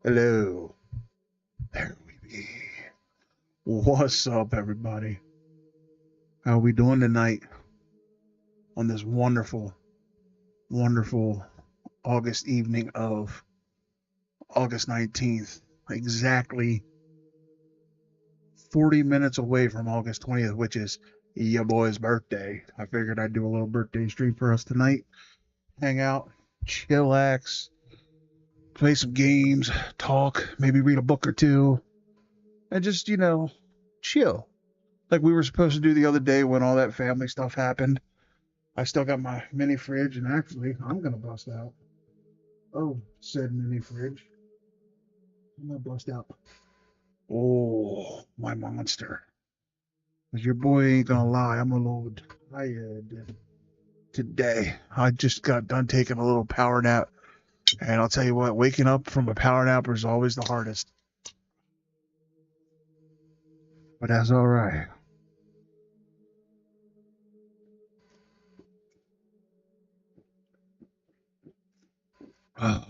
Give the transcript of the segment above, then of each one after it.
Hello. There we be. What's up, everybody? How are we doing tonight on this wonderful, wonderful August evening of August 19th? Exactly 40 minutes away from August 20th, which is your boy's birthday. I figured I'd do a little birthday stream for us tonight. Hang out, chillax, play some games, talk, maybe read a book or two, and just, chill. Like we were supposed to do the other day when all that family stuff happened. I still got my mini fridge, and actually, I'm going to bust out. Oh, said mini fridge. I'm going to bust out. Oh, my monster. Because your boy ain't going to lie, I'm a little tired today. I just got done taking a little power nap. And I'll tell you what, waking up from a power nap is always the hardest. But that's all right. I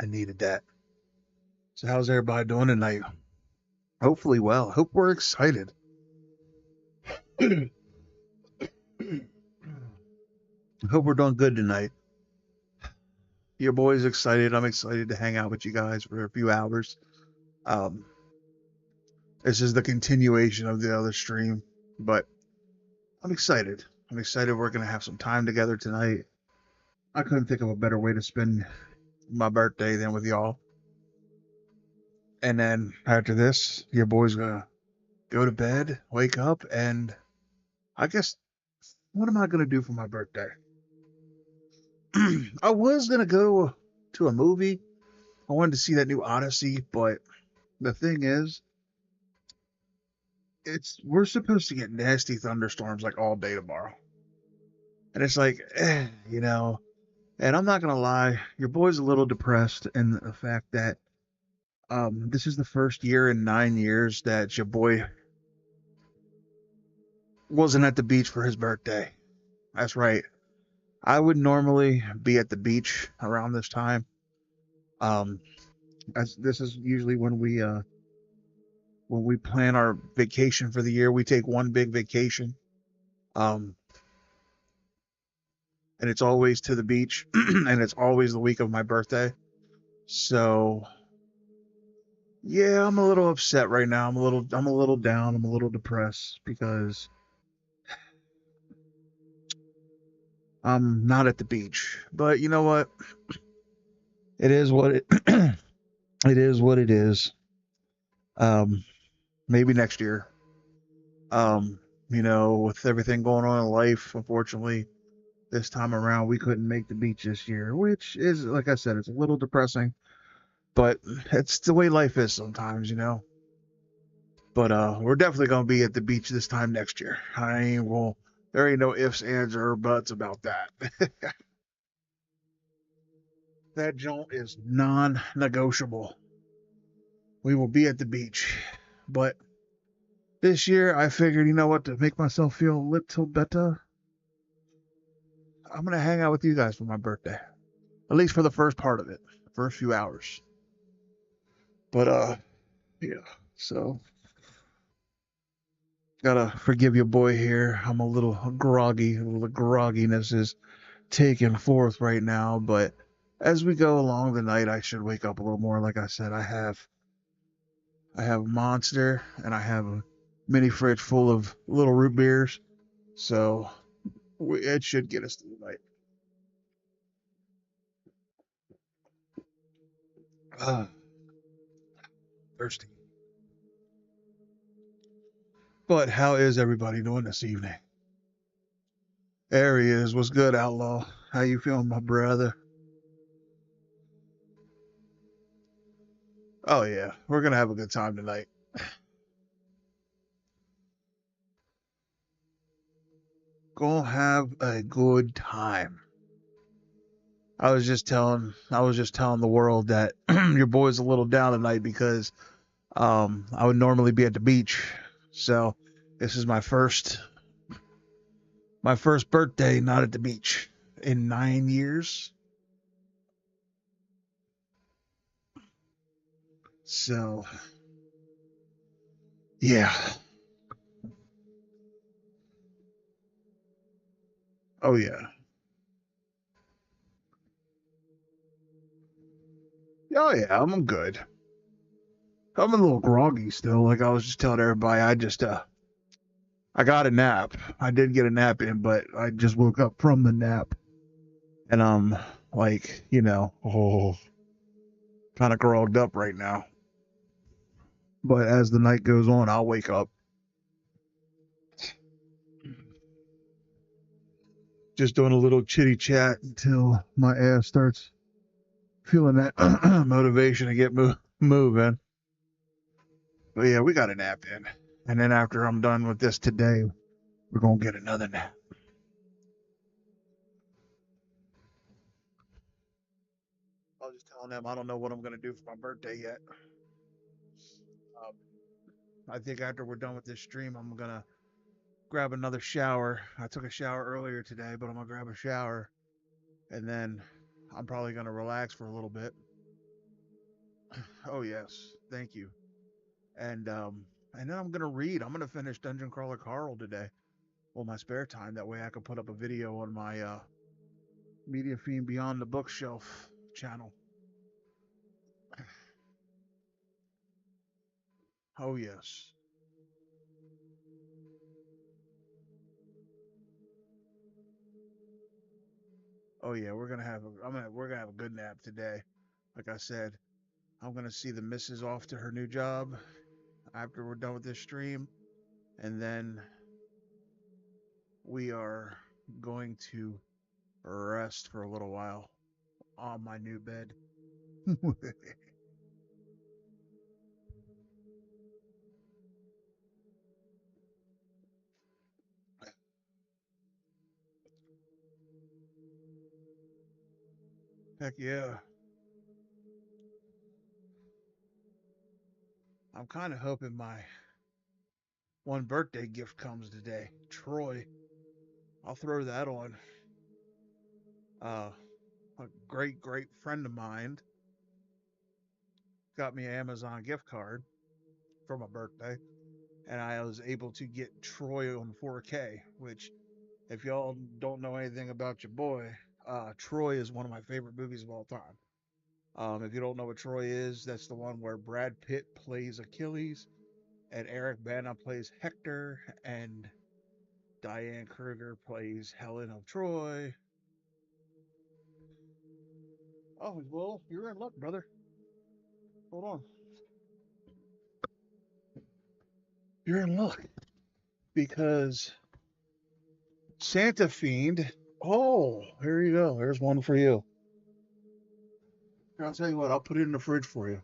needed that. So how's everybody doing tonight? Hopefully well. Hope we're excited. Hope we're doing good tonight. Your boy's excited. I'm excited to hang out with you guys for a few hours. This is the continuation of the other stream, but I'm excited. I'm excited we're going to have some time together tonight. I couldn't think of a better way to spend my birthday than with y'all. And then after this, your boy's going to go to bed, wake up, and I guess, what am I going to do for my birthday? I was going to go to a movie. I wanted to see that new Odyssey, but the thing is, we're supposed to get nasty thunderstorms like all day tomorrow. And it's like, and I'm not going to lie, your boy's a little depressed in the fact that this is the first year in 9 years that your boy wasn't at the beach for his birthday. That's right. I would normally be at the beach around this time. As this is usually when we plan our vacation for the year. We take one big vacation. And it's always to the beach, and it's always the week of my birthday. So yeah, I'm a little upset right now. I'm a little down. I'm a little depressed because I'm not at the beach. But you know what? It is what it it is what it is. Maybe next year. With everything going on in life, unfortunately, this time around we couldn't make the beach this year, which is, like I said, it's a little depressing. But it's the way life is sometimes, But we're definitely gonna be at the beach this time next year. There ain't no ifs, ands, or buts about that. That joint is non-negotiable. We will be at the beach. But this year I figured, you know what, to make myself feel a little better, I'm gonna hang out with you guys for my birthday. At least for the first part of it. first few hours. But yeah. So gotta forgive your boy here. I'm a little groggy. A little grogginess is taking forth right now, but as we go along the night, I should wake up a little more. Like I said, I have Monster and I have a mini fridge full of little root beers, so it should get us through the night. Thirsty. But how is everybody doing this evening? There he is. What's good, Outlaw? How you feeling, my brother? Oh yeah, we're gonna have a good time tonight. Gonna have a good time. I was just telling the world that your boy's a little down tonight because I would normally be at the beach. So this is my first birthday not at the beach in 9 years. So yeah. Oh yeah. Oh yeah, I'm good. I'm a little groggy still. Like I was just telling everybody, I got a nap. I did get a nap in, but I just woke up from the nap. And I'm like, kind of grogged up right now. But as the night goes on, I'll wake up. Just doing a little chitty chat until my ass starts feeling that motivation to get moving. But yeah, we got a nap in. And then after I'm done with this today, we're going to get another nap. I was just telling them I don't know what I'm going to do for my birthday yet. Um, I think after we're done with this stream, I'm going to grab another shower. I took a shower earlier today, but I'm going to grab a shower. And then I'm probably going to relax for a little bit. Oh, yes. Thank you. And then I'm going to read. I'm going to finish Dungeon Crawler Carl today. Well, my spare time. That way I can put up a video on my Media Fiend Beyond the Bookshelf channel. Oh yes. Oh yeah. We're gonna have a good nap today. Like I said, I'm gonna see the missus off to her new job after we're done with this stream, and then we are going to rest for a little while on my new bed. Heck yeah. I'm kind of hoping my one birthday gift comes today. Troy. I'll throw that on. Uh, a great friend of mine got me an Amazon gift card for my birthday, and I was able to get Troy on 4K. Which, if y'all don't know anything about your boy, Troy is one of my favorite movies of all time. If you don't know what Troy is, that's the one where Brad Pitt plays Achilles, and Eric Bana plays Hector, and Diane Kruger plays Helen of Troy. Oh, well, you're in luck, brother. Hold on. You're in luck because Santa Fiend. Oh, here you go. There's one for you. I'll tell you what, I'll put it in the fridge for you.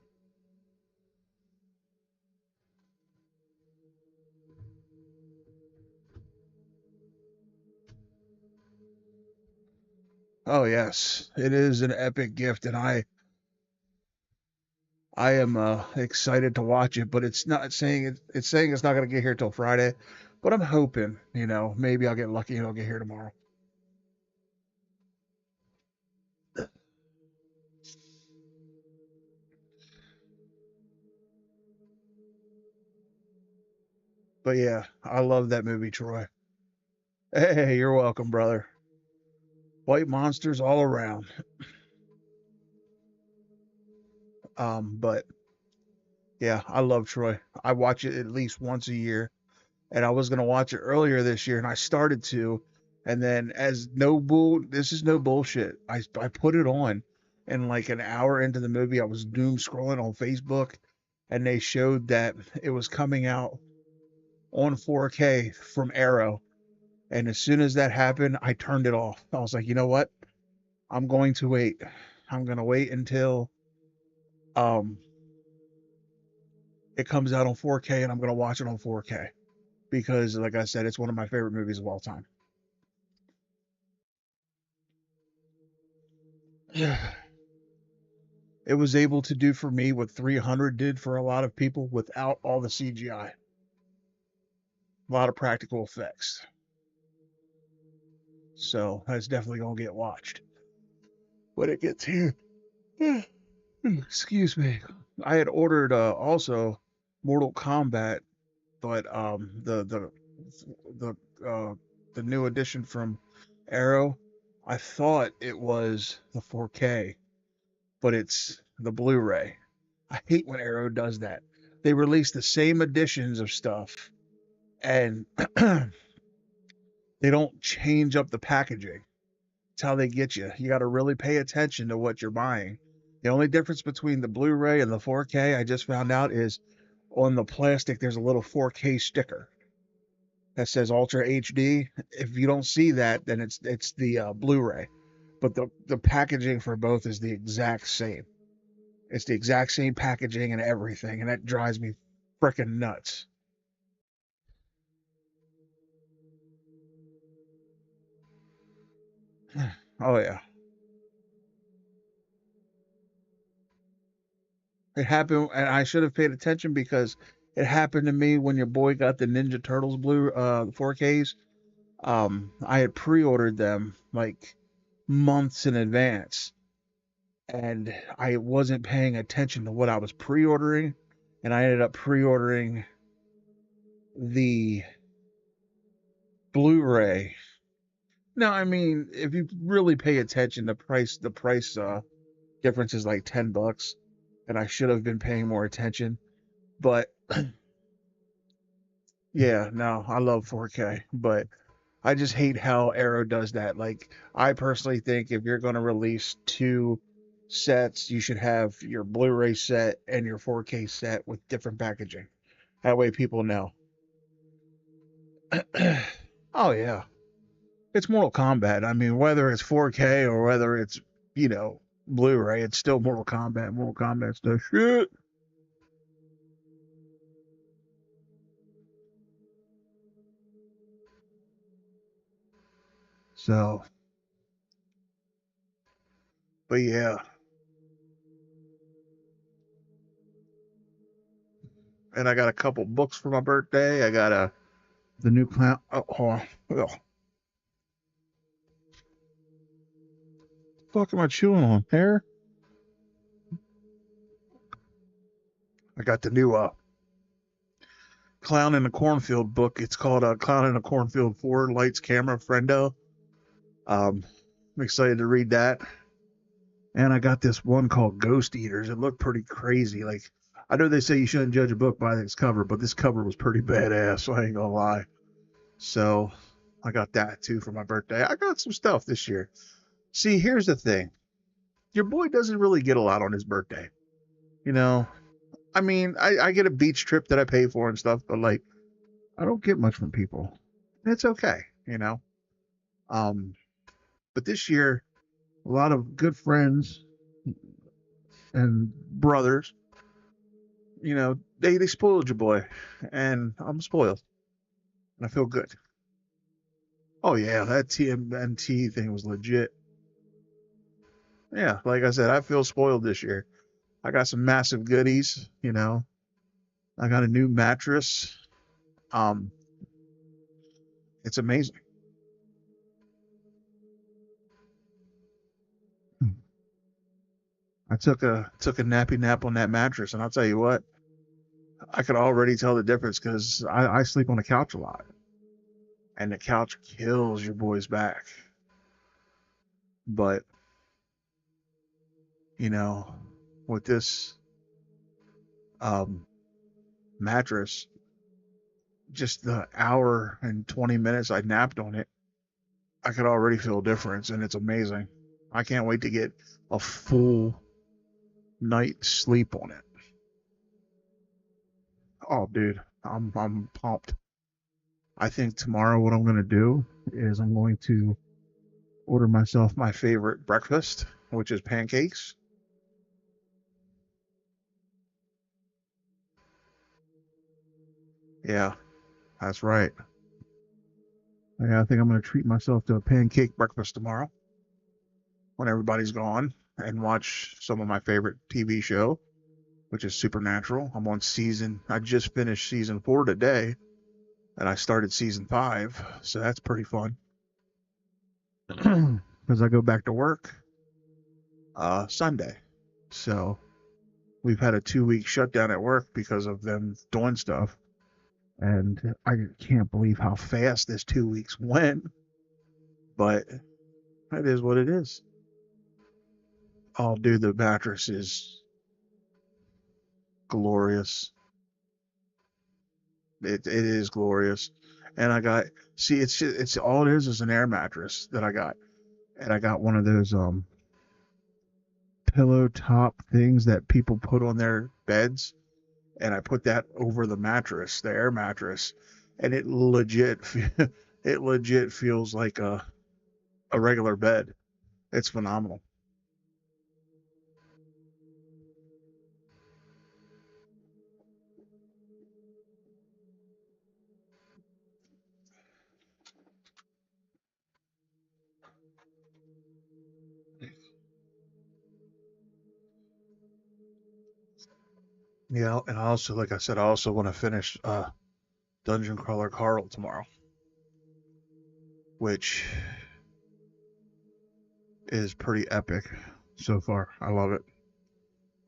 Oh yes, it is an epic gift, and I am excited to watch it. But it's not saying it's saying it's not going to get here till Friday. But I'm hoping, maybe I'll get lucky and it'll get here tomorrow. But yeah, I love that movie, Troy. Hey, you're welcome, brother. White monsters all around. But yeah, I love Troy. I watch it at least once a year, and I was gonna watch it earlier this year, and I started to, and then this is no bullshit. I put it on, and like an hour into the movie, I was doom scrolling on Facebook, and they showed that it was coming out on 4K from Arrow, and as soon as that happened, I turned it off. I was like, you know what? I'm going to wait. I'm gonna wait until um it comes out on 4K, and I'm gonna watch it on 4K because, like I said, it's one of my favorite movies of all time. It was able to do for me what 300 did for a lot of people without all the CGI. A lot of practical effects. So that's definitely gonna get watched. When it gets here. Excuse me. I had ordered also Mortal Kombat, but the the new edition from Arrow, I thought it was the 4K, but it's the Blu-ray. I hate when Arrow does that. They release the same editions of stuff, and they don't change up the packaging. It's how they get you. You got to really pay attention to what you're buying. The only difference between the Blu-ray and the 4K I just found out is on the plastic there's a little 4K sticker that says Ultra HD. If you don't see that, then it's the Blu-ray. But the packaging for both is the exact same. It's the exact same packaging and everything, and that drives me freaking nuts. Oh yeah, it happened, and I should have paid attention because it happened to me when your boy got the Ninja Turtles blue 4Ks. I had pre-ordered them like months in advance, and I wasn't paying attention to what I was pre-ordering, and I ended up pre-ordering the Blu-ray. Now, I mean, if you really pay attention, the price difference is like $10, and I should have been paying more attention. But yeah, no, I love 4K, but I just hate how Arrow does that. Like, I personally think if you're going to release two sets, you should have your Blu-ray set and your 4K set with different packaging. That way people know. Oh yeah, it's Mortal Kombat. I mean, whether it's 4K or whether it's Blu-ray, it's still Mortal Kombat. Mortal Kombat's the shit. So, but yeah, and I got a couple books for my birthday. I got the new clown. Oh, hold on. Oh, fuck am I chewing on? Hair? I got the new Clown in the Cornfield book. It's called Clown in the Cornfield 4 Lights, Camera, Friendo. I'm excited to read that. And I got this one called Ghost Eaters. It looked pretty crazy. Like, I know they say you shouldn't judge a book by its cover, but this cover was pretty badass, so I ain't gonna lie. So I got that too for my birthday. I got some stuff this year. See, here's the thing. Your boy doesn't really get a lot on his birthday. You know, I mean, I get a beach trip that I pay for and stuff, but like, I don't get much from people. It's okay. Um, but this year, a lot of good friends and brothers, they spoiled your boy, and I'm spoiled, and I feel good. Oh yeah, that TMNT thing was legit. Yeah, like I said, I feel spoiled this year. I got some massive goodies. I got a new mattress. Um, it's amazing. I took a nappy nap on that mattress, and I'll tell you what, I could already tell the difference because I sleep on the couch a lot, and the couch kills your boy's back. But you know, with this um, mattress, just the hour and 20 minutes I napped on it, I could already feel a difference, and it's amazing. I can't wait to get a full night's sleep on it. Oh, dude, I'm pumped. I think tomorrow what I'm gonna do is I'm going to order myself my favorite breakfast, which is pancakes. Yeah, that's right. Yeah, I think I'm gonna treat myself to a pancake breakfast tomorrow when everybody's gone and watch some of my favorite TV show, which is Supernatural. I just finished season 4 today, and I started season 5, so that's pretty fun. Because I go back to work Sunday. So we've had a 2 week shutdown at work because of them doing stuff. And I can't believe how fast this 2 weeks went, but it is what it is. Oh, dude, the mattress is glorious. It is glorious. And I got, see, it's all it is an air mattress that I got. And I got one of those pillow top things that people put on their beds, and I put that over the mattress, the air mattress, and it legit feels like a regular bed. It's phenomenal. Yeah, and I also, like I said, I also want to finish Dungeon Crawler Carl tomorrow, which is pretty epic so far. I love it.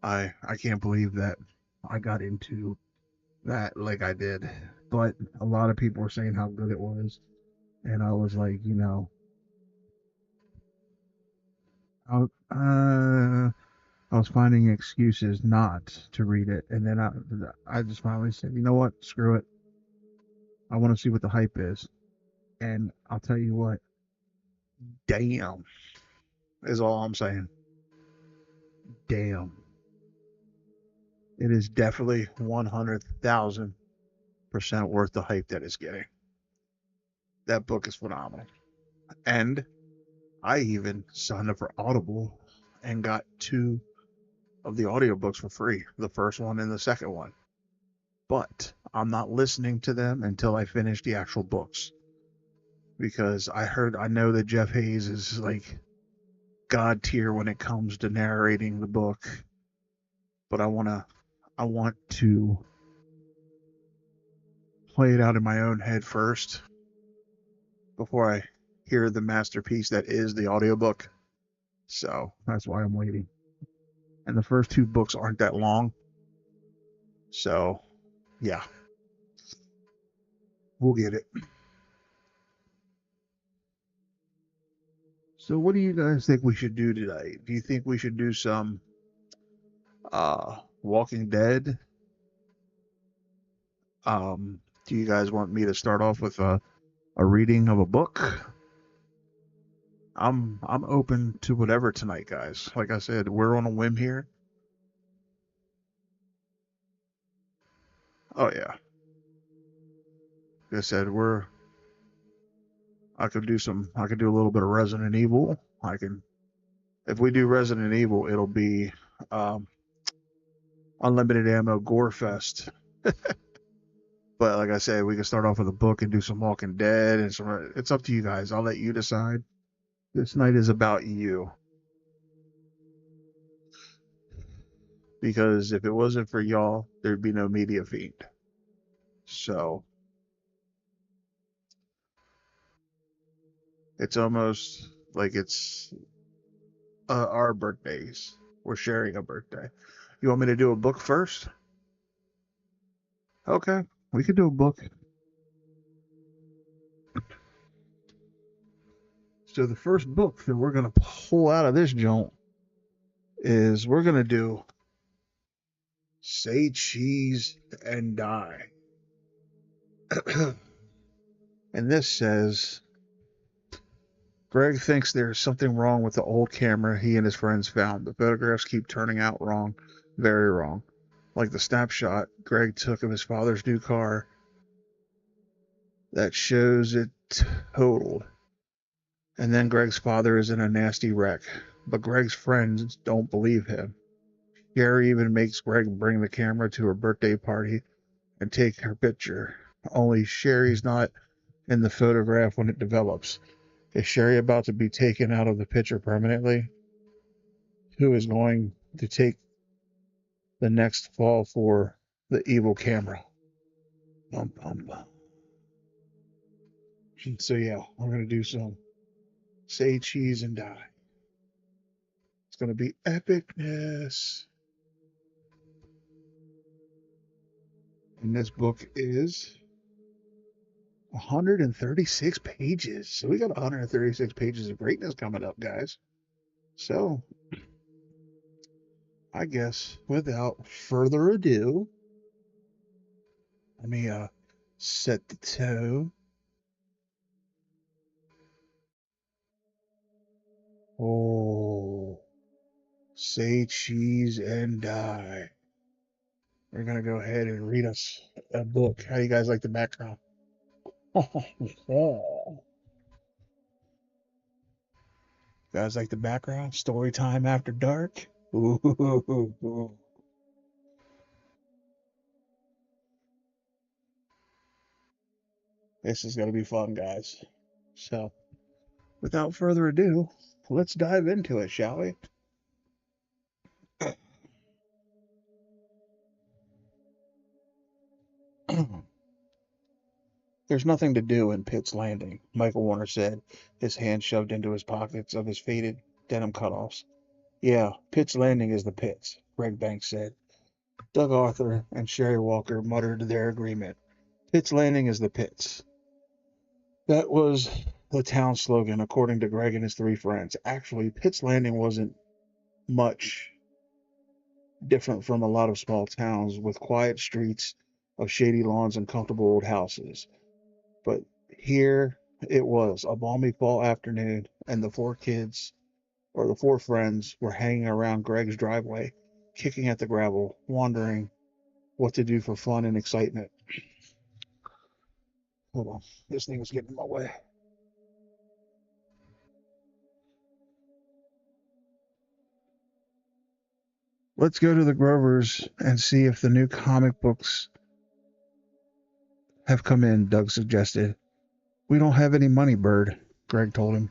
I can't believe that I got into that like I did. But a lot of people were saying how good it was, and I was like, I, uh, I was finding excuses not to read it, and then I just finally said, you know what, screw it. I want to see what the hype is, and I'll tell you what, damn is all I'm saying. Damn, it is definitely 100,000% worth the hype that it's getting. That book is phenomenal, and I even signed up for Audible and got two of the audiobooks for free, the first one and the second one. But I'm not listening to them until I finish the actual books because I know that Jeff Hayes is like god tier when it comes to narrating the book, but I want to play it out in my own head first before I hear the masterpiece that is the audiobook. So that's why I'm waiting. And the first two books aren't that long, so yeah, we'll get it. So what do you guys think we should do today? Do you think we should do some Walking Dead? Do you guys want me to start off with a reading of a book? I'm open to whatever tonight, guys. Like I said, we're on a whim here. Oh yeah. Like I said, I could do a little bit of Resident Evil. I can If we do Resident Evil, it'll be um unlimited ammo gore fest. But like I said, we can start off with a book and do some Walking Dead and some. It's up to you guys. I'll let you decide. This night is about you because if it wasn't for y'all, there'd be no Media Fiend. So it's almost like it's our birthdays. We're sharing a birthday. You want me to do a book first? Okay, we could do a book. So the first book that we're gonna pull out of this joint is we're gonna do Say Cheese and Die. And this says Greg thinks there's something wrong with the old camera he and his friends found. The photographs keep turning out wrong, very wrong. Like the snapshot Greg took of his father's new car that shows it totaled. And then Greg's father is in a nasty wreck. But Greg's friends don't believe him. Gary even makes Greg bring the camera to her birthday party and take her picture. Only Sherry's not in the photograph when it develops. Is Sherry about to be taken out of the picture permanently? Who is going to take the next fall for the evil camera? Bum, bum, bum. So yeah, we're gonna do some Say Cheese and Die. It's gonna be epicness. And this book is 136 pages. So we got 136 pages of greatness coming up, guys. So I guess without further ado, let me set the tone. Oh, Say Cheese and Die. We're gonna go ahead and read us a book. How do you guys like the background? Guys like the background? Story time after dark? Ooh. This is gonna be fun, guys. So, without further ado, let's dive into it, shall we? There's nothing to do in Pitt's Landing, Michael Warner said, his hand shoved into his pockets of his faded denim cutoffs. Yeah, Pitt's Landing is the pits, Greg Banks said. Doug Arthur and Sherry Walker muttered their agreement. Pitt's Landing is the pits. That was the town slogan, according to Greg and his three friends. Actually, Pitt's Landing wasn't much different from a lot of small towns with quiet streets of shady lawns and comfortable old houses. But here it was, a balmy fall afternoon, and the four friends, were hanging around Greg's driveway, kicking at the gravel, wondering what to do for fun and excitement. Hold on, this thing is getting in my way. Let's go to the Grovers and see if the new comic books have come in, Doug suggested. We don't have any money, Bird, Greg told him.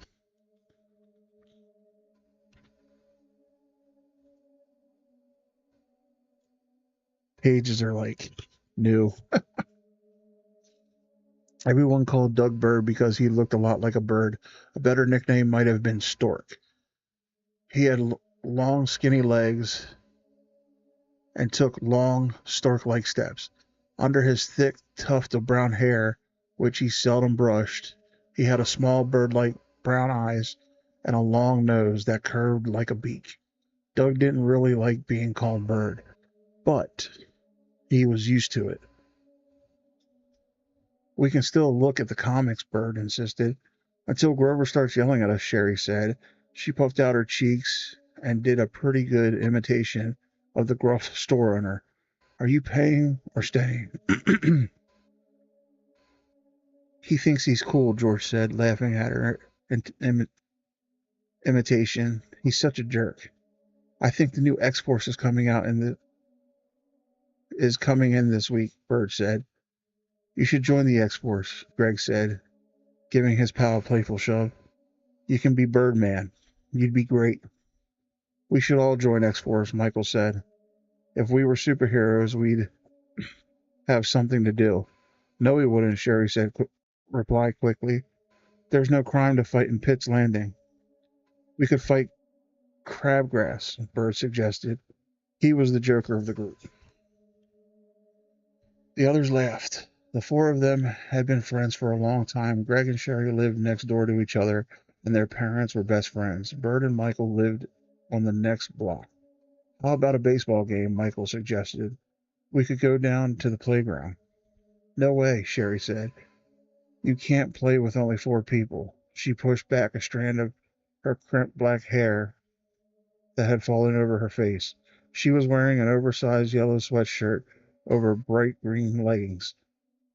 Pages are like new. Everyone called Doug Bird because he looked a lot like a bird. A better nickname might have been Stork. He had long, skinny legs and took long, stork-like steps. Under his thick tuft of brown hair, which he seldom brushed, he had a small bird-like brown eyes and a long nose that curved like a beak. Doug didn't really like being called Bird, but he was used to it. We can still look at the comics, Bird insisted. Until Grover starts yelling at us, Sherry said. She puffed out her cheeks and did a pretty good imitation of the gruff store owner. Are you paying or staying? He thinks he's cool, George said, laughing at her imitation. He's such a jerk. I think the new X-Force is coming in this week, Bird said. You should join the X-Force, Greg said, giving his pal a playful shove. You can be Birdman. You'd be great. We should all join X-Force, Michael said. If we were superheroes, we'd have something to do. No, we wouldn't, Sherry said, replied quickly. There's no crime to fight in Pitt's Landing. We could fight Crabgrass, Bird suggested. He was the joker of the group. The others laughed. The four of them had been friends for a long time. Greg and Sherry lived next door to each other, and their parents were best friends. Bert and Michael lived on the next block. How about a baseball game? Michael suggested. We could go down to the playground. No way, Sherry said. You can't play with only four people. She pushed back a strand of her crimped black hair that had fallen over her face. She was wearing an oversized yellow sweatshirt over bright green leggings.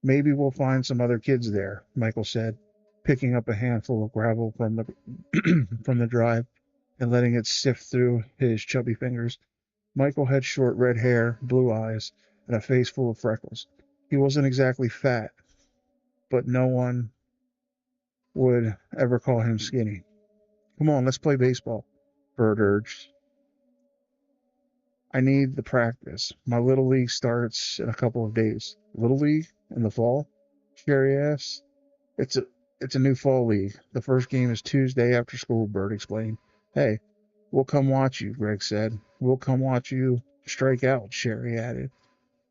Maybe we'll find some other kids there, Michael said, picking up a handful of gravel from the from the drive and letting it sift through his chubby fingers. Michael had short red hair, blue eyes, and a face full of freckles. He wasn't exactly fat, but no one would ever call him skinny. Come on, let's play baseball, Bert urged. I need the practice. My little league starts in a couple of days. Little league? In the fall? Sherry asked. It's a it's a new fall league. The first game is Tuesday after school, Bert explained. Hey, we'll come watch you, Greg said. We'll come watch you strike out, Sherry added.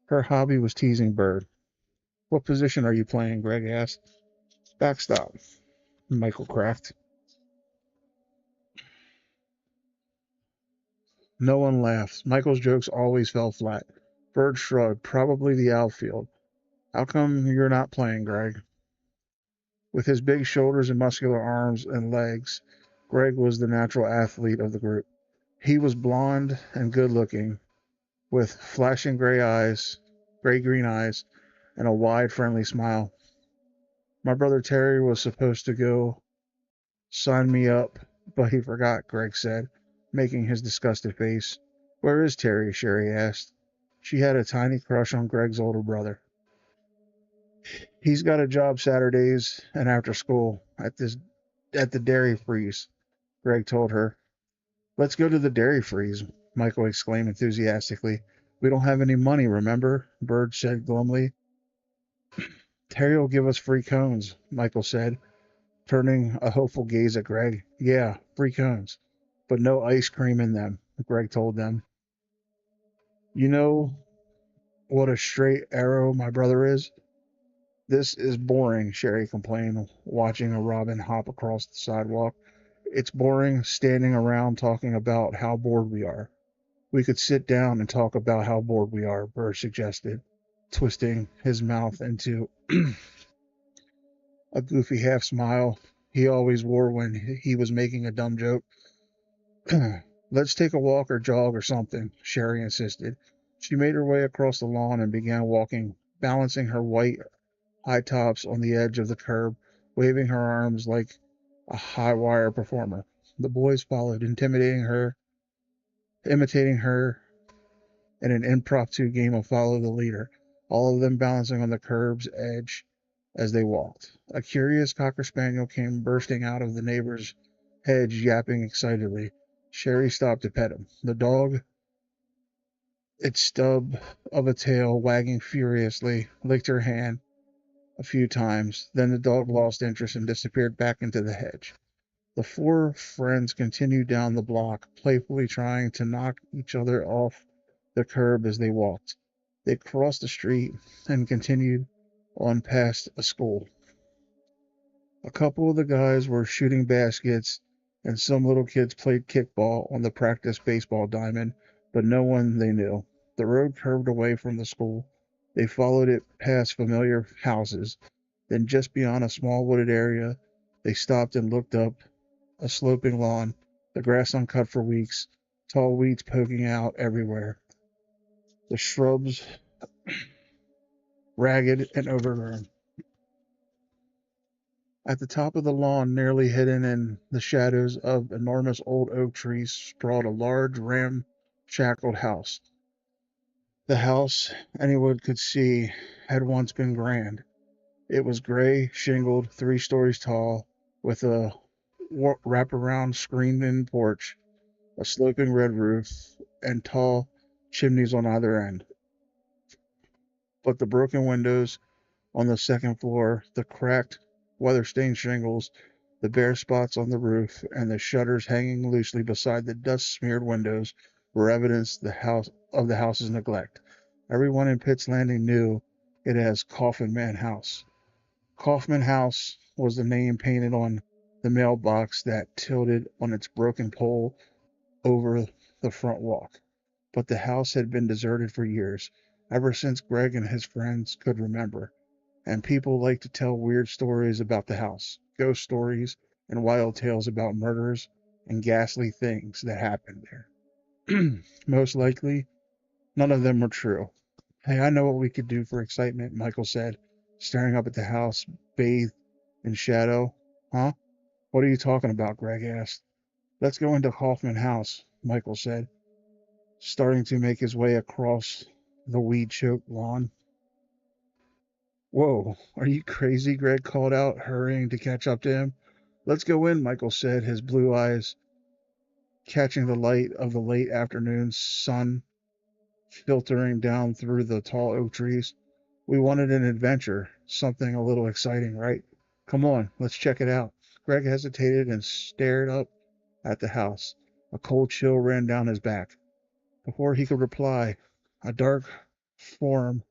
Her hobby was teasing Bert. What position are you playing? Greg asked. Backstop, Michael cracked. No one laughed. Michael's jokes always fell flat. Bert shrugged. Probably the outfield. How come you're not playing, Greg? With his big shoulders and muscular arms and legs, Greg was the natural athlete of the group. He was blond and good looking, with flashing gray green eyes, and a wide, friendly smile. My brother Terry was supposed to go sign me up, but he forgot, Greg said, making his disgusted face. Where is Terry? Sherry asked. She had a tiny crush on Greg's older brother. He's got a job Saturdays and after school at the dairy freeze, Greg told her. Let's go to the dairy freeze, Michael exclaimed enthusiastically. We don't have any money, remember? Bird said glumly. Terry will give us free cones, Michael said, turning a hopeful gaze at Greg. Yeah, free cones, but no ice cream in them, Greg told them. You know what a straight arrow my brother is? This is boring, Sherry complained, watching a robin hop across the sidewalk. It's boring standing around talking about how bored we are. We could sit down and talk about how bored we are, Burr suggested, twisting his mouth into a goofy half smile he always wore when he was making a dumb joke. Let's take a walk or jog or something, Sherry insisted. She made her way across the lawn and began walking, balancing her white high tops on the edge of the curb, waving her arms like a high wire performer. The boys followed, imitating her in an impromptu game of follow the leader, all of them balancing on the curb's edge as they walked. A curious cocker spaniel came bursting out of the neighbor's hedge, yapping excitedly. Sherry stopped to pet him. The dog, its stub of a tail wagging furiously, licked her hand a few times. Then the dog lost interest and disappeared back into the hedge. The four friends continued down the block, playfully trying to knock each other off the curb as they walked. They crossed the street and continued on past a school. A couple of the guys were shooting baskets, and some little kids played kickball on the practice baseball diamond, but no one they knew. The road curved away from the school. They followed it past familiar houses. Then, just beyond a small wooded area, they stopped and looked up a sloping lawn, the grass uncut for weeks, tall weeds poking out everywhere, the shrubs ragged and overgrown. At the top of the lawn, nearly hidden in the shadows of enormous old oak trees, sprawled a large ramshackle house. The house, anyone could see, had once been grand. It was gray, shingled, 3 stories tall, with a wraparound screened-in porch, a sloping red roof, and tall chimneys on either end. But the broken windows on the second floor, the cracked, weather-stained shingles, the bare spots on the roof, and the shutters hanging loosely beside the dust-smeared windows were evidence of the house's neglect. Everyone in Pitt's Landing knew it as Coffin Man House. Kaufman House was the name painted on the mailbox that tilted on its broken pole over the front walk. But the house had been deserted for years, ever since Greg and his friends could remember. And people liked to tell weird stories about the house, ghost stories, and wild tales about murders and ghastly things that happened there. Most likely, none of them were true. Hey, I know what we could do for excitement, Michael said, staring up at the house, bathed in shadow. Huh? What are you talking about? Greg asked. Let's go into Hoffman House, Michael said, starting to make his way across the weed choked lawn. Whoa, are you crazy? Greg called out, hurrying to catch up to him. Let's go in, Michael said, his blue eyes catching the light of the late afternoon sun filtering down through the tall oak trees. We wanted an adventure, something a little exciting, right? Come on, let's check it out. Greg hesitated and stared up at the house. A cold chill ran down his back. Before he could reply, a dark form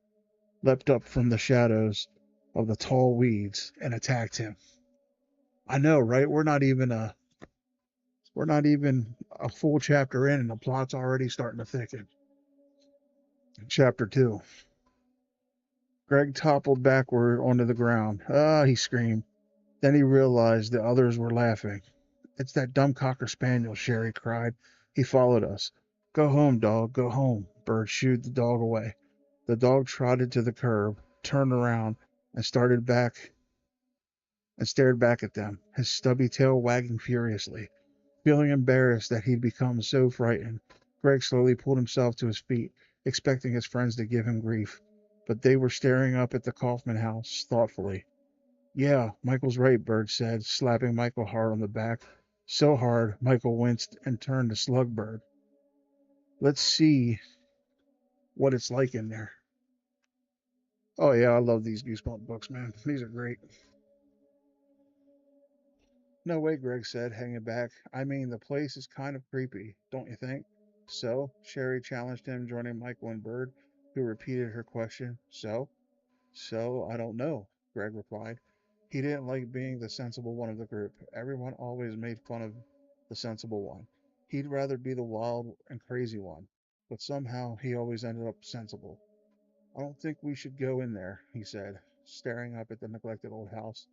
leapt up from the shadows of the tall weeds and attacked him. I know, right? We're not even a full chapter in and the plot's already starting to thicken. Chapter 2. Greg toppled backward onto the ground. Ah, he screamed. Then he realized the others were laughing. It's that dumb cocker spaniel, Sherry cried. He followed us. Go home, dog, go home. Bird shooed the dog away. The dog trotted to the curb, turned around, and started back and stared back at them, his stubby tail wagging furiously. Feeling embarrassed that he'd become so frightened, Greg slowly pulled himself to his feet, expecting his friends to give him grief. But they were staring up at the Kaufman house thoughtfully. Yeah, Michael's right, Bird said, slapping Michael hard on the back. So hard, Michael winced and turned to Slugbird. Let's see what it's like in there. Oh, yeah, I love these Goosebump books, man. These are great. No way, Greg said, hanging back. I mean, the place is kind of creepy, don't you think? So, Sherry challenged him, joining Michael and Bird, who repeated her question. So, I don't know, Greg replied. He didn't like being the sensible one of the group. Everyone always made fun of the sensible one. He'd rather be the wild and crazy one, but somehow he always ended up sensible. I don't think we should go in there, he said, staring up at the neglected old house.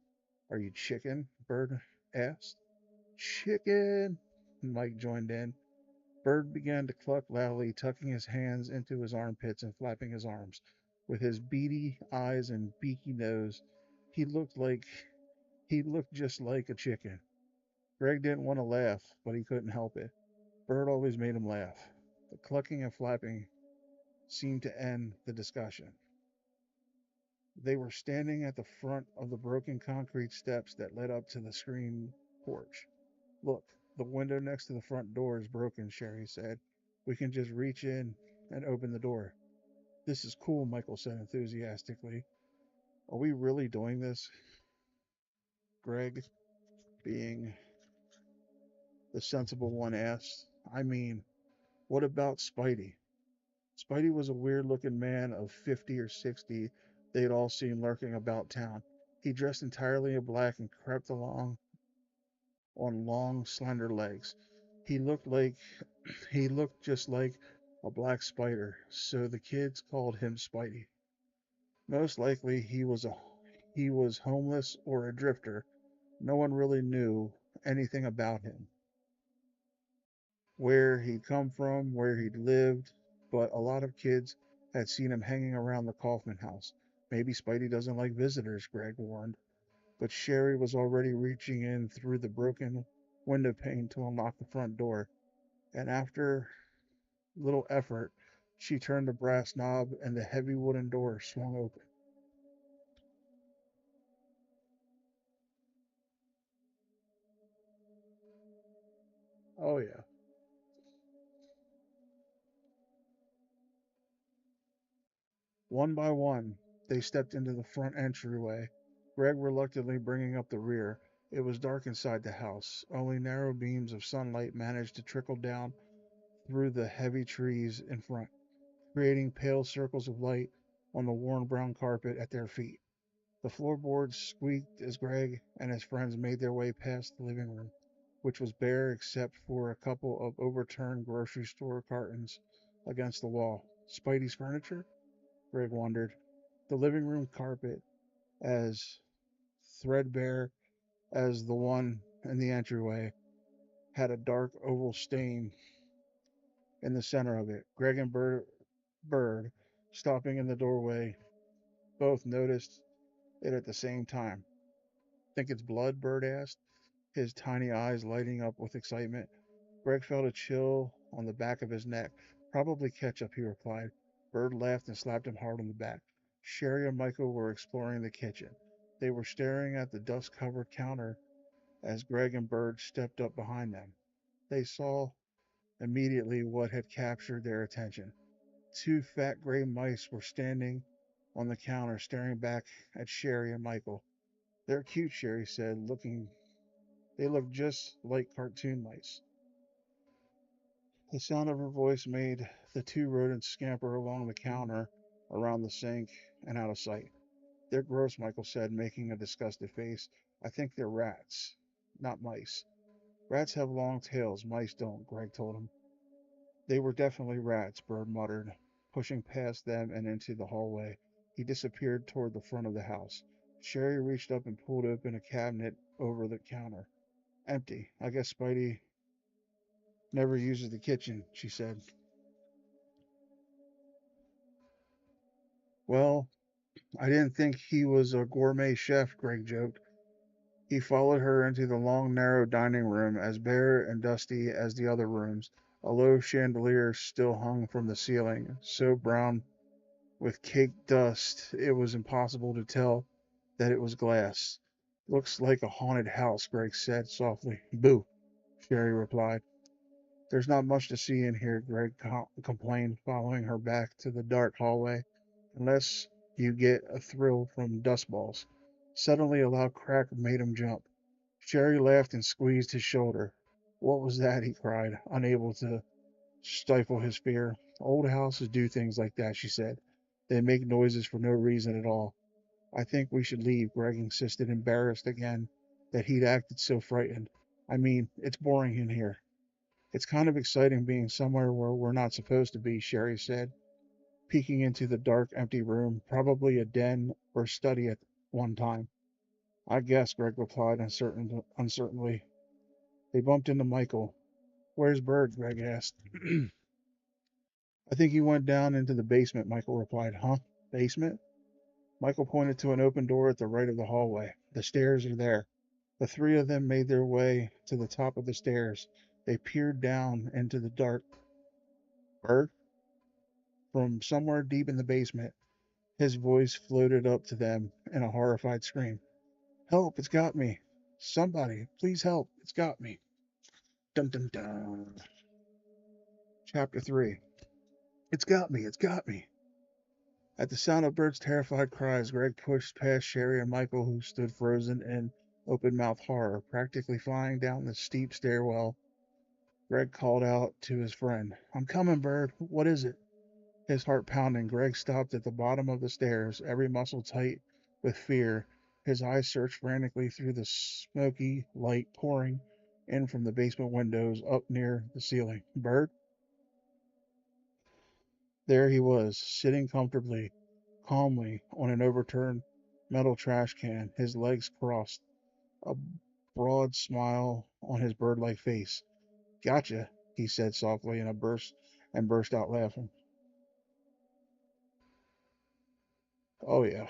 Are you chicken? Bird asked. Chicken! Mike joined in. Bird began to cluck loudly, tucking his hands into his armpits and flapping his arms. With his beady eyes and beaky nose, he looked like he looked just like a chicken. Greg didn't want to laugh, but he couldn't help it. Bird always made him laugh. The clucking and flapping seemed to end the discussion. They were standing at the front of the broken concrete steps that led up to the screened porch. Look, the window next to the front door is broken, Sherry said. We can just reach in and open the door. This is cool, Michael said enthusiastically. Are we really doing this? Greg, being the sensible one, asked. I mean, what about Spidey? Spidey was a weird looking man of 50 or 60 they'd all seen lurking about town. He dressed entirely in black and crept along on long, slender legs. He looked like he looked just like a black spider, so the kids called him Spidey. Most likely he was homeless or a drifter. No one really knew anything about him, where he'd come from, where he'd lived, but a lot of kids had seen him hanging around the Kaufman house. Maybe Spidey doesn't like visitors, Greg warned. But Sherry was already reaching in through the broken window pane to unlock the front door, and after little effort, she turned the brass knob and the heavy wooden door swung open. Oh, yeah. One by one, they stepped into the front entryway, Greg reluctantly bringing up the rear. It was dark inside the house. Only narrow beams of sunlight managed to trickle down through the heavy trees in front, creating pale circles of light on the worn brown carpet at their feet. The floorboards squeaked as Greg and his friends made their way past the living room, which was bare except for a couple of overturned grocery store cartons against the wall. Spidey's furniture? Greg wondered. The living room carpet, as threadbare as the one in the entryway, had a dark oval stain in the center of it. Greg and Bird, stopping in the doorway, both noticed it at the same time. Think it's blood? Bird asked, his tiny eyes lighting up with excitement. Greg felt a chill on the back of his neck. Probably ketchup, he replied. Bird laughed and slapped him hard on the back. Sherry and Michael were exploring the kitchen. They were staring at the dust covered counter as Greg and Bird stepped up behind them. They saw immediately what had captured their attention. Two fat gray mice were standing on the counter staring back at Sherry and Michael. They're cute, Sherry said, looking they look just like cartoon mice. The sound of her voice made the two rodents scamper along the counter, around the sink, and out of sight. They're gross, Michael said, making a disgusted face. I think they're rats, not mice. Rats have long tails, mice don't, Greg told him. They were definitely rats, Bird muttered, pushing past them and into the hallway. He disappeared toward the front of the house. Sherry reached up and pulled open a cabinet over the counter. Empty. I guess Spidey never uses the kitchen, she said. Well, I didn't think he was a gourmet chef, Greg joked. He followed her into the long, narrow dining room, as bare and dusty as the other rooms. A low chandelier still hung from the ceiling, so brown with caked dust it was impossible to tell that it was glass. Looks like a haunted house, Greg said softly. Boo, Sherry replied. There's not much to see in here, Greg complained, following her back to the dark hallway, unless you get a thrill from dust balls. Suddenly, a loud crack made him jump. Sherry laughed and squeezed his shoulder. What was that? He cried, unable to stifle his fear. Old houses do things like that, she said. They make noises for no reason at all. I think we should leave, Greg insisted, embarrassed again that he'd acted so frightened. I mean, it's boring in here. It's kind of exciting being somewhere where we're not supposed to be, Sherry said, peeking into the dark, empty room, probably a den or study at one time. I guess, Greg replied uncertainly. They bumped into Michael. Where's Bird? Greg asked. I think he went down into the basement, Michael replied. Huh? Basement? Michael pointed to an open door at the right of the hallway. The stairs are there. The three of them made their way to the top of the stairs. They peered down into the dark. Bird? From somewhere deep in the basement, his voice floated up to them in a horrified scream. Help, it's got me. Somebody, please help, it's got me. Dun dun dun. Chapter 3. It's got me, it's got me. At the sound of Bert's terrified cries, Greg pushed past Sherry and Michael, who stood frozen in open mouthed horror, practically flying down the steep stairwell. Greg called out to his friend, I'm coming, Bert. What is it? His heart pounding, Greg stopped at the bottom of the stairs, every muscle tight with fear. His eyes searched frantically through the smoky light pouring in from the basement windows up near the ceiling. Bert? There he was, sitting comfortably, calmly, on an overturned metal trash can, his legs crossed, a broad smile on his bird-like face. Gotcha, he said softly and burst out laughing. Oh yeah.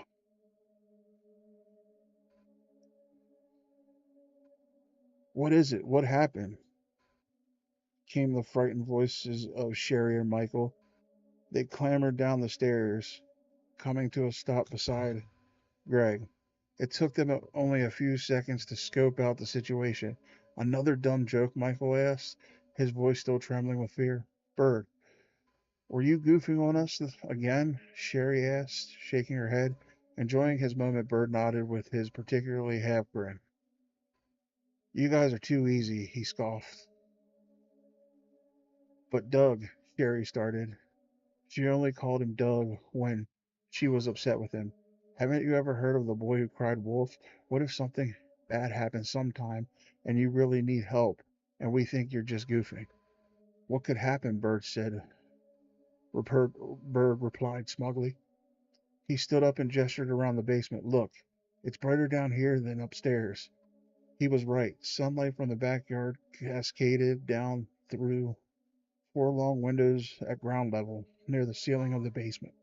What is it? What happened? Came the frightened voices of Sherry and Michael. They clambered down the stairs, coming to a stop beside Greg. It took them only a few seconds to scope out the situation. Another dumb joke, Michael asked, his voice still trembling with fear. Bird, were you goofing on us again? Sherry asked, shaking her head. Enjoying his moment, Bird nodded with his particularly half grin. You guys are too easy, he scoffed. But Doug, Sherry started. She only called him Doug when She was upset with him. Haven't you ever heard of the boy who cried wolf? What if something bad happens sometime and you really need help and we think you're just goofing? What could happen? Bird replied smugly. He stood up and gestured around the basement. Look, it's brighter down here than upstairs. He was right. Sunlight from the backyard cascaded down through four long windows at ground level near the ceiling of the basement.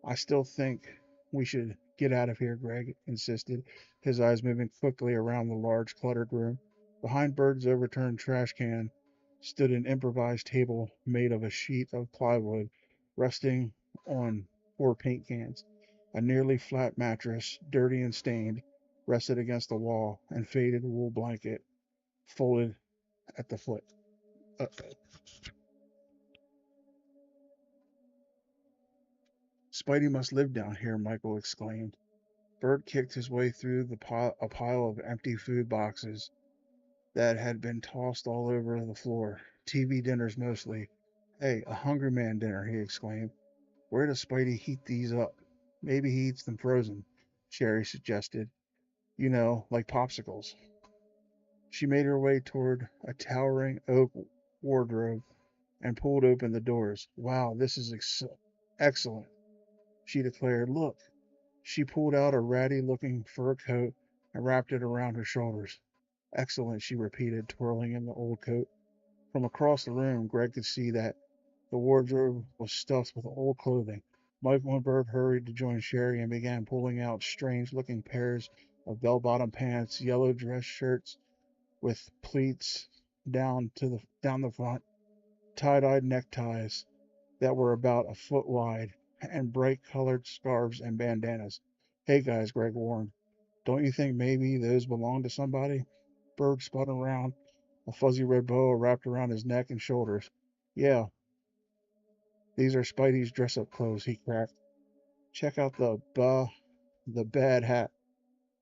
I still think we should get out of here, Greg insisted, his eyes moving quickly around the large, cluttered room. Behind Bird's overturned trash can stood an improvised table made of a sheet of plywood resting on four paint cans. A nearly flat mattress, dirty and stained, rested against the wall, and faded wool blanket folded at the foot. Uh, Spidey must live down here, Michael exclaimed. Bert kicked his way through a pile of empty food boxes that had been tossed all over the floor. TV dinners mostly. Hey, a hungry man dinner, he exclaimed. Where does Spidey heat these up? Maybe he eats them frozen, Sherry suggested. You know, like popsicles. She made her way toward a towering oak wardrobe and pulled open the doors. Wow, this is excellent, she declared. Look, she pulled out a ratty looking fur coat and wrapped it around her shoulders. Excellent, she repeated, twirling in the old coat. From across the room, Greg could see that the wardrobe was stuffed with old clothing. Michael and Bert hurried to join Sherry and began pulling out strange looking pairs of bell bottom pants, yellow dress shirts with pleats down the front, tie dyed neckties that were about a foot wide, and bright colored scarves and bandanas. Hey guys, Greg warned. Don't you think maybe those belong to somebody? Bird spun around, a fuzzy red boa wrapped around his neck and shoulders. Yeah, these are Spidey's dress-up clothes, he cracked. Check out the bad hat,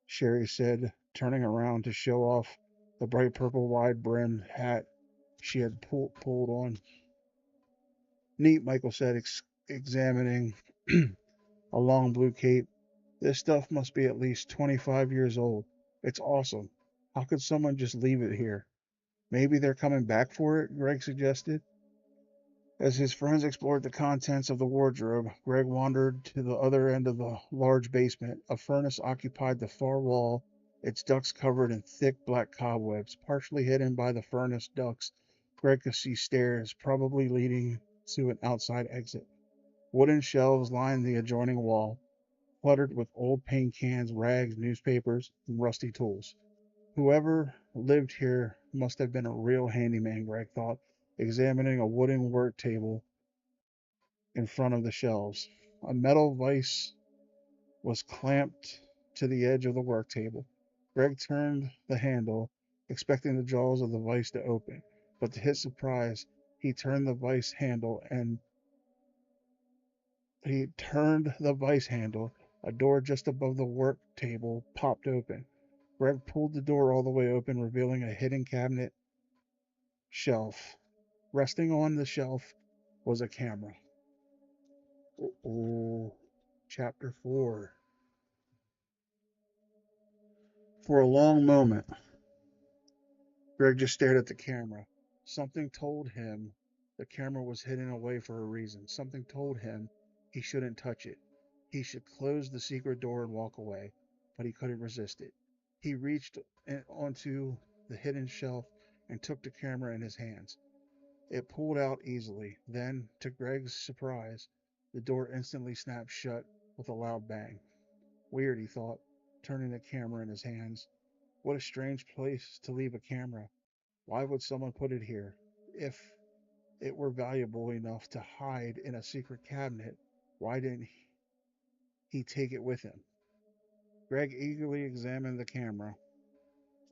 Sherry said, turning around to show off the bright purple wide-brimmed hat she had pulled on. Neat, Michael said, examining a long blue cape. This stuff must be at least 25 years old. It's awesome. How could someone just leave it here? Maybe they're coming back for it, Greg suggested. As his friends explored the contents of the wardrobe, Greg wandered to the other end of the large basement. A furnace occupied the far wall, its ducts covered in thick black cobwebs. Partially hidden by the furnace ducts, Greg could see stairs, probably leading to an outside exit. Wooden shelves lined the adjoining wall, cluttered with old paint cans, rags, newspapers, and rusty tools. Whoever lived here must have been a real handyman, Greg thought, examining a wooden work table in front of the shelves. A metal vise was clamped to the edge of the work table. Greg turned the handle, expecting the jaws of the vise to open, but to his surprise, he turned the vise handle and he turned the vise handle. A door just above the work table popped open. Greg pulled the door all the way open, revealing a hidden cabinet shelf. Resting on the shelf was a camera. Oh, chapter 4. For a long moment, Greg just stared at the camera. Something told him the camera was hidden away for a reason. Something told him he shouldn't touch it. He should close the secret door and walk away, but he couldn't resist it. He reached onto the hidden shelf and took the camera in his hands. It pulled out easily. Then, to Greg's surprise, the door instantly snapped shut with a loud bang. Weird, he thought, turning the camera in his hands. What a strange place to leave a camera. Why would someone put it here? If it were valuable enough to hide in a secret cabinet, why didn't he take it with him? Greg eagerly examined the camera.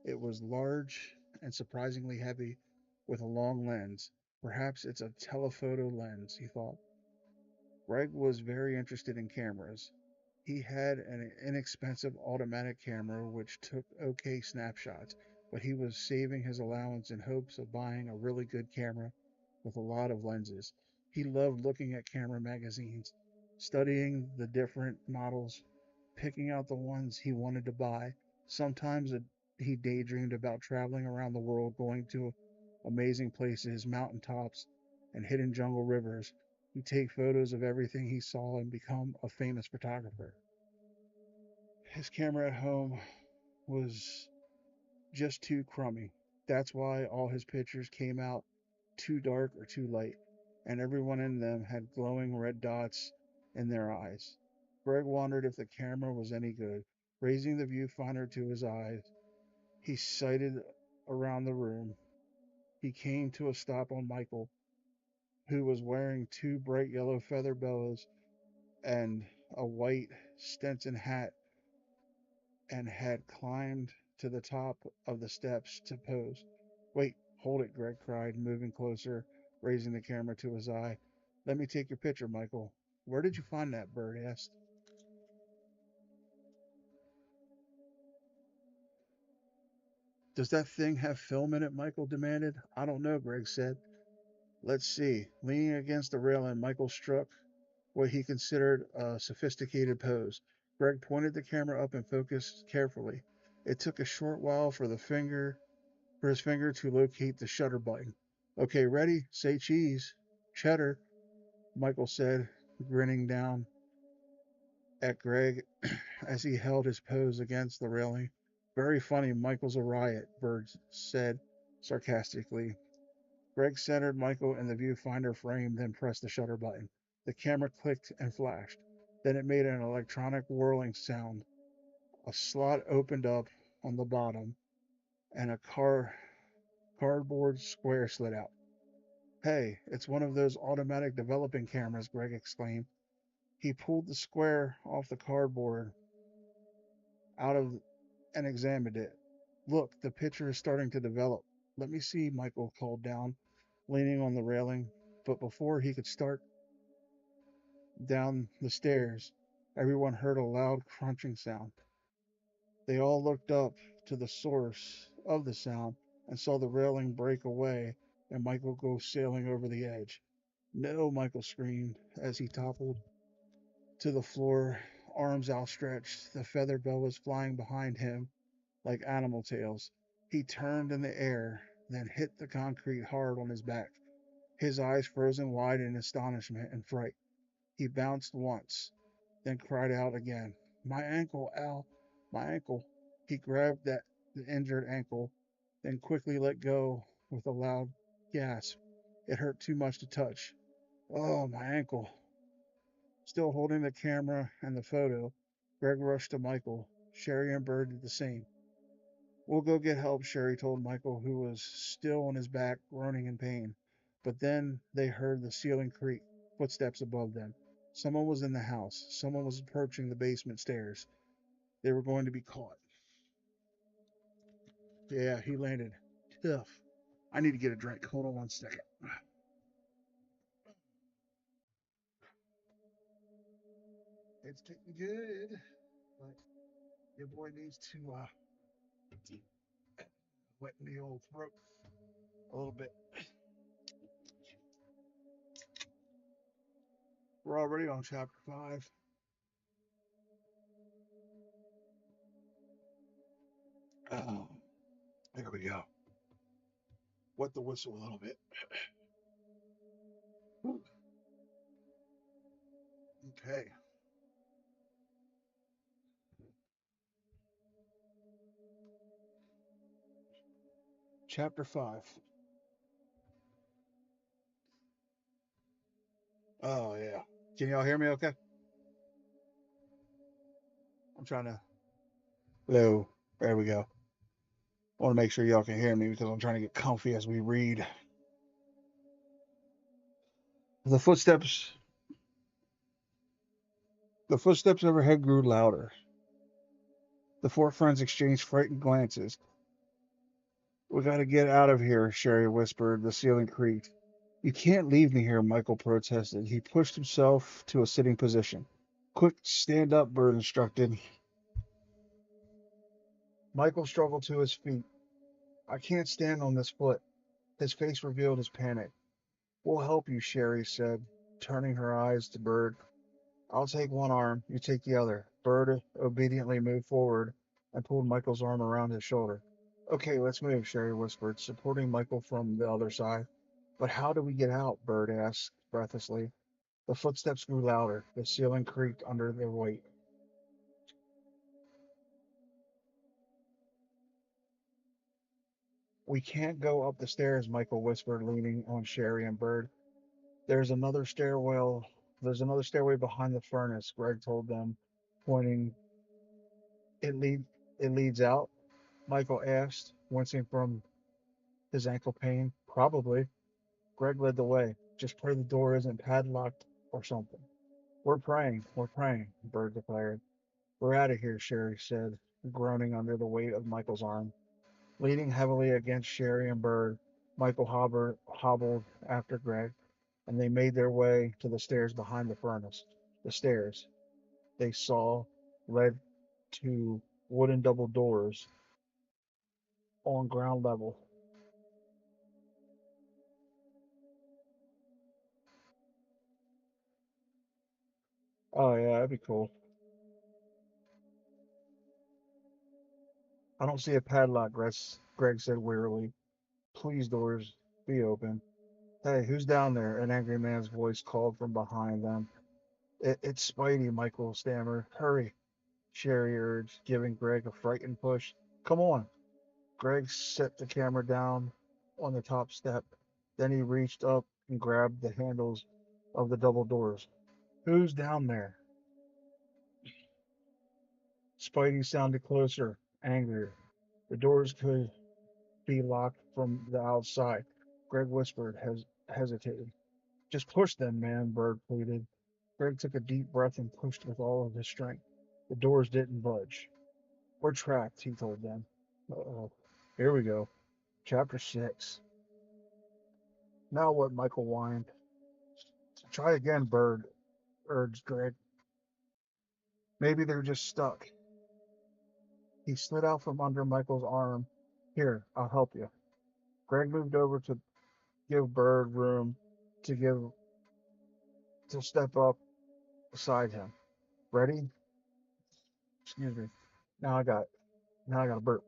It was large and surprisingly heavy with a long lens. Perhaps it's a telephoto lens, he thought. Greg was very interested in cameras. He had an inexpensive automatic camera which took okay snapshots, but he was saving his allowance in hopes of buying a really good camera with a lot of lenses. He loved looking at camera magazines. studying the different models, picking out the ones he wanted to buy. Sometimes he daydreamed about traveling around the world, going to amazing places, mountaintops, and hidden jungle rivers. He'd take photos of everything he saw and become a famous photographer. His camera at home was just too crummy. That's why all his pictures came out too dark or too light, and everyone in them had glowing red dots in their eyes. Greg wondered if the camera was any good. Raising the viewfinder to his eyes, he sighted around the room. He came to a stop on Michael, who was wearing two bright yellow feather boas and a white Stetson hat and had climbed to the top of the steps to pose. Wait, hold it, Greg cried, moving closer, raising the camera to his eye. Let me take your picture, Michael. Where did you find that bird? Asked. Does that thing have film in it? Michael demanded. I don't know, Greg said. Let's see. Leaning against the railing, Michael struck what he considered a sophisticated pose. Greg pointed the camera up and focused carefully. It took a short while for his finger to locate the shutter button. Okay, ready? Say cheese. Cheddar, Michael said, grinning down at Greg as he held his pose against the railing. Very funny, Michael's a riot, Bird said sarcastically. Greg centered Michael in the viewfinder frame, then pressed the shutter button. The camera clicked and flashed. Then it made an electronic whirling sound. A slot opened up on the bottom, and a cardboard square slid out. Hey, it's one of those automatic developing cameras, Greg exclaimed. He pulled the square off the cardboard out of and examined it. Look, the picture is starting to develop. Let me see, Michael called down, leaning on the railing. But before he could start down the stairs, everyone heard a loud crunching sound. They all looked up to the source of the sound and saw the railing break away and Michael go sailing over the edge. No, Michael screamed as he toppled to the floor, arms outstretched, the feather boas flying behind him like animal tails. He turned in the air, then hit the concrete hard on his back, his eyes frozen wide in astonishment and fright. He bounced once, then cried out again, My ankle, Al, my ankle. He grabbed the injured ankle, then quickly let go with a loud gasp. It hurt too much to touch. Oh, my ankle. Still holding the camera and the photo, Greg rushed to Michael. Sherry and Bird did the same. We'll go get help, Sherry told Michael, who was still on his back, groaning in pain. But then they heard the ceiling creak, footsteps above them. Someone was in the house. Someone was approaching the basement stairs. They were going to be caught. Yeah, he landed tough. I need to get a drink. Hold on 1 second. It's getting good, but your boy needs to wet the old throat a little bit. We're already on chapter 5. Oh, there we go. Wet the whistle a little bit. Okay. Chapter 5. Oh, yeah. Can y'all hear me okay? I'm trying to. Hello. There we go. I want to make sure y'all can hear me because I'm trying to get comfy as we read. The footsteps. The footsteps overhead grew louder. The four friends exchanged frightened glances. We gotta get out of here, Sherry whispered. The ceiling creaked. You can't leave me here, Michael protested. He pushed himself to a sitting position. Quick, stand up, Bird instructed. Michael struggled to his feet. I can't stand on this foot. His face revealed his panic. We'll help you, Sherry said, turning her eyes to Bird. I'll take one arm, you take the other. Bird obediently moved forward and pulled Michael's arm around his shoulder. Okay, let's move, Sherry whispered, supporting Michael from the other side. But how do we get out? Bird asked breathlessly. The footsteps grew louder. The ceiling creaked under their weight. We can't go up the stairs, Michael whispered, leaning on Sherry and Bird. There's another stairwell. There's another stairway behind the furnace, Greg told them, pointing. It lead it leads out? Michael asked, wincing from his ankle pain. Probably. Greg led the way. Just pray the door isn't padlocked or something. We're praying, Bird declared. We're out of here, Sherry said, groaning under the weight of Michael's arm. Leaning heavily against Sherry and Bird, Michael hobbled after Greg, and they made their way to the stairs behind the furnace. The stairs, they saw, led to wooden double doors on ground level. Oh, yeah, that'd be cool. I don't see a padlock, Greg said wearily. Please, doors, be open. Hey, who's down there? An angry man's voice called from behind them. It's Spidey, Michael stammered. Hurry, Sherry urged, giving Greg a frightened push. Come on. Greg set the camera down on the top step. Then he reached up and grabbed the handles of the double doors. Who's down there? Spidey sounded closer, angrier. The doors could be locked from the outside. Greg whispered, hesitated. Just push them, man, Bird pleaded. Greg took a deep breath and pushed with all of his strength. The doors didn't budge. We're trapped, he told them. Uh-oh. Here we go. Chapter 6. Now what, Michael whined. Try again, Bird, urged Greg. Maybe they're just stuck. He slid out from under Michael's arm. Here, I'll help you. Greg moved over to give Bird room to give to step up beside him. Ready? Excuse me. Now I got now I got a burp.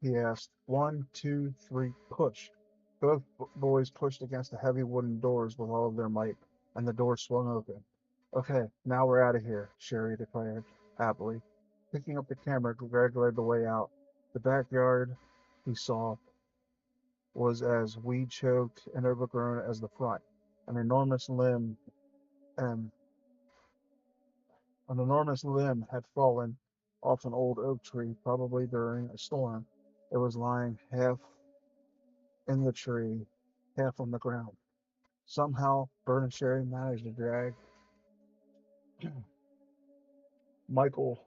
He asked. One, two, three, push. Both boys pushed against the heavy wooden doors with all of their might, and the door swung open. Okay, now we're out of here, Sherry declared happily. Picking up the camera, Greg led the way out. The backyard, he saw, was as weed choked and overgrown as the front. An enormous limb and an enormous limb had fallen off an old oak tree, probably during a storm. It was lying half in the tree, half on the ground. Somehow, Bert and Sherry managed to drag Michael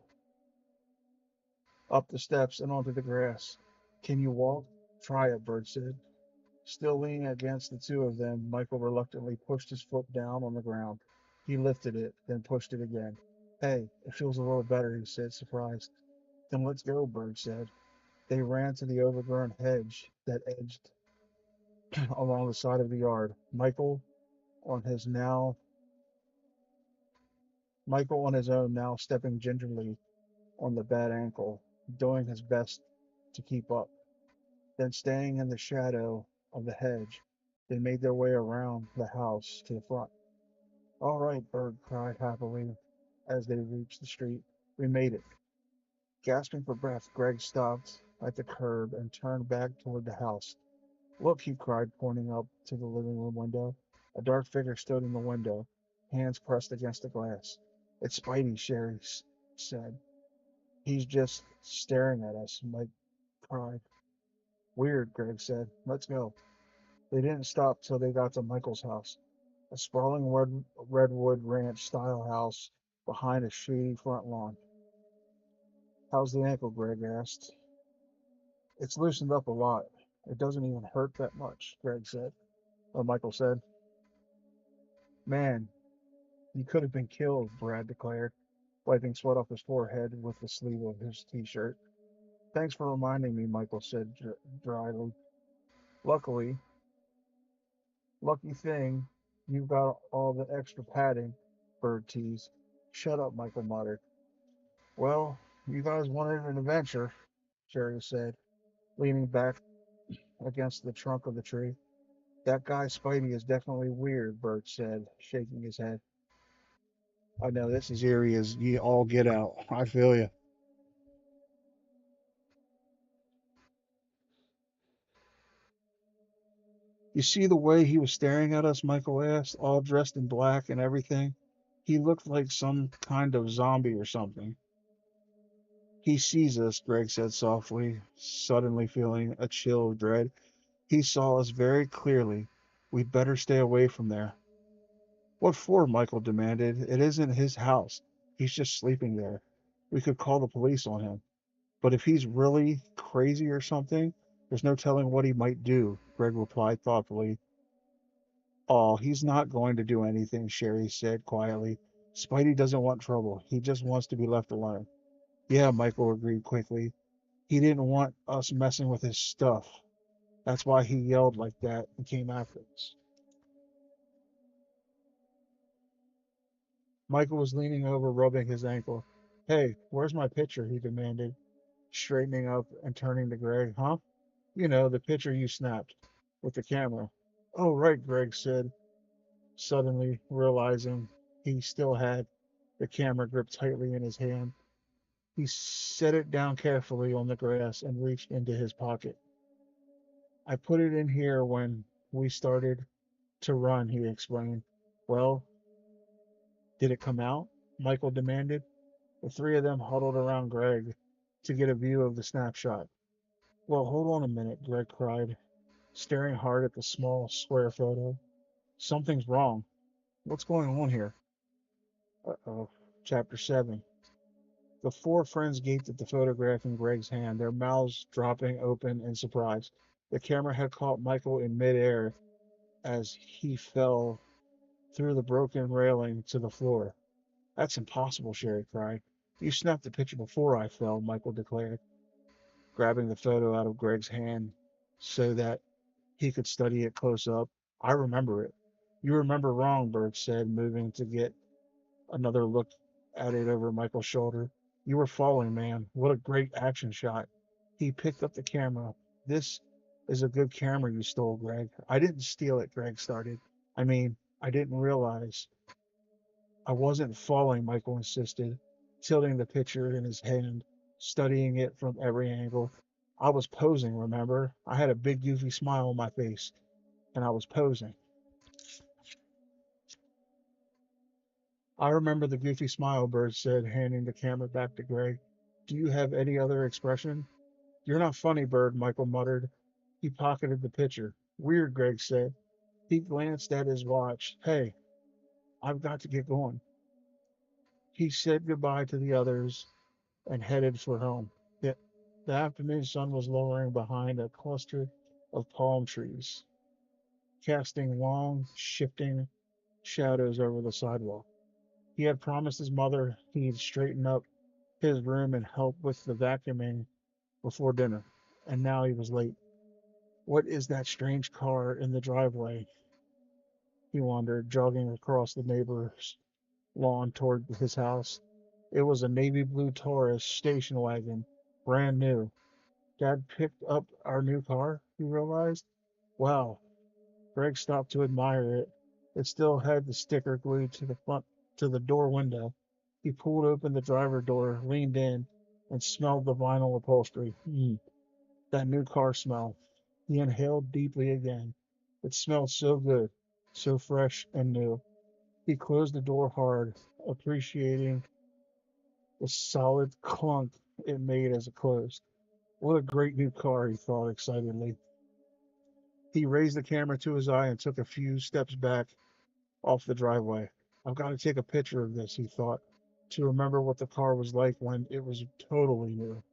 up the steps and onto the grass. Can you walk? Try it, Bert said. Still leaning against the two of them, Michael reluctantly pushed his foot down on the ground. He lifted it, then pushed it again. Hey, it feels a little better, he said, surprised. Then let's go, Bert said. They ran to the overgrown hedge that edged along the side of the yard. On his now Michael on his own now stepping gingerly on the bad ankle, doing his best to keep up. Then staying in the shadow of the hedge, they made their way around the house to the front. All right, Berg cried happily as they reached the street. We made it. Gasping for breath, Greg stopped at the curb and turned back toward the house. Look, he cried, pointing up to the living room window. A dark figure stood in the window, hands pressed against the glass. It's Spidey, Sherry said. He's just staring at us, Mike cried. Weird, Greg said. Let's go. They didn't stop till they got to Michael's house, a sprawling redwood ranch style house behind a shady front lawn. How's the ankle? Greg asked. It's loosened up a lot. It doesn't even hurt that much, Greg said. Or Michael said. Man, you could have been killed, Brad declared, wiping sweat off his forehead with the sleeve of his t-shirt. Thanks for reminding me, Michael said dryly. Luckily, Lucky thing you got all the extra padding, Bird teased. Shut up, Michael muttered. Well, you guys wanted an adventure, Jerry said, leaning back against the trunk of the tree. That guy Spidey is definitely weird, Bert said, shaking his head. I know this is eerie as you all get out. I feel you. You see the way he was staring at us, Michael asked, all dressed in black and everything? He looked like some kind of zombie or something. He sees us, Greg said softly, suddenly feeling a chill of dread. He saw us very clearly. We'd better stay away from there. What for? Michael demanded. It isn't his house. He's just sleeping there. We could call the police on him. But if he's really crazy or something, there's no telling what he might do, Greg replied thoughtfully. Oh, he's not going to do anything, Sherry said quietly. Spidey doesn't want trouble. He just wants to be left alone. Yeah, Michael agreed quickly. He didn't want us messing with his stuff. That's why he yelled like that and came after us. Michael was leaning over, rubbing his ankle. Hey, where's my picture? He demanded, straightening up and turning to Greg. Huh? You know, the picture you snapped with the camera. Oh, right, Greg said, suddenly realizing he still had the camera gripped tightly in his hand. He set it down carefully on the grass and reached into his pocket. I put it in here when we started to run, he explained. Well, did it come out? Michael demanded. The three of them huddled around Greg to get a view of the snapshot. Well, hold on a minute, Greg cried, staring hard at the small square photo. Something's wrong. What's going on here? Uh-oh. Chapter 7. The four friends gaped at the photograph in Greg's hand, their mouths dropping open in surprise. The camera had caught Michael in midair as he fell through the broken railing to the floor. That's impossible, Sherry cried. You snapped the picture before I fell, Michael declared, grabbing the photo out of Greg's hand so that he could study it close up. I remember it. You remember wrong, Berg said, moving to get another look at it over Michael's shoulder. You were falling, man. What a great action shot. He picked up the camera. This is a good camera you stole, Greg. I didn't steal it, Greg started. I mean, I didn't realize. I wasn't falling, Michael insisted, tilting the picture in his hand, studying it from every angle. I was posing, remember? I had a big goofy smile on my face, and I was posing. I remember the goofy smile, Bird said, handing the camera back to Greg. Do you have any other expression? You're not funny, Bird, Michael muttered. He pocketed the picture. Weird, Greg said. He glanced at his watch. Hey, I've got to get going. He said goodbye to the others and headed for home. The afternoon sun was lowering behind a cluster of palm trees, casting long, shifting shadows over the sidewalk. He had promised his mother he'd straighten up his room and help with the vacuuming before dinner, and now he was late. What is that strange car in the driveway? He wondered, jogging across the neighbor's lawn toward his house. It was a navy blue Taurus station wagon, brand new. Dad picked up our new car, he realized. Wow. Greg stopped to admire it. It still had the sticker glued to the door window. He pulled open the driver door, leaned in, and smelled the vinyl upholstery. That new car smell. He inhaled deeply again. It smelled so good, so fresh and new. He closed the door hard, appreciating the solid clunk it made as it closed. What a great new car, he thought excitedly. He raised the camera to his eye and took a few steps back off the driveway. I've got to take a picture of this, he thought, to remember what the car was like when it was totally new.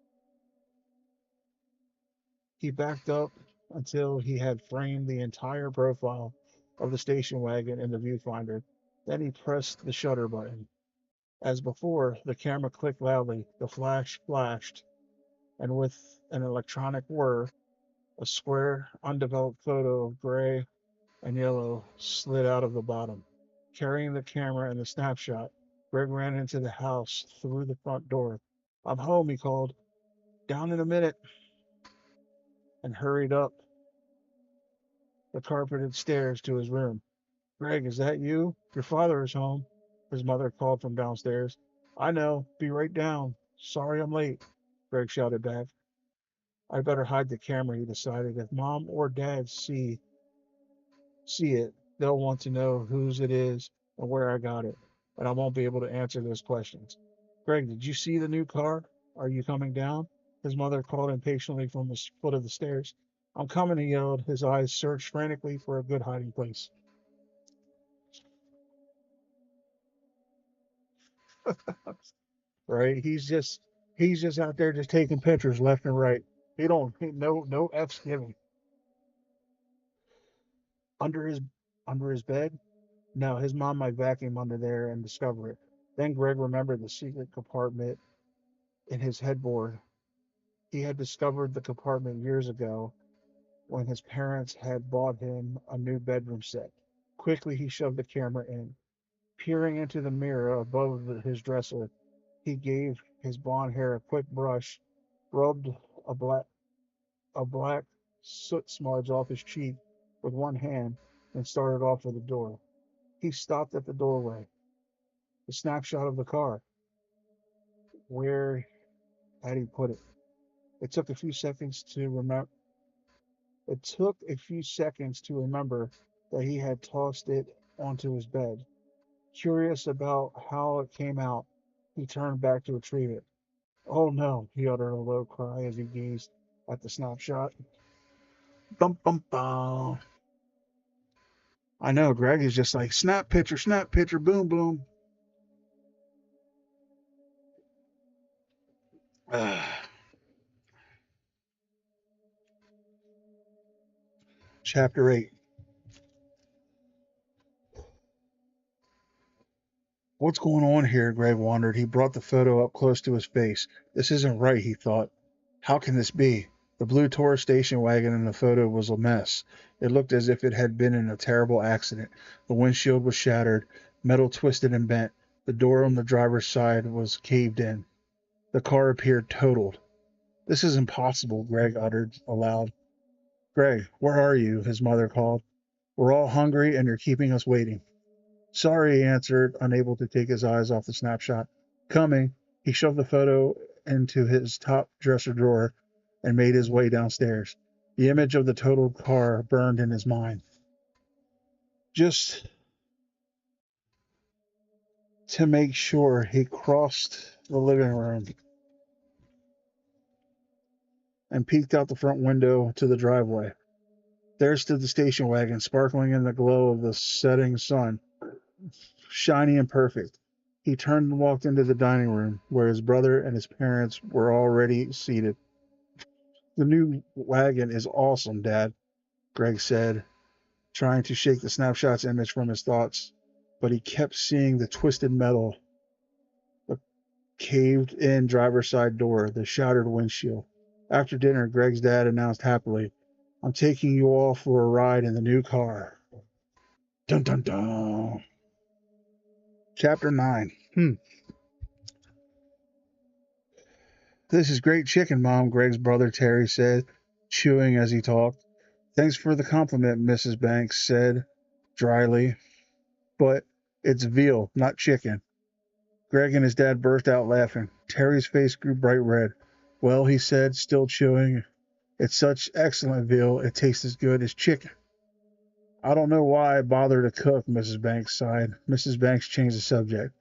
He backed up until he had framed the entire profile of the station wagon in the viewfinder. Then he pressed the shutter button. As before, the camera clicked loudly, the flash flashed, and with an electronic whir, a square, undeveloped photo of Gray and yellow slid out of the bottom. Carrying the camera and the snapshot, Greg ran into the house through the front door. I'm home, he called. Down in a minute, and hurried up the carpeted stairs to his room. Greg, is that you? Your father is home, his mother called from downstairs. I know. Be right down. Sorry I'm late, Greg shouted back. I better hide the camera, he decided. If mom or dad see it, they'll want to know whose it is and where I got it, and I won't be able to answer those questions. Greg, did you see the new car? Are you coming down? His mother called impatiently from the foot of the stairs. I'm coming, he yelled. His eyes searched frantically for a good hiding place. Right? He's just out there just taking pictures left and right. No F's given. Under his bed? No, his mom might vacuum under there and discover it. Then Greg remembered the secret compartment in his headboard. He had discovered the compartment years ago when his parents had bought him a new bedroom set. Quickly, he shoved the camera in. Peering into the mirror above his dresser, he gave his blond hair a quick brush, rubbed a black soot smudge off his cheek with one hand, and started off for the door. He stopped at the doorway. The snapshot of the car. Where had he put it? It took a few seconds to remember. It took a few seconds to remember that he had tossed it onto his bed. Curious about how it came out, he turned back to retrieve it. Oh no, he uttered a low cry as he gazed at the snapshot. Bum bum bum. I know, Greg is just like snap picture, boom boom. Chapter 8. What's going on here? Greg wondered. He brought the photo up close to his face. This isn't right, he thought. How can this be? The blue Taurus station wagon in the photo was a mess. It looked as if it had been in a terrible accident. The windshield was shattered, metal twisted and bent. The door on the driver's side was caved in. The car appeared totaled. This is impossible, Greg uttered aloud. Greg, where are you? His mother called. We're all hungry and you're keeping us waiting. Sorry, he answered, unable to take his eyes off the snapshot. Coming. He shoved the photo into his top dresser drawer and made his way downstairs. The image of the totaled car burned in his mind. Just to make sure, he crossed the living room and peeked out the front window to the driveway. There stood the station wagon, sparkling in the glow of the setting sun, shiny and perfect. He turned and walked into the dining room, where his brother and his parents were already seated. The new wagon is awesome, Dad, Greg said, trying to shake the snapshot's image from his thoughts. But he kept seeing the twisted metal, the caved in driver's side door, the shattered windshield. After dinner, Greg's dad announced happily, I'm taking you all for a ride in the new car. Dun dun dun. Chapter 9. This is great chicken, Mom, Greg's brother Terry said, chewing as he talked. Thanks for the compliment, Mrs. Banks said dryly, but it's veal, not chicken. Greg and his dad burst out laughing. Terry's face grew bright red. Well, he said, still chewing, it's such excellent veal, it tastes as good as chicken. I don't know why I bother to cook, Mrs. Banks sighed. Mrs. Banks changed the subject.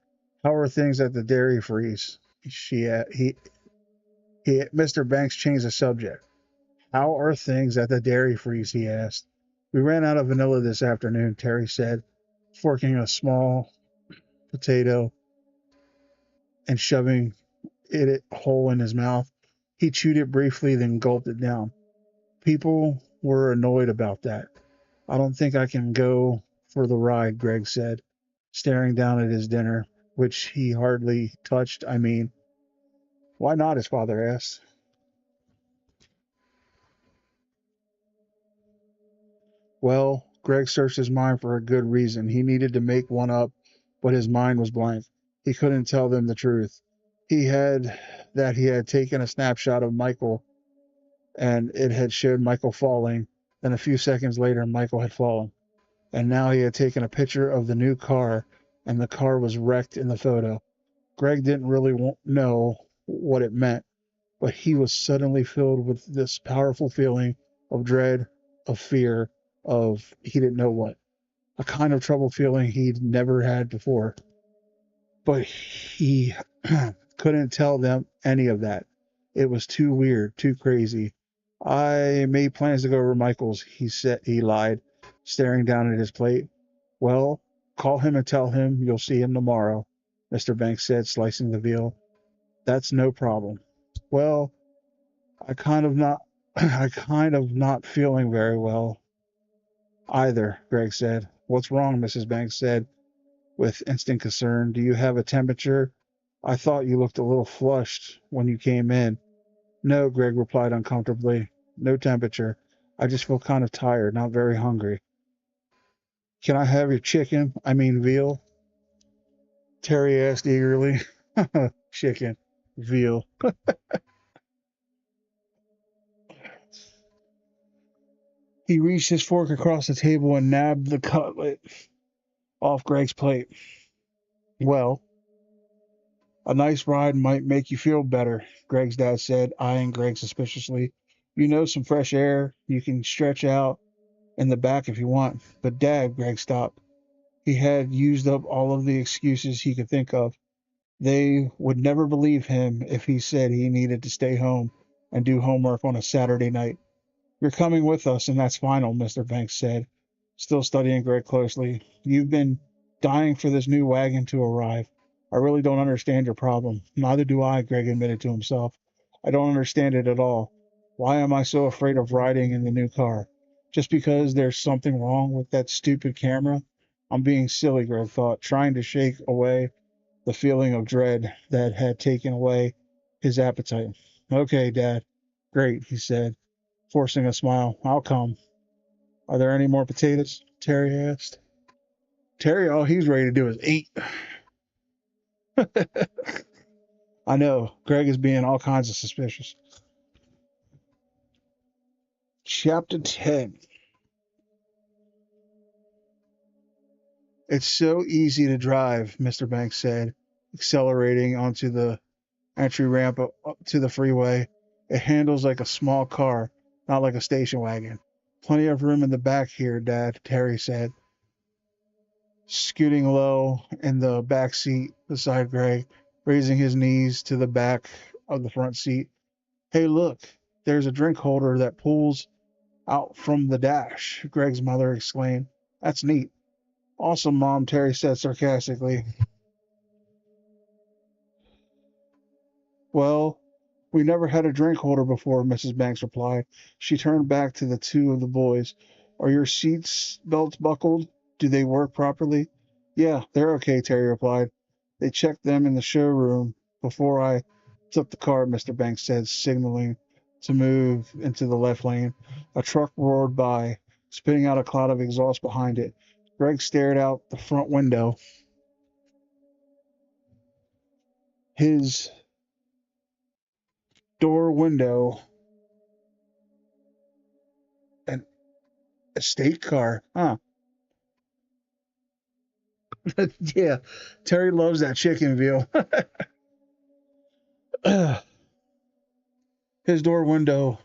How are things at the dairy freeze? Mr. Banks changed the subject. How are things at the dairy freeze? He asked. We ran out of vanilla this afternoon, Terry said, forking a small potato and shoving it whole in his mouth. He chewed it briefly, then gulped it down. People were annoyed about that. I don't think I can go for the ride, Greg said, staring down at his dinner, which he hardly touched. I mean, why not? His father asked. Well, Greg searched his mind for a good reason. He needed to make one up, but his mind was blank. He couldn't tell them the truth. He had taken a snapshot of Michael, and it had showed Michael falling. Then a few seconds later, Michael had fallen. And now he had taken a picture of the new car, and the car was wrecked in the photo. Greg didn't really know what it meant, but he was suddenly filled with this powerful feeling of dread, of fear, of he didn't know what. A kind of troubled feeling he'd never had before. But he couldn't tell them any of that. It was too weird, too crazy. I made plans to go over Michael's, he lied, staring down at his plate. Well, call him and tell him you'll see him tomorrow, Mr. Banks said, slicing the veal. That's no problem. Well, I kind of not feeling very well either, Greg said. What's wrong? Mrs. Banks said with instant concern. Do you have a temperature? I thought you looked a little flushed when you came in. No, Greg replied uncomfortably. No temperature. I just feel kind of tired, not very hungry. Can I have your chicken? I mean veal? Terry asked eagerly. Chicken. Veal. He reached his fork across the table and nabbed the cutlet off Greg's plate. Well, a nice ride might make you feel better, Greg's dad said, eyeing Greg suspiciously. You know, some fresh air. You can stretch out in the back if you want. But Dad, Greg stopped. He had used up all of the excuses he could think of. They would never believe him if he said he needed to stay home and do homework on a Saturday night. You're coming with us, and that's final, Mr. Banks said, still studying Greg closely. You've been dying for this new wagon to arrive. I really don't understand your problem. Neither do I, Greg admitted to himself. I don't understand it at all. Why am I so afraid of riding in the new car? Just because there's something wrong with that stupid camera? I'm being silly, Greg thought, trying to shake away the feeling of dread that had taken away his appetite. Okay, Dad. Great, he said, forcing a smile. I'll come. Are there any more potatoes? Terry asked. Terry, all he's ready to do is eat. I know. Greg is being all kinds of suspicious. Chapter 10. It's so easy to drive, Mr. Banks said, accelerating onto the entry ramp up to the freeway. It handles like a small car, not like a station wagon. Plenty of room in the back here, Dad, Terry said, scooting low in the back seat beside Greg, raising his knees to the back of the front seat. Hey, look, there's a drink holder that pulls out from the dash, Greg's mother exclaimed. That's neat. Awesome, Mom, Terry said sarcastically. Well, we never had a drink holder before, Mrs. Banks replied. She turned back to the two of the boys. Are your seat belts buckled? Do they work properly? Yeah, they're okay, Terry replied. They checked them in the showroom before I took the car, Mr. Banks said, signaling to move into the left lane. A truck roared by, spitting out a cloud of exhaust behind it. Greg stared out the front window. His door window, an estate car. Huh. Yeah, Terry loves that chicken veal. His door window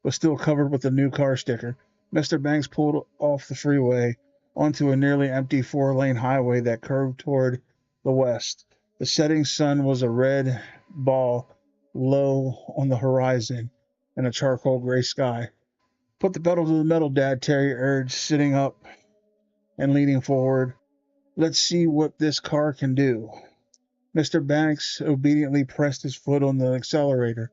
was still covered with the new car sticker. Mr. Banks pulled off the freeway onto a nearly empty four-lane highway that curved toward the west. The setting sun was a red ball low on the horizon in a charcoal gray sky. Put the pedal to the metal, Dad, Terry urged, sitting up and leaning forward. Let's see what this car can do. Mr. Banks obediently pressed his foot on the accelerator.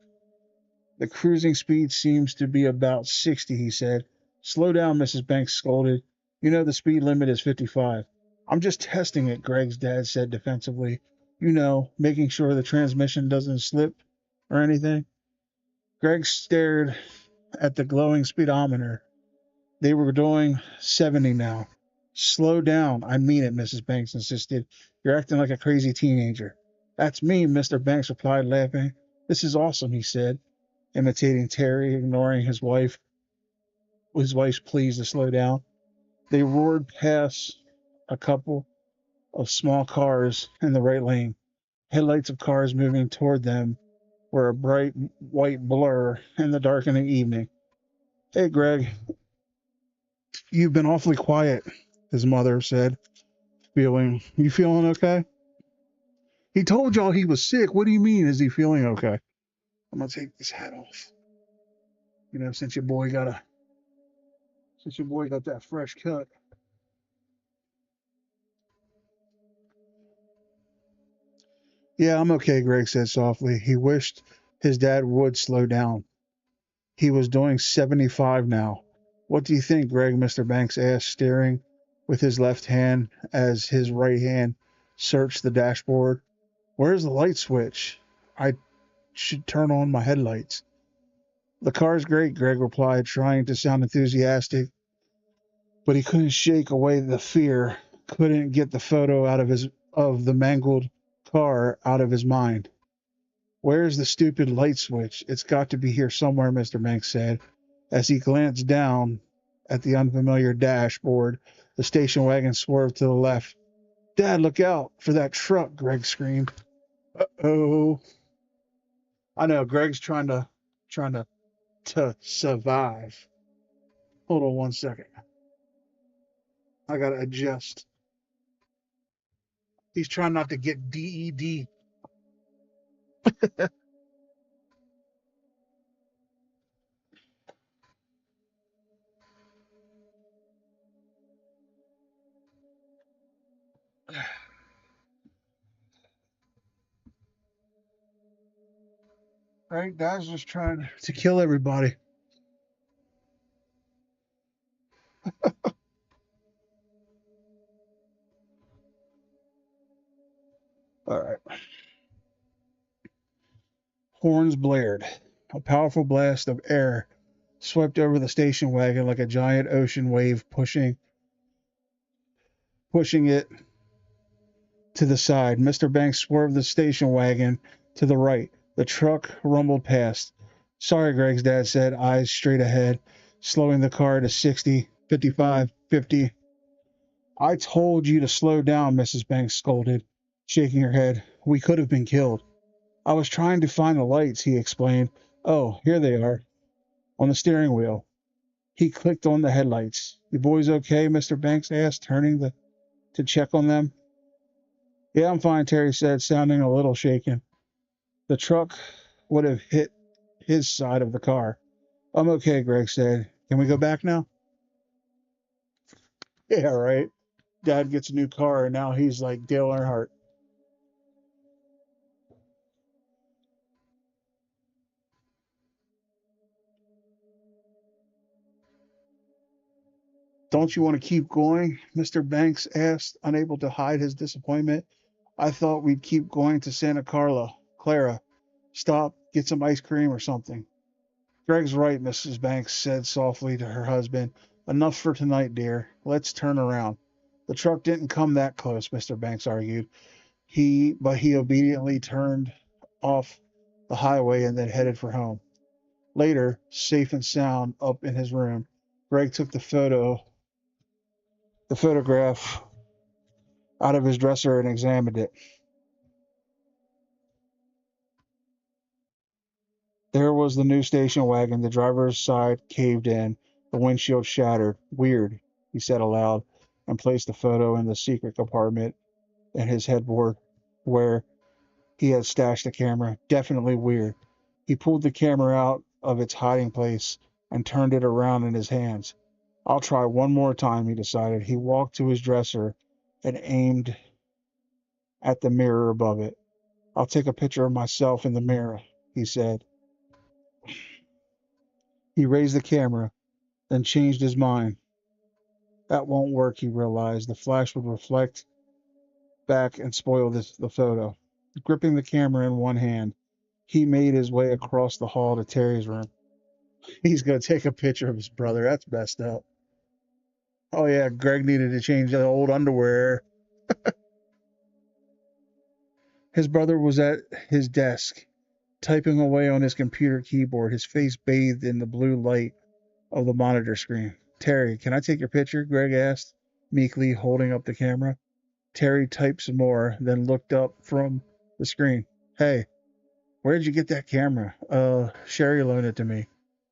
The cruising speed seems to be about 60, he said. Slow down, Mrs. Banks scolded. You know the speed limit is 55. I'm just testing it, Greg's dad said defensively. You know, making sure the transmission doesn't slip or anything. Greg stared at the glowing speedometer. They were doing 70 now. Slow down. I mean it, Mrs. Banks insisted. You're acting like a crazy teenager. That's me, Mr. Banks replied, laughing. This is awesome, he said, imitating Terry, ignoring his wife's pleas to slow down. They roared past a couple of small cars in the right lane. Headlights of cars moving toward them were a bright white blur in the darkening evening. Hey, Greg, you've been awfully quiet, his mother said, you feeling okay? He told y'all he was sick. What do you mean? Is he feeling okay? I'm gonna take this hat off. You know, since your boy got that fresh cut. Yeah, I'm okay, Greg said softly. He wished his dad would slow down. He was doing 75 now. What do you think, Greg? Mr. Banks asked, staring with his left hand as his right hand searched the dashboard. Where's the light switch? I should turn on my headlights. The car's great, Greg replied, trying to sound enthusiastic, but he couldn't shake away the fear, couldn't get the photo of the mangled car out of his mind. Where's the stupid light switch? It's got to be here somewhere, Mr. Banks said, as he glanced down at the unfamiliar dashboard. The station wagon swerved to the left. Dad, look out for that truck, Greg screamed. Uh-oh. I know, Greg's trying to survive. Hold on 1 second. I gotta adjust. He's trying not to get DED. Right? Dad's just trying to kill everybody. All right. Horns blared. A powerful blast of air swept over the station wagon like a giant ocean wave, pushing it to the side. Mr. Banks swerved the station wagon to the right. The truck rumbled past. Sorry, Greg's dad said, eyes straight ahead, slowing the car to 60, 55, 50. I told you to slow down, Mrs. Banks scolded, shaking her head. We could have been killed. I was trying to find the lights, he explained. Oh, here they are, on the steering wheel. He clicked on the headlights. You boys okay? Mr. Banks asked, to check on them. Yeah, I'm fine, Terry said, sounding a little shaken. The truck would have hit his side of the car. I'm okay, Greg said. Can we go back now? Yeah, right. Dad gets a new car, and now he's like Dale Earnhardt. Don't you want to keep going? Mr. Banks asked, unable to hide his disappointment. I thought we'd keep going to Clara. Stop, get some ice cream or something. Greg's right, Mrs. Banks said softly to her husband. Enough for tonight, dear. Let's turn around. The truck didn't come that close, Mr. Banks argued. But he obediently turned off the highway and then headed for home. Later, safe and sound up in his room, Greg took the photograph out of his dresser and examined it. There was the new station wagon. The driver's side caved in, the windshield shattered. Weird, he said aloud, and placed the photo in the secret compartment in his headboard where he had stashed the camera. Definitely weird. He pulled the camera out of its hiding place and turned it around in his hands. I'll try one more time, he decided. He walked to his dresser and aimed at the mirror above it. I'll take a picture of myself in the mirror, he said. He raised the camera, then changed his mind. That won't work, he realized. The flash would reflect back and spoil the photo. Gripping the camera in one hand, he made his way across the hall to Terry's room. He's going to take a picture of his brother. That's messed up. Oh, yeah, Greg needed to change the old underwear. His brother was at his desk, typing away on his computer keyboard, his face bathed in the blue light of the monitor screen. Terry, can I take your picture? Greg asked, meekly holding up the camera. Terry typed some more, then looked up from the screen. Hey, where did you get that camera? Sherry loaned it to me,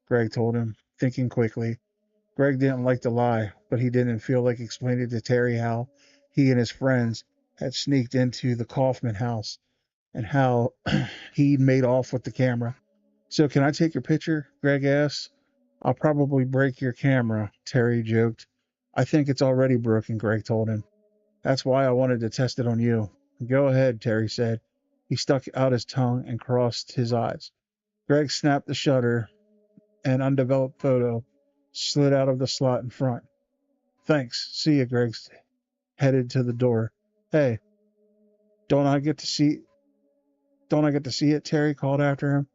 Greg told him, thinking quickly. Greg didn't like to lie, but he didn't feel like explaining to Terry how he and his friends had sneaked into the Kaufman house and how he'd made off with the camera. So, can I take your picture? Greg asked. I'll probably break your camera, Terry joked. I think it's already broken, Greg told him. That's why I wanted to test it on you. Go ahead, Terry said. He stuck out his tongue and crossed his eyes. Greg snapped the shutter. An undeveloped photo slid out of the slot in front. Thanks. See you, Greg headed to the door. Hey, don't I get to see don't I get to see it? Terry called after him.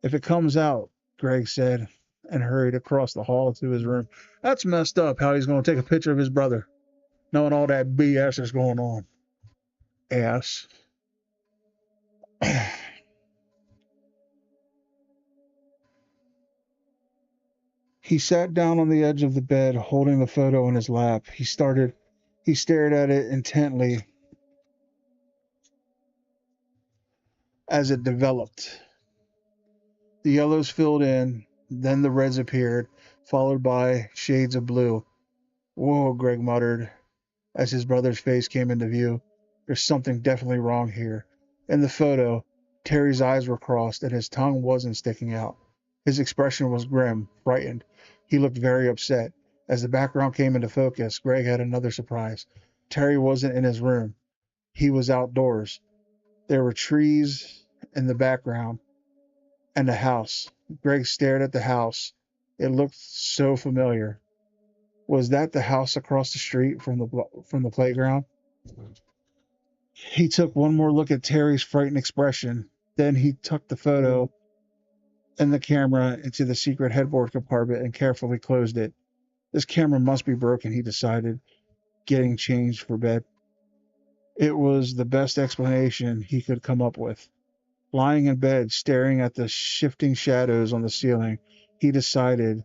If it comes out, Greg said, and hurried across the hall to his room. That's messed up how he's going to take a picture of his brother, knowing all that BS is going on. Ass. He sat down on the edge of the bed, holding the photo in his lap. He stared at it intently as it developed. The yellows filled in, then the reds appeared, followed by shades of blue. Whoa, Greg muttered as his brother's face came into view. There's something definitely wrong here. In the photo, Terry's eyes were crossed and his tongue wasn't sticking out. His expression was grim, frightened. He looked very upset. As the background came into focus, Greg had another surprise. Terry wasn't in his room. He was outdoors. There were trees in the background and a house. Greg stared at the house. It looked so familiar. Was that the house across the street from the playground? He took one more look at Terry's frightened expression. Then he tucked the photo and the camera into the secret headboard compartment and carefully closed it. This camera must be broken, he decided, getting changed for bed. It was the best explanation he could come up with. Lying in bed, staring at the shifting shadows on the ceiling, he decided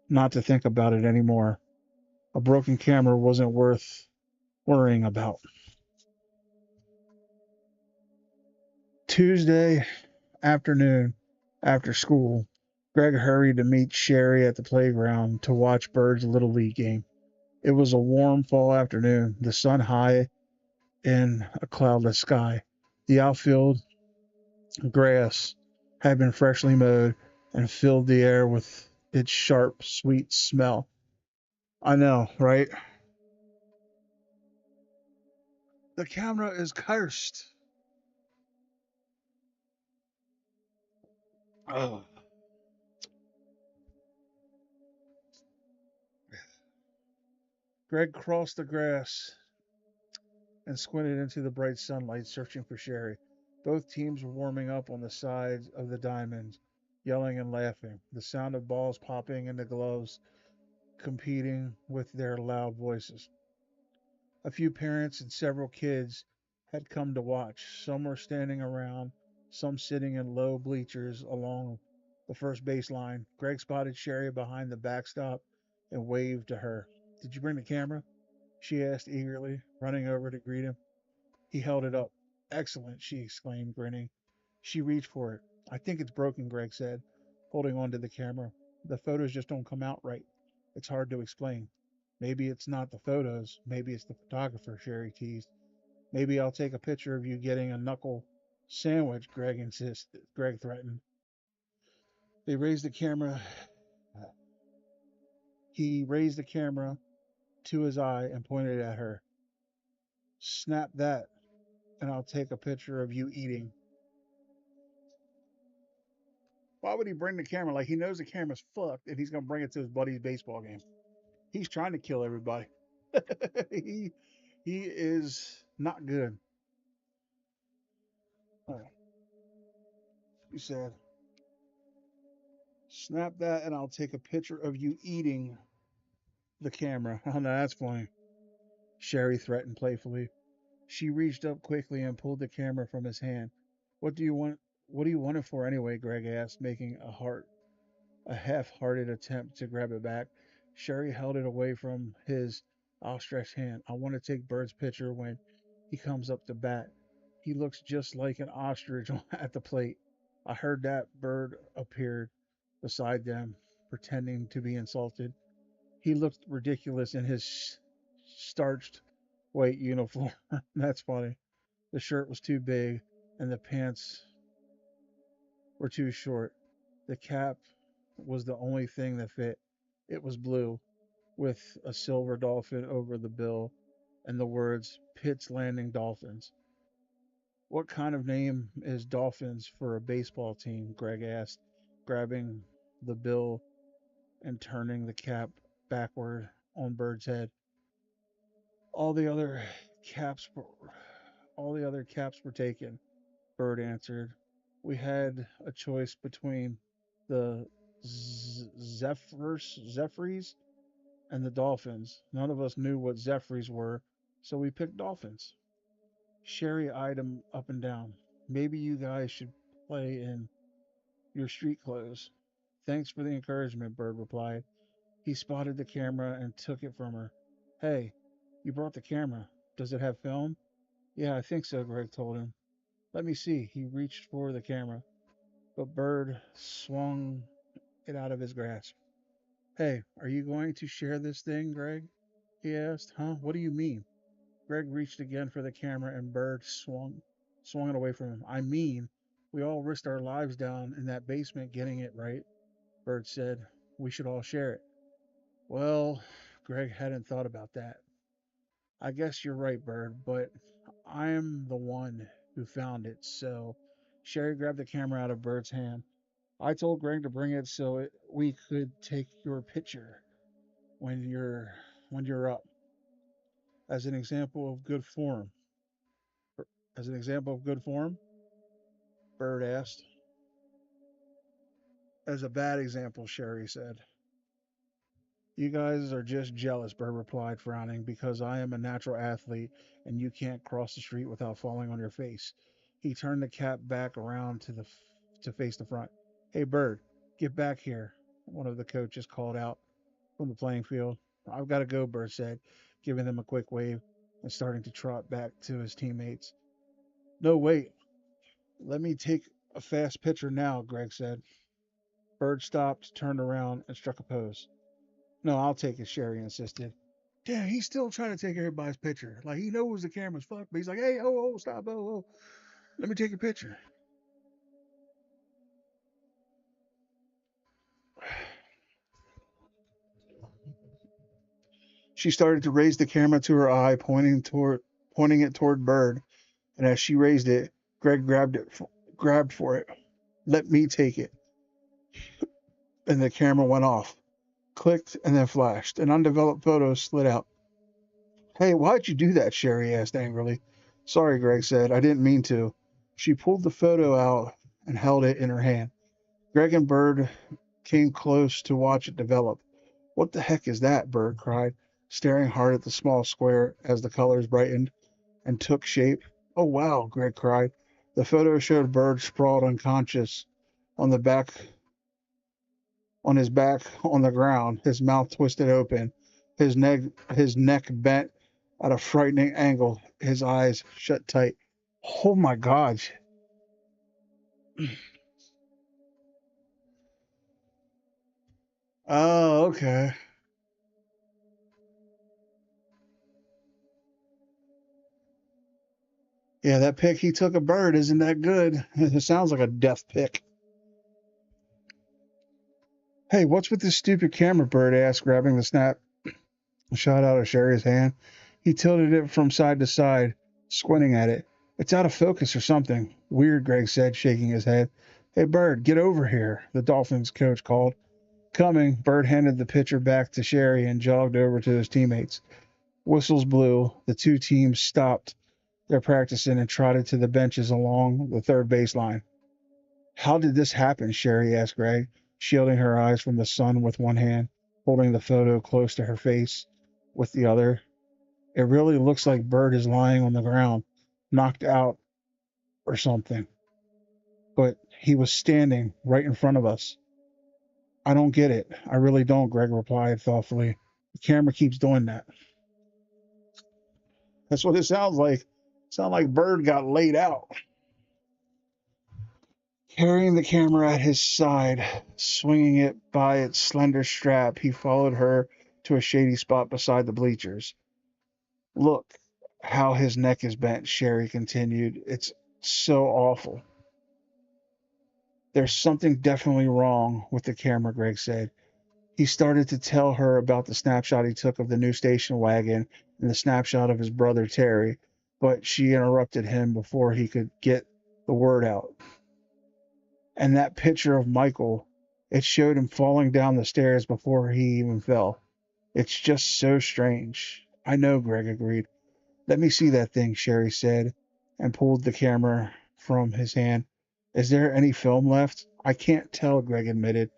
not to think about it anymore. A broken camera wasn't worth worrying about. Tuesday afternoon, after school, Greg hurried to meet Sherry at the playground to watch Bird's Little League game. It was a warm fall afternoon, the sun high in a cloudless sky. The outfield grass had been freshly mowed and filled the air with its sharp, sweet smell. I know, right? The camera is cursed. Oh. Greg crossed the grass and squinted into the bright sunlight, searching for Sherry. Both teams were warming up on the sides of the diamond, yelling and laughing, the sound of balls popping into gloves competing with their loud voices. A few parents and several kids had come to watch. Some were standing around, some sitting in low bleachers along the first baseline. Greg spotted Sherry behind the backstop and waved to her. Did you bring the camera? She asked eagerly, running over to greet him. He held it up. Excellent, she exclaimed, grinning. She reached for it. I think it's broken, Greg said, holding on to the camera. The photos just don't come out right. It's hard to explain. Maybe it's not the photos. Maybe it's the photographer, Sherry teased. Maybe I'll take a picture of you getting a knuckle sandwich, Greg insisted. Greg threatened. They raised the camera. He raised the camera to his eye and pointed at her. Snap that, and I'll take a picture of you eating. Why would he bring the camera? Like he knows the camera's fucked and he's gonna bring it to his buddy's baseball game. He's trying to kill everybody. he he is not good. He said, "Snap that, and I'll take a picture of you eating." the camera. Oh, no, that's funny. Sherry threatened playfully. She reached up quickly and pulled the camera from his hand. What do you want? What do you want it for anyway? Greg asked, making a half-hearted attempt to grab it back. Sherry held it away from his outstretched hand. I want to take Bird's picture when he comes up to bat. He looks just like an ostrich at the plate. I heard that. Bird appeared beside them, pretending to be insulted. He looked ridiculous in his starched white uniform. That's funny. The shirt was too big and the pants were too short. The cap was the only thing that fit. It was blue, with a silver dolphin over the bill and the words Pitt's Landing Dolphins. What kind of name is Dolphins for a baseball team? Greg asked, grabbing the bill and turning the cap backward on Bird's head. All the other caps were all the other caps were taken, Bird answered. We had a choice between the Zephyrs and the Dolphins. None of us knew what Zephyrs were, so we picked Dolphins. Sherry eyed him up and down. Maybe you guys should play in your street clothes. Thanks for the encouragement, Bird replied. He spotted the camera and took it from her. Hey, you brought the camera. Does it have film? Yeah, I think so, Greg told him. Let me see. He reached for the camera, but Bird swung it out of his grasp. Hey, are you going to share this thing, Greg? He asked. Huh? What do you mean? Greg reached again for the camera and Bird swung it away from him. I mean, we all risked our lives down in that basement getting it right, Bird said. We should all share it. Well, Greg hadn't thought about that. I guess you're right, Bird, but I'm the one who found it, so Sherry grabbed the camera out of Bird's hand. I told Greg to bring it so we could take your picture when you're up as an example of good form. As an example of good form, Bird asked. As a bad example, Sherry said. You guys are just jealous, Bird replied, frowning, because I am a natural athlete and you can't cross the street without falling on your face. He turned the cap back around to face the front. Hey, Bird, get back here, one of the coaches called out from the playing field. I've got to go, Bird said, giving them a quick wave and starting to trot back to his teammates. No, wait. Let me take a fast picture now, Greg said. Bird stopped, turned around, and struck a pose. No, I'll take it, Sherry insisted. Damn, he's still trying to take everybody's picture. Like, he knows the camera's fucked, but he's like, hey, stop, let me take a picture. She started to raise the camera to her eye, pointing it toward Bird, and as she raised it, Greg grabbed for it. Let me take it. And the camera went off, clicked, and then flashed. An undeveloped photo slid out. Hey, why'd you do that? Sherry asked angrily. Sorry, Greg said. I didn't mean to. She pulled the photo out and held it in her hand. Greg and Bird came close to watch it develop. What the heck is that? Bird cried, staring hard at the small square as the colors brightened and took shape. Oh, wow, Greg cried. The photo showed Bird sprawled unconscious on the back on his back on the ground, his mouth twisted open, his neck bent at a frightening angle, his eyes shut tight. Oh my God. Oh, okay. Yeah, that pick he took a Bird isn't that good. It sounds like a death pick. Hey, what's with this stupid camera? Bird asked, grabbing the snap shot out of Sherry's hand. He tilted it from side to side, squinting at it. It's out of focus or something. Weird, Greg said, shaking his head. Hey, Bird, get over here, the Dolphins coach called. Coming, Bird handed the pitcher back to Sherry and jogged over to his teammates. Whistles blew. The two teams stopped their practicing and trotted to the benches along the third baseline. How did this happen? Sherry asked Greg, shielding her eyes from the sun with one hand. holding the photo close to her face with the other. It really looks like Bird is lying on the ground, knocked out or something. But he was standing right in front of us. I don't get it. I really don't, Greg replied thoughtfully. The camera keeps doing that. That's what it sounds like. Sounds like Bird got laid out. Carrying the camera at his side, swinging it by its slender strap, he followed her to a shady spot beside the bleachers. Look how his neck is bent, Sherry continued. It's so awful. There's something definitely wrong with the camera, Greg said. He started to tell her about the snapshot he took of the new station wagon and the snapshot of his brother Terry, but she interrupted him before he could get the word out. And that picture of Michael, it showed him falling down the stairs before he even fell. It's just so strange. I know, Greg agreed. Let me see that thing, Sherry said, and pulled the camera from his hand. Is there any film left? I can't tell, Greg admitted.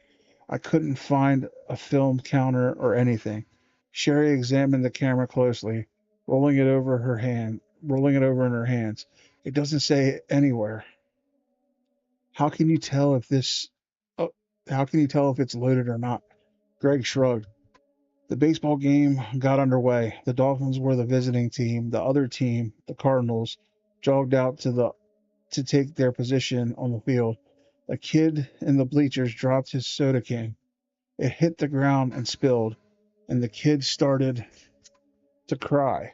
I couldn't find a film counter or anything. Sherry examined the camera closely, rolling it over in her hands. It doesn't say anywhere. How can you tell if this oh, how can you tell if it's loaded or not? Greg shrugged. The baseball game got underway. The Dolphins were the visiting team. The other team, the Cardinals, jogged out to take their position on the field. A kid in the bleachers dropped his soda can. It hit the ground and spilled, and the kid started to cry.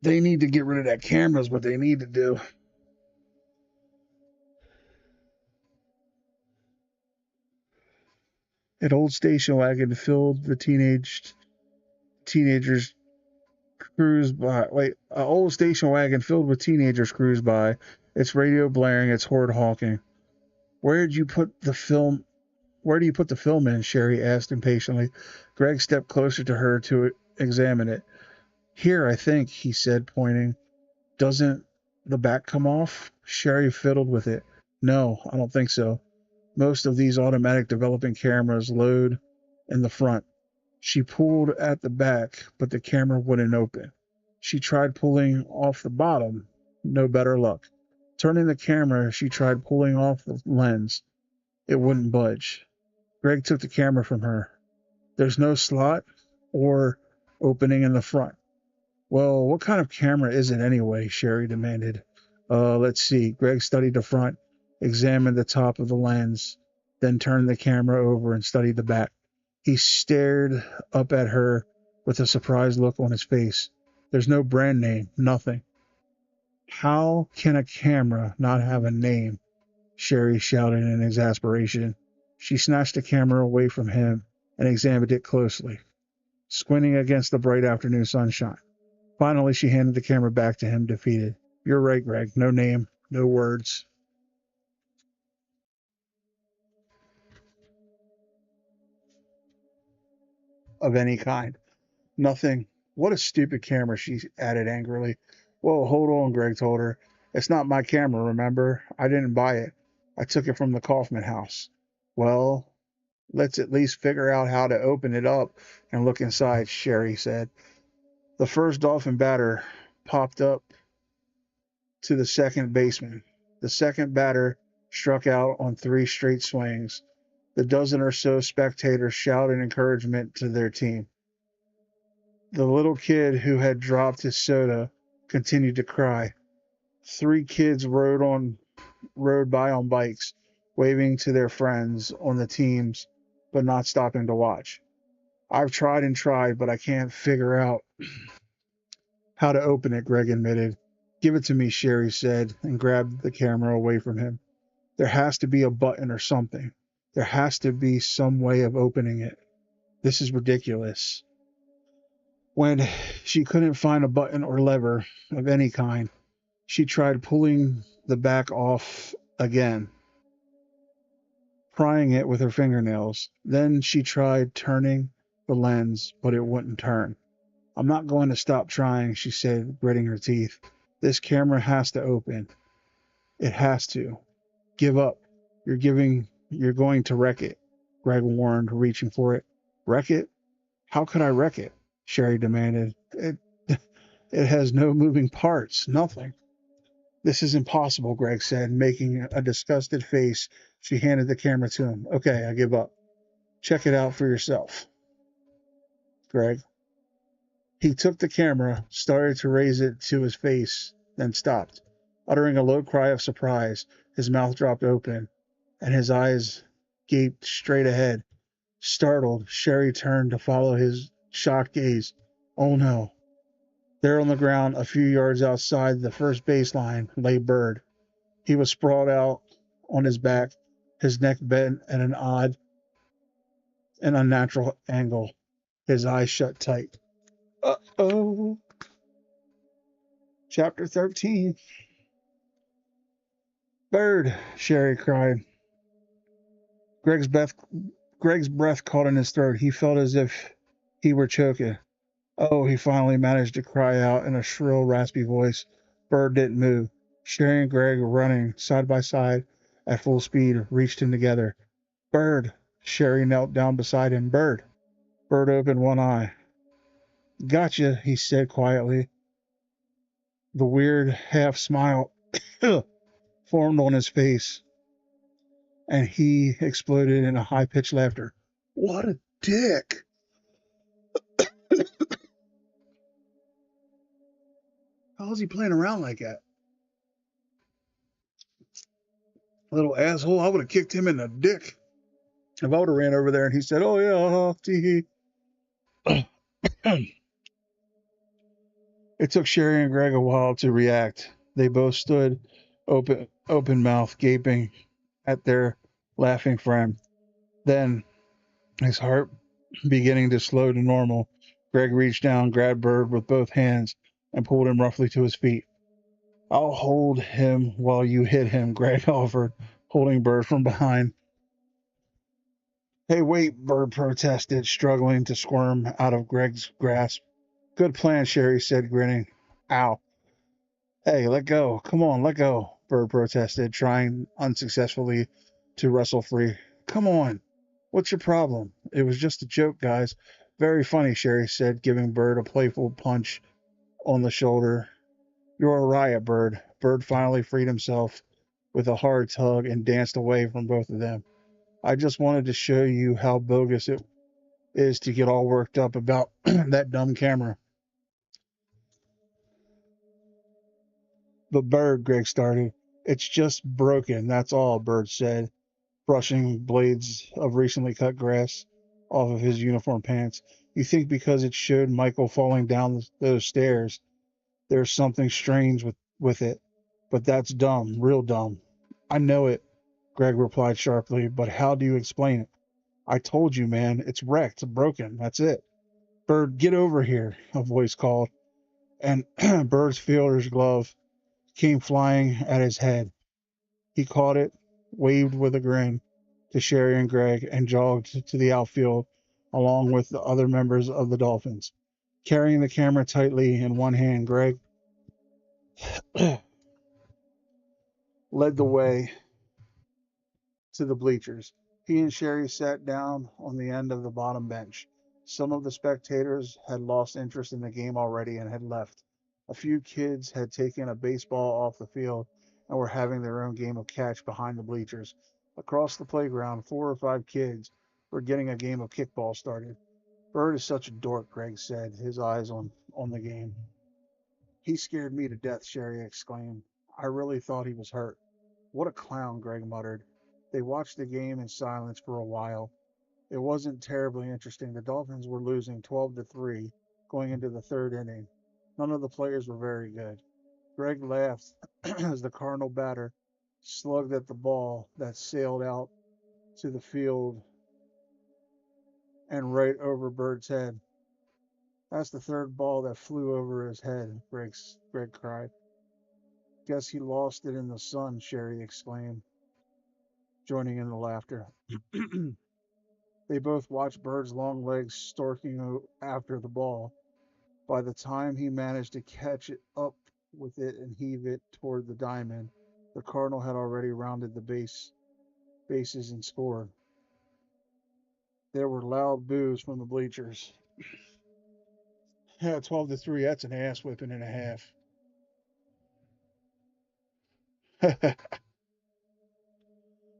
They need to get rid of that camera is what they need to do. An old station wagon filled the teenagers cruised by. Wait, an old station wagon filled with teenagers cruised by, its radio blaring, its horn honking. Where did you put the film? Where do you put the film in? Sherry asked impatiently. Greg stepped closer to her to examine it. Here, I think, he said, pointing. Doesn't the back come off? Sherry fiddled with it. No, I don't think so. Most of these automatic developing cameras load in the front. She pulled at the back, but the camera wouldn't open. She tried pulling off the bottom. No better luck. Turning the camera, she tried pulling off the lens. It wouldn't budge. Greg took the camera from her. There's no slot or opening in the front. Well, what kind of camera is it anyway? Sherry demanded. Let's see. Greg studied the front, examined the top of the lens, then turned the camera over and studied the back. He stared up at her with a surprised look on his face. There's no brand name, nothing. How can a camera not have a name? Sherry shouted in exasperation. She snatched the camera away from him and examined it closely, squinting against the bright afternoon sunshine. Finally, she handed the camera back to him, defeated. You're right, Greg. No name, no words. Of any kind. Nothing. What a stupid camera, she added angrily. Whoa, hold on, Greg told her. It's not my camera, remember? I didn't buy it. I took it from the Kaufman house. Well, let's at least figure out how to open it up and look inside, Sherry said. The first Dolphin batter popped up to the second baseman. The second batter struck out on 3 straight swings. The dozen or so spectators shouted encouragement to their team. The little kid who had dropped his soda continued to cry. 3 kids rode by on bikes, waving to their friends on the teams, but not stopping to watch. I've tried and tried, but I can't figure out how to open it, Greg admitted. Give it to me, Sherry said, and grabbed the camera away from him. There has to be a button or something. There has to be some way of opening it. This is ridiculous. When she couldn't find a button or lever of any kind, she tried pulling the back off again, prying it with her fingernails. Then she tried turning the lens, but it wouldn't turn. I'm not going to stop trying, she said, gritting her teeth. This camera has to open. It has to. Give up. You're giving you're going to wreck it, Greg warned, reaching for it. Wreck it? How could I wreck it? Sherry demanded. It has no moving parts, nothing. This is impossible, Greg said, making a disgusted face. She handed the camera to him. Okay, I give up. Check it out for yourself, Greg. He took the camera, started to raise it to his face, then stopped. Uttering a low cry of surprise, his mouth dropped open, and his eyes gaped straight ahead. Startled, Sherry turned to follow his shocked gaze. Oh no. There on the ground, a few yards outside the first baseline, lay Bird. He was sprawled out on his back, his neck bent at an odd and unnatural angle, his eyes shut tight. Uh-oh. Chapter 13. Bird, Sherry cried. Greg's breath, Greg's breath caught in his throat. He felt as if he were choking. Oh, he finally managed to cry out in a shrill, raspy voice. Bird didn't move. Sherry and Greg, running side by side at full speed, reached him together. Bird! Sherry knelt down beside him. Bird! Bird opened one eye. Gotcha, he said quietly. The weird half smile formed on his face, and he exploded in a high-pitched laughter. What a dick! How is he playing around like that? Little asshole, I would have kicked him in the dick. If I would have ran over there and he said, oh yeah, tee It took Sherry and Greg a while to react. They both stood open mouth, gaping at their laughing friend. Then, his heart beginning to slow to normal, Greg reached down, grabbed Bird with both hands, and pulled him roughly to his feet. I'll hold him while you hit him, Greg offered, holding Bird from behind. Hey, wait, Bird protested, struggling to squirm out of Greg's grasp. Good plan, Sherry said, grinning. Ow. Hey, let go. Come on, let go, Bird protested, trying unsuccessfully to wrestle free. Come on. What's your problem? It was just a joke, guys. Very funny, Sherry said, giving Bird a playful punch on the shoulder. You're a riot, Bird. Bird finally freed himself with a hard tug and danced away from both of them. I just wanted to show you how bogus it is to get all worked up about that dumb camera. But Bird, Greg started. It's just broken, that's all, Bird said, brushing blades of recently cut grass off of his uniform pants. You think because it showed Michael falling down those stairs, there's something strange with it. But that's dumb, real dumb. I know it, Greg replied sharply, but how do you explain it? I told you, man, it's wrecked, broken, that's it. Bird, get over here, a voice called, and Bird's fielder's glove came flying at his head. He caught it, waved with a grin to Sherry and Greg, and jogged to the outfield along with the other members of the Dolphins. Carrying the camera tightly in one hand, Greg led the way to the bleachers. He and Sherry sat down on the end of the bottom bench. Some of the spectators had lost interest in the game already and had left. A few kids had taken a baseball off the field and were having their own game of catch behind the bleachers. Across the playground, 4 or 5 kids were getting a game of kickball started. Bird is such a dork, Greg said, his eyes on the game. He scared me to death, Sherry exclaimed. I really thought he was hurt. What a clown, Greg muttered. They watched the game in silence for a while. It wasn't terribly interesting. The Dolphins were losing 12-3 going into the third inning. None of the players were very good. Greg laughed as the Cardinal batter slugged at the ball that sailed out to the field and right over Bird's head. That's the third ball that flew over his head, Greg cried. Guess he lost it in the sun, Sherry exclaimed, joining in the laughter. They both watched Bird's long legs storking after the ball. By the time he managed to catch it up with it and heave it toward the diamond, the Cardinal had already rounded the bases and scored. There were loud boos from the bleachers. Yeah, 12-3. That's an ass whipping and a half. The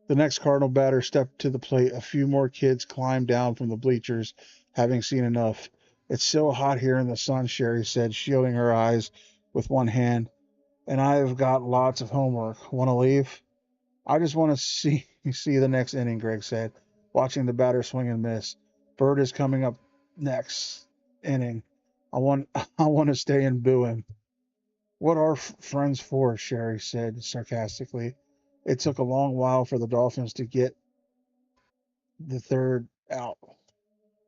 next Cardinal batter stepped to the plate. A few more kids climbed down from the bleachers, having seen enough. It's so hot here in the sun, Sherry said, shielding her eyes with one hand. And I've got lots of homework. Want to leave? I just want to see the next inning, Greg said, watching the batter swing and miss. Bird is coming up next inning. I want to stay and boo him. What are friends for? Sherry said sarcastically. It took a long while for the Dolphins to get the third out.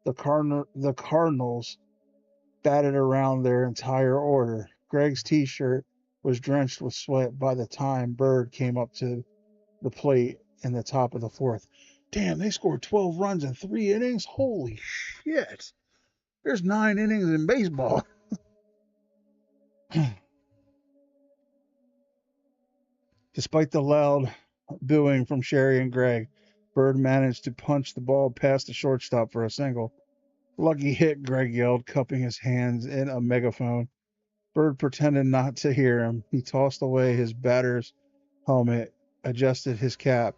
The Cardinals batted around their entire order. Greg's T-shirt was drenched with sweat by the time Bird came up to the plate in the top of the fourth. Damn, they scored 12 runs in 3 innings? Holy shit. There's 9 innings in baseball. Despite the loud booing from Sherry and Greg, Bird managed to punch the ball past the shortstop for a single. Lucky hit, Greg yelled, cupping his hands in a megaphone. Bird pretended not to hear him. He tossed away his batter's helmet, adjusted his cap,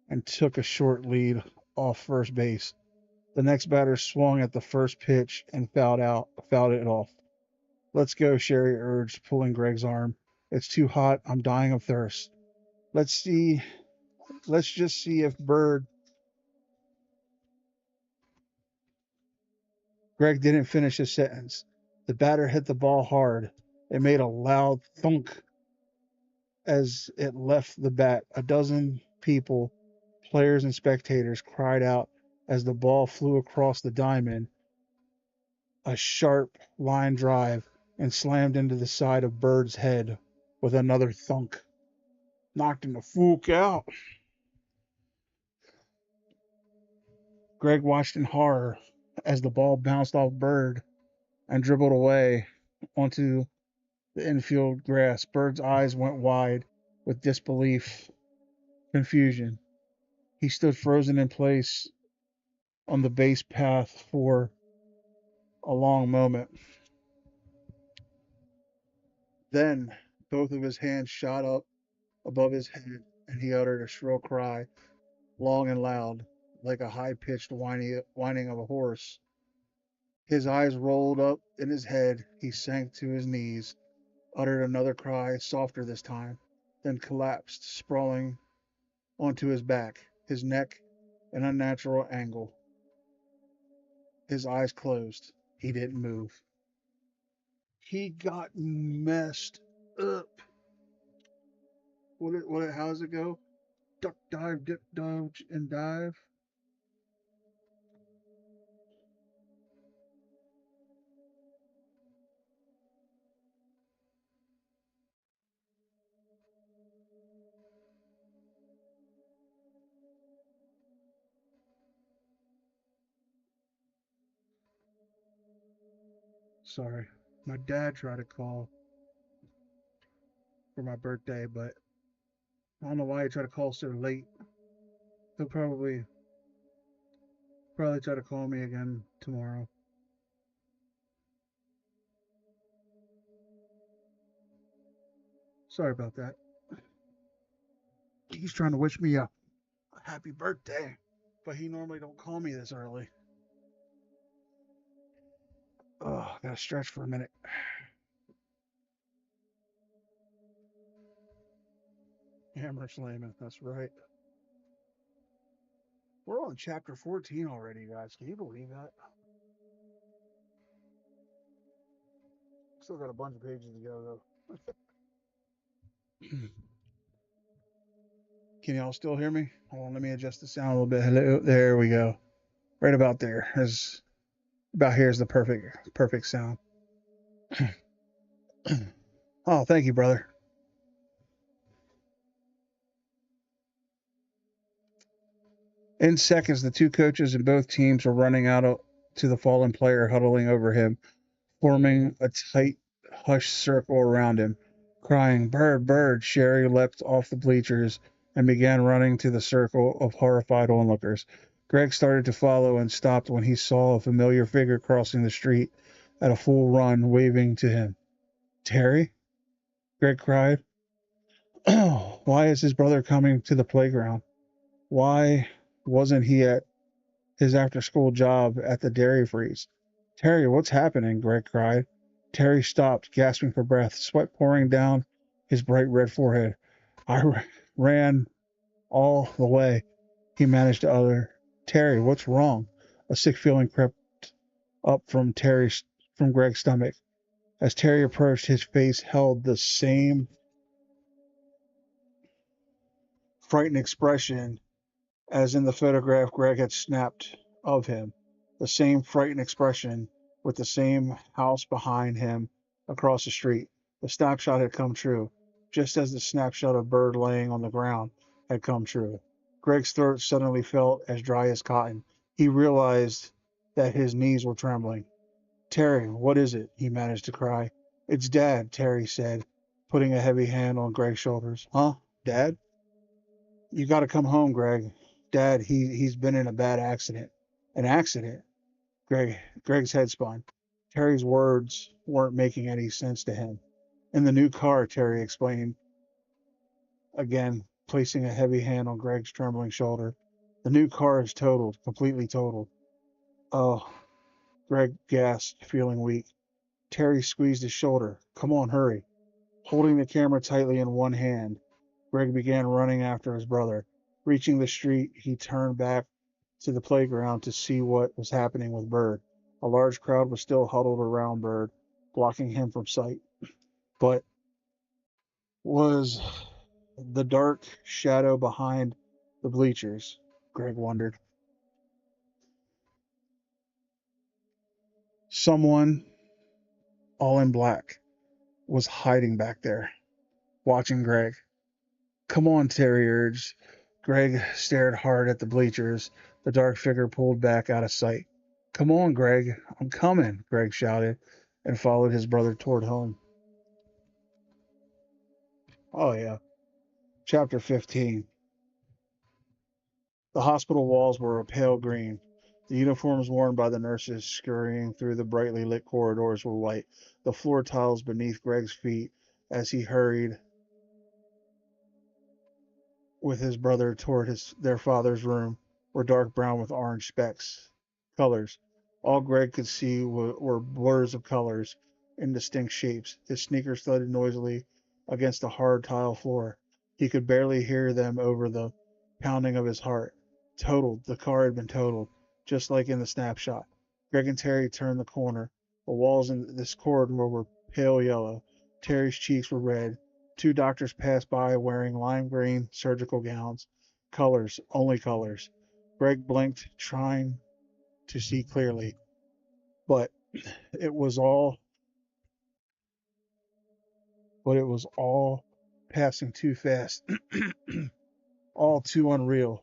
and took a short lead off first base. The next batter swung at the first pitch and fouled it off. Let's go, Sherry urged, pulling Greg's arm. It's too hot. I'm dying of thirst. Let's just see if Bird. Greg didn't finish his sentence. The batter hit the ball hard. It made a loud thunk as it left the bat. A dozen people, players and spectators, cried out as the ball flew across the diamond, a sharp line drive, and slammed into the side of Bird's head with another thunk. Knocked him the fuck out. Greg watched in horror as the ball bounced off Bird and dribbled away onto the infield grass. Bird's eyes went wide with disbelief, confusion. He stood frozen in place on the base path for a long moment. Then both of his hands shot up above his head, and he uttered a shrill cry, long and loud, like a high-pitched whining of a horse. His eyes rolled up in his head. He sank to his knees, uttered another cry, softer this time, then collapsed, sprawling onto his back, his neck an unnatural angle. His eyes closed. He didn't move. He got messed up. How does it go? Duck, dive, dip, dodge, and dive. Sorry. My dad tried to call for my birthday, but I don't know why he tried to call so late. He'll probably try to call me again tomorrow. Sorry about that. He's trying to wish me a happy birthday, but he normally don't call me this early. Oh, gotta stretch for a minute. Hammer slamming, that's right. We're on chapter 14 already, guys. Can you believe that? Still got a bunch of pages to go, though. Can y'all still hear me? Hold on, let me adjust the sound a little bit. Hello, there we go. Right about there. About here is the perfect sound. Oh, thank you, brother. In seconds, the two coaches in both teams were running out to the fallen player, huddling over him, forming a tight, hushed circle around him, crying, "Bird, Bird!" Sherry leapt off the bleachers and began running to the circle of horrified onlookers. Greg started to follow and stopped when he saw a familiar figure crossing the street at a full run, waving to him. Terry? Greg cried. Why is his brother coming to the playground? Why wasn't he at his after-school job at the dairy freeze? Terry, what's happening? Greg cried. Terry stopped, gasping for breath, sweat pouring down his bright red forehead. I ran all the way, he managed to utter. Terry, what's wrong? A sick feeling crept up from Greg's stomach. As Terry approached, his face held the same frightened expression as in the photograph Greg had snapped of him. The same frightened expression with the same house behind him across the street. The snapshot had come true, just as the snapshot of Bird laying on the ground had come true. Greg's throat suddenly felt as dry as cotton. He realized that his knees were trembling. Terry, what is it? He managed to cry. It's Dad, Terry said, putting a heavy hand on Greg's shoulders. Huh? Dad? You got to come home, Greg. Dad, he's been in a bad accident. An accident? Greg's head spun. Terry's words weren't making any sense to him. In the new car, Terry explained, again placing a heavy hand on Greg's trembling shoulder. The new car is totaled, completely totaled. Oh, Greg gasped, feeling weak. Terry squeezed his shoulder. Come on, hurry. Holding the camera tightly in one hand, Greg began running after his brother. Reaching the street, he turned back to the playground to see what was happening with Bird. A large crowd was still huddled around Bird, blocking him from sight. But was the dark shadow behind the bleachers? Greg wondered. Someone, all in black, was hiding back there, watching Greg. Come on, Terry urged. Greg stared hard at the bleachers. The dark figure pulled back out of sight. Come on, Greg. I'm coming, Greg shouted, and followed his brother toward home. Oh, yeah. Chapter 15. The hospital walls were a pale green. The uniforms worn by the nurses scurrying through the brightly lit corridors were white. The floor tiles beneath Greg's feet as he hurried with his brother toward their father's room were dark brown with orange specks. Colors. All Greg could see were blurs of colors, indistinct shapes. His sneakers thudded noisily against the hard tile floor. He could barely hear them over the pounding of his heart. Totaled. The car had been totaled, just like in the snapshot. Greg and Terry turned the corner. The walls in this corridor were pale yellow. Terry's cheeks were red. Two doctors passed by wearing lime green surgical gowns. Colors, only colors. Greg blinked, trying to see clearly, but it was all passing too fast, all too unreal.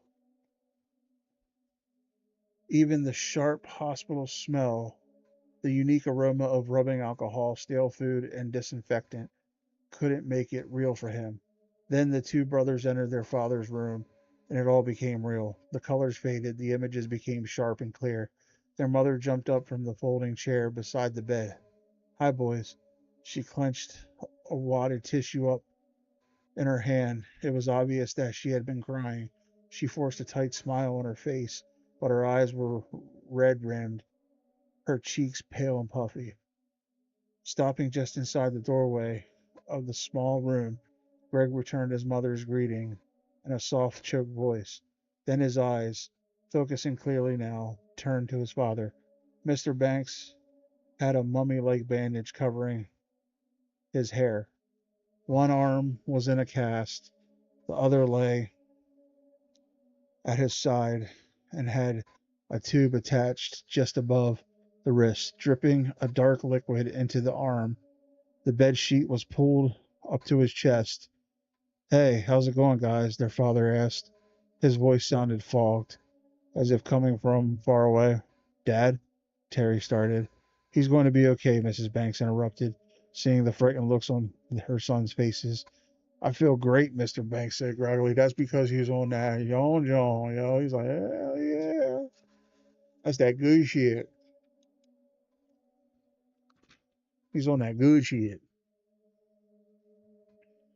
Even the sharp hospital smell, the unique aroma of rubbing alcohol, stale food, and disinfectant couldn't make it real for him. Then the two brothers entered their father's room, and it all became real. The colors faded, the images became sharp and clear. Their mother jumped up from the folding chair beside the bed. Hi, boys. She clenched a wadded tissue up in her hand. It was obvious that she had been crying. She forced a tight smile on her face, but her eyes were red rimmed, her cheeks pale and puffy. Stopping just inside the doorway of the small room, Greg returned his mother's greeting in a soft, choked voice. Then his eyes, focusing clearly now, turned to his father. Mr. Banks had a mummy-like bandage covering his hair. One arm was in a cast, the other lay at his side and had a tube attached just above the wrist, dripping a dark liquid into the arm. The bed sheet was pulled up to his chest. Hey, how's it going, guys? Their father asked. His voice sounded fogged, as if coming from far away. Dad? Terry started. He's going to be okay, Mrs. Banks interrupted, seeing the frightened looks on her son's faces. I feel great, Mr. Banks said groggily. That's because he's on that yawn yawn, He's like, hell yeah. That's that good shit. He's on that good shit.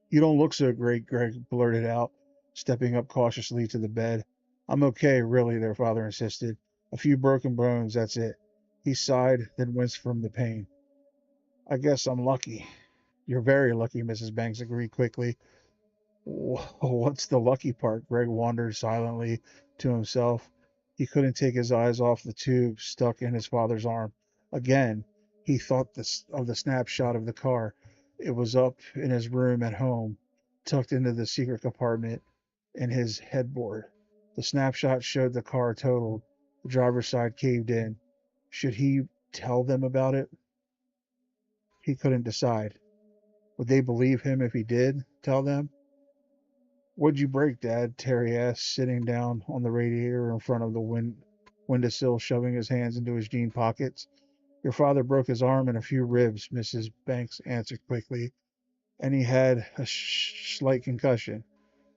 You don't look so great, Greg blurted out, stepping up cautiously to the bed. I'm okay, really, their father insisted. A few broken bones, that's it. He sighed, then winced from the pain. I guess I'm lucky. You're very lucky, Mrs. Banks agreed quickly. What's the lucky part? Greg wondered silently to himself. He couldn't take his eyes off the tube stuck in his father's arm. Again, he thought of the snapshot of the car. It was up in his room at home, tucked into the secret compartment in his headboard. The snapshot showed the car totaled. The driver's side caved in. Should he tell them about it? He couldn't decide. Would they believe him if he did tell them? What'd you break, Dad? Terry asked, sitting down on the radiator in front of the windowsill, shoving his hands into his jean pockets. Your father broke his arm and a few ribs, Mrs. Banks answered quickly, and he had a slight concussion.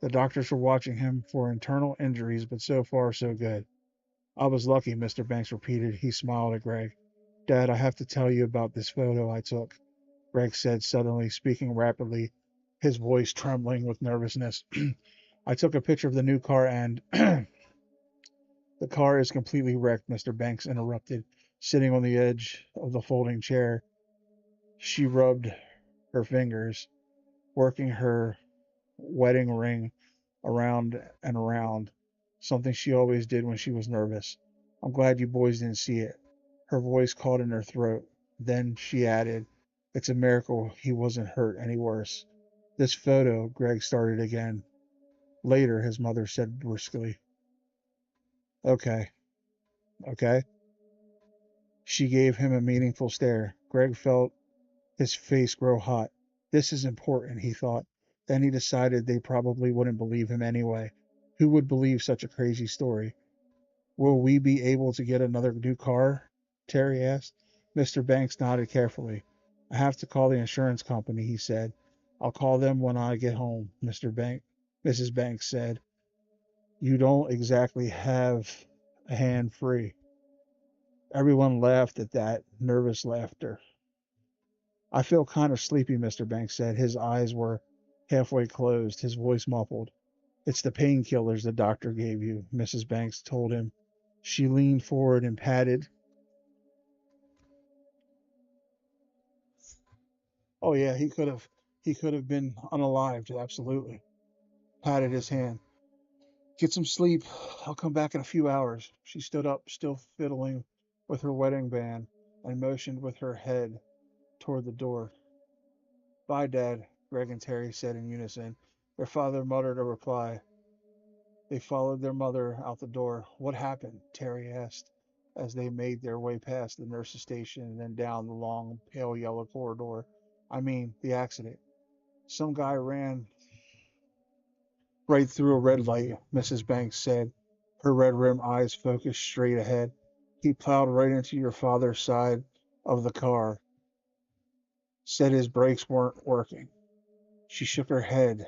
The doctors were watching him for internal injuries, but so far so good. I was lucky, Mr. Banks repeated. He smiled at Greg. Dad, I have to tell you about this photo I took, Greg said suddenly, speaking rapidly, his voice trembling with nervousness. I took a picture of the new car and the car is completely wrecked, Mr. Banks interrupted, sitting on the edge of the folding chair. She rubbed her fingers, working her wedding ring around and around, something she always did when she was nervous. I'm glad you boys didn't see it. Her voice caught in her throat. Then she added, it's a miracle he wasn't hurt any worse. This photo, Greg started again. Later, his mother said briskly. Okay, okay. She gave him a meaningful stare. Greg felt his face grow hot. This is important, he thought. Then he decided they probably wouldn't believe him anyway. Who would believe such a crazy story? Will we be able to get another new car? Terry asked. Mr. Banks nodded carefully. I have to call the insurance company, he said. I'll call them when I get home, Mrs. Banks said. You don't exactly have a hand free. Everyone laughed at that nervous laughter. I feel kind of sleepy, Mr. Banks said. His eyes were halfway closed, his voice muffled. It's the painkillers the doctor gave you, Mrs. Banks told him. She leaned forward and patted. Oh yeah, he could have been unalived, absolutely. Patted his hand. Get some sleep. I'll come back in a few hours. She stood up, still fiddling with her wedding band, and motioned with her head toward the door. Bye, Dad, Greg and Terry said in unison. Their father muttered a reply. They followed their mother out the door. What happened? Terry asked as they made their way past the nurse's station and then down the long, pale yellow corridor. I mean, the accident. Some guy ran right through a red light, Mrs. Banks said, her red rimmed eyes focused straight ahead. He plowed right into your father's side of the car, said his brakes weren't working. She shook her head,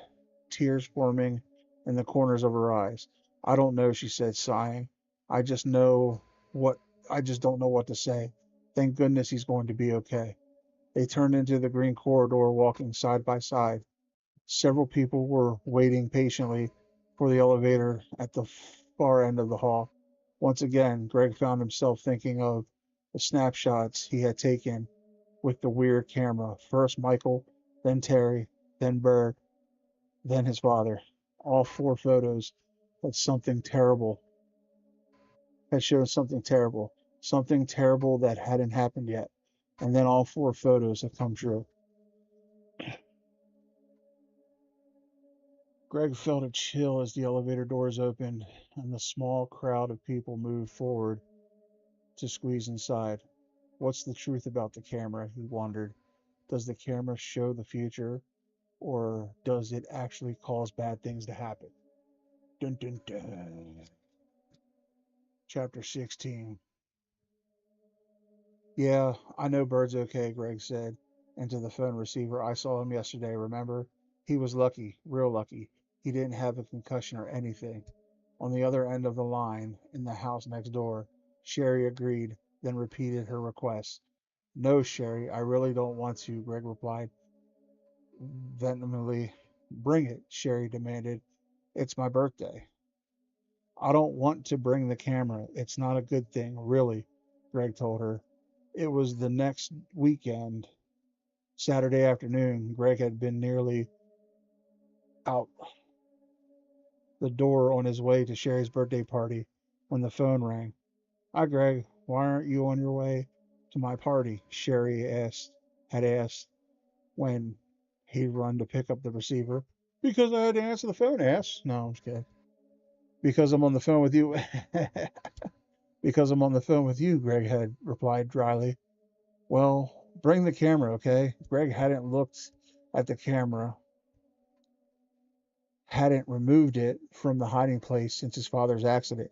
tears forming in the corners of her eyes. I don't know, she said, sighing. I just know what I just don't know what to say. Thank goodness he's going to be okay. They turned into the green corridor, walking side by side. Several people were waiting patiently for the elevator at the far end of the hall. Once again, Greg found himself thinking of the snapshots he had taken with the weird camera. First Michael, then Terry, then Berg, then his father. All four photos had something terrible, had showed something terrible that hadn't happened yet. And then all four photos had come true. Greg felt a chill as the elevator doors opened and the small crowd of people moved forward to squeeze inside. What's the truth about the camera? He wondered. Does the camera show the future, or does it actually cause bad things to happen? Dun dun dun. Chapter 16. Yeah, I know Bird's okay, Greg said into the phone receiver. I saw him yesterday, remember? He was lucky, real lucky. He didn't have a concussion or anything. On the other end of the line, in the house next door, Sherry agreed, then repeated her request. No, Sherry, I really don't want to, Greg replied vehemently. Bring it, Sherry demanded. It's my birthday. I don't want to bring the camera. It's not a good thing, really, Greg told her. It was the next weekend, Saturday afternoon. Greg had been nearly out the door on his way to Sherry's birthday party when the phone rang. Hi, Greg. Why aren't you on your way to my party? Had asked when he'd run to pick up the receiver. Because I had to answer the phone, ass. No, I'm just kidding. Because I'm on the phone with you. Because I'm on the phone with you, Greg had replied dryly. Well, bring the camera, okay? Greg hadn't looked at the camera, hadn't removed it from the hiding place since his father's accident.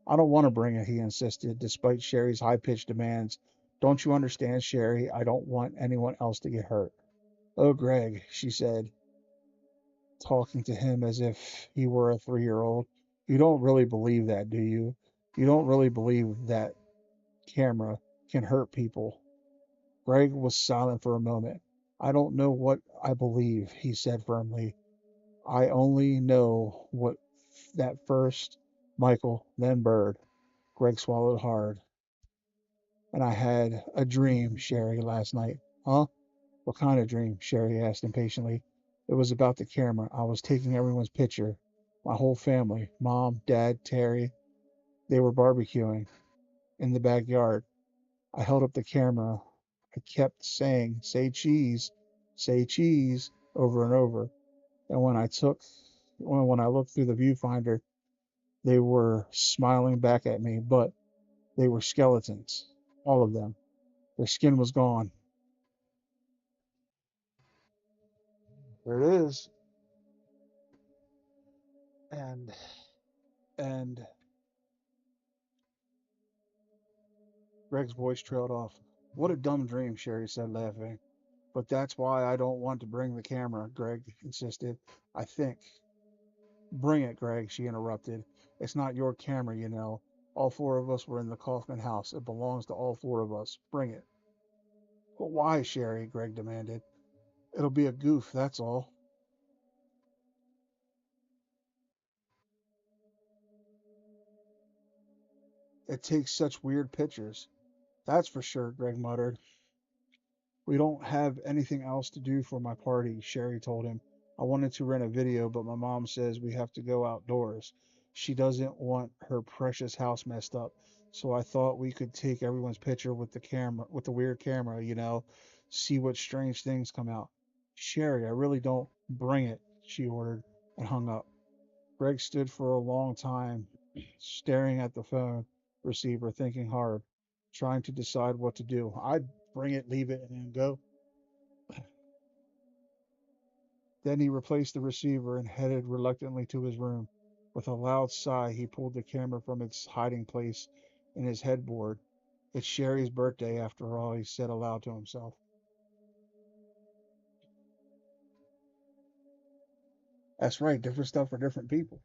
I don't want to bring it, he insisted, despite Sherry's high pitched demands. Don't you understand, Sherry? I don't want anyone else to get hurt. Oh, Greg, she said, talking to him as if he were a 3-year old. You don't really believe that, do you? You don't really believe that camera can hurt people. Greg was silent for a moment. I don't know what I believe, he said firmly. I only know what that first Michael, then Bird. Greg swallowed hard. And I had a dream, Sherry, last night. Huh? What kind of dream? Sherry asked impatiently. It was about the camera. I was taking everyone's picture. My whole family. Mom, Dad, Terry. They were barbecuing in the backyard. I held up the camera. I kept saying, say cheese, over and over. And when I looked through the viewfinder, they were smiling back at me, but they were skeletons. All of them. Their skin was gone. There it is. And and Greg's voice trailed off. What a dumb dream, Sherry said, laughing. But that's why I don't want to bring the camera, Greg insisted. I think. Bring it, Greg, she interrupted. It's not your camera, you know. All 4 of us were in the Kaufman house. It belongs to all 4 of us. Bring it. But why, Sherry? Greg demanded. It'll be a goof, that's all. It takes such weird pictures. That's for sure, Greg muttered. We don't have anything else to do for my party, Sherry told him. I wanted to rent a video, but my mom says we have to go outdoors. She doesn't want her precious house messed up. So I thought we could take everyone's picture with the camera, with the weird camera, see what strange things come out. Sherry, I really don't. Bring it, she ordered, and hung up. Greg stood for a long time, staring at the phone receiver, thinking hard, trying to decide what to do. I'd bring it, leave it, and then go. Then he replaced the receiver and headed reluctantly to his room. With a loud sigh, he pulled the camera from its hiding place in his headboard. It's Sherry's birthday, after all, he said aloud to himself. That's right, different stuff for different people.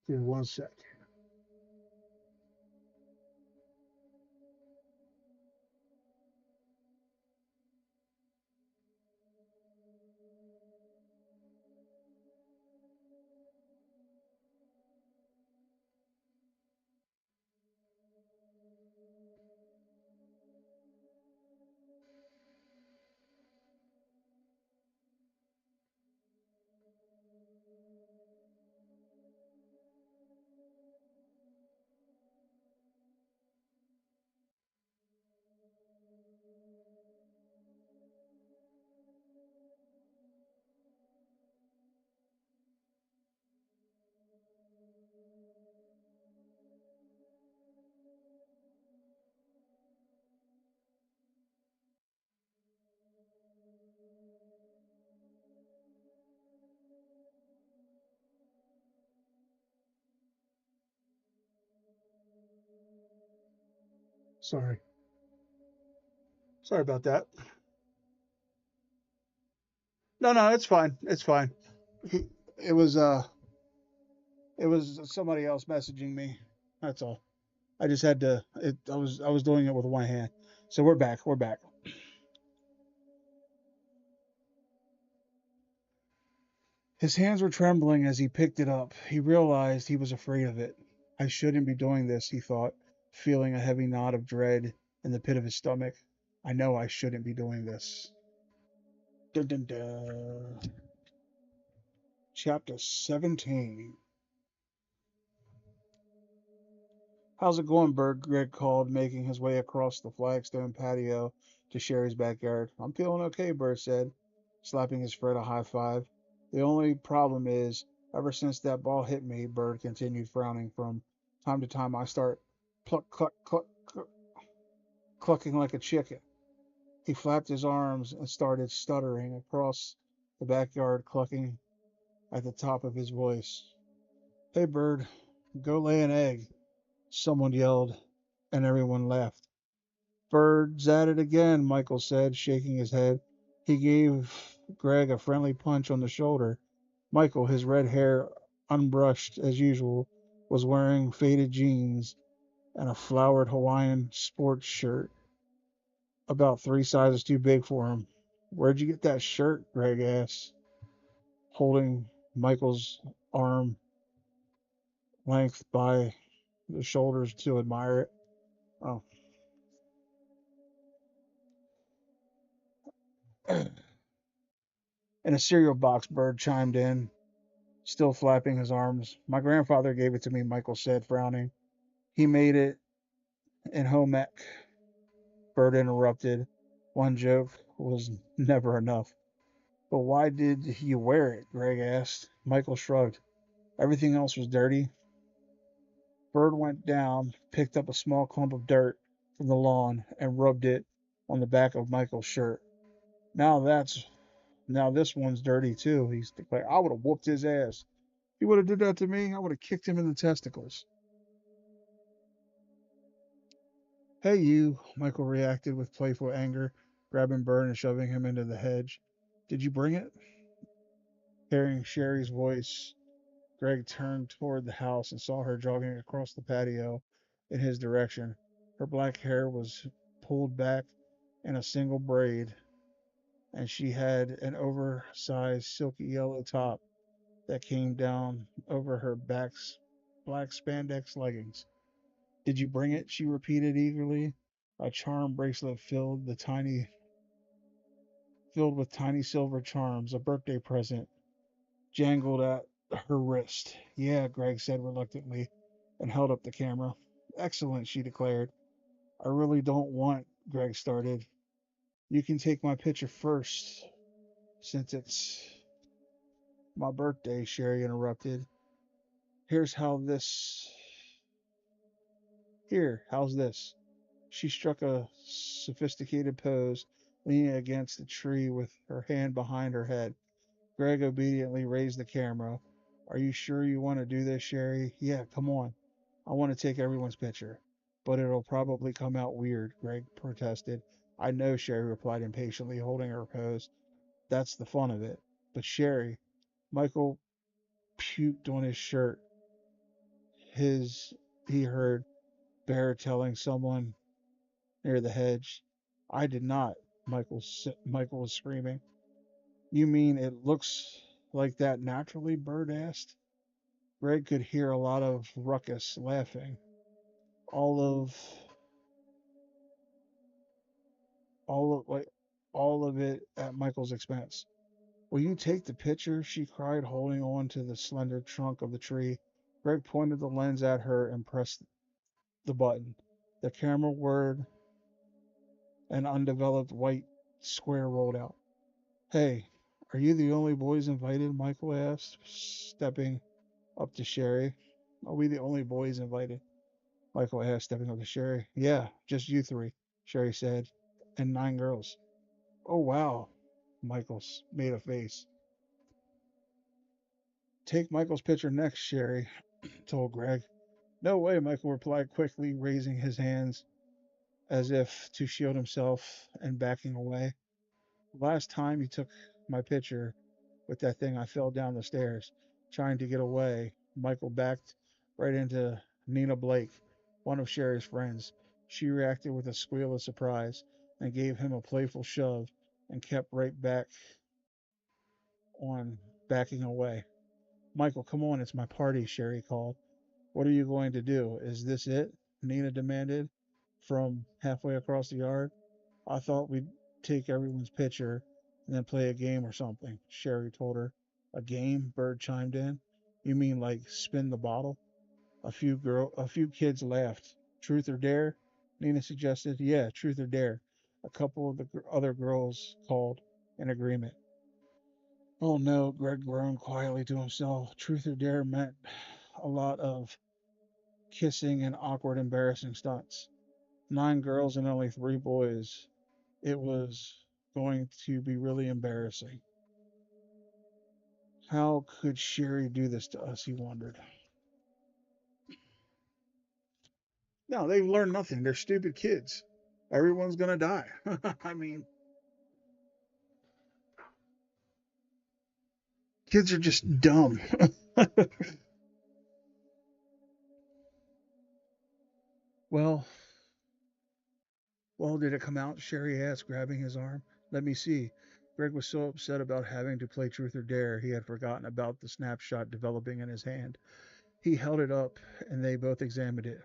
Give me one sec. Sorry. Sorry about that. No, it's fine. It's fine. It was it was somebody else messaging me. That's all. I just had to. I was doing it with one hand. So we're back. We're back. His hands were trembling as he picked it up. He realized he was afraid of it. I shouldn't be doing this, he thought, feeling a heavy knot of dread in the pit of his stomach. I know I shouldn't be doing this. Dun, dun, dun. Chapter 17. How's it going, Bird? Greg called, making his way across the flagstone patio to Sherry's backyard. I'm feeling okay, Bird said, slapping his friend a high five. The only problem is, ever since that ball hit me, Bird continued, frowning, from time to time I start cluck, cluck, cluck, cluck, clucking like a chicken. He flapped his arms and started stuttering across the backyard, clucking at the top of his voice. Hey, Bird, go lay an egg, someone yelled, and everyone laughed. Bird's at it again, Michael said, shaking his head. He gave Greg a friendly punch on the shoulder. Michael, his red hair unbrushed as usual, was wearing faded jeans and a flowered Hawaiian sports shirt, about 3 sizes too big for him. Where'd you get that shirt? Greg asked, holding Michael's arm length by the shoulders to admire it. Oh. In a cereal box, Bird chimed in, still flapping his arms. My grandfather gave it to me, Michael said, frowning. He made it in home ec, Bird interrupted. One joke was never enough. But why did you wear it? Greg asked. Michael shrugged. Everything else was dirty. Bird went down, picked up a small clump of dirt from the lawn, and rubbed it on the back of Michael's shirt. Now that's now this one's dirty too, he declared. I would have whooped his ass. He would have did that to me, I would have kicked him in the testicles. Hey you, Michael reacted with playful anger, grabbing Bird and shoving him into the hedge. Did you bring it? Hearing Sherry's voice, Greg turned toward the house and saw her jogging across the patio in his direction. Her black hair was pulled back in a single braid, and she had an oversized silky yellow top that came down over her back's black spandex leggings. Did you bring it? She repeated eagerly. A charm bracelet filled with tiny silver charms, a birthday present, jangled at her wrist. Yeah, Greg said reluctantly and held up the camera. Excellent, she declared. I really don't want, Greg started. You can take my picture first, since it's my birthday, Sherry interrupted. Here's how this. Here, how's this? She struck a sophisticated pose, leaning against a tree with her hand behind her head. Greg obediently raised the camera. Are you sure you want to do this, Sherry? Yeah, come on. I want to take everyone's picture. But it'll probably come out weird, Greg protested. I know, Sherry replied impatiently, holding her pose. That's the fun of it. But Sherry, Michael puked on his shirt. His, he heard Bear telling someone near the hedge. I did not, Michael was screaming. You mean it looks like that naturally? Bird asked. Greg could hear a lot of ruckus laughing, all of all of like all of it at Michael's expense. Will you take the picture? She cried, holding on to the slender trunk of the tree. Greg pointed the lens at her and pressed the button. The camera whirred, an undeveloped white square rolled out. Hey, are you the only boys invited? Michael asked, stepping up to Sherry. Are we the only boys invited? Michael asked, stepping up to Sherry. Yeah, just you three, Sherry said, and 9 girls. Oh, wow. Michael made a face. Take Michael's picture next, Sherry told Greg. No way, Michael replied quickly, raising his hands as if to shield himself and backing away. Last time you took my picture with that thing, I fell down the stairs trying to get away. Michael backed right into Nina Blake, one of Sherry's friends. She reacted with a squeal of surprise and gave him a playful shove and kept right back on backing away. Michael, come on, it's my party, Sherry called. What are you going to do? Is this it? Nina demanded from halfway across the yard. I thought we'd take everyone's picture and then play a game or something, Sherry told her. A game? Bird chimed in. You mean like spin the bottle? A few kids laughed. Truth or dare? Nina suggested. Yeah, truth or dare. A couple of the other girls called in agreement. Oh no, Greg groaned quietly to himself. Truth or dare meant a lot of kissing and awkward, embarrassing stunts. 9 girls and only 3 boys. It was going to be really embarrassing. How could Sherry do this to us? He wondered. No, they've learned nothing. They're stupid kids. Everyone's going to die. I mean, kids are just dumb. well, well, did it come out? Sherry asked, grabbing his arm. Let me see. Greg was so upset about having to play truth or dare, he had forgotten about the snapshot developing in his hand. He held it up, and they both examined it.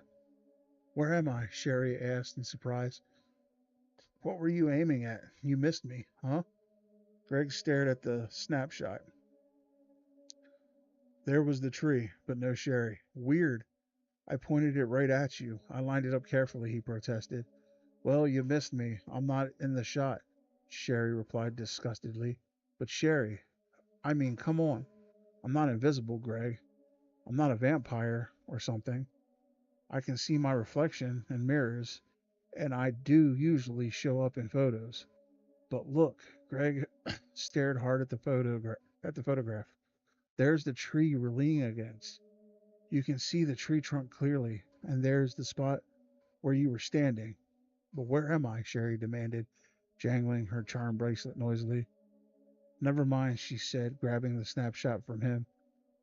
Where am I? Sherry asked in surprise. What were you aiming at? You missed me, huh? Greg stared at the snapshot. There was the tree, but no Sherry. Weird. I pointed it right at you. I lined it up carefully, he protested. Well, you missed me. I'm not in the shot, Sherry replied disgustedly. But Sherry, I mean, come on. I'm not invisible, Greg. I'm not a vampire or something. I can see my reflection in mirrors, and I do usually show up in photos. But look, Greg stared hard at the photograph. There's the tree you were leaning against. You can see the tree trunk clearly, and there's the spot where you were standing. But where am I? Sherry demanded, jangling her charm bracelet noisily. Never mind, she said, grabbing the snapshot from him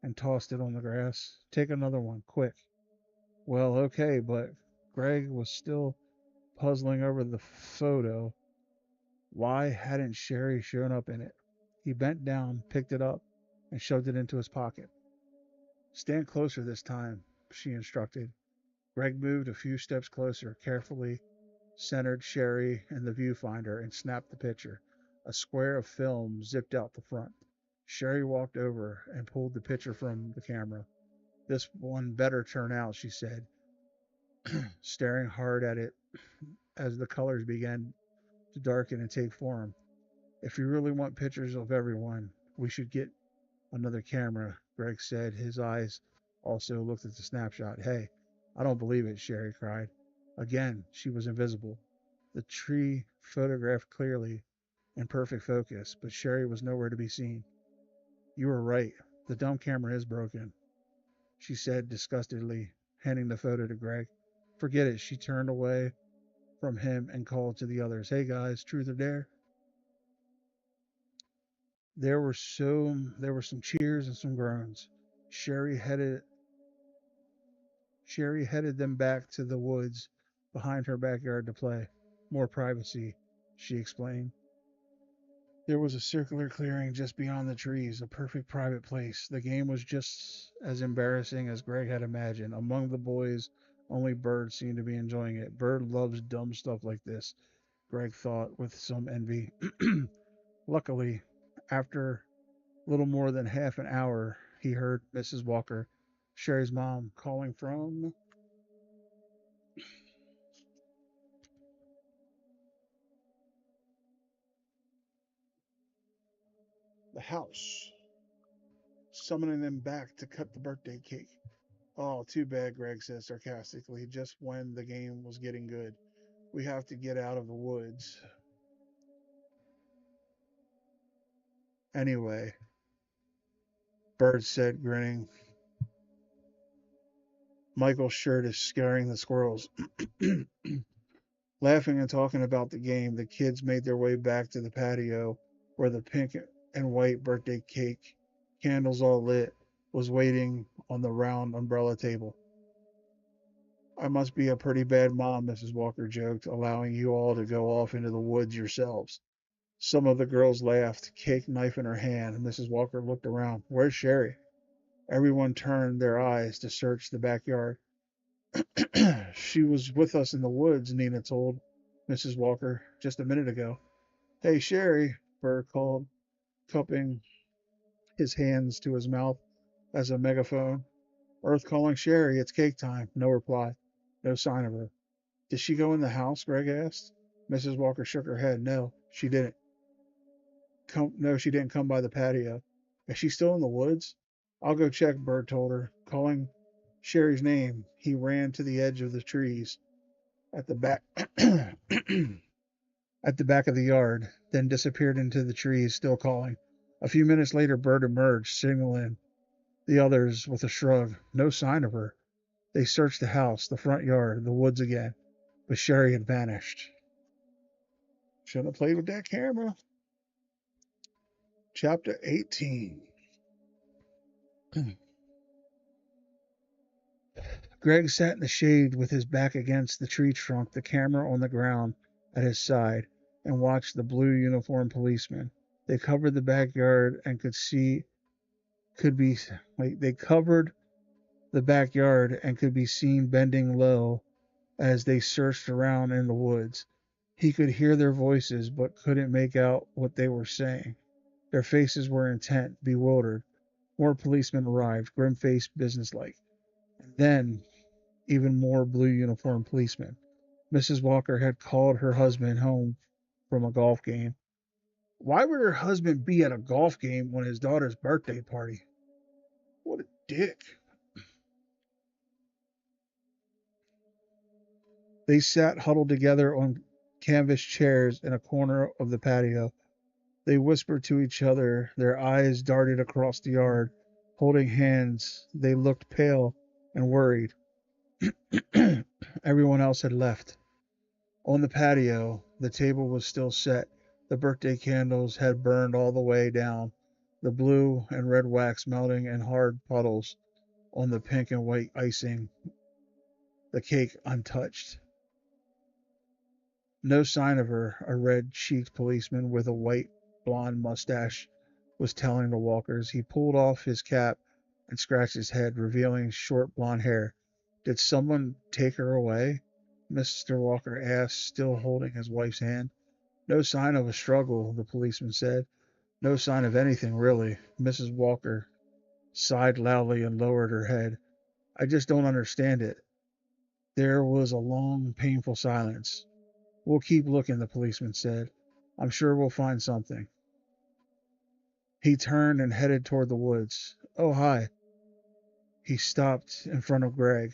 and tossed it on the grass. Take another one, quick. Well, okay, but Greg was still puzzling over the photo. Why hadn't Sherry shown up in it? He bent down, picked it up, and shoved it into his pocket. Stand closer this time, she instructed. Greg moved a few steps closer, carefully centered Sherry in the viewfinder, and snapped the picture. A square of film zipped out the front. Sherry walked over and pulled the picture from the camera. This one better turn out, she said, staring hard at it as the colors began to darken and take form. If you really want pictures of everyone, we should get another camera, Greg said. His eyes also looked at the snapshot. Hey, I don't believe it, Sherry cried. Again, she was invisible. The tree photographed clearly in perfect focus, but Sherry was nowhere to be seen. You were right. The dumb camera is broken, she said disgustedly, handing the photo to Greg. Forget it. She turned away from him and called to the others. Hey guys, truth or dare? There were some cheers and some groans. Sherry headed Sherry headed them back to the woods behind her backyard to play. More privacy, she explained. There was a circular clearing just beyond the trees, a perfect private place. The game was just as embarrassing as Greg had imagined. Among the boys, only Bird seemed to be enjoying it. Bird loves dumb stuff like this, Greg thought with some envy. Luckily, after little more than half an hour, he heard Mrs. Walker, Sherry's mom, calling from the house, summoning them back to cut the birthday cake. Oh, too bad, Greg said sarcastically, just when the game was getting good. We have to get out of the woods. Anyway, Bird said, grinning. Michael's shirt is scaring the squirrels. Laughing and talking about the game, the kids made their way back to the patio where the pink and white birthday cake, candles all lit, was waiting on the round umbrella table. I must be a pretty bad mom, Mrs. Walker joked, allowing you all to go off into the woods yourselves. Some of the girls laughed, cake knife in her hand. Mrs. Walker looked around. Where's Sherry? Everyone turned their eyes to search the backyard. She was with us in the woods, Nina told Mrs. Walker just a minute ago. Hey, Sherry, Burr called, cupping his hands to his mouth as a megaphone. Earth calling Sherry, it's cake time. No reply. No sign of her. Did she go in the house? Greg asked. Mrs. Walker shook her head. No, she didn't. No, she didn't come by the patio. Is she still in the woods? I'll go check, Bird told her. Calling Sherry's name, he ran to the edge of the trees at the back at the back of the yard, then disappeared into the trees, still calling. A few minutes later, Bird emerged, signaling the others with a shrug. No sign of her. They searched the house, the front yard, the woods again, but Sherry had vanished. Shouldn't have played with that camera. Chapter 18. Greg sat in the shade with his back against the tree trunk, the camera on the ground at his side, and watched the blue uniformed policemen. They covered the backyard and they covered the backyard and could be seen bending low as they searched around in the woods. He could hear their voices but couldn't make out what they were saying. Their faces were intent, bewildered. More policemen arrived, grim-faced, businesslike. And then, even more blue uniformed policemen. Mrs. Walker had called her husband home from a golf game. Why would her husband be at a golf game on his daughter's birthday party? What a dick. They sat huddled together on canvas chairs in a corner of the patio. They whispered to each other, their eyes darted across the yard. Holding hands, they looked pale and worried. Everyone else had left. On the patio, the table was still set. The birthday candles had burned all the way down, the blue and red wax melting in hard puddles on the pink and white icing, the cake untouched. No sign of her, a red-cheeked policeman with a white blonde mustache was telling the walkers. He pulled off his cap and scratched his head, revealing short blonde hair. Did someone take her away? Mr. Walker asked, still holding his wife's hand. No sign of a struggle, the policeman said. No sign of anything, really. Mrs. Walker sighed loudly and lowered her head. I just don't understand it. There was a long, painful silence. We'll keep looking, the policeman said. I'm sure we'll find something. He turned and headed toward the woods. Oh, hi. He stopped in front of Greg,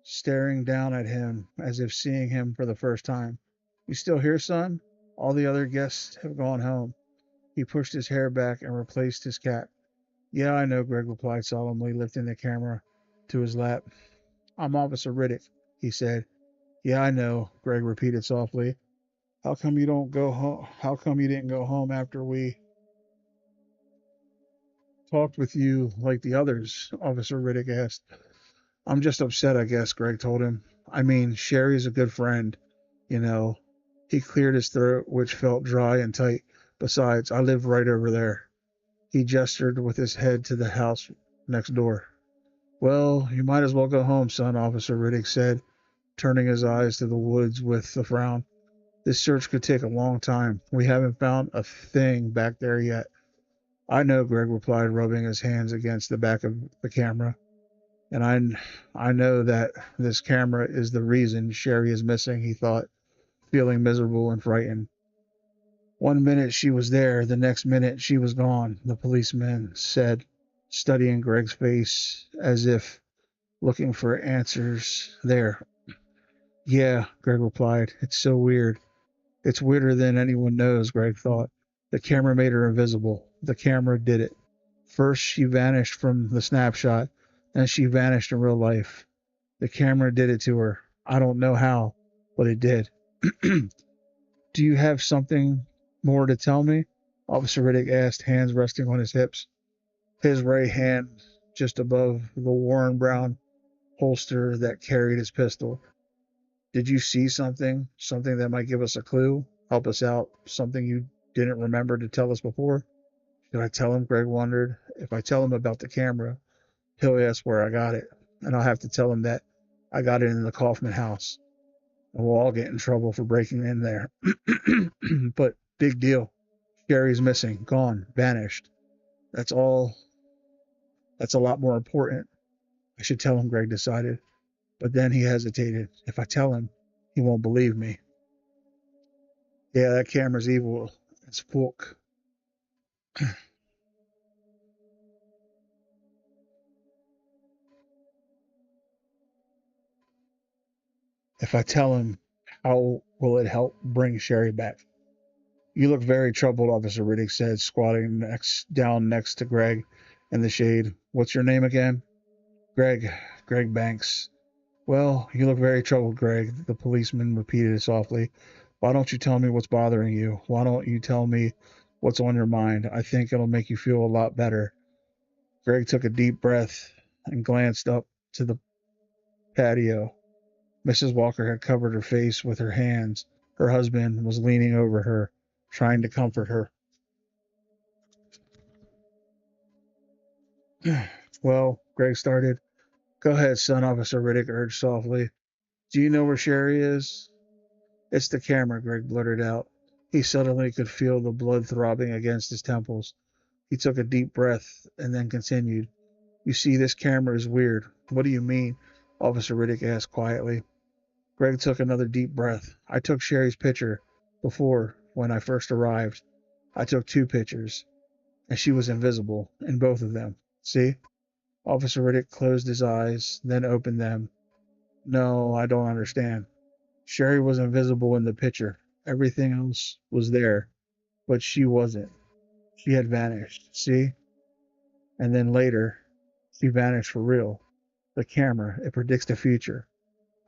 staring down at him as if seeing him for the first time. You still here, son? All the other guests have gone home. He pushed his hair back and replaced his cap. Yeah, I know, Greg replied solemnly, lifting the camera to his lap. I'm Officer Riddick, he said. Yeah, I know, Greg repeated softly. How come you don't go home? How come you didn't go home after we talked with you like the others? Officer Riddick asked. I'm just upset, I guess, Greg told him. I mean, Sherry's a good friend, you know. He cleared his throat, which felt dry and tight. Besides, I live right over there. He gestured with his head to the house next door. Well, you might as well go home, son, Officer Riddick said, turning his eyes to the woods with a frown. This search could take a long time. We haven't found a thing back there yet. I know, Greg replied, rubbing his hands against the back of the camera. And I know that this camera is the reason Sherry is missing, he thought, feeling miserable and frightened. 1 minute she was there, the next minute she was gone, the policeman said, studying Greg's face as if looking for answers there. Yeah, Greg replied. It's so weird. It's weirder than anyone knows, Greg thought. The camera made her invisible. The camera did it. First she vanished from the snapshot, then she vanished in real life. The camera did it to her. I don't know how. but it did. Do you have something more to tell me? Officer Riddick asked, hands resting on his hips, his right hand just above the worn brown holster that carried his pistol. Did you see something? Something that might give us a clue? Help us out? Something you didn't remember to tell us before? Should I tell him? Greg wondered. If I tell him about the camera, he'll ask where I got it, and I'll have to tell him that I got it in the Kaufman house, and we'll all get in trouble for breaking in there. But big deal. Sherry's missing, gone, vanished. That's all. That's a lot more important. I should tell him, Greg decided. But then he hesitated. If I tell him, he won't believe me. Yeah, that camera's evil. It's fuck. If I tell him, how will it help bring Sherry back? You look very troubled, Officer Riddick said, squatting down next to Greg in the shade. What's your name again? Greg. Greg Banks. Well, you look very troubled, Greg, the policeman repeated softly. Why don't you tell me what's bothering you? Why don't you tell me what's on your mind? I think it'll make you feel a lot better. Greg took a deep breath and glanced up to the patio. Mrs. Walker had covered her face with her hands. Her husband was leaning over her, trying to comfort her. Well, Greg started. Go ahead, son, Officer Riddick urged softly. Do you know where Sherry is? It's the camera, Greg blurted out. He suddenly could feel the blood throbbing against his temples. He took a deep breath and then continued. You see, this camera is weird. What do you mean? Officer Riddick asked quietly. Greg took another deep breath. I took Sherry's picture before when I first arrived. I took 2 pictures, and she was invisible in both of them. See? Officer Riddick closed his eyes, then opened them. No, I don't understand. Sherry was invisible in the picture. Everything else was there, but she wasn't. She had vanished. See? And then later, she vanished for real. The camera, it predicts the future,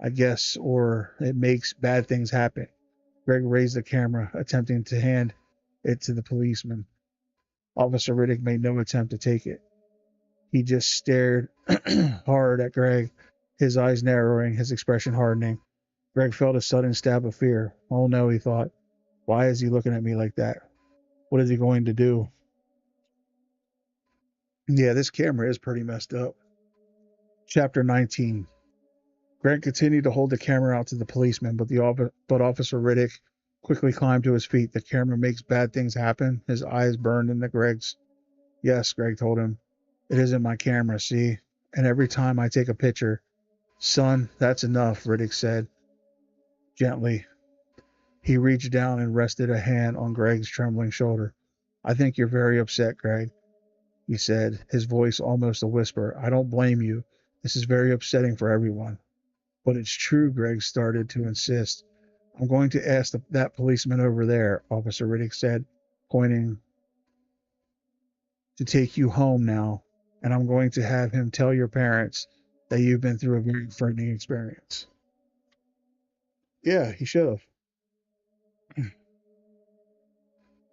I guess, or it makes bad things happen. Greg raised the camera, attempting to hand it to the policeman. Officer Riddick made no attempt to take it. He just stared hard at Greg, his eyes narrowing, his expression hardening. Greg felt a sudden stab of fear. Oh no, he thought. Why is he looking at me like that? What is he going to do? Yeah, this camera is pretty messed up. Chapter 19. Grant continued to hold the camera out to the policeman, but Officer Riddick quickly climbed to his feet. The camera makes bad things happen. His eyes burned into Greg's. Yes, Greg told him. It isn't my camera, see? And every time I take a picture. Son, that's enough, Riddick said gently. He reached down and rested a hand on Greg's trembling shoulder. I think you're very upset, Greg, he said, his voice almost a whisper. I don't blame you. This is very upsetting for everyone. But it's true, Greg started to insist. I'm going to ask that policeman over there, Officer Riddick said, pointing, to take you home now, and I'm going to have him tell your parents that you've been through a very frightening experience. Yeah, he should have.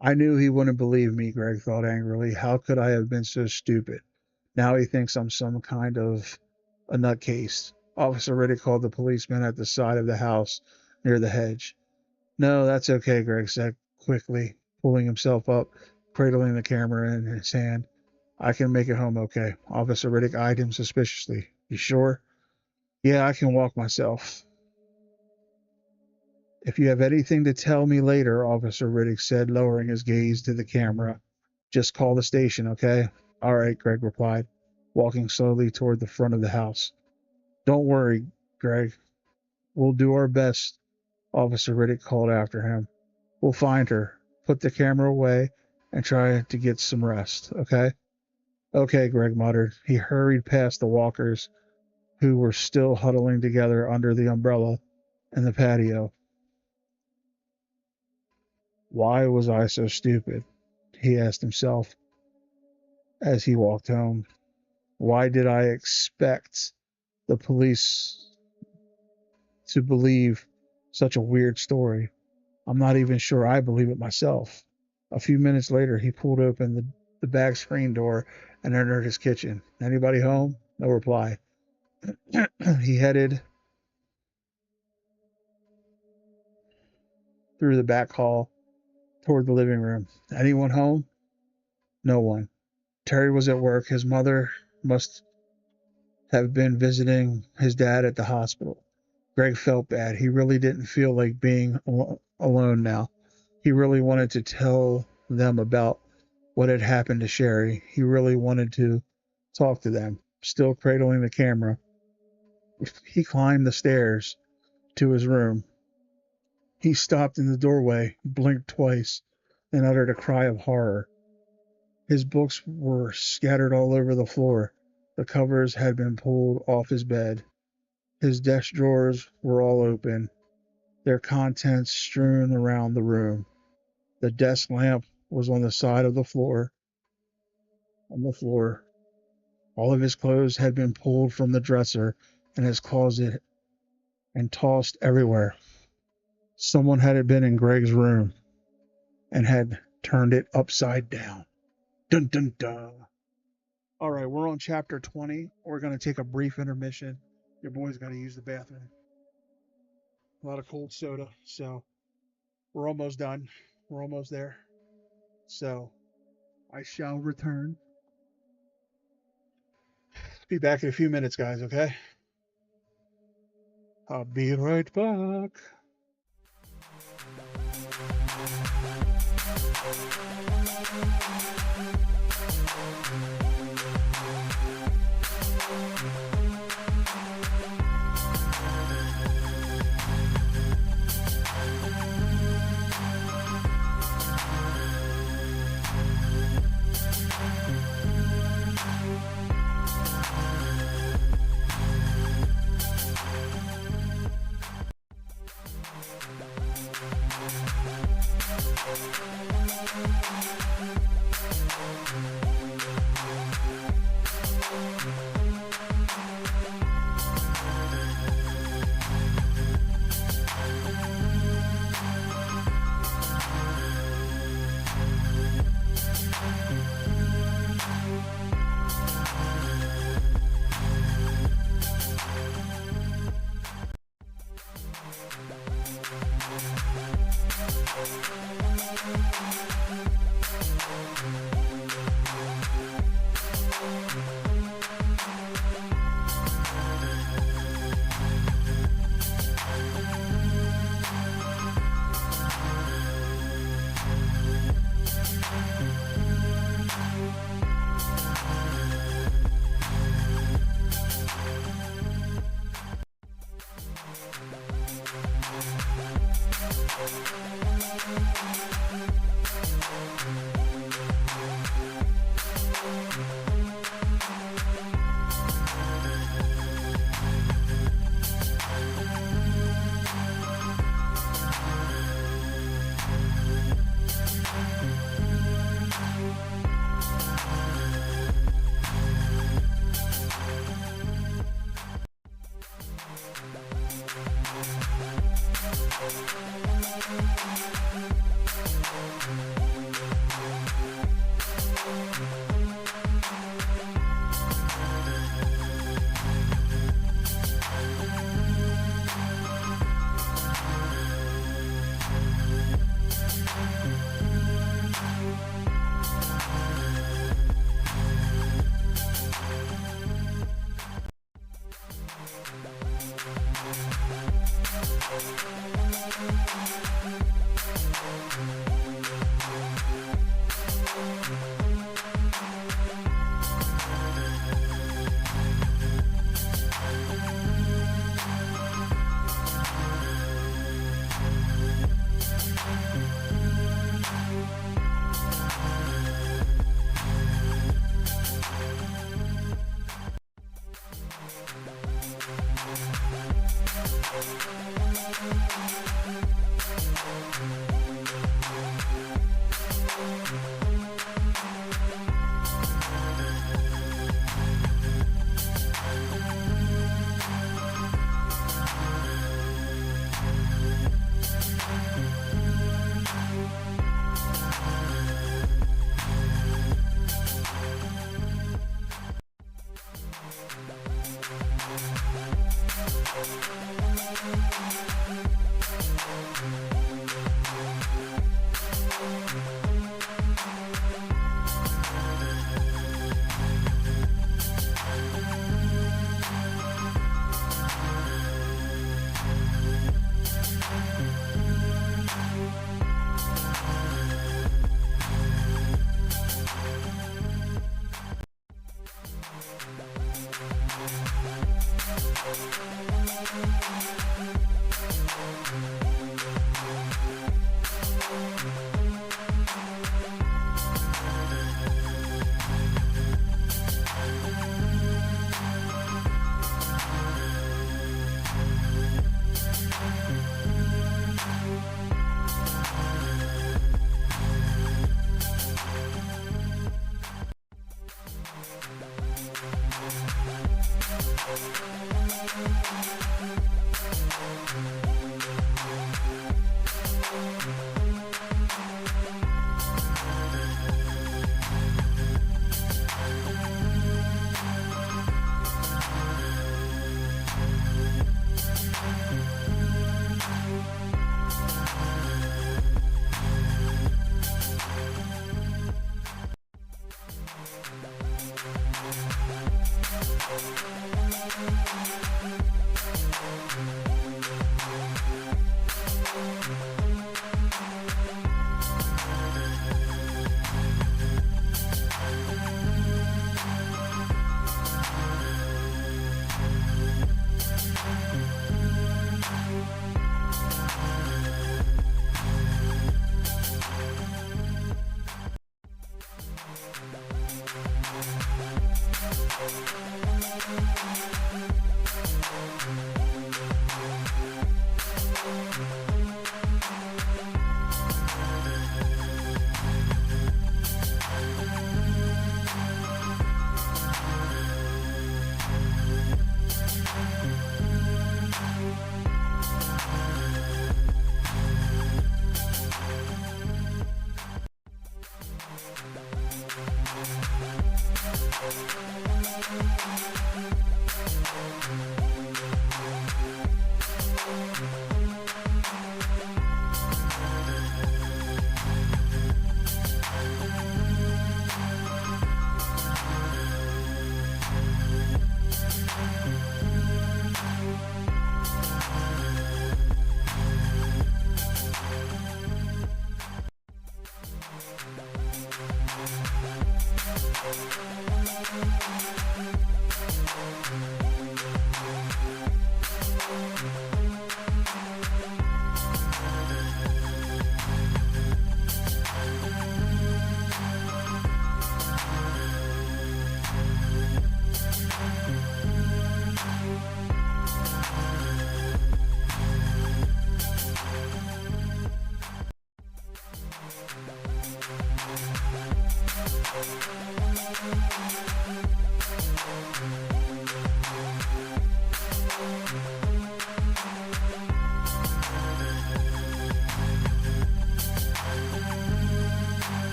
I knew he wouldn't believe me, Greg thought angrily. How could I have been so stupid? Now he thinks I'm some kind of a nutcase. Officer Riddick called the policeman at the side of the house near the hedge. No, that's okay, Greg said quickly, pulling himself up, cradling the camera in his hand. I can make it home okay. Officer Riddick eyed him suspiciously. You sure? Yeah, I can walk myself. If you have anything to tell me later, Officer Riddick said, lowering his gaze to the camera, just call the station, okay? All right, Greg replied, walking slowly toward the front of the house. Don't worry, Greg. We'll do our best, Officer Riddick called after him. We'll find her, put the camera away, and try to get some rest, okay? Okay, Greg muttered. He hurried past the walkers, who were still huddling together under the umbrella in the patio. Why was I so stupid? He asked himself as he walked home. Why did I expect the police to believe Such a weird story. I'm not even sure I believe it myself. A few minutes later, he pulled open the back screen door and entered his kitchen. Anybody home? No reply. He headed through the back hall toward the living room. Anyone home? No one. Terry was at work. His mother must have been visiting his dad at the hospital. Greg felt bad. He really didn't feel like being alone now. He really wanted to tell them about what had happened to Sherry. He really wanted to talk to them. Still cradling the camera, he climbed the stairs to his room. He stopped in the doorway, blinked twice, and uttered a cry of horror. His books were scattered all over the floor. The covers had been pulled off his bed. His desk drawers were all open, their contents strewn around the room. The desk lamp was on the side of the floor. On the floor, all of his clothes had been pulled from the dresser in his closet and tossed everywhere. Someone had been in Greg's room and had turned it upside down. Dun dun dun. All right, we're on chapter 20. We're going to take a brief intermission. Your boy's got to use the bathroom. A lot of cold soda, so we're almost done. We're almost there. So I shall return. Be back in a few minutes, guys, okay? I'll be right back.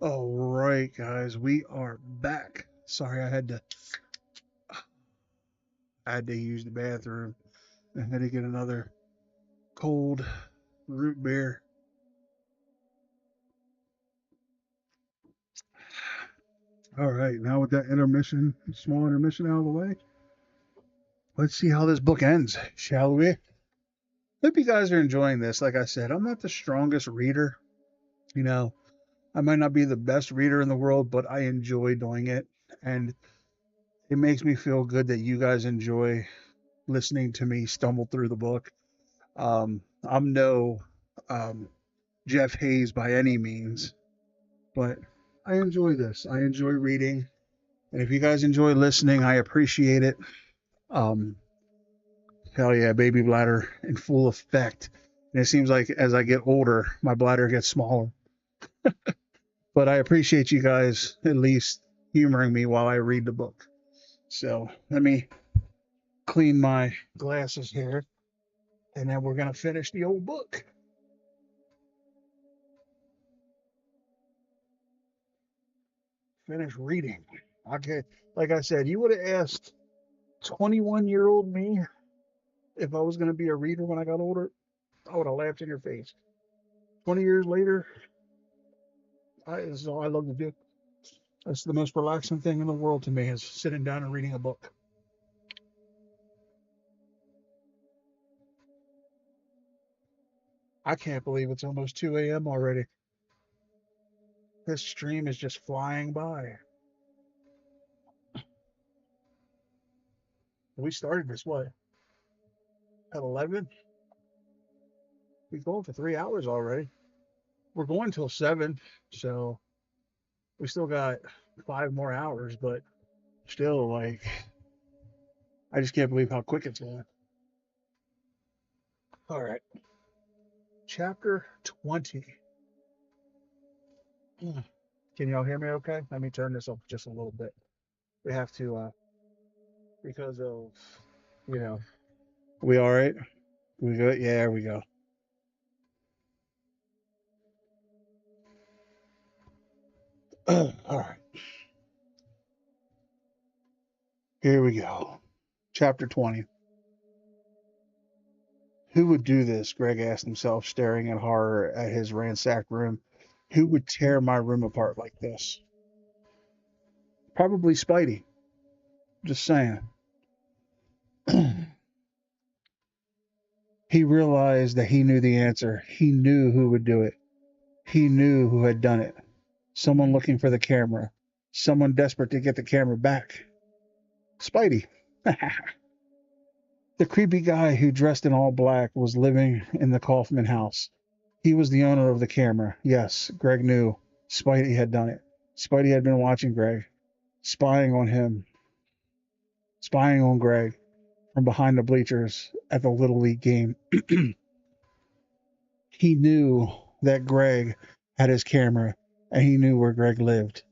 All right, guys, we are back. Sorry, I had to use the bathroom. I had to get another cold root beer. All right, now with that small intermission out of the way, let's see how this book ends, shall we? Hope you guys are enjoying this. Like I said, I'm not the strongest reader. You know, I might not be the best reader in the world, but I enjoy doing it. And it makes me feel good that you guys enjoy listening to me stumble through the book. I'm no Jeff Hayes by any means, but I enjoy this. I enjoy reading. And if you guys enjoy listening, I appreciate it. Hell yeah, baby bladder in full effect. And it seems like as I get older, my bladder gets smaller. But I appreciate you guys at least humoring me while I read the book. So let me clean my glasses here, and then we're going to finish the old book. Finish reading. Okay, like I said, you would have asked 21-year-old me if I was going to be a reader when I got older. I would have laughed in your face. 20 years later, this is all I love to do. That's the most relaxing thing in the world to me, is sitting down and reading a book. I can't believe it's almost 2 a.m. already. This stream is just flying by. We started this, what, at 11? We've gone for 3 hours already. We're going till 7, so we still got 5 more hours, but still, like, I just can't believe how quick it's going. All right. Chapter 20. Can y'all hear me okay? Let me turn this up just a little bit. We have to, because of, We all right? We good? Yeah, there we go. All right. Here we go. Chapter 20. Who would do this? Greg asked himself, staring in horror at his ransacked room. Who would tear my room apart like this? Probably Spidey. Just saying. He realized that he knew the answer. He knew who would do it. He knew who had done it. Someone looking for the camera. Someone desperate to get the camera back. Spidey. The creepy guy who dressed in all black was living in the Kaufman house. He was the owner of the camera. Yes, Greg knew. Spidey had done it. Spidey had been watching Greg, spying on him, spying on Greg from behind the bleachers at the Little League game. He knew that Greg had his camera, and he knew where Greg lived.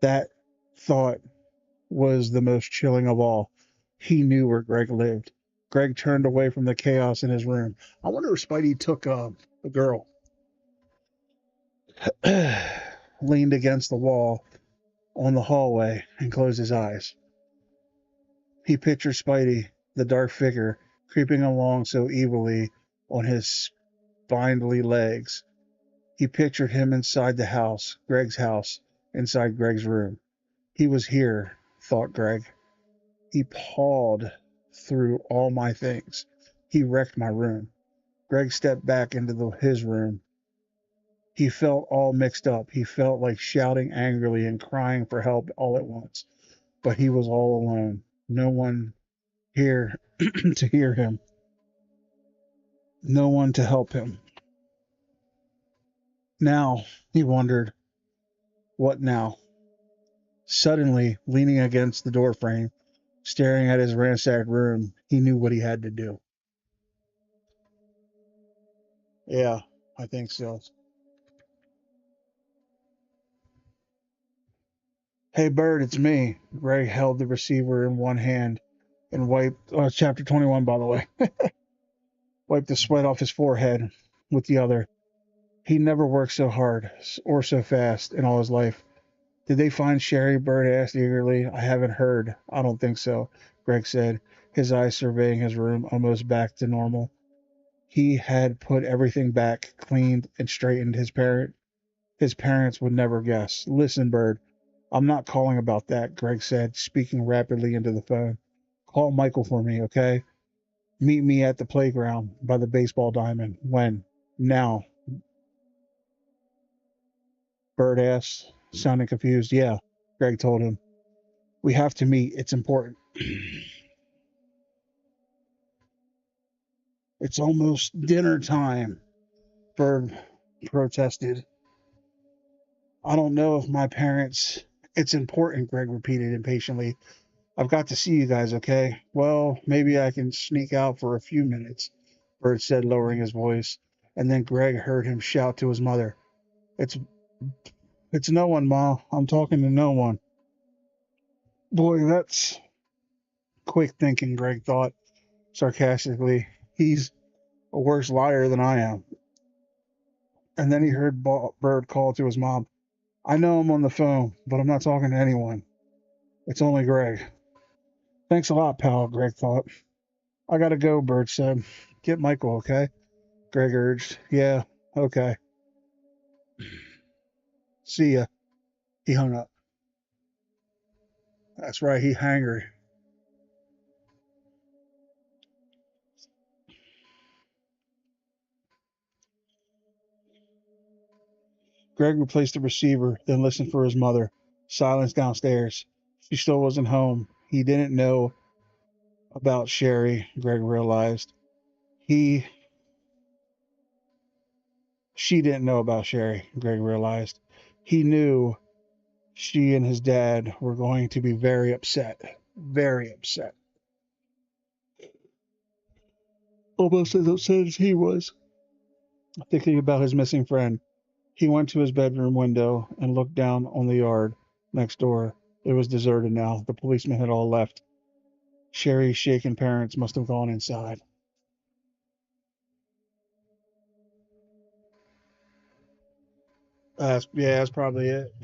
That thought was the most chilling of all. He knew where Greg lived. Greg turned away from the chaos in his room. I wonder if Spidey took the girl. leaned against the wall on the hallway and closed his eyes. He pictured Spidey, the dark figure, creeping along so evilly on his spindly legs. He pictured him inside the house, Greg's house, inside Greg's room. He was here, thought Greg. He pawed through all my things. He wrecked my room. Greg stepped back into his room. He felt all mixed up. He felt like shouting angrily and crying for help all at once. But he was all alone. No one here to hear him. No one to help him. Now, he wondered, what now? Suddenly, leaning against the doorframe, staring at his ransacked room, he knew what he had to do. Yeah, I think so. Hey, Bird, it's me. Greg held the receiver in one hand and wiped, chapter 21, by the way, wiped the sweat off his forehead with the other. He never worked so hard or so fast in all his life. Did they find Sherry? Bird asked eagerly. I haven't heard. I don't think so, Greg said, his eyes surveying his room almost back to normal. He had put everything back, cleaned and straightened. His parents would never guess. Listen, Bird, I'm not calling about that, Greg said, speaking rapidly into the phone. Call Michael for me, okay? Meet me at the playground by the baseball diamond. When? Now, Bird asked, sounding confused. Yeah, Greg told him. We have to meet. It's important. It's almost dinner time, Bird protested. I don't know if my parents. It's important, Greg repeated impatiently. I've got to see you guys, okay? Well, maybe I can sneak out for a few minutes, Bird said, lowering his voice. And then Greg heard him shout to his mother, It's it's no one, Ma. I'm talking to no one. Boy, that's quick thinking, Greg thought sarcastically. He's a worse liar than I am. And then he heard Bird call to his mom. I know I'm on the phone, but I'm not talking to anyone. It's only Greg. Thanks a lot, pal, Greg thought. I gotta go, Bird said. Get Michael, okay? Greg urged. Yeah, okay. See ya. He hung up. That's right, he hangry. Greg replaced the receiver, then listened for his mother. Silence downstairs. She still wasn't home. He didn't know about Sherry, Greg realized. He She didn't know about Sherry, Greg realized. He knew she and his dad were going to be very upset. Very upset. Almost as upset as he was, thinking about his missing friend. He went to his bedroom window and looked down on the yard next door. It was deserted now. The policemen had all left. Sherry's shaken parents must have gone inside. Yeah, that's probably it.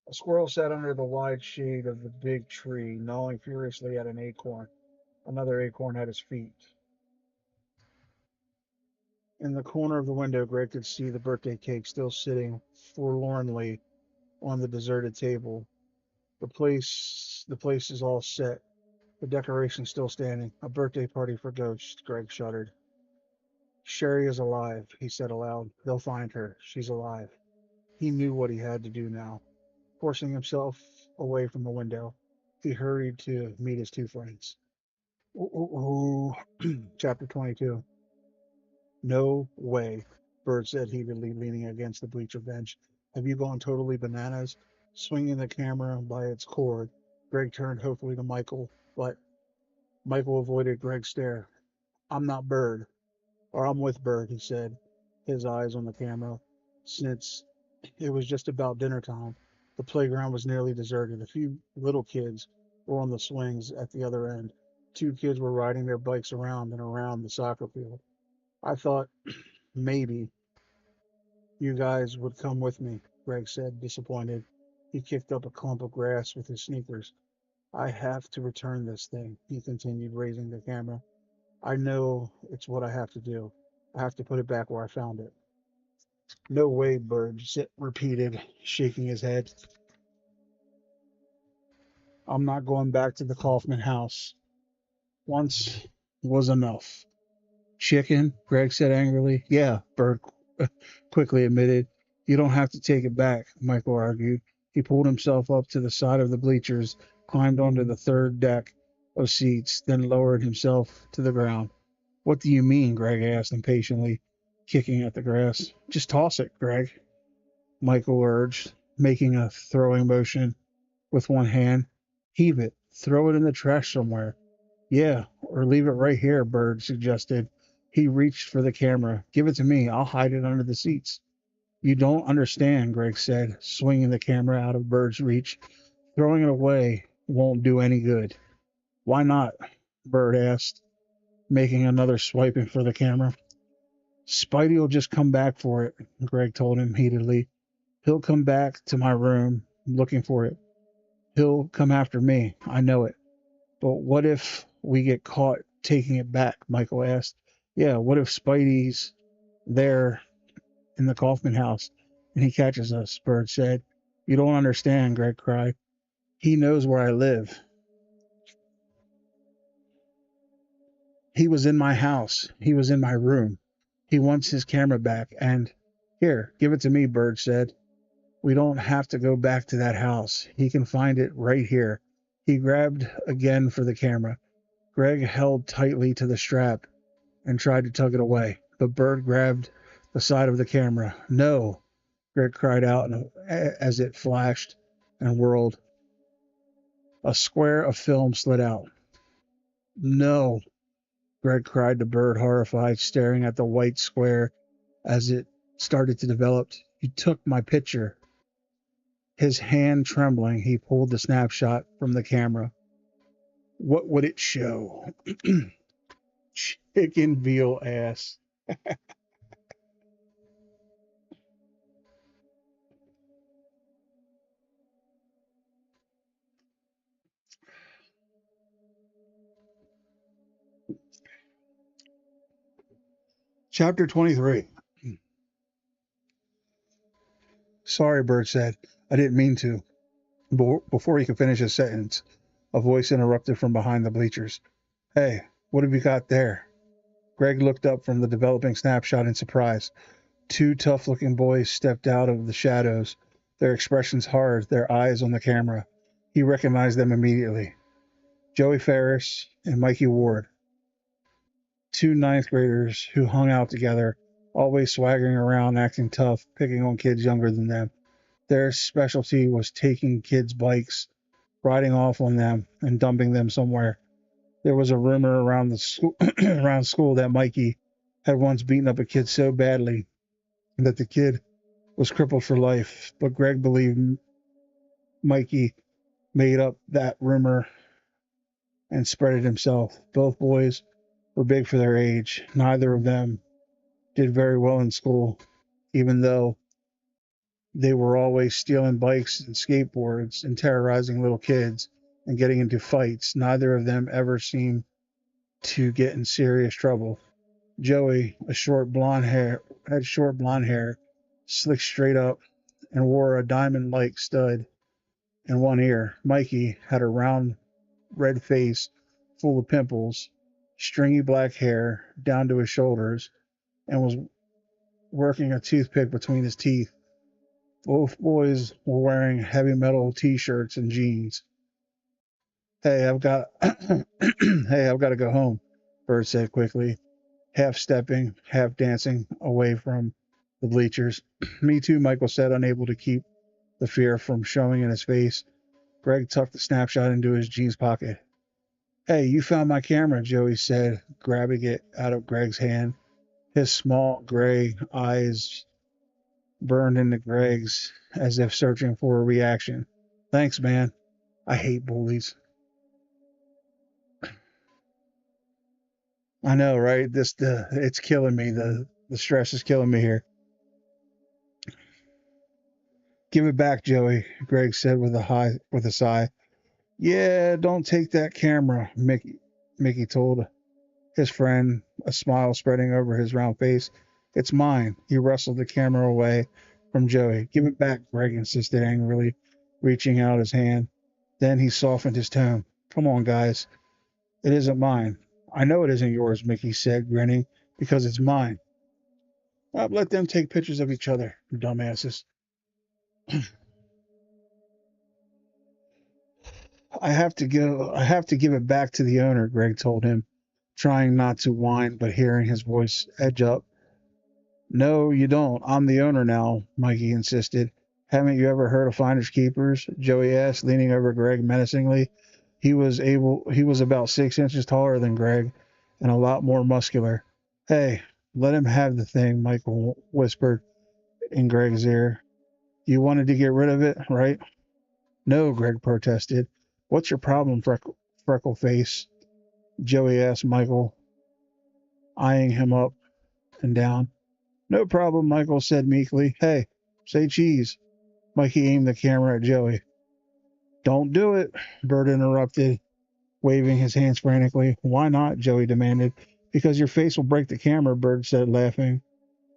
A squirrel sat under the wide shade of the big tree, gnawing furiously at an acorn. Another acorn at his feet. In the corner of the window, Greg could see the birthday cake still sitting forlornly on the deserted table. The place is all set. The decorations still standing. A birthday party for ghosts, Greg shuddered. Sherry is alive, he said aloud. They'll find her. She's alive. He knew what he had to do now. Forcing himself away from the window, he hurried to meet his two friends. Chapter 22. No way, Bird said heatedly, leaning against the bleacher bench. Have you gone totally bananas? Swinging the camera by its cord, Greg turned hopefully to Michael, but Michael avoided Greg's stare. I'm not Bird, or I'm with Bird, he said, his eyes on the camera. Since it was just about dinner time, the playground was nearly deserted. A few little kids were on the swings at the other end. Two kids were riding their bikes around and around the soccer field. I thought maybe. You guys would come with me, Greg said, disappointed. He kicked up a clump of grass with his sneakers. I have to return this thing, he continued, raising the camera. I know it's what I have to do. I have to put it back where I found it. No way, Bird repeated, shaking his head. I'm not going back to the Kaufman house. Once was enough. Chicken, Greg said angrily. Yeah, Bird quickly admitted. You don't have to take it back, Michael argued. He pulled himself up to the side of the bleachers, climbed onto the third deck of seats, then lowered himself to the ground. What do you mean? Greg asked impatiently, kicking at the grass. Just toss it, Greg, Michael urged, making a throwing motion with one hand. Heave it. Throw it in the trash somewhere. Yeah, or leave it right here, Bird suggested. He reached for the camera. Give it to me. I'll hide it under the seats. You don't understand, Greg said, swinging the camera out of Bird's reach. Throwing it away won't do any good. Why not? Bird asked, making another swiping for the camera. Spidey will just come back for it, Greg told him heatedly. He'll come back to my room looking for it. He'll come after me. I know it. But what if we get caught taking it back? Michael asked. Yeah, what if Spidey's there in the Kaufman house and he catches us? Bird said. You don't understand, Greg cried. He knows where I live. He was in my house. He was in my room. He wants his camera back. And here, give it to me, Bird said. We don't have to go back to that house. He can find it right here. He grabbed again for the camera. Greg held tightly to the strap and tried to tug it away. But Bird grabbed the side of the camera. No, Greg cried out as it flashed and whirled. A square of film slid out. No, Greg cried to Bird, horrified, staring at the white square as it started to develop. You took my picture. His hand trembling, he pulled the snapshot from the camera. What would it show? Chicken veal ass. Chapter 23. Sorry, Bird said. I didn't mean to. Before he could finish his sentence, a voice interrupted from behind the bleachers. Hey, what have you got there? Greg looked up from the developing snapshot in surprise. Two tough-looking boys stepped out of the shadows, their expressions hard, their eyes on the camera. He recognized them immediately. Joey Ferris and Mikey Ward, two ninth graders who hung out together, always swaggering around, acting tough, picking on kids younger than them. Their specialty was taking kids' bikes, riding off on them, and dumping them somewhere. There was a rumor around the school, around school that Mikey had once beaten up a kid so badly that the kid was crippled for life. But Greg believed Mikey made up that rumor and spread it himself. Both boys were big for their age. Neither of them did very well in school, even though they were always stealing bikes and skateboards and terrorizing little kids and getting into fights. Neither of them ever seemed to get in serious trouble. Joey, had short blonde hair, slicked straight up, and wore a diamond-like stud in one ear. Mikey had a round, red face full of pimples, stringy black hair down to his shoulders, and was working a toothpick between his teeth. Both boys were wearing heavy metal t-shirts and jeans. Hey, I've got to go home, Bird said quickly, half stepping, half dancing away from the bleachers. Me too, Michael said, unable to keep the fear from showing in his face. Greg tucked the snapshot into his jeans pocket. Hey, you found my camera, Joey said, grabbing it out of Greg's hand. His small gray eyes burned into Greg's as if searching for a reaction. Thanks, man. I hate bullies. I know, right? It's killing me. The stress is killing me here. Give it back, Joey, Greg said with a sigh. Yeah, don't take that camera, Mickey told his friend, a smile spreading over his round face. It's mine. He wrestled the camera away from Joey. Give it back, Greg insisted angrily, reaching out his hand. Then he softened his tone. Come on, guys. It isn't mine. I know it isn't yours, Mickey said, grinning, because it's mine. Let them take pictures of each other, dumbasses. I have to give it back to the owner, Greg told him, trying not to whine, but hearing his voice edge up. No, you don't. I'm the owner now, Mikey insisted. Haven't you ever heard of finders keepers? Joey asked, leaning over Greg menacingly. He was about 6 inches taller than Greg and a lot more muscular. Hey, let him have the thing, Michael whispered in Greg's ear. You wanted to get rid of it, right? No, Greg protested. What's your problem, freckle face? Joey asked Michael, eyeing him up and down. No problem, Michael said meekly. Hey, say cheese. Mikey aimed the camera at Joey. Don't do it, Bert interrupted, waving his hands frantically. Why not? Joey demanded. Because your face will break the camera, Bert said, laughing.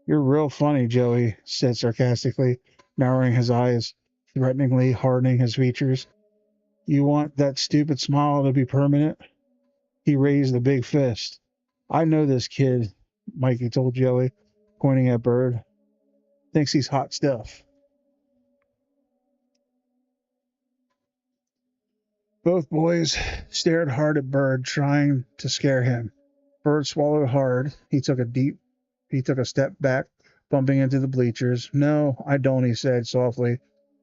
You're real funny, Joey said sarcastically, narrowing his eyes, threateningly hardening his features. You want that stupid smile to be permanent? He raised a big fist. I know this kid, Mikey told Joey, pointing at Bird. Thinks he's hot stuff. Both boys stared hard at Bird, trying to scare him. Bird swallowed hard. He took a step back, bumping into the bleachers. No, I don't, he said softly.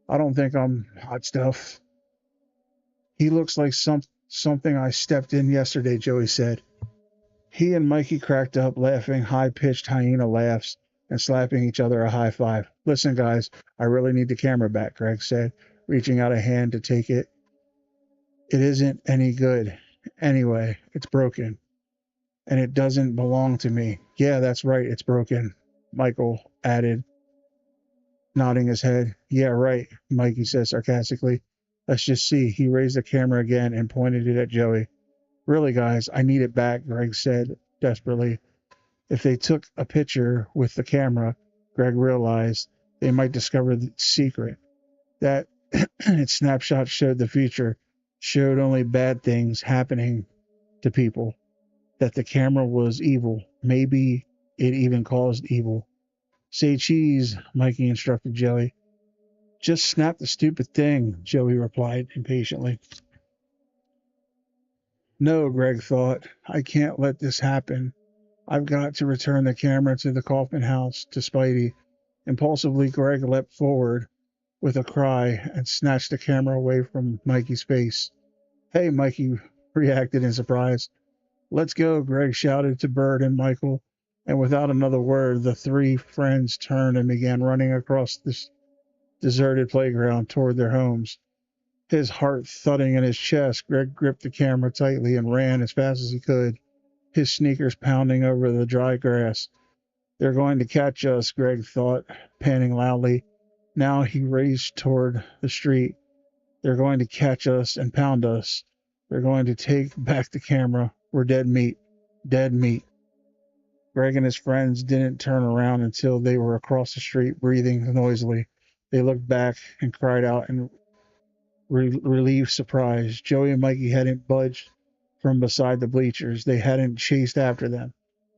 I don't think I'm hot stuff. He looks like something I stepped in yesterday, Joey said. He and Mikey cracked up, laughing high-pitched hyena laughs and slapping each other a high five. Listen, guys, I really need the camera back, Greg said, reaching out a hand to take it. It isn't any good. Anyway, it's broken. And it doesn't belong to me. Yeah, that's right, it's broken, Michael added, nodding his head. Yeah, right, Mikey said sarcastically. Let's just see. He raised the camera again and pointed it at Joey. Really, guys, I need it back, Greg said desperately. If they took a picture with the camera, Greg realized they might discover the secret. That its snapshot showed the future, showed only bad things happening to people. That the camera was evil. Maybe it even caused evil. Say cheese, Mikey instructed Joey. Just snap the stupid thing, Joey replied impatiently. No, Greg thought. I can't let this happen. I've got to return the camera to the Kaufman house, to Spidey. Impulsively, Greg leapt forward with a cry and snatched the camera away from Mikey's face. Hey, Mikey reacted in surprise. Let's go, Greg shouted to Bird and Michael, and without another word, the three friends turned and began running across this deserted playground toward their homes. His heart thudding in his chest, Greg gripped the camera tightly and ran as fast as he could, his sneakers pounding over the dry grass. They're going to catch us, Greg thought, panting loudly. Now he raced toward the street. They're going to catch us and pound us. They're going to take back the camera. We're dead meat. Dead meat. Greg and his friends didn't turn around until they were across the street, breathing noisily. They looked back and cried out in relieved surprise. Joey and Mikey hadn't budged from beside the bleachers. They hadn't chased after them.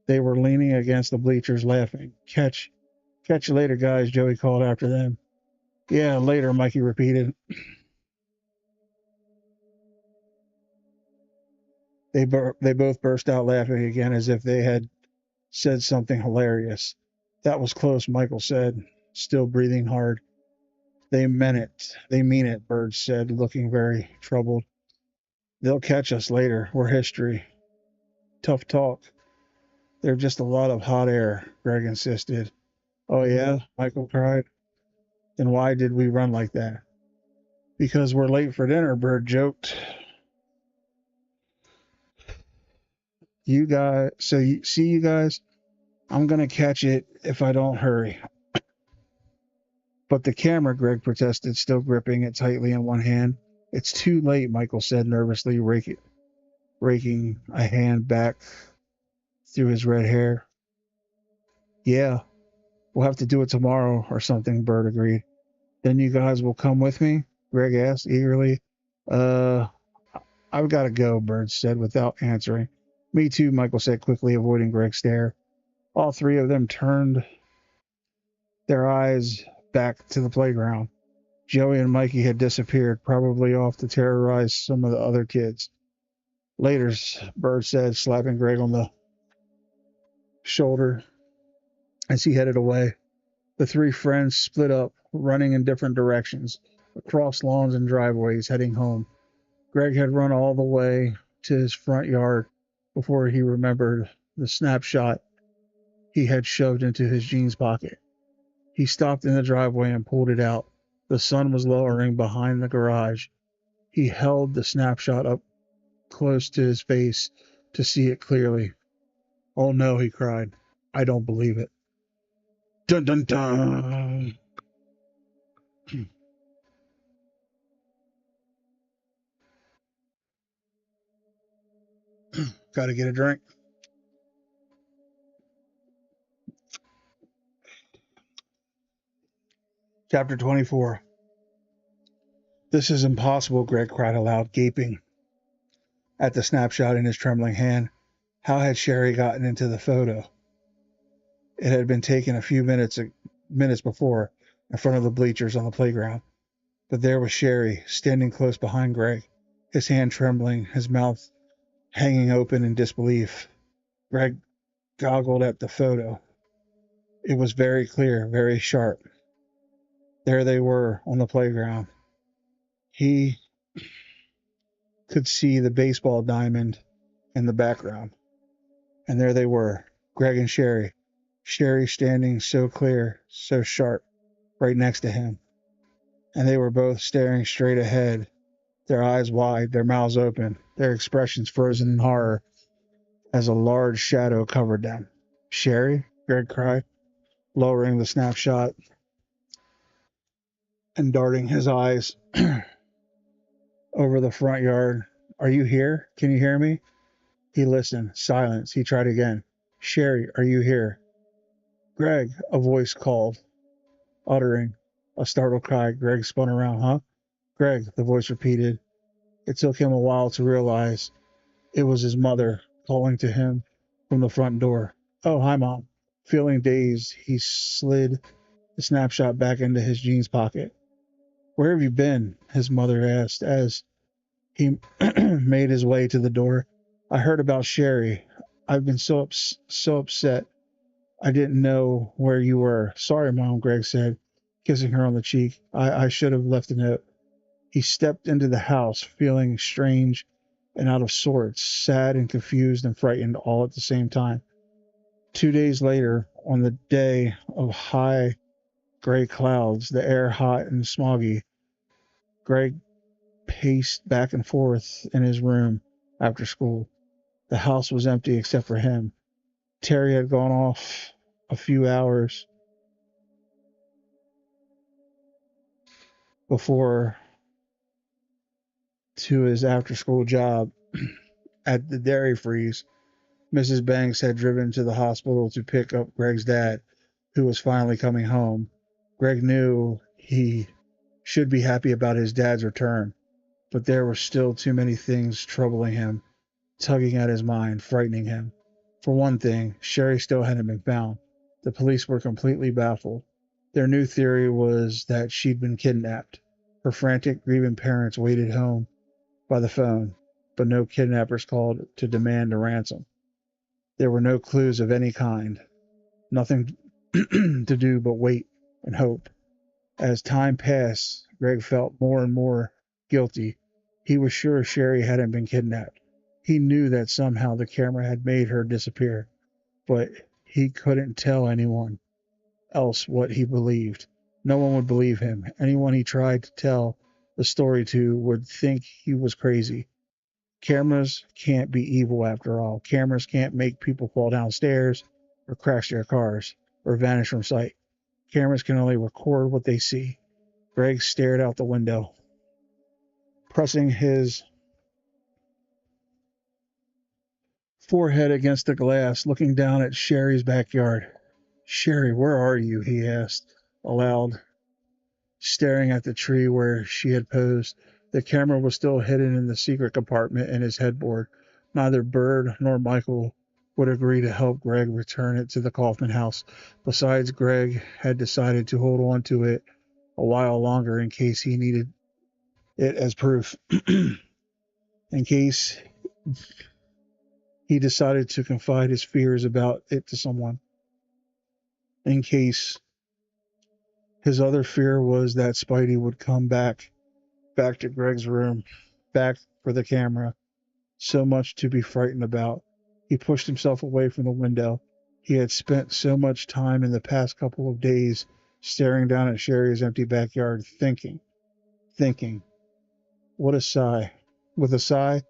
They were leaning against the bleachers, laughing. Catch you later, guys, Joey called after them. Yeah, later, Mikey repeated. They both burst out laughing again as if they had said something hilarious. That was close, Michael said, still breathing hard. They meant it. They mean it, Bird said, looking very troubled. They'll catch us later. We're history. Tough talk. They're just a lot of hot air, Greg insisted. Oh, yeah? Michael cried. Then why did we run like that? Because we're late for dinner, Bird joked. You guys, see you guys? I'm going to catch it if I don't hurry. But the camera, Greg protested, still gripping it tightly in one hand. It's too late, Michael said nervously, raking a hand back through his red hair. Yeah, we'll have to do it tomorrow or something, Bert agreed. Then you guys will come with me? Greg asked eagerly. Uh, I've got to go, Bert said without answering. Me too, Michael said quickly, avoiding Greg's stare. All three of them turned their eyes back to the playground. Joey and Mikey had disappeared, probably off to terrorize some of the other kids. Later, Bert said, slapping Greg on the shoulder as he headed away. The three friends split up, running in different directions, across lawns and driveways, heading home. Greg had run all the way to his front yard before he remembered the snapshot he had shoved into his jeans pocket. He stopped in the driveway and pulled it out. The sun was lowering behind the garage. He held the snapshot up close to his face to see it clearly. Oh no, he cried. I don't believe it. Dun dun dun! Gotta get a drink. Chapter 24. This is impossible, Greg cried aloud, gaping at the snapshot in his trembling hand. How had Sherry gotten into the photo? It had been taken a few minutes before in front of the bleachers on the playground. But there was Sherry, standing close behind Greg, his hand trembling, his mouth hanging open in disbelief. Greg goggled at the photo. It was very clear, very sharp. There they were on the playground. He could see the baseball diamond in the background. And there they were, Greg and Sherry. Sherry standing so clear, so sharp, right next to him. And they were both staring straight ahead, their eyes wide, their mouths open, their expressions frozen in horror as a large shadow covered them. Sherry? Greg cried, lowering the snapshot and darting his eyes over the front yard. Are you here? Can you hear me? He listened. Silence. He tried again. Sherry, are you here? Greg, a voice called, uttering a startled cry. Greg spun around. Huh? Greg, the voice repeated. It took him a while to realize it was his mother calling to him from the front door. Oh, hi, Mom. Feeling dazed, he slid the snapshot back into his jeans pocket. Where have you been? His mother asked as he made his way to the door. I heard about Sherry. I've been so upset. I didn't know where you were. Sorry, Mom, Greg said, kissing her on the cheek. I should have left a note. He stepped into the house, feeling strange and out of sorts, sad and confused and frightened all at the same time. 2 days later, on the day of high gray clouds, the air hot and smoggy, Greg paced back and forth in his room after school. The house was empty except for him. Terry had gone off a few hours before to his after-school job at the dairy freeze. Mrs. Banks had driven to the hospital to pick up Greg's dad, who was finally coming home. Greg knew he should be happy about his dad's return, but there were still too many things troubling him, tugging at his mind, frightening him. For one thing, Sherry still hadn't been found. The police were completely baffled. Their new theory was that she'd been kidnapped. Her frantic, grieving parents waited home by the phone, but no kidnappers called to demand a ransom. There were no clues of any kind. Nothing to do but wait and hope. As time passed, Greg felt more and more guilty. He was sure Sherry hadn't been kidnapped. He knew that somehow the camera had made her disappear, but he couldn't tell anyone else what he believed. No one would believe him. Anyone he tried to tell the story to would think he was crazy. Cameras can't be evil after all. Cameras can't make people fall downstairs or crash their cars or vanish from sight. Cameras can only record what they see. Greg stared out the window, pressing his forehead against the glass, looking down at Sherry's backyard. Sherry, where are you? He asked aloud, staring at the tree where she had posed. The camera was still hidden in the secret compartment in his headboard. Neither Bird nor Michael would agree to help Greg return it to the Kaufman house. Besides, Greg had decided to hold on to it a while longer in case he needed it as proof. In case he decided to confide his fears about it to someone. In case his other fear was that Spidey would come back to Greg's room, back for the camera. So much to be frightened about. He pushed himself away from the window. He had spent so much time in the past couple of days staring down at Sherry's empty backyard, thinking. What a sigh. With a sigh,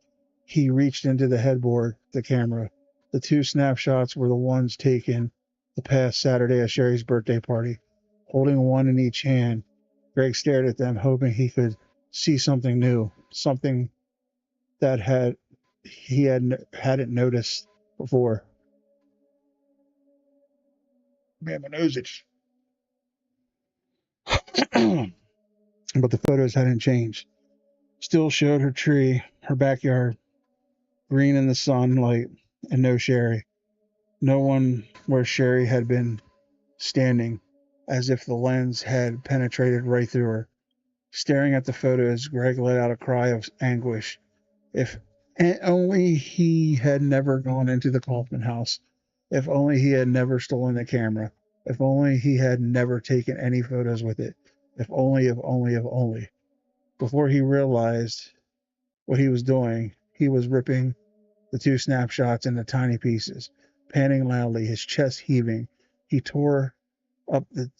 he reached into the headboard, the camera. The two snapshots were the ones taken the past Saturday at Sherry's birthday party. Holding one in each hand, Greg stared at them, hoping he could see something new, something that hadn't noticed before. Man, my nose itch. But the photos hadn't changed. Still showed her tree, her backyard, green in the sunlight, and no Sherry. No one where Sherry had been standing, as if the lens had penetrated right through her. Staring at the photos, Greg let out a cry of anguish. If only he had never gone into the Kaufman house. If only he had never stolen the camera. If only he had never taken any photos with it. If only, if only, if only. Before he realized what he was doing, he was ripping the two snapshots into tiny pieces, panting loudly, his chest heaving. He tore up the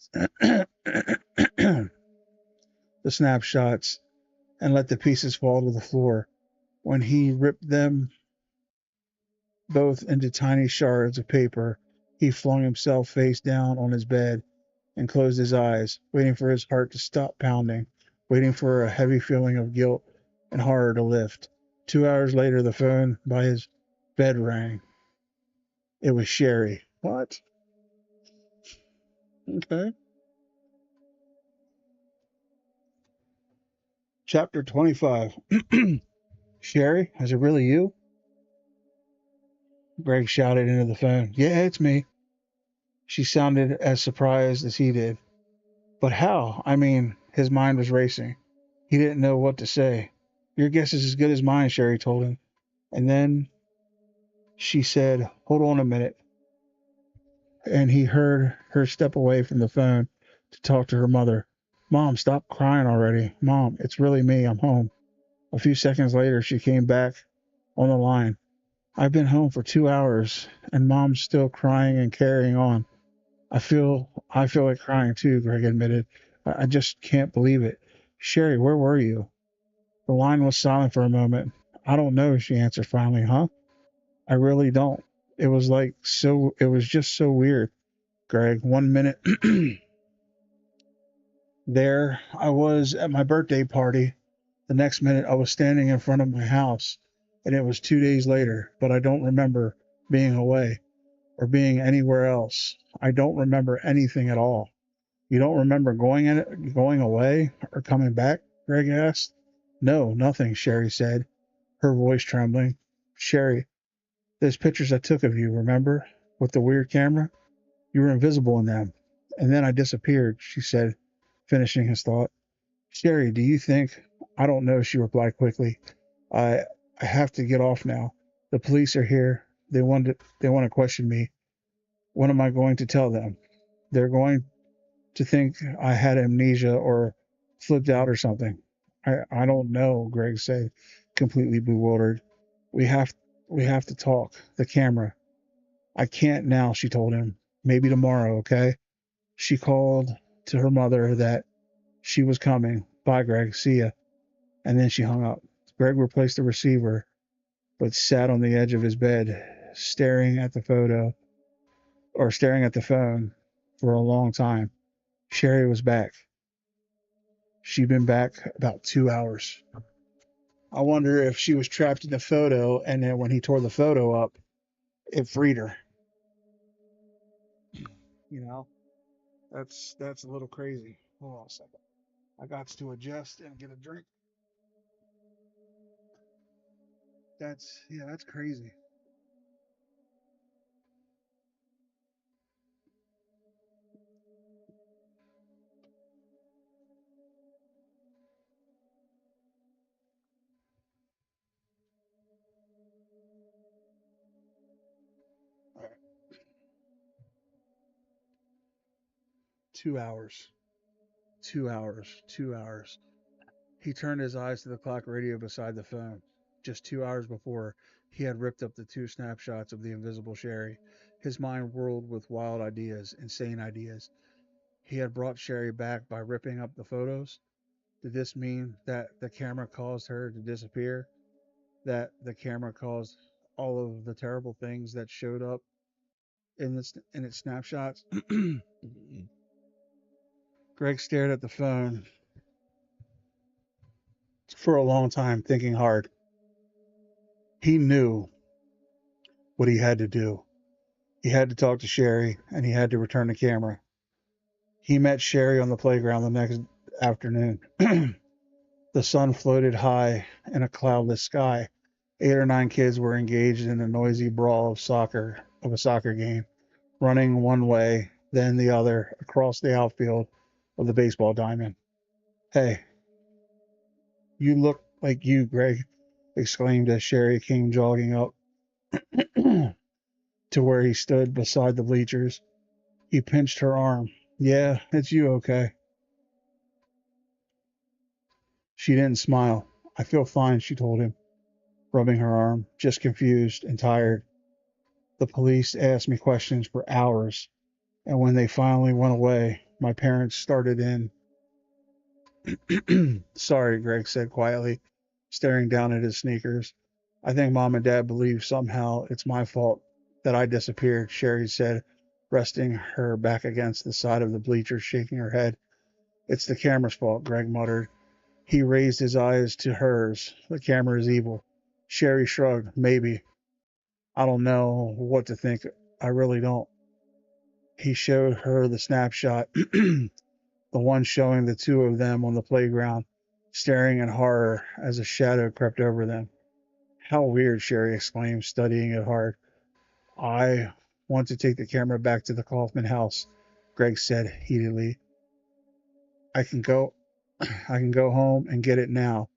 the snapshots and let the pieces fall to the floor. When he ripped them both into tiny shards of paper, he flung himself face down on his bed and closed his eyes, waiting for his heart to stop pounding, waiting for a heavy feeling of guilt and horror to lift. 2 hours later, the phone by his bed rang. It was Sherry. What? Okay. Chapter 25. Sherry, is it really you? Greg shouted into the phone. Yeah, it's me. She sounded as surprised as he did. But how? I mean, his mind was racing. He didn't know what to say. Your guess is as good as mine, Sherry told him. And then she said, hold on a minute. And he heard her step away from the phone to talk to her mother. Mom, stop crying already. Mom, it's really me. I'm home. A few seconds later, she came back on the line. I've been home for 2 hours, and Mom's still crying and carrying on. I feel like crying too, Greg admitted. I just can't believe it. Sherry, where were you? The line was silent for a moment. I don't know, she answered finally. Huh? I really don't. It was just so weird, Greg. 1 minute there I was at my birthday party. The next minute I was standing in front of my house, and it was 2 days later, but I don't remember being away or being anywhere else. I don't remember anything at all. You don't remember going away or coming back? Greg asked. No, nothing, Sherry said, her voice trembling. Sherry, those pictures I took of you, remember? With the weird camera? You were invisible in them. And then I disappeared, she said, finishing his thought. Sherry, do you think? I don't know, she replied quickly. I have to get off now. The police are here. They want to question me. What am I going to tell them? They're going to think I had amnesia or flipped out or something. I don't know, Greg said, completely bewildered. We have to talk. The camera. I can't now, she told him. Maybe tomorrow, okay? She called to her mother that she was coming. Bye, Greg. See ya. And then she hung up. Greg replaced the receiver, but sat on the edge of his bed, staring at the phone for a long time. Sherry was back. She'd been back about 2 hours. I wonder if she was trapped in the photo, and then when he tore the photo up, it freed her. You know, that's a little crazy. Hold on a second. I got to adjust and get a drink. That's crazy. All right. 2 hours. 2 hours. 2 hours. He turned his eyes to the clock radio beside the phone. Just 2 hours before, he had ripped up the two snapshots of the invisible Sherry. His mind whirled with wild ideas, insane ideas. He had brought Sherry back by ripping up the photos. Did this mean that the camera caused her to disappear? That the camera caused all of the terrible things that showed up in its snapshots? Greg stared at the phone for a long time, thinking hard. He knew what he had to do. He had to talk to Sherry, and he had to return the camera. He met Sherry on the playground the next afternoon. The sun floated high in a cloudless sky. 8 or 9 kids were engaged in a noisy brawl of a soccer game, running one way, then the other, across the outfield of the baseball diamond. Hey, you look like you, Greg, exclaimed as Sherry came jogging up to where he stood beside the bleachers. He pinched her arm. Yeah, it's you, okay? She didn't smile. I feel fine, she told him, rubbing her arm, just confused and tired. The police asked me questions for hours, and when they finally went away, my parents started in. Sorry, Greg said quietly, staring down at his sneakers. I think Mom and Dad believe somehow it's my fault that I disappeared, Sherry said, resting her back against the side of the bleachers, shaking her head. It's the camera's fault, Greg muttered. He raised his eyes to hers. The camera is evil. Sherry shrugged. Maybe. I don't know what to think. I really don't. He showed her the snapshot, the one showing the two of them on the playground, staring in horror as a shadow crept over them. How weird, Sherry exclaimed, studying it hard. I want to take the camera back to the Kaufman house, Greg said heatedly. I can go I can go home and get it now.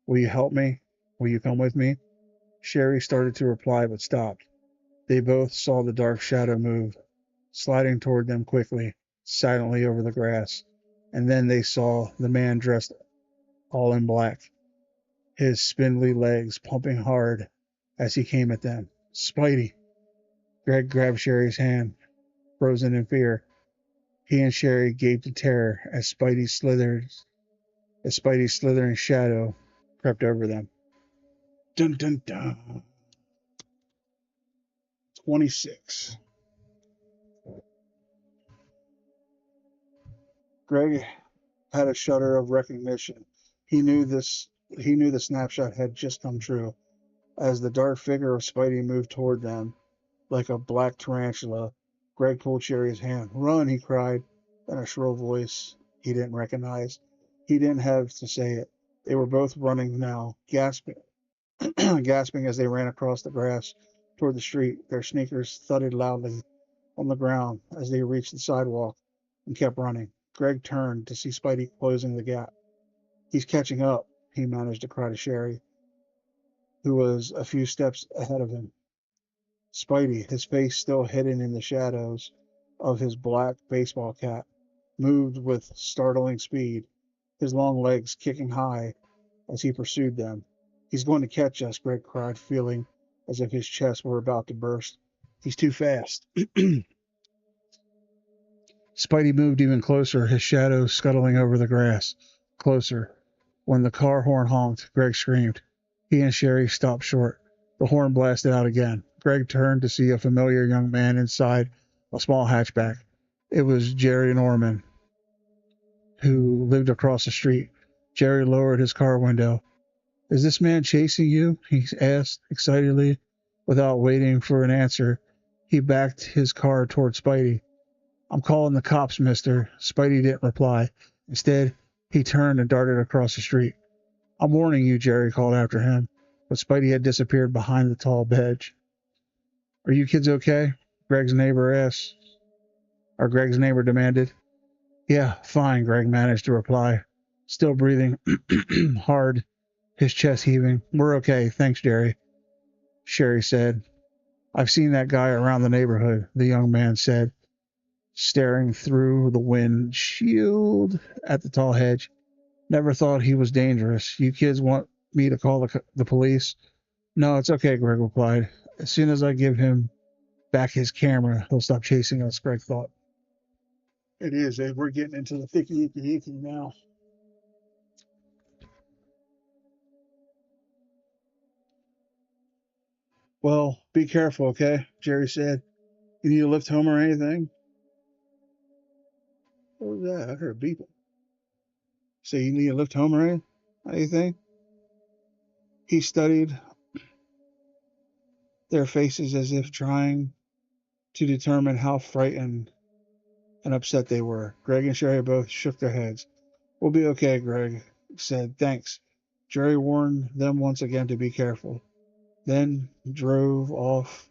Will you help me? Will you come with me? Sherry started to reply but stopped. They both saw the dark shadow move, sliding toward them quickly, silently over the grass. And then they saw the man dressed all in black, his spindly legs pumping hard as he came at them. Spidey! Greg grabbed Sherry's hand, frozen in fear. He and Sherry gaped in terror as Spidey's slithering shadow crept over them. Dun dun dun. 26. Greg had a shudder of recognition. He knew the snapshot had just come true. As the dark figure of Spidey moved toward them like a black tarantula, Greg pulled Sherry's hand. Run, he cried in a shrill voice he didn't recognize. He didn't have to say it. They were both running now, gasping gasping as they ran across the grass toward the street. Their sneakers thudded loudly on the ground as they reached the sidewalk and kept running. Greg turned to see Spidey closing the gap. He's catching up, he managed to cry to Sherry, who was a few steps ahead of him. Spidey, his face still hidden in the shadows of his black baseball cap, moved with startling speed, his long legs kicking high as he pursued them. He's going to catch us, Greg cried, feeling as if his chest were about to burst. He's too fast. Spidey moved even closer, his shadow scuttling over the grass. Closer. When the car horn honked, Greg screamed. He and Sherry stopped short. The horn blasted out again. Greg turned to see a familiar young man inside a small hatchback. It was Jerry Norman. who lived across the street. Jerry lowered his car window. "Is this man chasing you?" he asked excitedly. Without waiting for an answer, he backed his car toward Spidey. "I'm calling the cops, mister." Spidey didn't reply. Instead, he turned and darted across the street. "I'm warning you," Jerry called after him, but Spidey had disappeared behind the tall hedge. "Are you kids okay?" Greg's neighbor asked. Or Greg's neighbor demanded. "Yeah, fine," Greg managed to reply, still breathing hard, his chest heaving. "We're okay, thanks, Jerry," Sherry said. "I've seen that guy around the neighborhood," the young man said, staring through the windshield at the tall hedge. "Never thought he was dangerous. You kids want me to call the police?" "No, it's okay," Greg replied. "As soon as I give him back his camera, he'll stop chasing us," Greg thought. It is. We're getting into the thicky icky now. "Well, be careful, okay?" Jerry said. "You need a lift home or anything?" What was that? I heard a beeping. "So you need a lift home or anything?" He studied their faces as if trying to determine how frightened and upset they were. Greg and Sherry both shook their heads. "We'll be okay," Greg said. "Thanks." Jerry warned them once again to be careful, then drove off,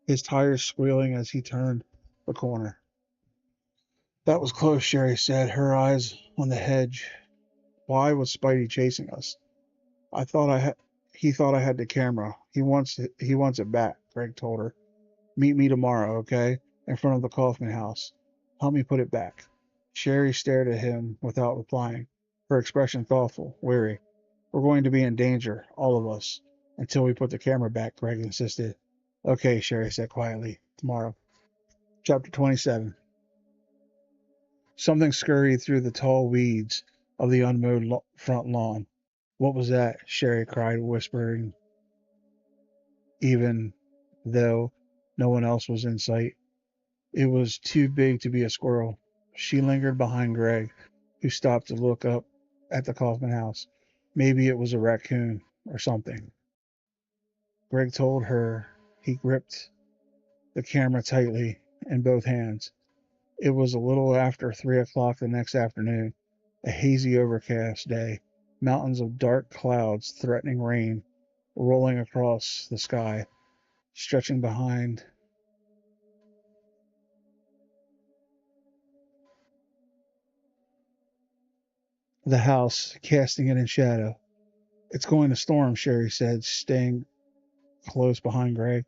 his tires squealing as he turned the corner. "That was close," Sherry said, her eyes on the hedge. "Why was Spidey chasing us?" "I thought I had. He thought I had the camera. He wants it. He wants it back," Greg told her. "Meet me tomorrow, okay? In front of the Kaufman house. Help me put it back." Sherry stared at him without replying, her expression thoughtful, weary. "We're going to be in danger, all of us, until we put the camera back," Greg insisted. "Okay," Sherry said quietly. "Tomorrow." Chapter 27. Something scurried through the tall weeds of the unmowed front lawn. "What was that?" Sherry cried, whispering, even though no one else was in sight. It was too big to be a squirrel. She lingered behind Greg, who stopped to look up at the Kaufman house. Maybe it was a raccoon or something. Greg told her. He gripped the camera tightly in both hands. It was a little after 3 o'clock the next afternoon, a hazy, overcast day, mountains of dark clouds threatening rain rolling across the sky, stretching behind the house, casting it in shadow. "It's going to storm," Sherry said, staying close behind Greg.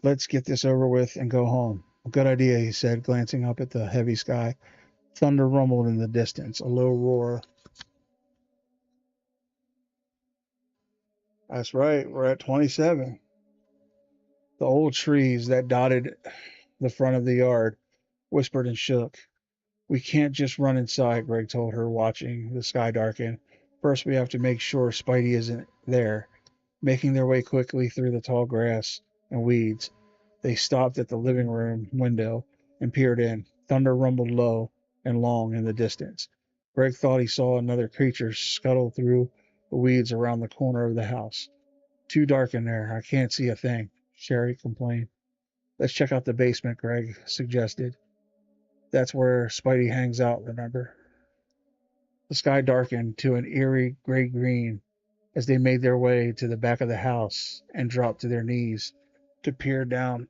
"Let's get this over with and go home." "Good idea," he said, glancing up at the heavy sky. Thunder rumbled in the distance, a low roar. That's right, we're at 27. The old trees that dotted the front of the yard whispered and shook. "We can't just run inside," Greg told her, watching the sky darken. "First, we have to make sure Spidey isn't there." Making their way quickly through the tall grass and weeds, they stopped at the living room window and peered in. Thunder rumbled low and long in the distance. Greg thought he saw another creature scuttle through the weeds around the corner of the house. "Too dark in there. I can't see a thing," Sherry complained. "Let's check out the basement," Greg suggested. "That's where Spidey hangs out, remember?" The sky darkened to an eerie gray-green as they made their way to the back of the house and dropped to their knees to peer down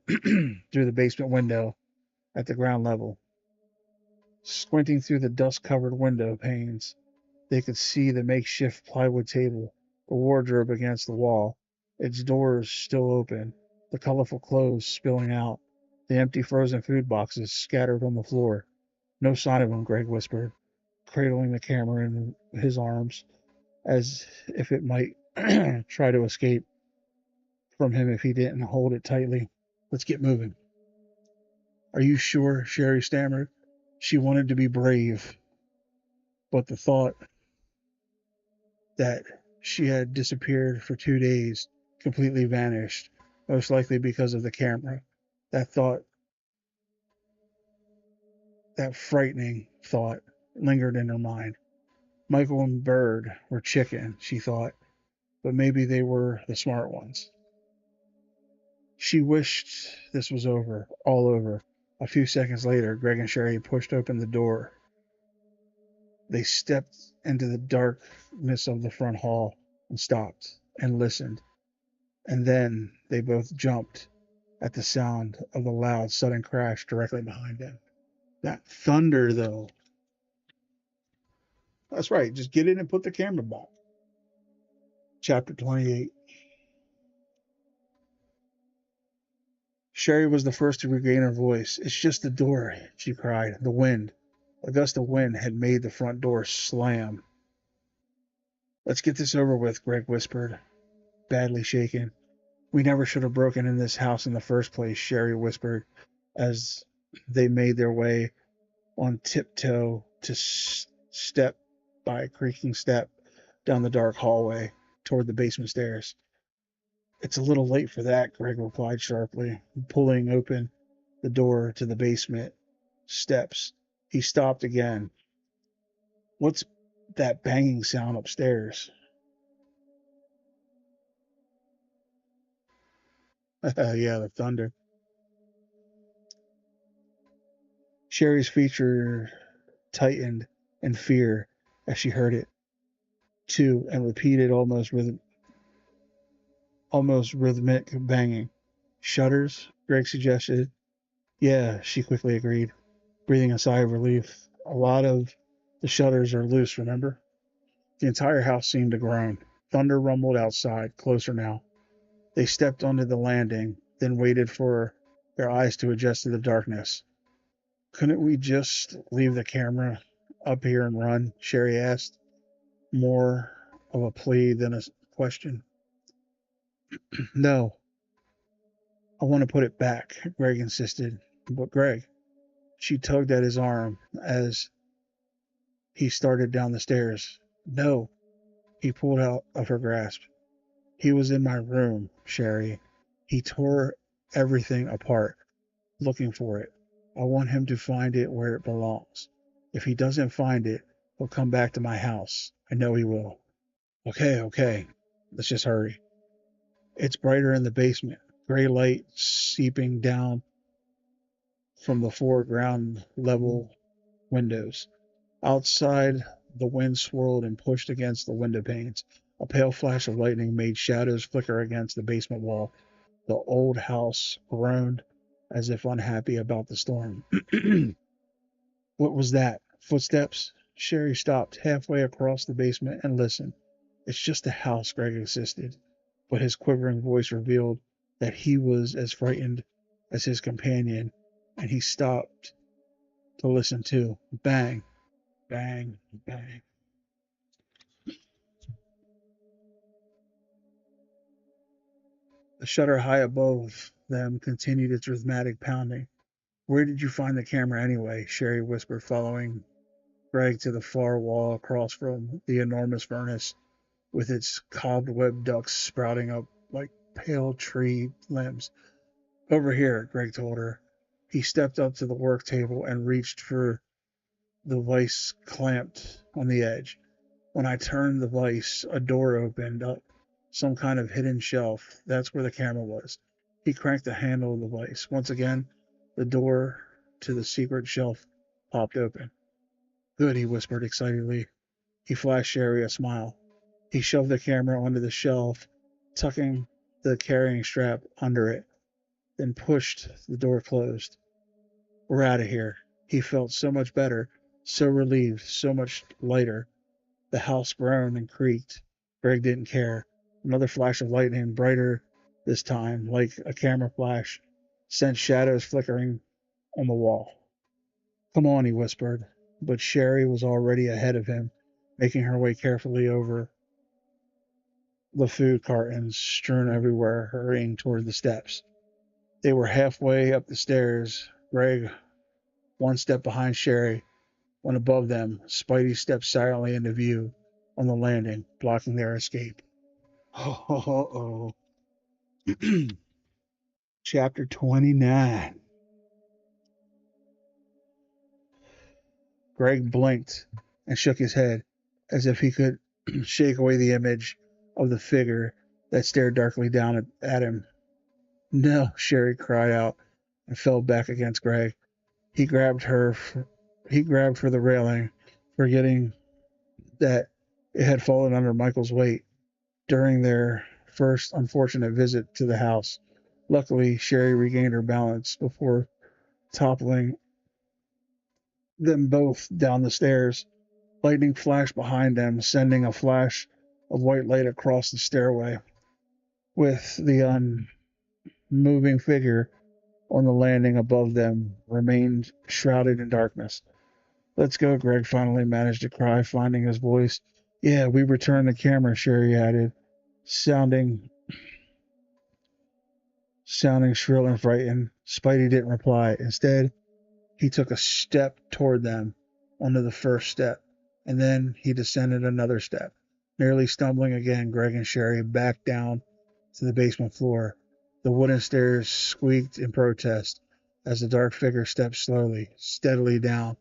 through the basement window at the ground level. Squinting through the dust-covered window panes, they could see the makeshift plywood table, the wardrobe against the wall, its doors still open, the colorful clothes spilling out, the empty frozen food boxes scattered on the floor. "No sign of him," Greg whispered, cradling the camera in his arms as if it might try to escape from him if he didn't hold it tightly. "Let's get moving." "Are you sure?" Sherry stammered. She wanted to be brave, but the thought that she had disappeared for 2 days completely vanished, most likely because of the camera. That thought, that frightening thought, lingered in her mind. Michael and Bird were chicken, she thought, but maybe they were the smart ones. She wished this was over, all over. A few seconds later, Greg and Sherry pushed open the door. They stepped into the darkness of the front hall and stopped and listened. And then they both jumped at the sound of the loud, sudden crash directly behind them. That thunder, though. That's right. Just get in and put the camera back. Chapter 28. Sherry was the first to regain her voice. It's just the door, she cried. The wind. A gust of wind had made the front door slam. Let's get this over with, Greg whispered, badly shaken. We never should have broken in this house in the first place, Sherry whispered as they made their way on tiptoe to step by creaking step down the dark hallway toward the basement stairs. It's a little late for that, Greg replied sharply, pulling open the door to the basement steps. He stopped again. What's that banging sound upstairs? Yeah, the thunder. Sherry's feature tightened in fear as she heard it, too, and repeated almost rhythmic banging. Shutters? Greg suggested. Yeah, she quickly agreed, breathing a sigh of relief. A lot of the shutters are loose, remember? The entire house seemed to groan. Thunder rumbled outside, closer now. They stepped onto the landing, then waited for their eyes to adjust to the darkness. Couldn't we just leave the camera up here and run? Sherry asked, more of a plea than a question. No, I want to put it back, Greg insisted. But Greg, she tugged at his arm as he started down the stairs. No, he pulled out of her grasp. He was in my room, Sherry. He tore everything apart, looking for it. I want him to find it where it belongs. If he doesn't find it, he'll come back to my house. I know he will. Okay. Let's just hurry. It's brighter in the basement, gray light seeping down from the four ground level windows. Outside, the wind swirled and pushed against the window panes. A pale flash of lightning made shadows flicker against the basement wall. The old house groaned as if unhappy about the storm. What was that? Footsteps? Sherry stopped halfway across the basement and listened. It's just a house, Greg insisted, but his quivering voice revealed that he was as frightened as his companion, and he stopped to listen too. Bang, bang, bang. The shutter high above them continued its rhythmic pounding. Where did you find the camera anyway? Sherry whispered, following Greg to the far wall across from the enormous furnace with its cobweb ducts sprouting up like pale tree limbs. Over here, Greg told her. He stepped up to the work table and reached for the vise clamped on the edge. When I turned the vise, a door opened up, some kind of hidden shelf. That's where the camera was. He cranked the handle of the vise. Once again, the door to the secret shelf popped open. Good, he whispered excitedly. He flashed Sherry a smile. He shoved the camera onto the shelf, tucking the carrying strap under it, then pushed the door closed. We're out of here. He felt so much better, so relieved, so much lighter. The house groaned and creaked. Greg didn't care. Another flash of lightning, brighter this time, like a camera flash, sent shadows flickering on the wall. Come on, he whispered, but Sherry was already ahead of him, making her way carefully over the food cartons strewn everywhere, hurrying toward the steps. They were halfway up the stairs. Greg, one step behind Sherry, when above them, Spidey stepped silently into view on the landing, blocking their escape. Oh. Chapter 29. Greg blinked and shook his head as if he could shake away the image of the figure that stared darkly down at him. No, Sherry cried out and fell back against Greg. He grabbed for the railing, forgetting that it had fallen under Michael's weight during their first unfortunate visit to the house. Luckily, Sherry regained her balance before toppling them both down the stairs. Lightning flashed behind them, sending a flash of white light across the stairway, with the unmoving figure on the landing above them remained shrouded in darkness. Let's go, Greg finally managed to cry, finding his voice. Yeah, we returned the camera, Sherry added, sounding shrill and frightened. Spidey didn't reply. Instead, he took a step toward them onto the first step, and then he descended another step. Nearly stumbling again, Greg and Sherry backed down to the basement floor. The wooden stairs squeaked in protest as the dark figure stepped slowly, steadily down.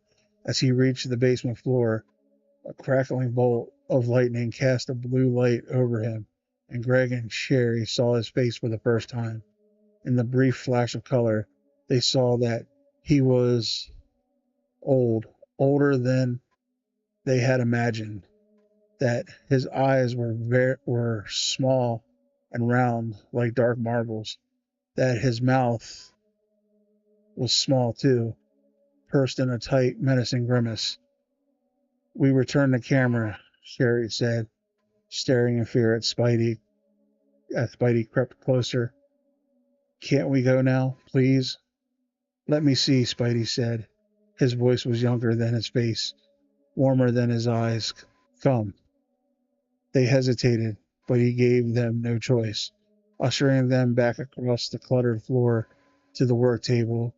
As he reached the basement floor, a crackling bolt of lightning cast a blue light over him, and Greg and Sherry saw his face for the first time. In the brief flash of color, they saw that he was old, older than they had imagined, that his eyes were small and round like dark marbles, that his mouth was small too, pursed in a tight, menacing grimace. We returned the camera, Sherry said, staring in fear at Spidey. As Spidey crept closer. Can't we go now, please? Let me see, Spidey said. His voice was younger than his face, warmer than his eyes. Come. They hesitated, but he gave them no choice, ushering them back across the cluttered floor to the work table.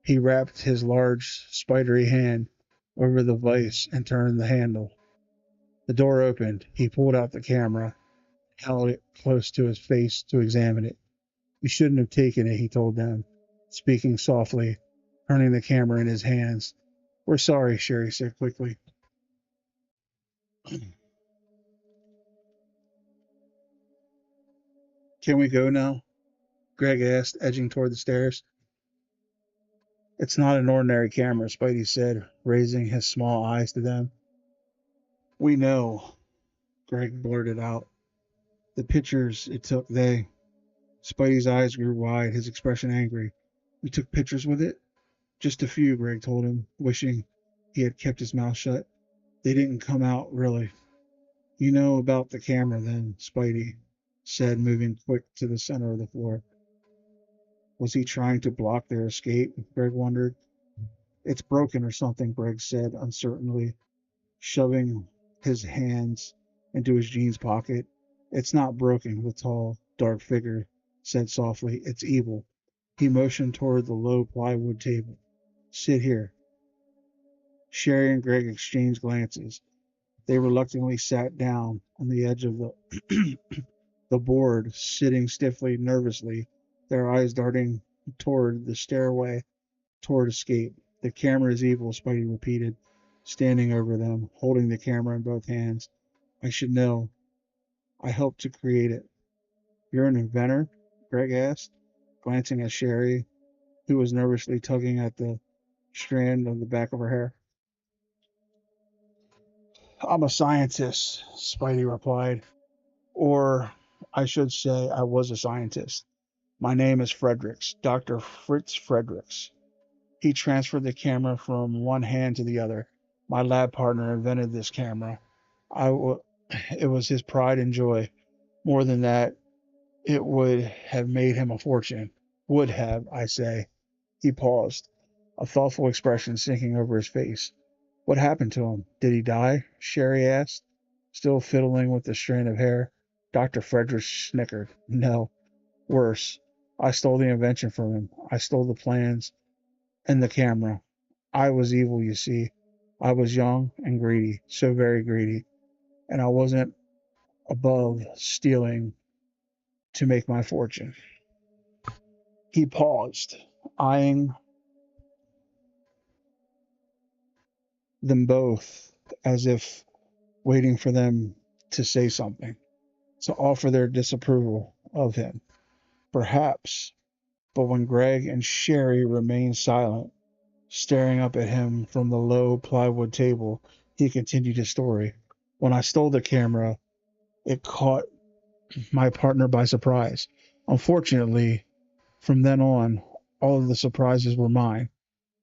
He wrapped his large, spidery hand over the vise and turned the handle. The door opened. He pulled out the camera, held it close to his face to examine it. You shouldn't have taken it, he told them, speaking softly, turning the camera in his hands. We're sorry, Sherry said quickly. Can we go now? Greg asked, edging toward the stairs. It's not an ordinary camera, Spidey said, raising his small eyes to them. We know, Greg blurted out. The pictures it took, Spidey's eyes grew wide, his expression angry. We took pictures with it? Just a few, Greg told him, wishing he had kept his mouth shut. They didn't come out, really. You know about the camera, then, Spidey said, moving quick to the center of the floor. Was he trying to block their escape? Greg wondered. It's broken or something, Greg said uncertainly, shoving his hands into his jeans pocket. It's not broken, the tall, dark figure said softly. It's evil. He motioned toward the low plywood table. Sit here. Sherry and Greg exchanged glances. They reluctantly sat down on the edge of the board, sitting stiffly, nervously, their eyes darting toward the stairway, toward escape. The camera is evil, Spidey repeated, standing over them, holding the camera in both hands. I should know. I helped to create it. You're an inventor? Greg asked, glancing at Sherry, who was nervously tugging at the strand on the back of her hair. I'm a scientist, Spidey replied. Or I should say I was a scientist. My name is Fredericks, Dr. Fritz Fredericks. He transferred the camera from one hand to the other. My lab partner invented this camera. It was his pride and joy. More than that, it would have made him a fortune. Would have, I say. He paused, a thoughtful expression sinking over his face. What happened to him? Did he die? Sherry asked, still fiddling with the strand of hair. Dr. Fredericks snickered. No, worse. I stole the invention from him. I stole the plans and the camera. I was evil, you see. I was young and greedy, so very greedy, and I wasn't above stealing to make my fortune. He paused, eyeing them both as if waiting for them to say something, to offer their disapproval of him. Perhaps, but when Greg and Sherry remained silent, staring up at him from the low plywood table, he continued his story. When I stole the camera, it caught my partner by surprise. Unfortunately, from then on, all of the surprises were mine.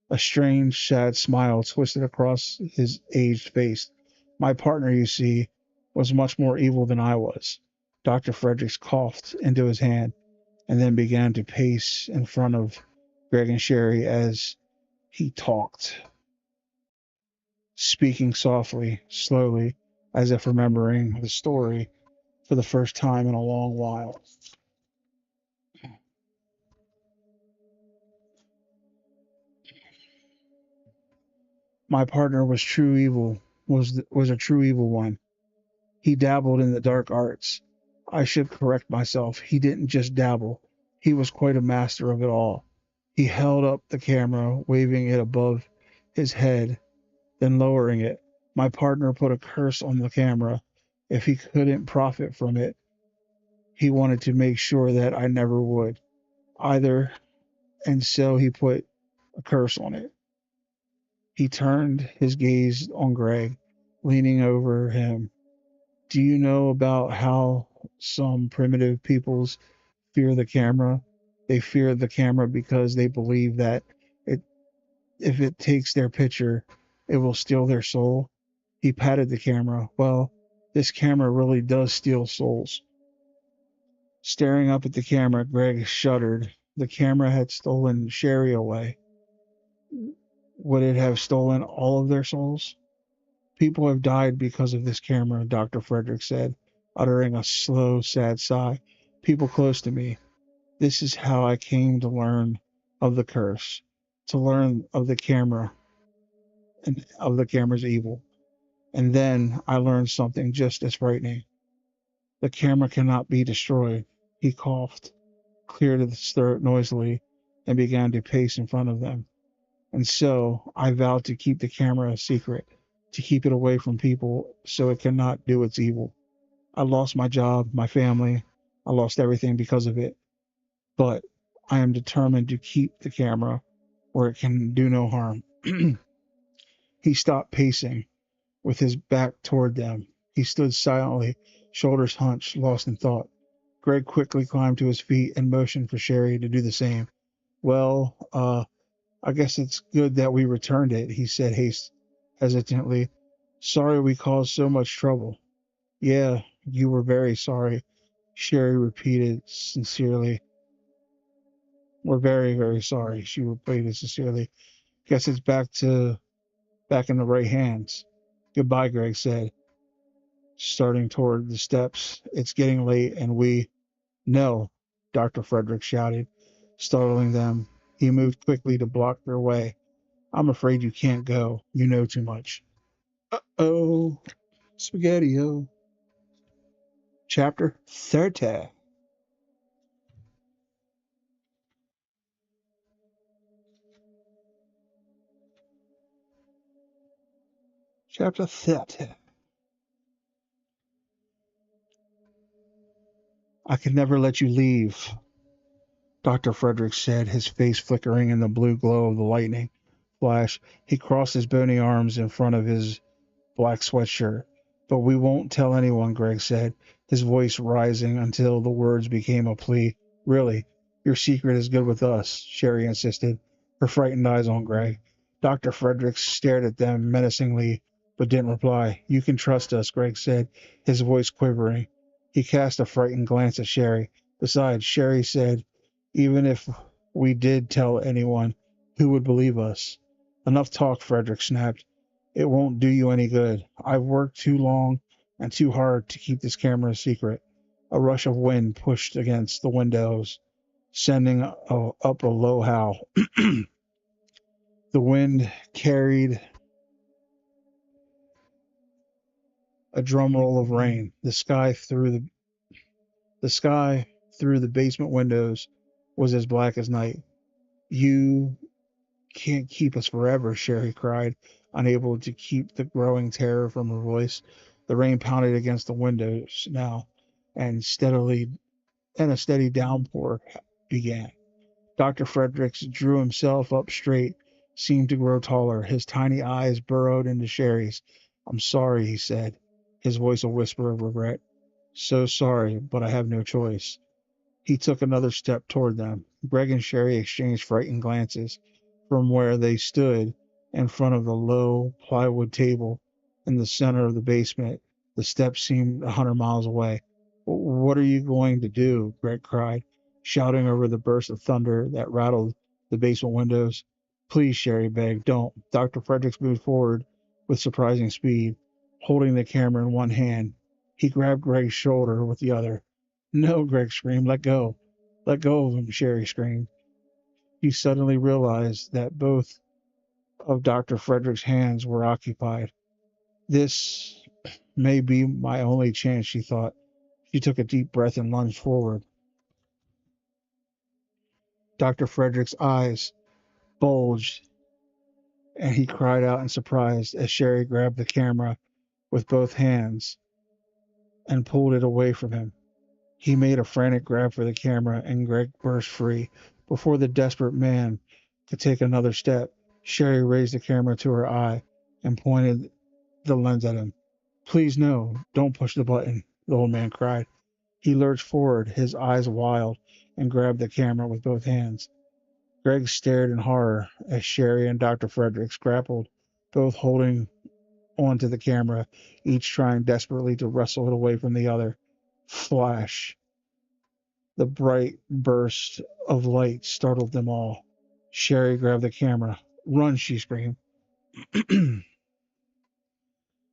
A strange, sad smile twisted across his aged face. My partner, you see, was much more evil than I was. Dr. Fredericks coughed into his hand and then began to pace in front of Greg and Sherry as he talked, speaking softly, slowly, as if remembering the story for the first time in a long while. My partner was a true evil one. He dabbled in the dark arts. I should correct myself. He didn't just dabble. He was quite a master of it all. He held up the camera, waving it above his head, then lowering it. My partner put a curse on the camera. If he couldn't profit from it, he wanted to make sure that I never would either, and so he put a curse on it. He turned his gaze on Greg, leaning over him. Do you know about how some primitive peoples fear the camera? They fear the camera because they believe that it, if it takes their picture, it will steal their soul. He patted the camera. Well, this camera really does steal souls. Staring up at the camera, Greg shuddered. The camera had stolen Sherry away. Would it have stolen all of their souls? People have died because of this camera, Dr. Frederick said, uttering a slow, sad sigh. People close to me. This is how I came to learn of the curse, to learn of the camera and of the camera's evil. And then I learned something just as frightening. The camera cannot be destroyed. He coughed, cleared his throat noisily, and began to pace in front of them. And so I vowed to keep the camera a secret, to keep it away from people so it cannot do its evil. I lost my job, my family. I lost everything because of it. But I am determined to keep the camera where it can do no harm. He stopped pacing with his back toward them. He stood silently, shoulders hunched, lost in thought. Greg quickly climbed to his feet and motioned for Sherry to do the same. Well, I guess it's good that we returned it, he said hesitantly. Sorry we caused so much trouble. Yeah, you were very sorry, Sherry repeated sincerely. We're very, very sorry, she repeated sincerely. Guess it's back in the right hands. Goodbye, Greg said, starting toward the steps. It's getting late and we No, Dr. Frederick shouted, startling them. He moved quickly to block their way. I'm afraid you can't go. You know too much. Uh-oh. Spaghetti-o. Chapter 30. Chapter 30. I can never let you leave, Dr. Frederick said, his face flickering in the blue glow of the lightning flash. He crossed his bony arms in front of his black sweatshirt. But we won't tell anyone, Greg said, his voice rising until the words became a plea. Really, your secret is good with us, Sherry insisted, her frightened eyes on Greg. Dr. Fredericks stared at them menacingly, but didn't reply. You can trust us, Greg said, his voice quivering. He cast a frightened glance at Sherry. Besides, Sherry said, even if we did tell anyone, who would believe us? Enough talk, Frederick snapped. It won't do you any good. I've worked too long and too hard to keep this camera a secret. A rush of wind pushed against the windows, sending up a low howl. The wind carried a drum roll of rain. The sky through the basement windows was as black as night. You can't keep us forever, Sherry cried. unable to keep the growing terror from her voice. The rain pounded against the windows now, and a steady downpour began. Dr. Fredericks drew himself up straight, seemed to grow taller. His tiny eyes burrowed into Sherry's. "I'm sorry," he said, his voice a whisper of regret. "So sorry, but I have no choice." He took another step toward them. Greg and Sherry exchanged frightened glances. From where they stood, in front of the low plywood table in the center of the basement, the steps seemed 100 miles away. "What are you going to do?" Greg cried, shouting over the burst of thunder that rattled the basement windows. "Please," Sherry begged, "don't." Dr. Fredericks moved forward with surprising speed, holding the camera in one hand. He grabbed Greg's shoulder with the other. "No," Greg screamed. "Let go. Let go of him," Sherry screamed. He suddenly realized that both of Dr. Frederick's hands were occupied. "This may be my only chance," she thought. She took a deep breath and lunged forward. Dr. Frederick's eyes bulged, and he cried out in surprise as Sherry grabbed the camera with both hands and pulled it away from him. He made a frantic grab for the camera, and Greg burst free. Before the desperate man could take another step, Sherry raised the camera to her eye and pointed the lens at him. "Please, no, don't push the button," the old man cried. He lurched forward, his eyes wild, and grabbed the camera with both hands. Greg stared in horror as Sherry and Dr. Fredericks grappled, both holding onto the camera, each trying desperately to wrestle it away from the other. Flash! The bright burst of light startled them all. Sherry grabbed the camera. "Run!" she screamed.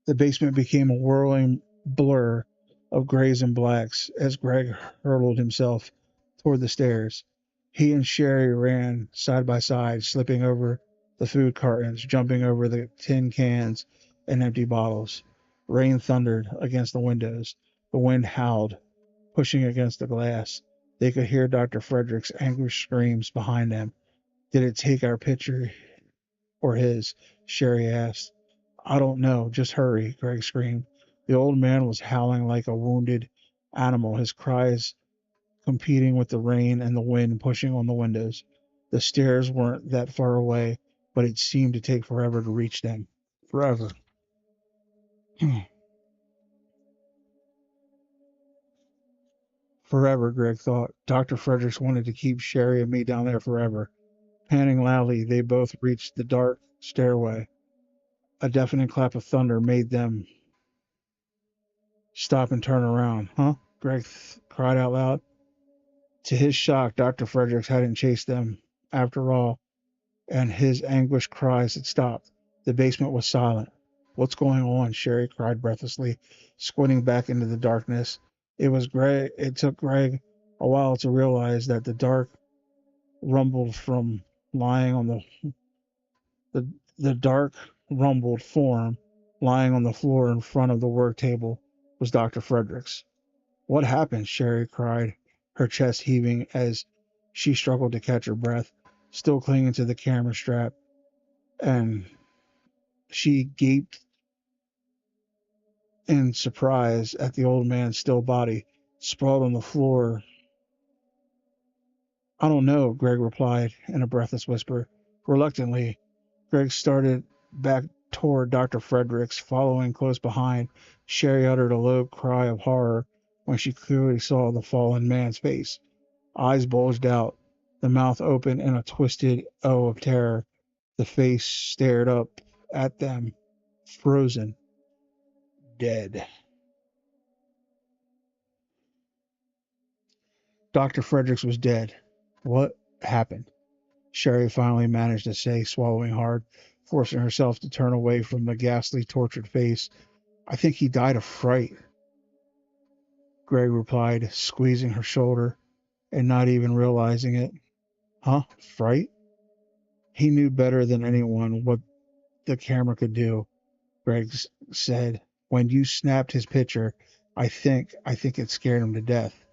The basement became a whirling blur of grays and blacks as Greg hurled himself toward the stairs. He and Sherry ran side by side, slipping over the food cartons, jumping over the tin cans and empty bottles. Rain thundered against the windows. The wind howled, pushing against the glass. They could hear Dr. Frederick's angry screams behind them. "Did it take our picture or his?" Sherry asked. "I don't know. Just hurry," Greg screamed. The old man was howling like a wounded animal, his cries competing with the rain and the wind pushing on the windows. The stairs weren't that far away, but it seemed to take forever to reach them. Forever. Forever, Greg thought. Dr. Fredericks wanted to keep Sherry and me down there forever. Panting loudly, they both reached the dark stairway. A deafening clap of thunder made them stop and turn around. "Huh?" Greg cried out loud. To his shock, Dr. Fredericks hadn't chased them after all, and his anguished cries had stopped. The basement was silent. "What's going on?" Sherry cried breathlessly, squinting back into the darkness. It took Greg a while to realize that the dark rumbled from lying on the dark rumbled form lying on the floor in front of the work table was Dr. Fredericks. "What happened?" Sherry cried, her chest heaving as she struggled to catch her breath, still clinging to the camera strap, and she gaped in surprise at the old man's still body sprawled on the floor. "I don't know," Greg replied in a breathless whisper. Reluctantly, Greg started back toward Dr. Fredericks, following close behind. Sherry uttered a low cry of horror when she clearly saw the fallen man's face. Eyes bulged out, the mouth open in a twisted O of terror. The face stared up at them, frozen, dead. Dr. Fredericks was dead. What happened? Sherry finally managed to say, swallowing hard, forcing herself to turn away from the ghastly, tortured face. "I think he died of fright," Greg replied, squeezing her shoulder and not even realizing it. "Huh? Fright?" He knew better than anyone what the camera could do, Greg said. "When you snapped his picture, I think it scared him to death."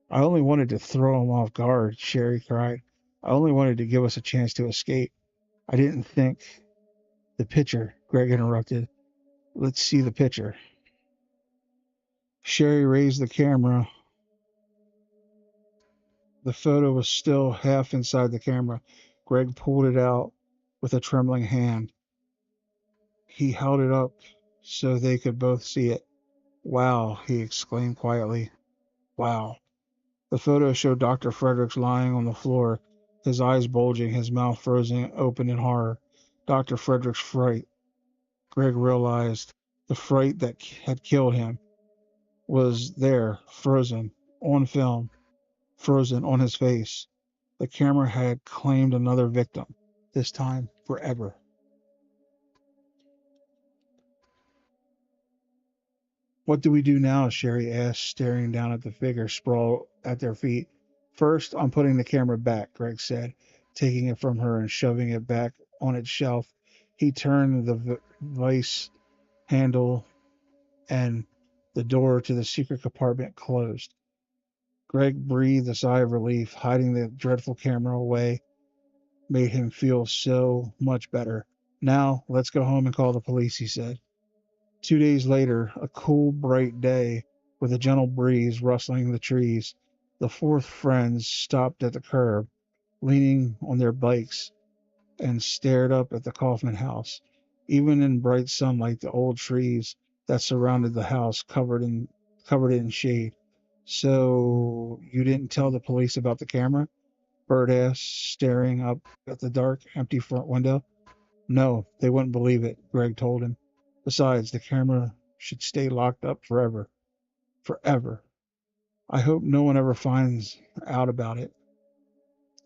"I only wanted to throw him off guard," Sherry cried. "I only wanted to give us a chance to escape. I didn't think the picture." Greg interrupted. Let's see the picture. Sherry raised the camera. The photo was still half inside the camera. Greg pulled it out with a trembling hand. He held it up so they could both see it. Wow, he exclaimed quietly. Wow. The photo showed Dr. Fredericks lying on the floor, his eyes bulging, his mouth frozen open in horror. Dr. Fredericks' fright. Greg realized the fright that had killed him was there, frozen, on film, frozen on his face. The camera had claimed another victim, this time forever. What do we do now? Sherry asked, staring down at the figure sprawled at their feet. First, I'm putting the camera back, Greg said, taking it from her and shoving it back on its shelf. He turned the vice handle and the door to the secret compartment closed. Greg breathed a sigh of relief. Hiding the dreadful camera away made him feel so much better. Now, let's go home and call the police, he said. 2 days later, a cool, bright day with a gentle breeze rustling the trees, the four friends stopped at the curb, leaning on their bikes, and stared up at the Kaufman house. Even in bright sunlight, the old trees that surrounded the house covered it in shade. So you didn't tell the police about the camera? Bert asked, staring up at the dark, empty front window. No, they wouldn't believe it, Greg told him. Besides, the camera should stay locked up forever. Forever. I hope no one ever finds out about it.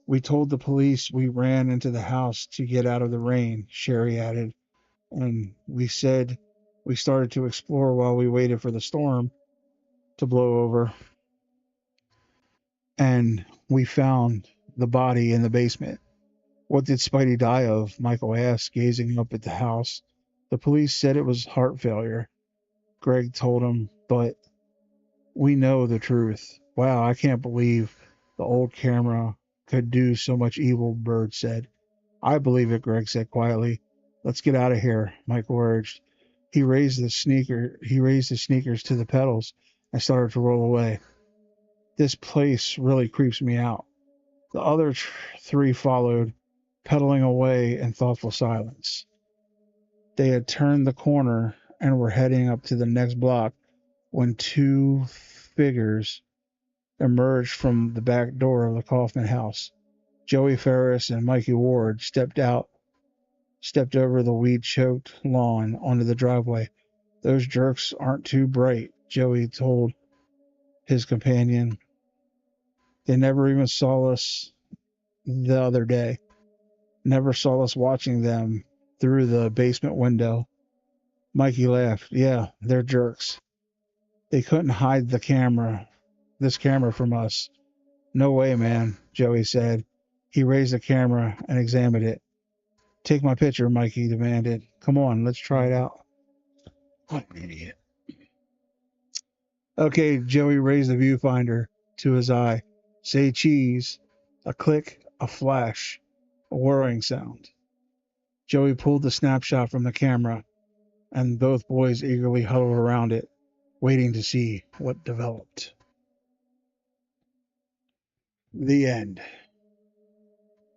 We told the police we ran into the house to get out of the rain, Sherry added, and we said we started to explore while we waited for the storm to blow over, and we found the body in the basement. What did Spidey die of? Michael asked, gazing up at the house. The police said it was heart failure, Greg told him, but we know the truth. Wow, I can't believe the old camera could do so much evil, Bird said. I believe it, Greg said quietly. Let's get out of here, Michael urged. He raised his sneakers to the pedals and started to roll away. This place really creeps me out. The other three followed, pedaling away in thoughtful silence. They had turned the corner and were heading up to the next block when two figures emerged from the back door of the Kaufman house. Joey Ferris and Mikey Ward stepped over the weed-choked lawn onto the driveway. Those jerks aren't too bright, Joey told his companion. They never even saw us the other day. Never saw us watching them through the basement window. Mikey laughed. Yeah, they're jerks. They couldn't hide this camera from us. No way, man, Joey said. He raised the camera and examined it. Take my picture, Mikey demanded. Come on, let's try it out. What an idiot. Okay, Joey raised the viewfinder to his eye. Say cheese. A click, a flash, a whirring sound. Joey pulled the snapshot from the camera, and both boys eagerly huddled around it, waiting to see what developed. The end.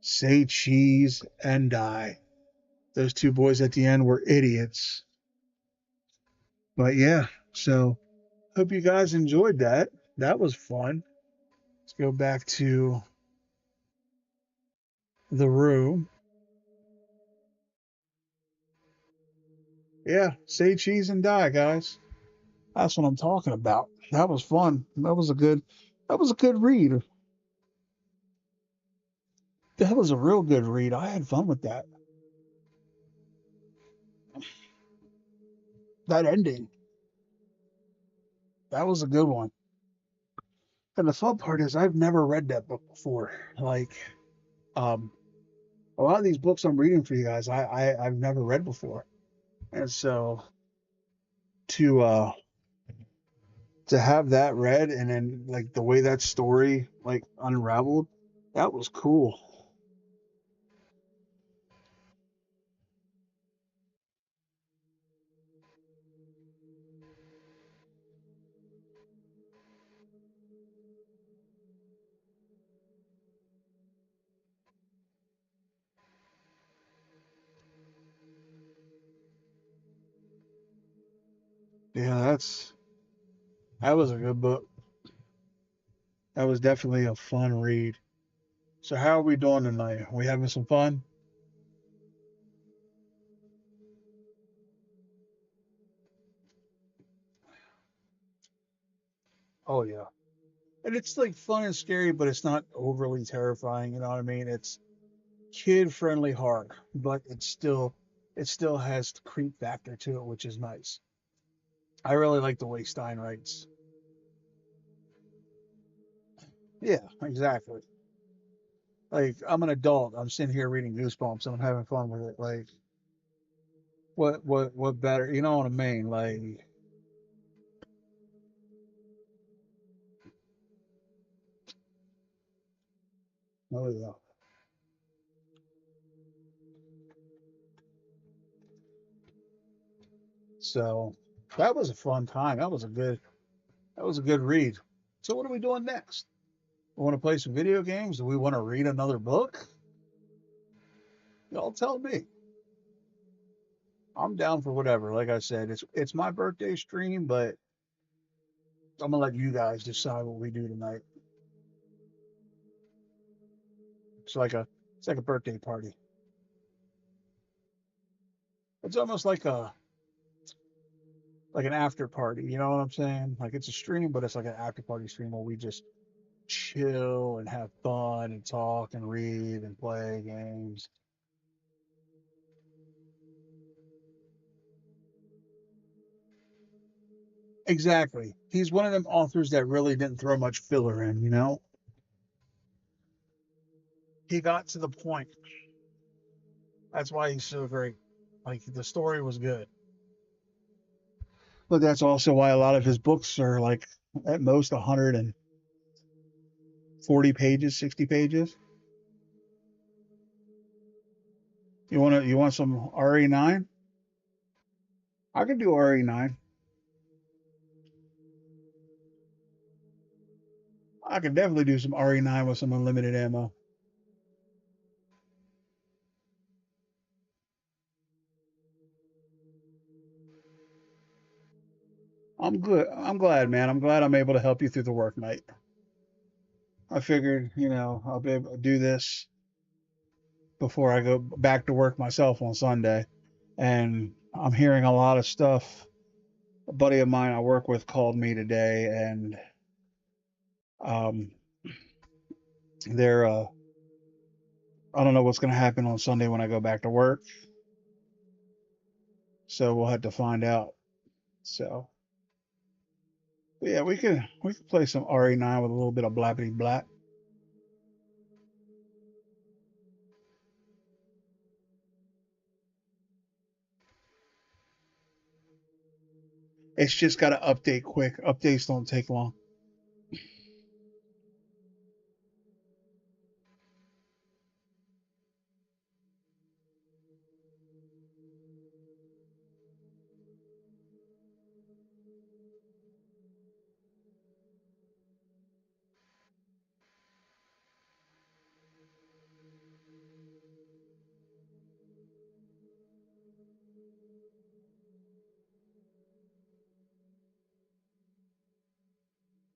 Say cheese and die. Those two boys at the end were idiots. But yeah, so hope you guys enjoyed that. That was fun. Let's go back to the room. Yeah, say cheese and die, guys. That's what I'm talking about. That was fun. That was a good read. That was a real good read. I had fun with that. That ending. That was a good one. And the fun part is I've never read that book before. Like, um, a lot of these books I'm reading for you guys, I've never read before. And so to uh to have that read and then like the way that story like unraveled, that was cool. Yeah, that was a good book. That was definitely a fun read. So how are we doing tonight? Are we having some fun? Oh yeah. And it's like fun and scary, but it's not overly terrifying, you know what I mean? It's kid friendly horror, but it still has the creep factor to it, which is nice. I really like the way Stein writes. Yeah, exactly. Like I'm an adult. I'm sitting here reading Goosebumps and I'm having fun with it. Like what better? You know what I mean? Like oh yeah. So that was a fun time. That was a good read. So what are we doing next? We want to play some video games? Do we want to read another book? Y'all tell me. I'm down for whatever. Like I said, it's my birthday stream, but I'm gonna let you guys decide what we do tonight. It's like a it's like a birthday party. It's almost like an after party. You know what I'm saying? Like it's a stream, but it's like an after party stream where we just chill and have fun and talk and read and play games. Exactly. He's one of them authors that really didn't throw much filler in. You know, he got to the point. That's why he's so great. Like the story was good. But that's also why a lot of his books are like at most 140 pages, 60 pages. You want some RE9? I can do RE9. I can definitely do some RE9 with some unlimited ammo. I'm good. I'm glad, man. I'm glad I'm able to help you through the work night. I figured, I'll be able to do this before I go back to work myself on Sunday. And I'm hearing a lot of stuff. A buddy of mine I work with called me today, and um, they're I don't know what's going to happen on Sunday when I go back to work. So we'll have to find out. So but yeah, we can play some RE9 with a little bit of blappity blap. It's just got to update quick. Updates don't take long.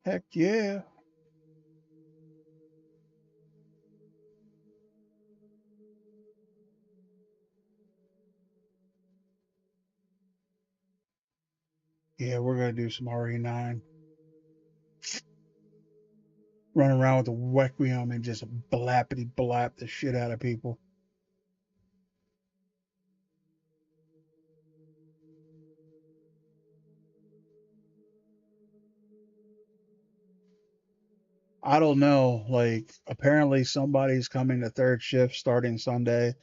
Heck yeah. Yeah, we're gonna do some RE9. Run around with the Requiem and just blappity blap the shit out of people. I don't know. Like, apparently somebody's coming to third shift starting Sunday.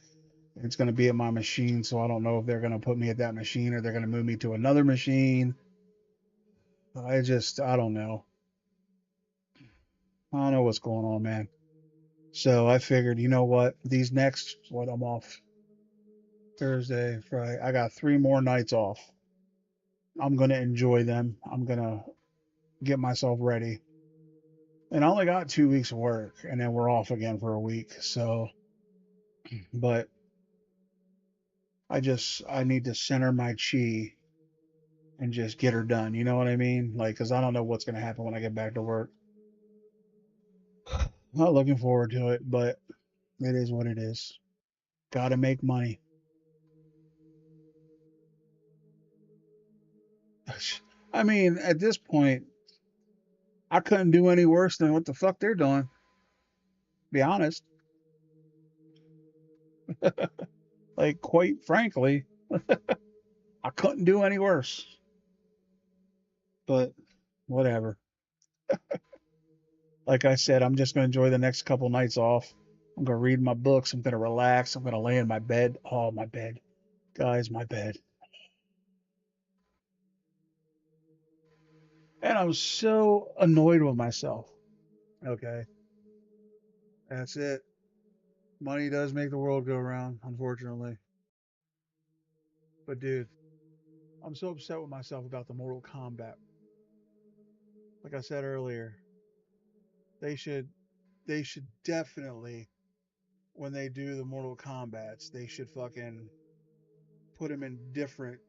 It's going to be at my machine, so I don't know if they're going to put me at that machine or they're going to move me to another machine. I don't know. I don't know what's going on, man. So I figured, you know what? I'm off Thursday, Friday. I got 3 more nights off. I'm going to enjoy them. I'm going to get myself ready. And I only got 2 weeks of work, and then we're off again for a week. So, but I need to center my chi and just get her done. You know what I mean? Like, because I don't know what's gonna happen when I get back to work. Not looking forward to it, but it is what it is. Got to make money. I mean, at this point, I couldn't do any worse than what the fuck they're doing. Be honest. Like, quite frankly, I couldn't do any worse. But whatever. Like I said, I'm just gonna enjoy the next couple nights off. I'm gonna read my books. I'm gonna relax. I'm gonna lay in my bed. Oh, my bed, guys, my bed. And I'm so annoyed with myself. Okay, that's it. Money does make the world go round, unfortunately. But dude, I'm so upset with myself about the Mortal Kombat. Like I said earlier, they should they should definitely, when they do the Mortal Kombats, they should fucking put them in different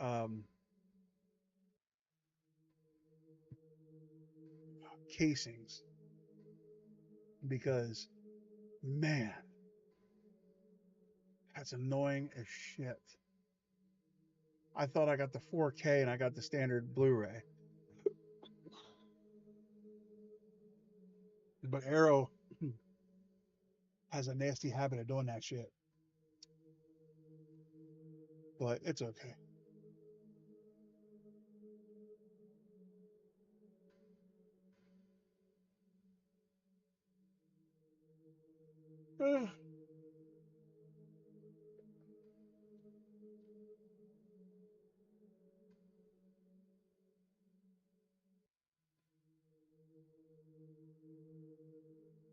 um, casings, because man, that's annoying as shit. I thought I got the 4K and I got the standard Blu-ray, but Arrow has a nasty habit of doing that shit. But it's okay.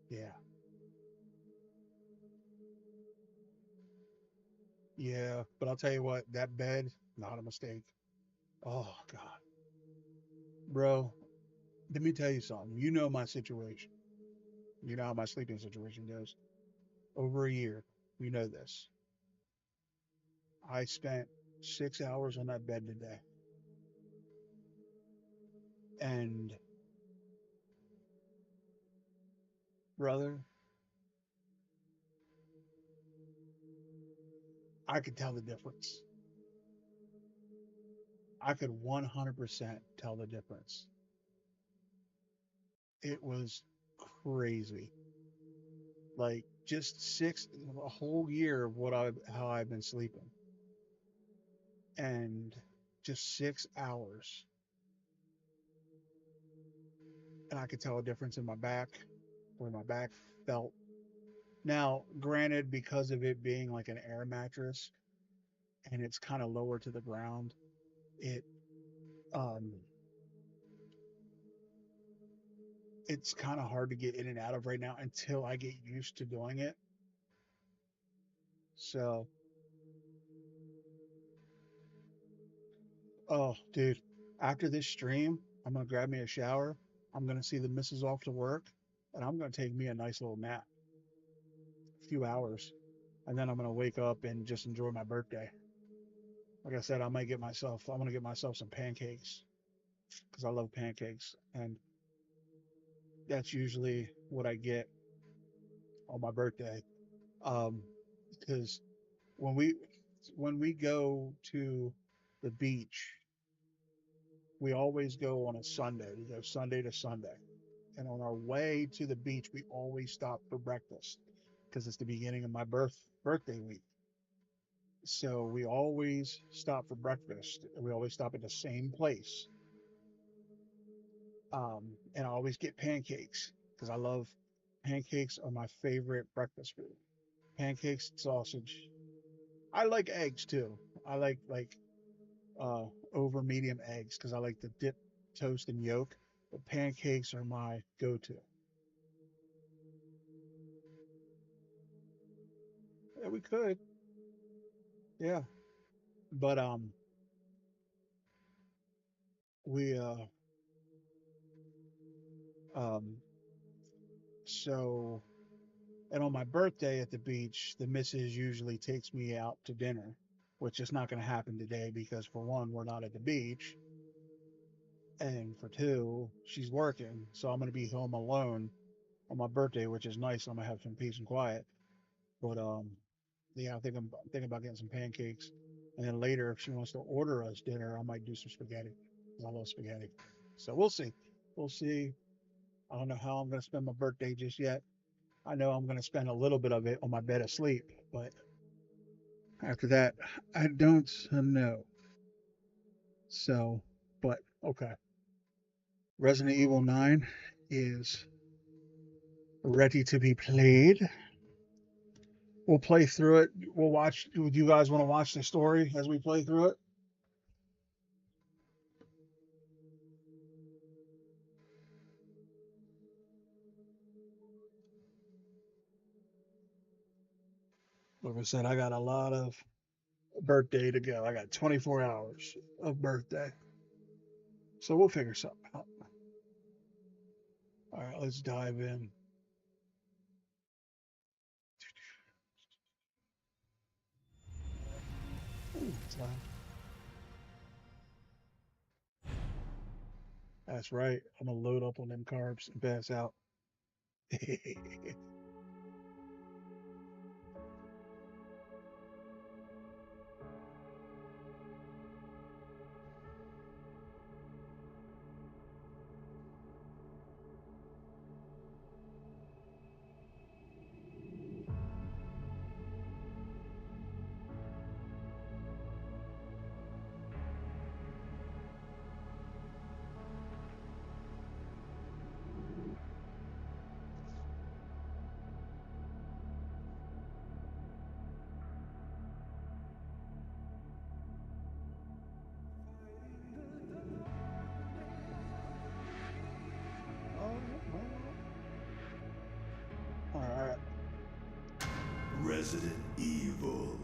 Yeah, yeah. But I'll tell you what, that bed, not a mistake. Oh God, bro. Let me tell you something. You know my situation. You know how my sleeping situation goes. Over a year, you know this. I spent 6 hours on that bed today, and brother, I could tell the difference. I could 100% tell the difference. It was crazy. Like just a whole year of how I've been sleeping, and just 6 hours, and I could tell a difference in my back, where my back felt. Now, granted, because of it being like an air mattress and it's kind of lower to the ground, it um it's kind of hard to get in and out of right now until I get used to doing it. So, oh, dude, after this stream, I'm gonna grab me a shower. I'm gonna see the missus off to work, and I'm gonna take me a nice little nap, a few hours, and then I'm gonna wake up and just enjoy my birthday. Like I said, I'm gonna get myself some pancakes because I love pancakes, and that's usually what I get on my birthday. Um, because when we when we go to the beach, we always go on a Sunday. We go Sunday to Sunday. And on our way to the beach, we always stop for breakfast because it's the beginning of my birthday week. So we always stop for breakfast. We always stop at the same place. And I always get pancakes because I love pancakes are my favorite breakfast food. Pancakes, sausage. I like eggs too. I like uh, over medium eggs because I like to dip toast and yolk. But pancakes are my go-to. Yeah, we could. Yeah. But we so and on my birthday at the beach, the missus usually takes me out to dinner, which is not going to happen today because for one, we're not at the beach, and for two, she's working, so I'm going to be home alone on my birthday, which is nice. I'm gonna have some peace and quiet. But yeah, I'm thinking about getting some pancakes, and then later, if she wants to order us dinner, I might do some spaghetti. I love spaghetti, so we'll see. We'll see. I don't know how I'm gonna spend my birthday just yet. I know I'm gonna spend a little bit of it on my bed asleep, but after that, I don't know. So, but okay. Resident Evil 9 is ready to be played. We'll play through it. We'll watch. Do you guys want to watch the story as we play through it? Like I said, I got a lot of birthday to go. I got 24 hours of birthday. So we'll figure something out. All right, let's dive in. Ooh, that's right. I'm going to load up on them carbs and pass out. All right. Resident Evil.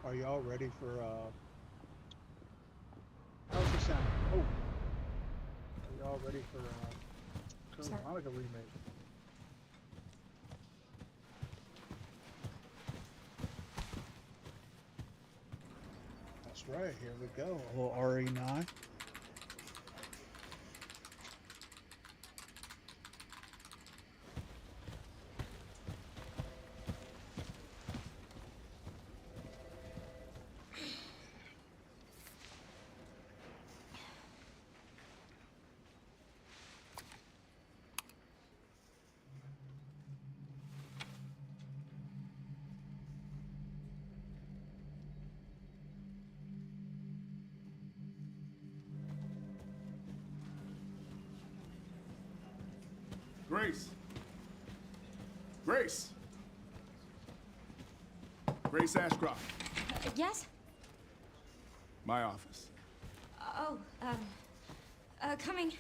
Are y'all ready for how's the sound? Oh, are y'all ready for Code Veronica remake? That's right. Here we go. A little RE9. Grace. Grace. Grace Ashcroft. Yes? My office. Oh, coming.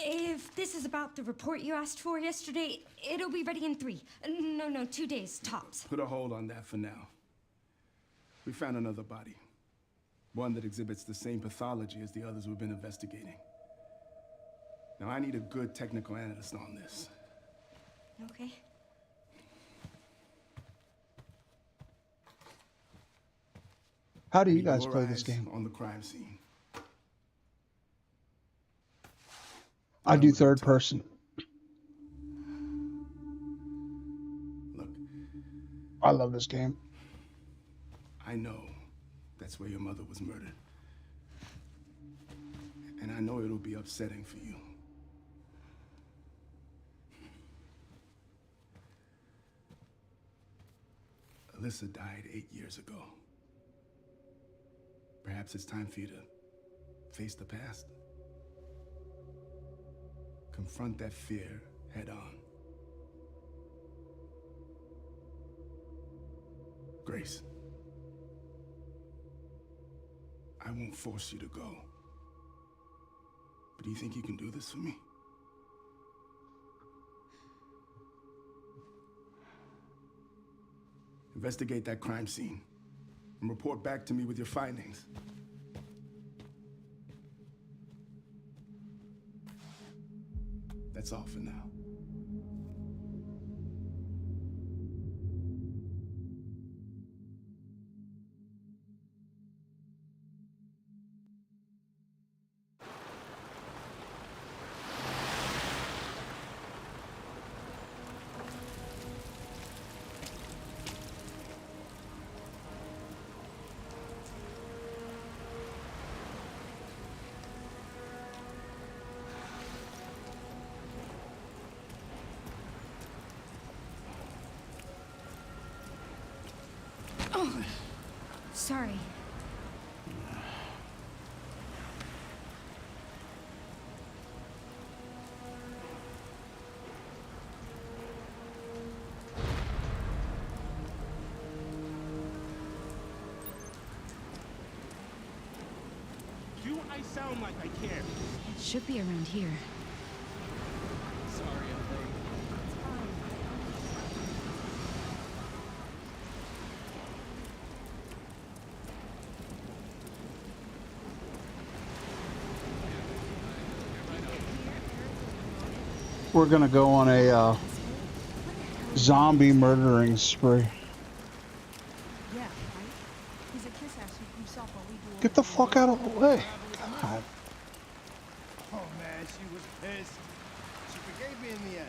If this is about the report you asked for yesterday, it'll be ready in 3. No, 2 days, tops. Put a hold on that for now. We found another body. One that exhibits the same pathology as the others we've been investigating. Now, I need a good technical analyst on this. Okay. How do you guys play this game? On the crime scene. I do third person. Look, I love this game. I know that's where your mother was murdered. And I know it'll be upsetting for you. Alyssa died 8 years ago. Perhaps it's time for you to face the past. Confront that fear head on. Grace, I won't force you to go. But do you think you can do this for me? Investigate that crime scene and report back to me with your findings. That's all for now. Oh, sorry. Do I sound like I care? It should be around here. Sorry, I'm late. We're gonna go on a zombie murdering spree. Yeah, right? He's a kiss ass himself while we do. Get the fuck out of the way. God. Oh man, she was pissed. She forgave me in the end.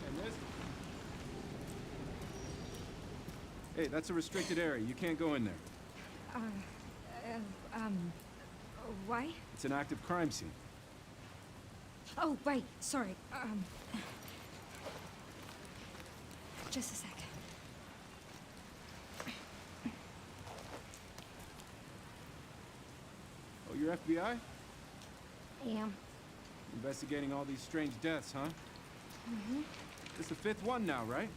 And this? Hey, that's a restricted area. You can't go in there. Why? It's an active crime scene. Oh, right. Sorry. Just a sec. Oh, you're FBI? Yeah. Investigating all these strange deaths, huh? Mm-hmm. It's the 5th one now, right?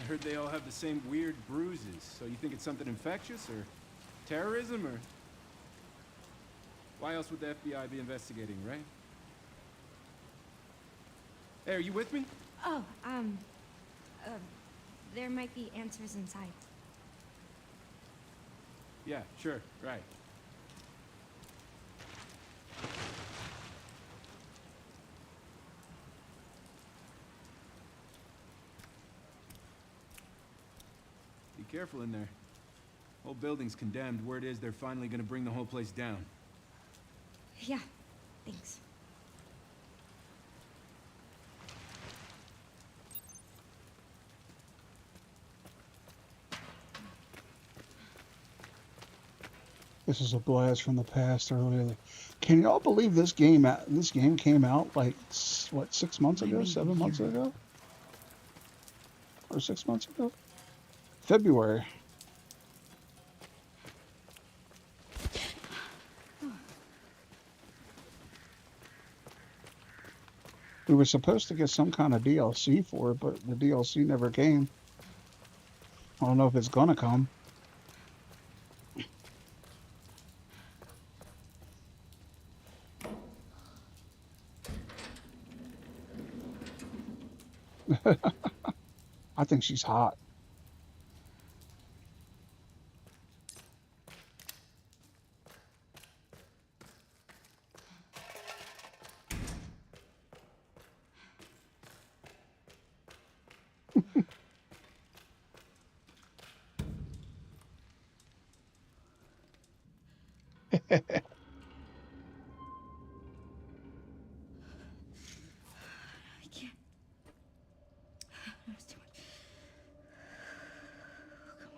I heard they all have the same weird bruises. So you think it's something infectious or terrorism or... Why else would the FBI be investigating, right? Hey, are you with me? Oh, there might be answers inside. Yeah, sure, right. Be careful in there. Whole building's condemned. Word is they're finally gonna bring the whole place down. Yeah, thanks. This is a blast from the past. Earlier, can y'all believe this game? This game came out like what, 6 months ago, 7 months ago, or 6 months ago? February. We were supposed to get some kind of DLC for it, but the DLC never came. I don't know if it's gonna come. I think she's hot. I can't. That's too much. Come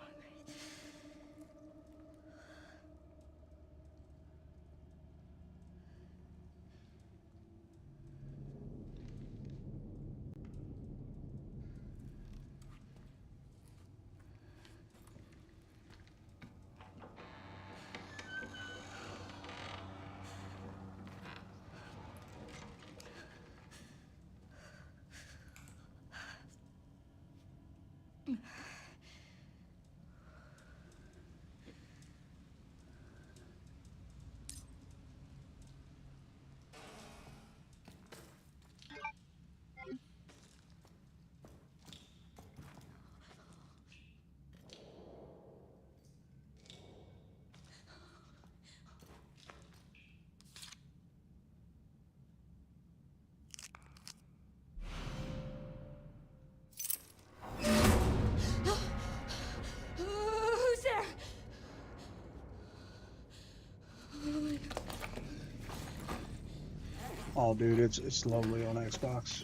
Oh, dude, it's lovely on Xbox.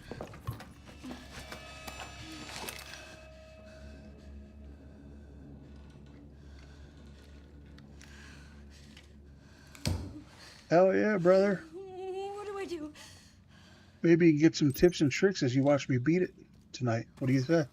Hell yeah, brother. What do I do? Maybe you can get some tips and tricks as you watch me beat it tonight. What do you say?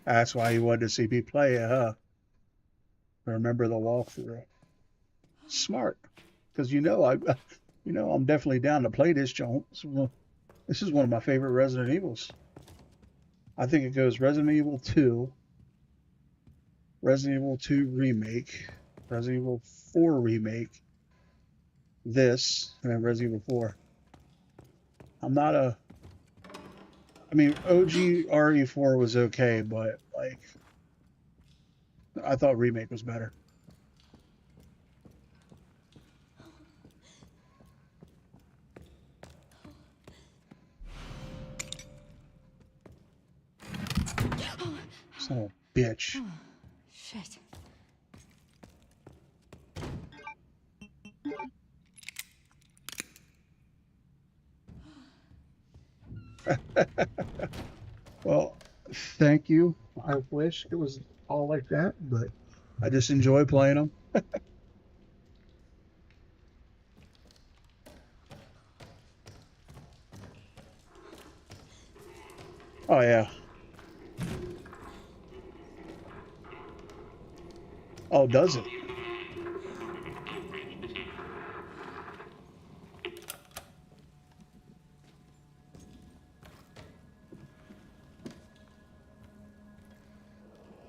That's why you wanted to see me play it, huh? Remember the walkthrough. Smart, because I'm definitely down to play this joint. This is one of my favorite Resident Evils. I think it goes Resident Evil 2, Resident Evil 2 Remake, Resident Evil 4 Remake, this, and then Resident Evil 4. I'm not a. I mean, OG RE4 was okay, but like, I thought Remake was better. Son of a bitch. Oh, shit. Well, thank you. I wish it was all like that, but I just enjoy playing them. Oh, yeah. Oh, does it?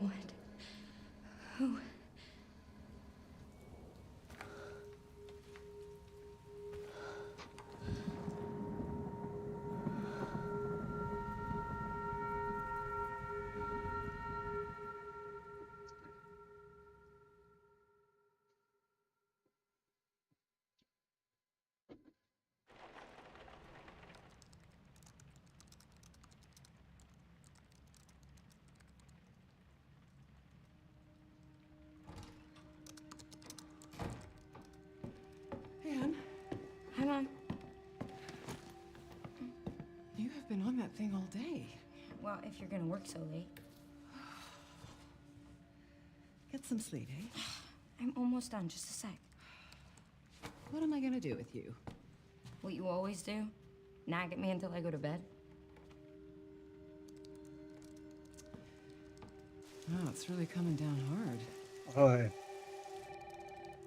What? Who? Anne, Hi, Mom. you have been on that thing all day. Well, if you're gonna work so late. Get some sleep, eh? I'm almost done, just a sec. What am I gonna do with you? What you always do? Nag at me until I go to bed? Oh, it's really coming down hard. Oh, hey.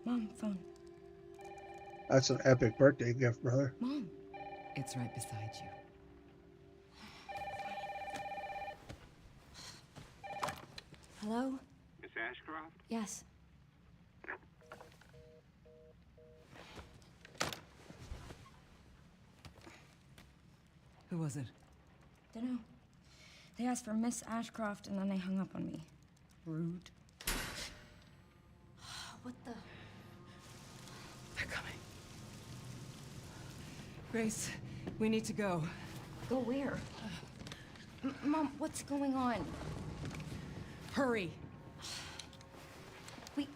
Mom, phone. That's an epic birthday gift, brother. Mom. It's right beside you. Hello? Miss Ashcroft? Yes. Who was it? Dunno. They asked for Miss Ashcroft and then they hung up on me. Rude. What the? They're coming. Grace, we need to go. Go where? Mom, what's going on? Hurry. Wait,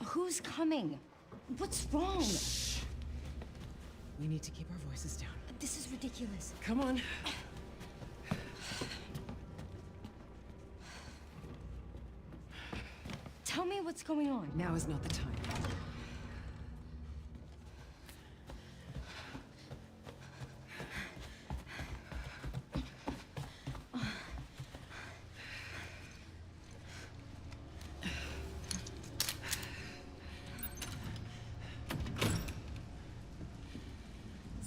who's coming? What's wrong? We need to keep our voices down. This is ridiculous. Come on. Tell me what's going on. Now is not the time.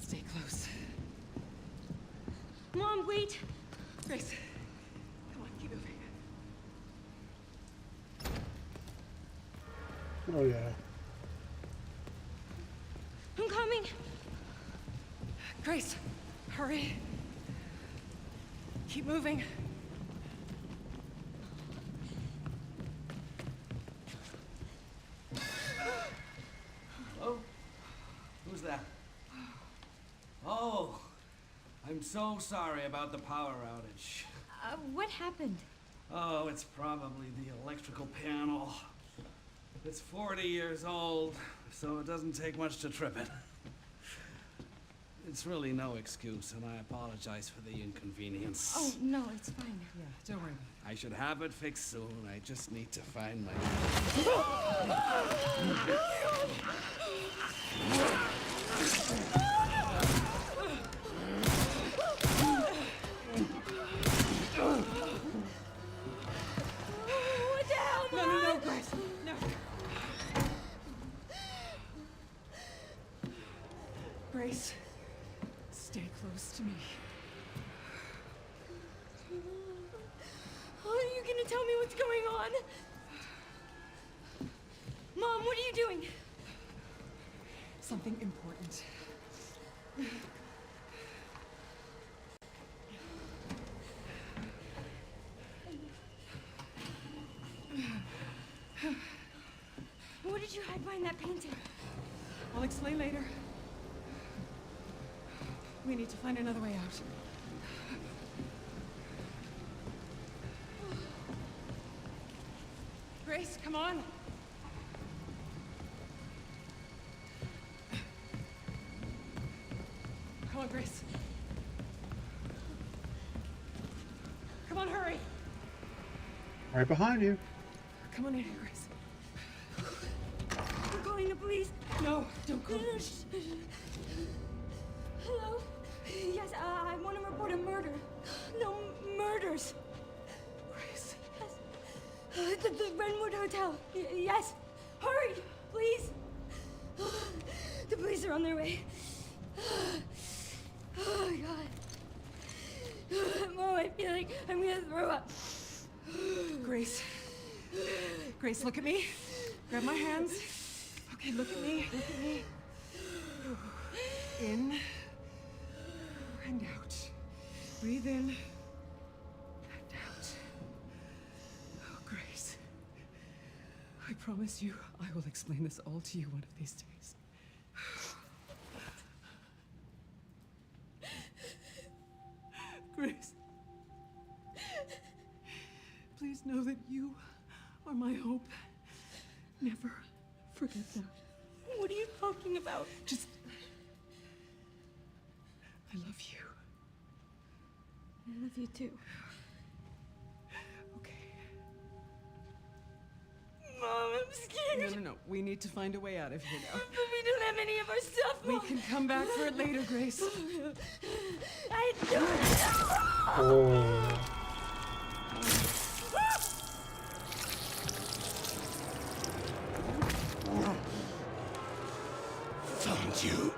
Stay close. Mom, wait! Grace, come on, keep moving. Oh yeah. I'm coming. Grace, hurry. Keep moving. Hello? Who's that? Oh, I'm so sorry about the power outage. What happened? Oh, it's probably the electrical panel. It's 40 years old, so it doesn't take much to trip it. It's really no excuse, and I apologize for the inconvenience. Oh, no, it's fine. Yeah, don't worry. I should have it fixed soon. I just need to find my... What the hell, Mom? No, Grace. No. Grace, stay close to me. Are you gonna tell me what's going on? Mom, what are you doing? Something important. What did you hide behind that painting? I'll explain later. We need to find another way out. Grace, come on. Come on, Grace. Come on, hurry. Right behind you. Come on in here, Grace. I'm calling the police. No, don't call the police. Hello? Yes, I want to report a murder. No, murders. Grace. Yes. The Renwood Hotel. Yes. Hurry, please. The police are on their way. Oh, my God. Mom, I feel like I'm going to throw up. Grace. Grace, look at me. Grab my hands. Okay, look at me. Look at me. In and out. Breathe in and out. Oh, Grace. I promise you, I will explain this all to you one of these days. Grace. Please know that you are my hope. Never forget that. What are you talking about? Just... I love you. I love you too. Okay. Mom, I'm scared. No. We need to find a way out of here now. But we don't have any of our stuff, We Mom. can come back for it later, Grace. I don't. Oh. Found you.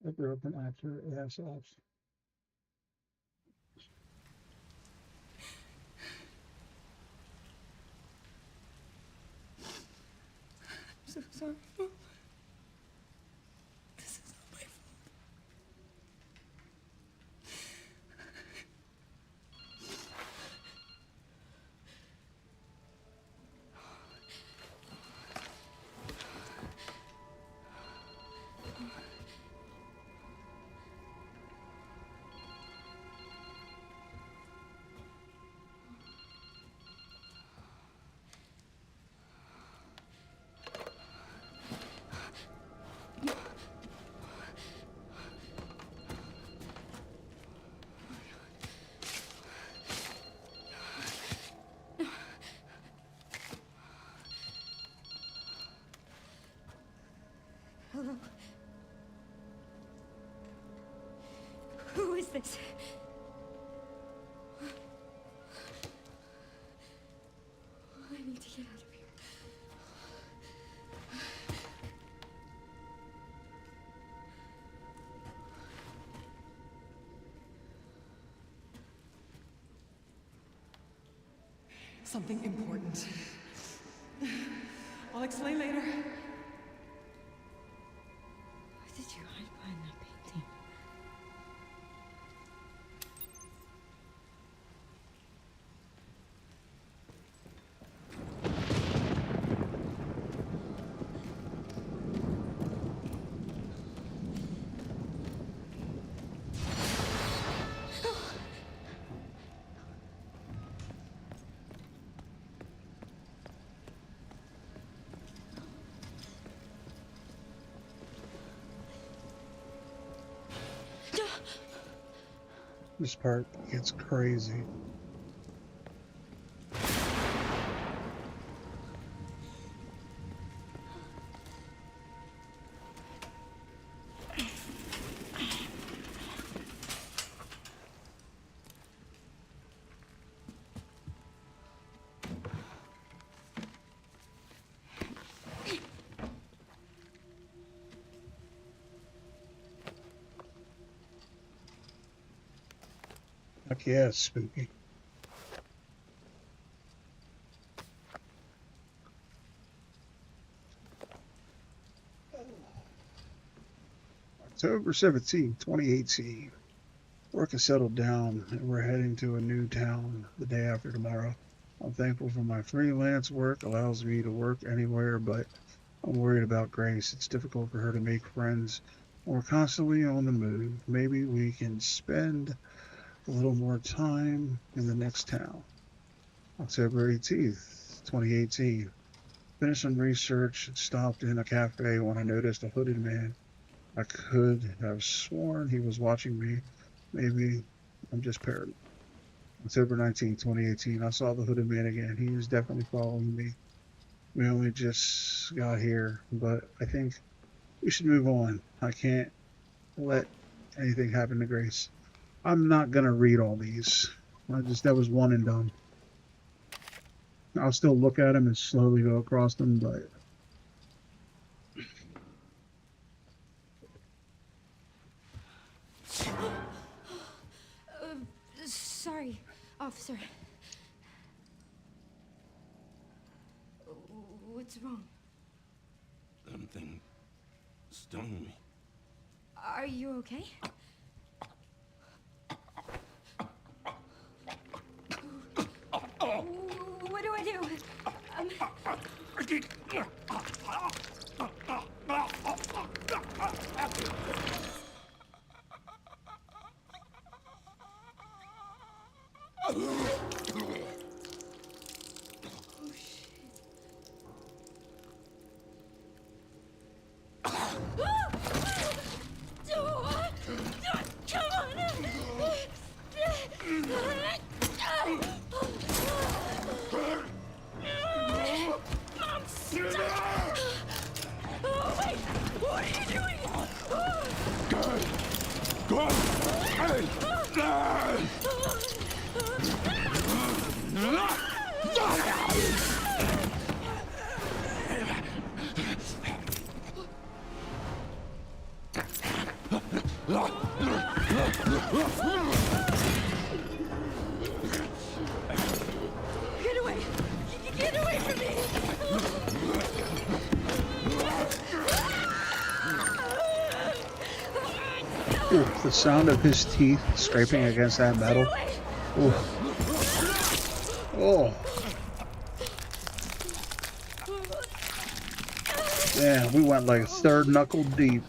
If they're open after ass off. I'm so sorry, Mom. This is not my fault. Hello? Who is this? I need to get out of here. Something important. I'll explain later. What did you hide behind that painting? This part gets crazy. Heck yeah, it's spooky. October 17th, 2018. Work has settled down and we're heading to a new town the day after tomorrow. I'm thankful for my freelance work, allows me to work anywhere, but I'm worried about Grace. It's difficult for her to make friends. We're constantly on the move. Maybe we can spend a little more time in the next town. October 18th, 2018. Finished some research, stopped in a cafe when I noticed a hooded man. I could have sworn he was watching me. Maybe I'm just paranoid. October 19th, 2018. I saw the hooded man again. He is definitely following me. We only just got here, but I think we should move on. I can't let anything happen to Grace. I'm not gonna read all these. That was one and done. I'll still look at them and slowly go across them, but Sorry, officer. What's wrong? Them thing stung me. Are you okay? What do I do? Get away! Get away from me! ooh, the sound of his teeth scraping against that metal. Ooh. Oh. Damn, we went like third knuckle deep.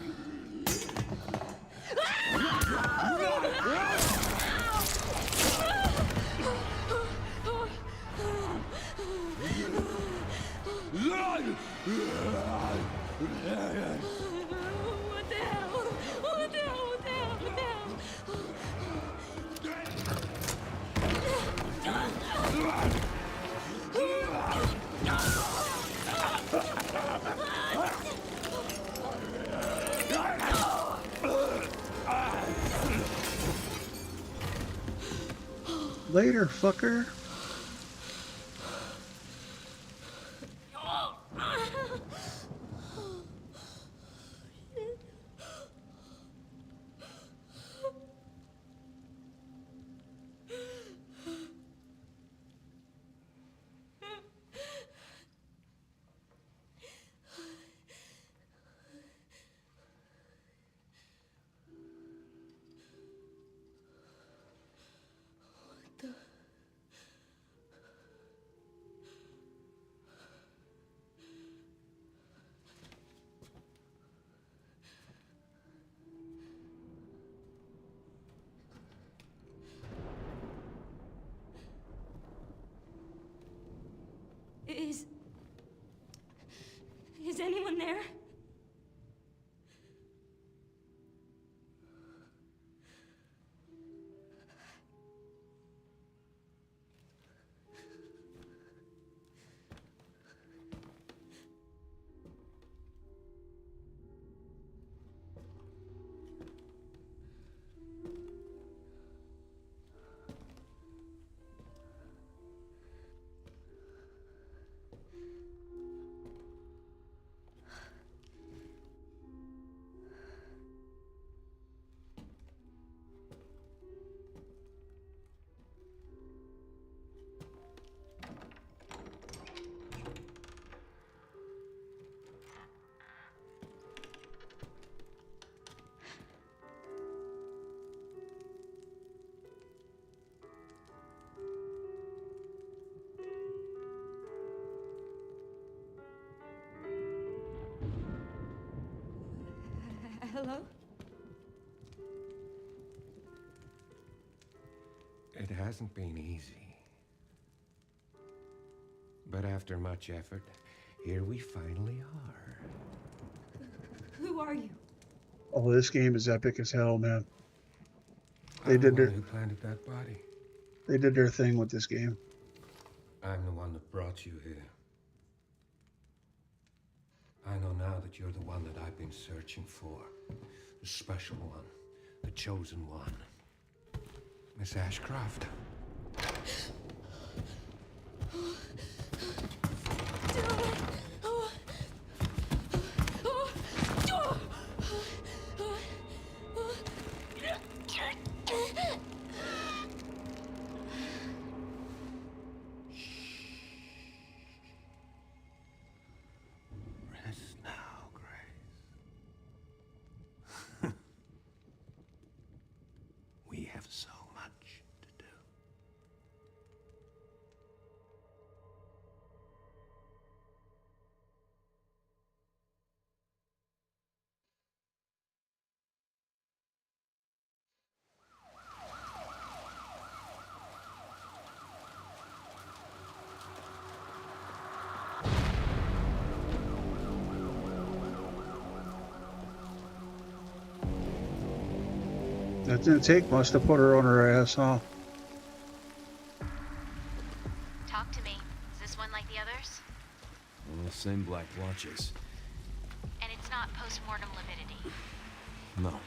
What the hell? What the hell? What the hell? What the hell? Later, fucker. Is anyone there? Hello? It hasn't been easy. But after much effort, here we finally are. Who are you? Oh, this game is epic as hell, man. I'm the one who planted that body. They did their thing with this game. I'm the one that brought you here. I know now that you're the one that I've been searching for. The special one. The chosen one. Miss Ashcroft. Rest now, Grace. We have so much to do. That didn't take much to put her on her ass, huh? Talk to me. Is this one like the others? Well, same black blotches. And it's not post-mortem lividity. No.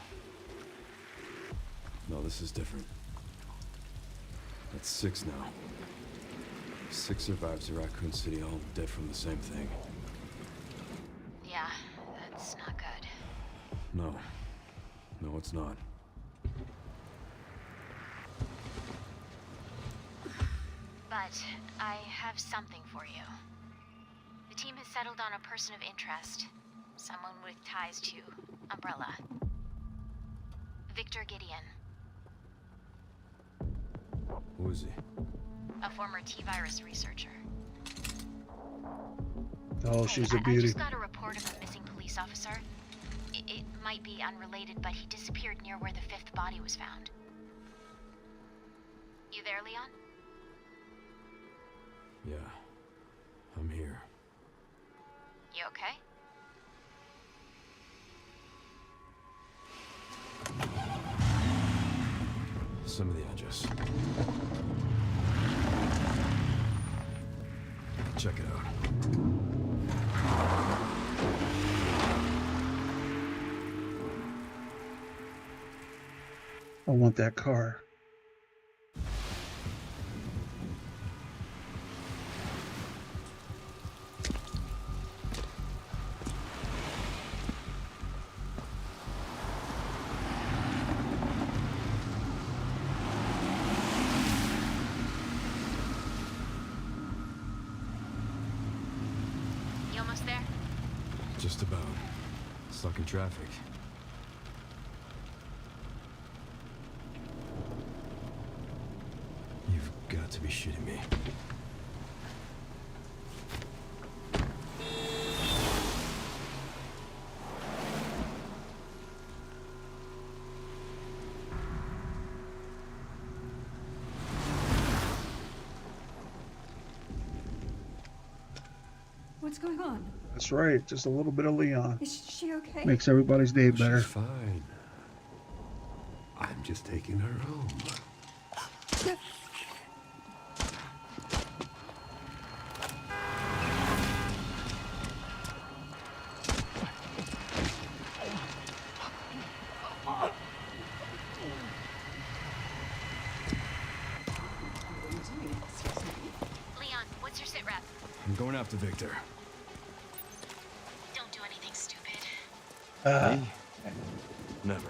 No, this is different. That's 6 now. 6 survivors of Raccoon City, all dead from the same thing. Yeah, that's not good. No. No, it's not. But I have something for you. The team has settled on a person of interest. Someone with ties to Umbrella. Victor Gideon. Who is he? A former T-virus researcher. Oh, Hey, she's a I beauty. just got a report of a missing police officer. It might be unrelated, but he disappeared near where the 5th body was found. You there, Leon? Yeah. I'm here. You okay? Some of the address. Check it out. I want that car. Just about. Stuck in traffic. You've got to be shitting me. What's going on? That's right, just a little bit of Leon. Is she okay? Makes everybody's day better. She's fine. I'm just taking her home. Leon, what's your sit rep? I'm going after Victor. Don't do anything stupid. Never.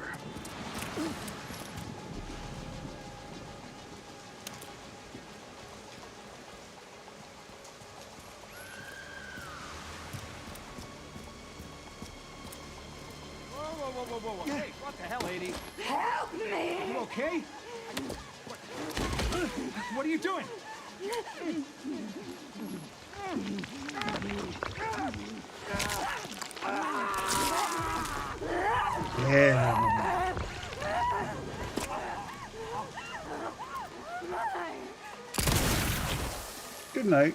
Whoa. Hey, what the hell, lady? Help me! You okay? What are you doing? Yeah. Good night.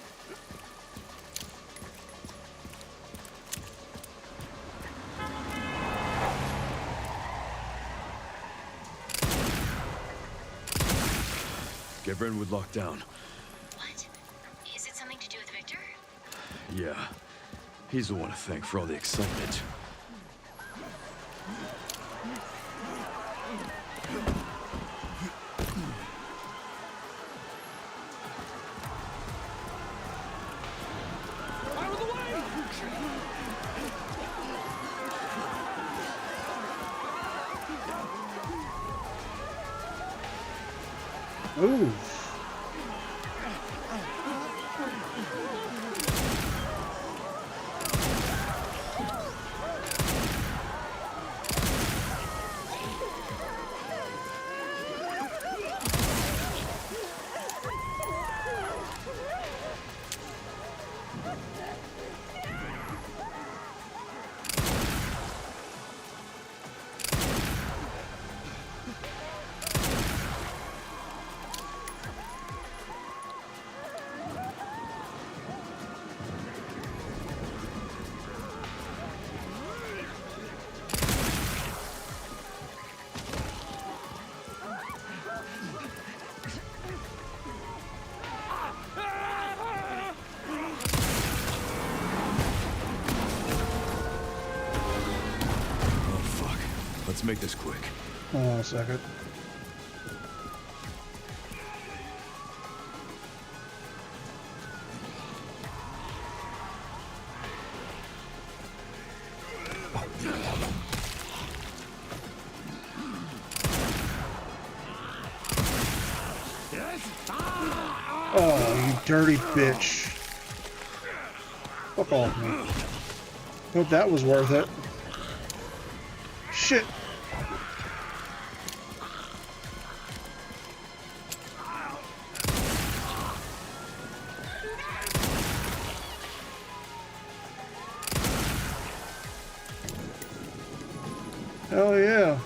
Get Brentwood locked down. What? Is it something to do with Victor? Yeah. He's the one to thank for all the excitement. Ooh. Let's make this quick. Hold on a second. Oh, you dirty bitch. Fuck off me. Hope that was worth it. Shit. Hell yeah.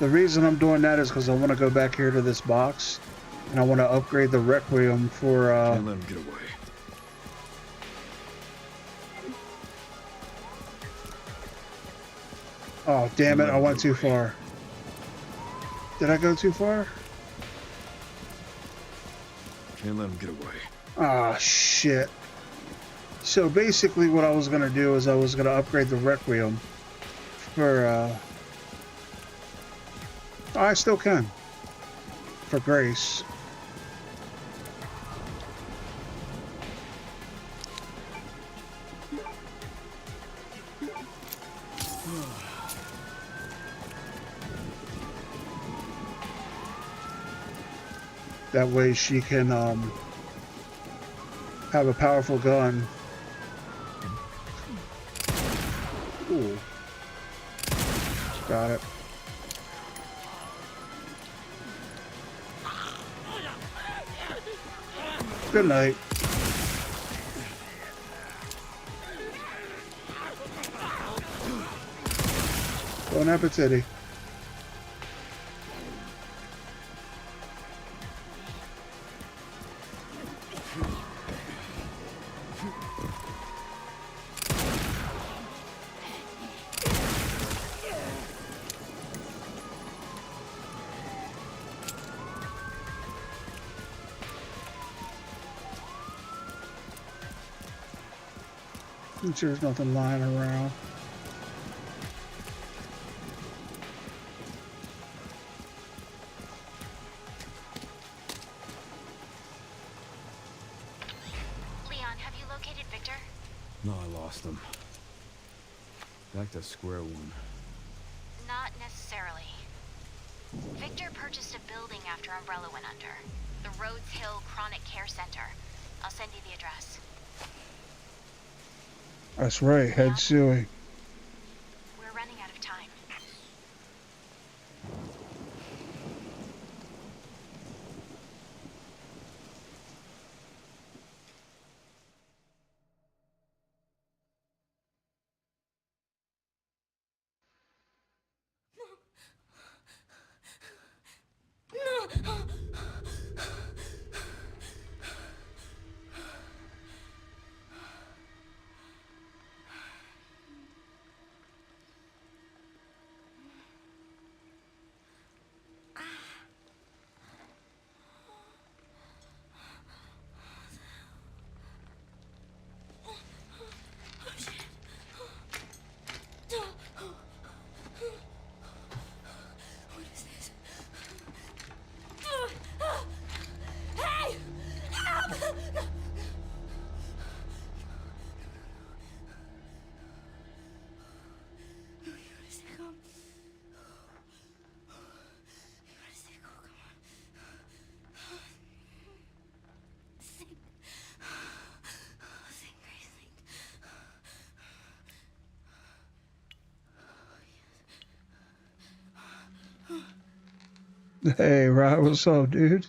The reason I'm doing that is because I want to go back here to this box and I want to upgrade the Requiem for Can't let him get away. Oh, damn it, I went too far. Did I go too far? Can't let him get away. Ah, shit. So basically what I was going to do is I was going to upgrade the Requiem for, I still can. For Grace. That way she can, have a powerful gun. Ooh. Got it. Good night. Bon appetit. I'm sure there's nothing lying around. Leon, have you located Victor? No, I lost him. Back to square one. Not necessarily. Victor purchased a building after Umbrella went under. The Rhodes Hill Chronic Care Center. I'll send you the address. That's right, head suey. We're running out of time. Hey, Rod, what's up, dude?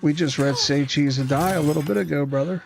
We just read Say Cheese and Die a little bit ago, brother.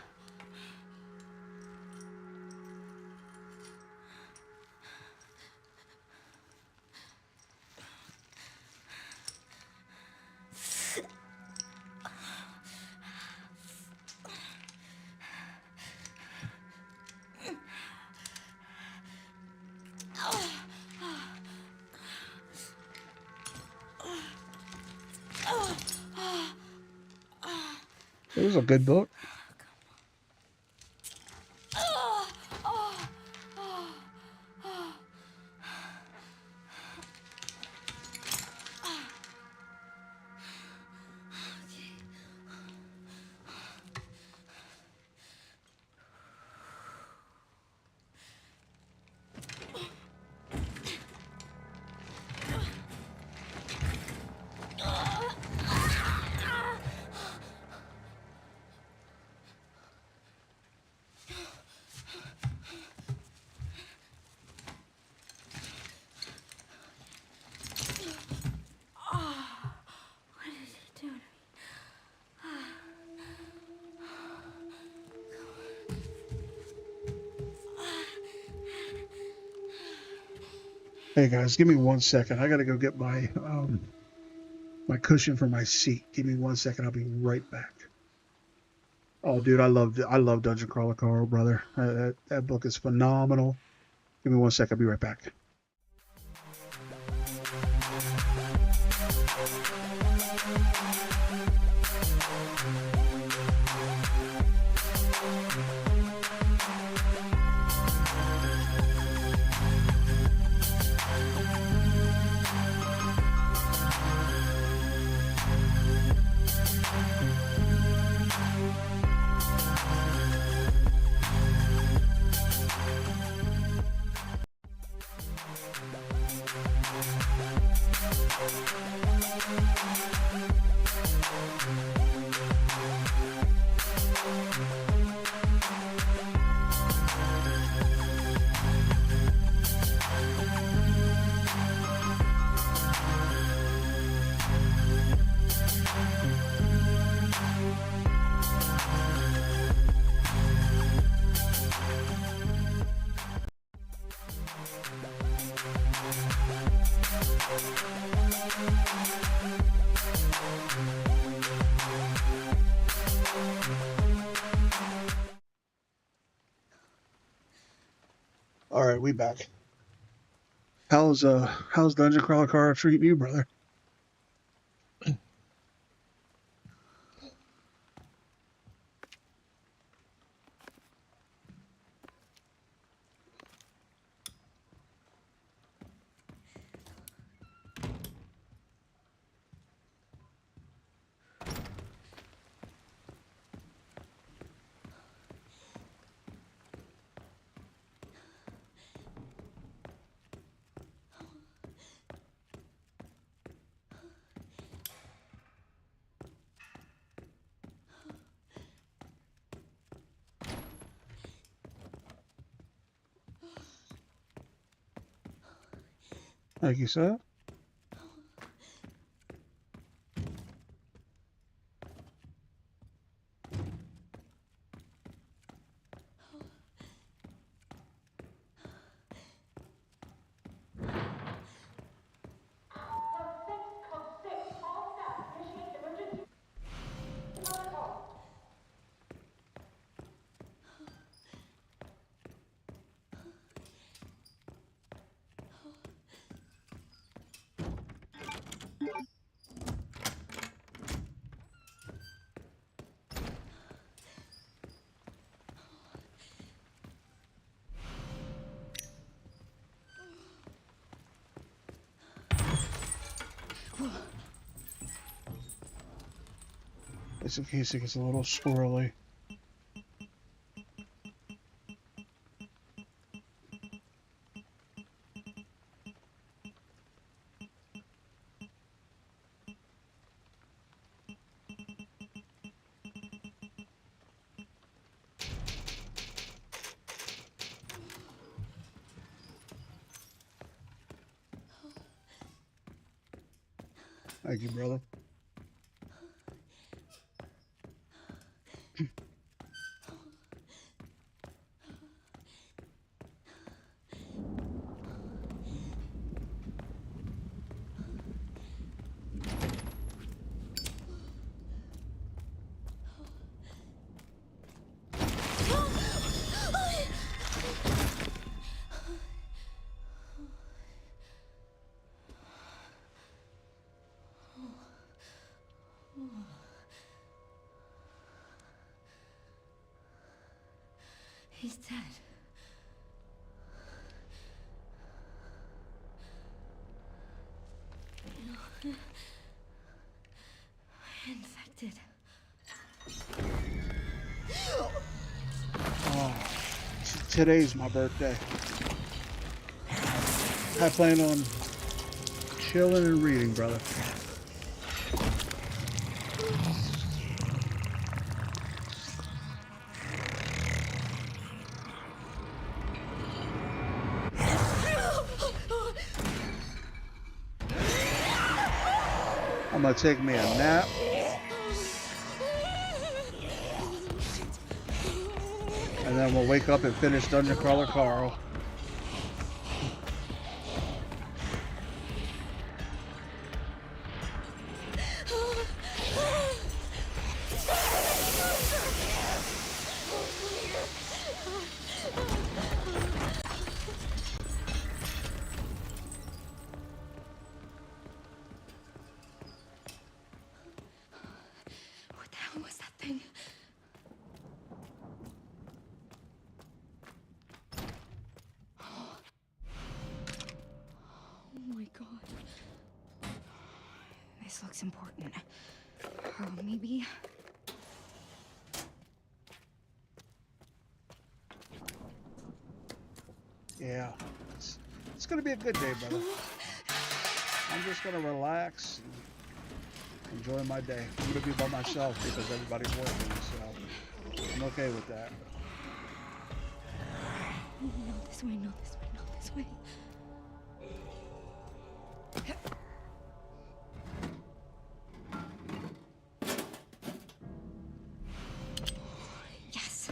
It was a good book. Hey guys, give me 1 second. I gotta go get my my cushion for my seat. Give me 1 second. I'll be right back. Oh, dude, I love Dungeon Crawler Carl, brother. That book is phenomenal. Give me 1 second. I'll be right back. All right, we back. How's Dungeon Crawler Car treating you, brother? Like you said. Just in case it gets a little squirrely. Thank you, brother. He's dead. No. Infected. Oh, today's my birthday. I plan on chilling and reading, brother. I'm gonna take me a nap. And then we'll wake up and finish Dungeon Crawler Carl. What the hell was that thing? Oh my god. This looks important. Oh, maybe. Yeah, it's gonna be a good day, brother. I'm just gonna relax and enjoying my day. I'm gonna be by myself because everybody's working, so I'm okay with that. No, this way, not this way, not this way. Yes.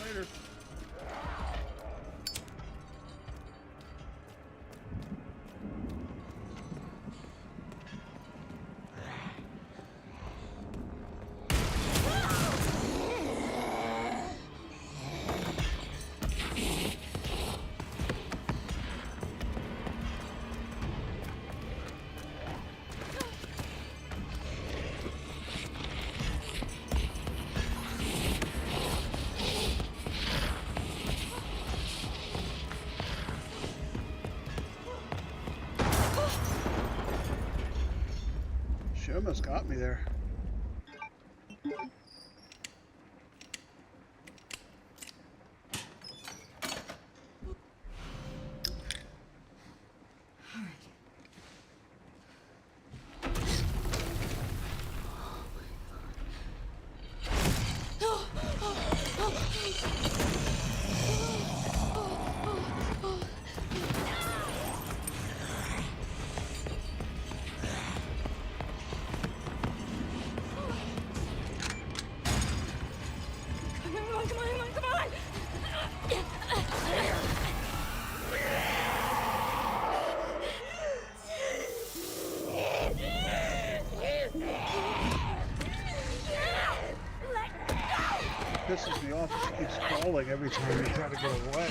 Later. She almost got me there. Come on! Pisses me off. She keeps falling every time you try to get away.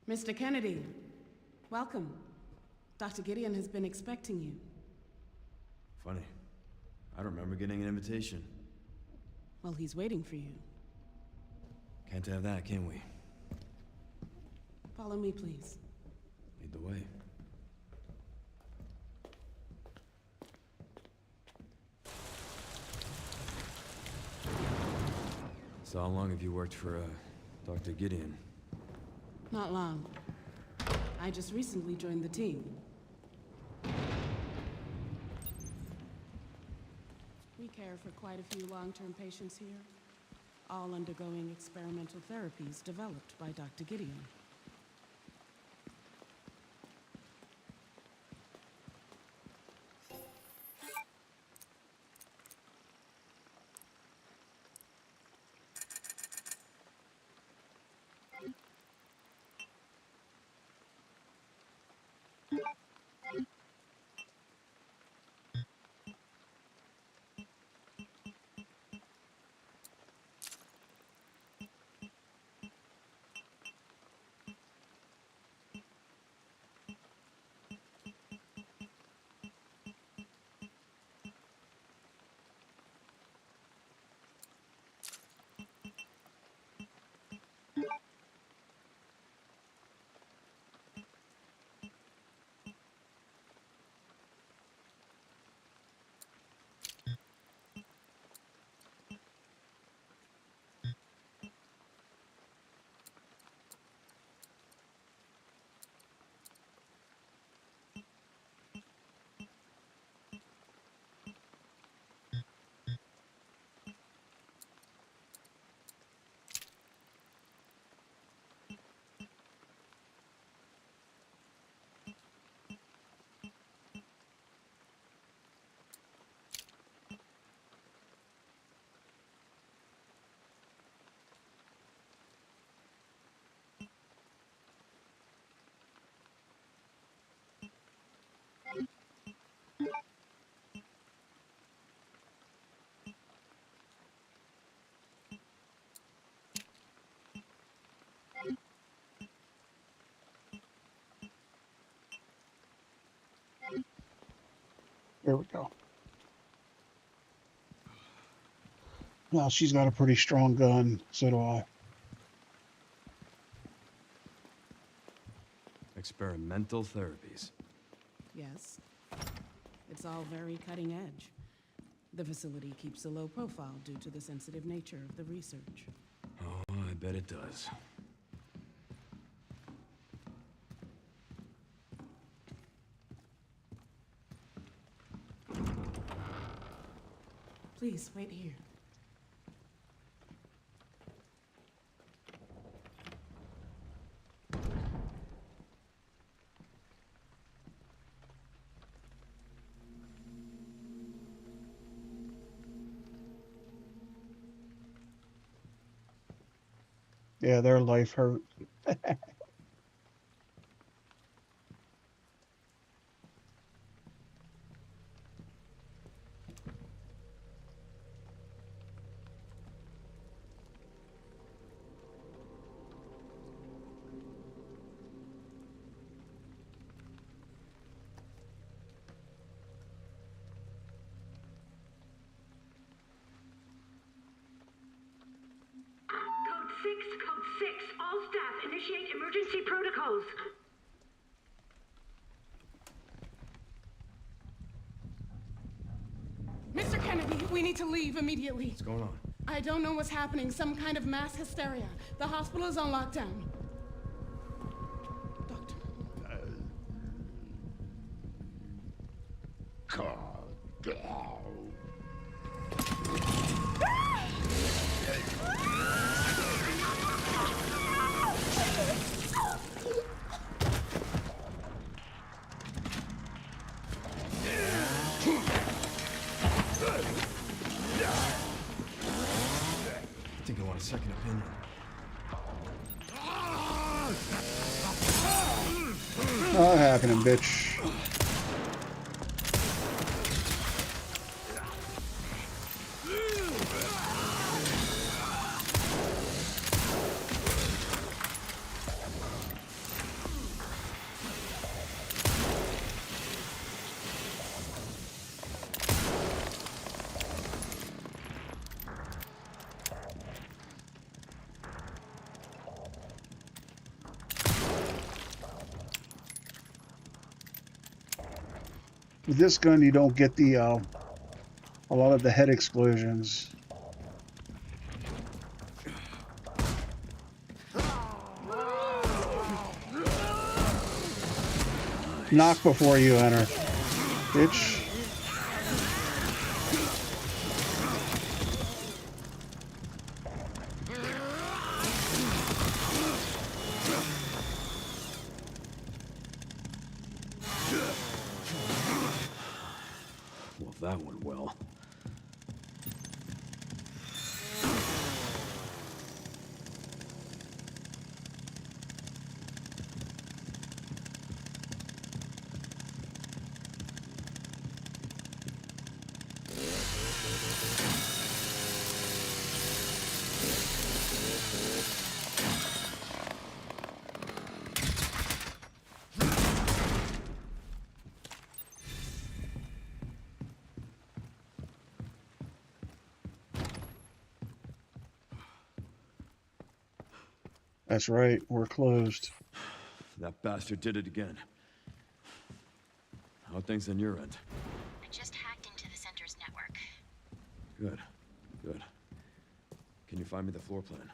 Mr. Kennedy, welcome. Dr. Gideon has been expecting you. Funny. I don't remember getting an invitation. Well, he's waiting for you. Can't have that, can we? Follow me, please. Lead the way. So how long have you worked for, Dr. Gideon? Not long. I just recently joined the team. We care for quite a few long-term patients here, all undergoing experimental therapies developed by Dr. Gideon. There we go. Well, she's got a pretty strong gun. So do I. Experimental therapies. Yes. It's all very cutting edge. The facility keeps a low profile due to the sensitive nature of the research. Oh, I bet it does. Please, wait here. Yeah, their life hurt. Code 6, all staff, initiate emergency protocols. Mr. Kennedy, we need to leave immediately. What's going on? I don't know what's happening. Some kind of mass hysteria. The hospital is on lockdown. Doctor. I think I want a second opinion. Not happening, bitch. With this gun, you don't get the a lot of the head explosions. Knock before you enter, bitch. Well, that went well. That's right, we're closed. That bastard did it again. How are things on your end? I just hacked into the center's network. Good, good. Can you find me the floor plan?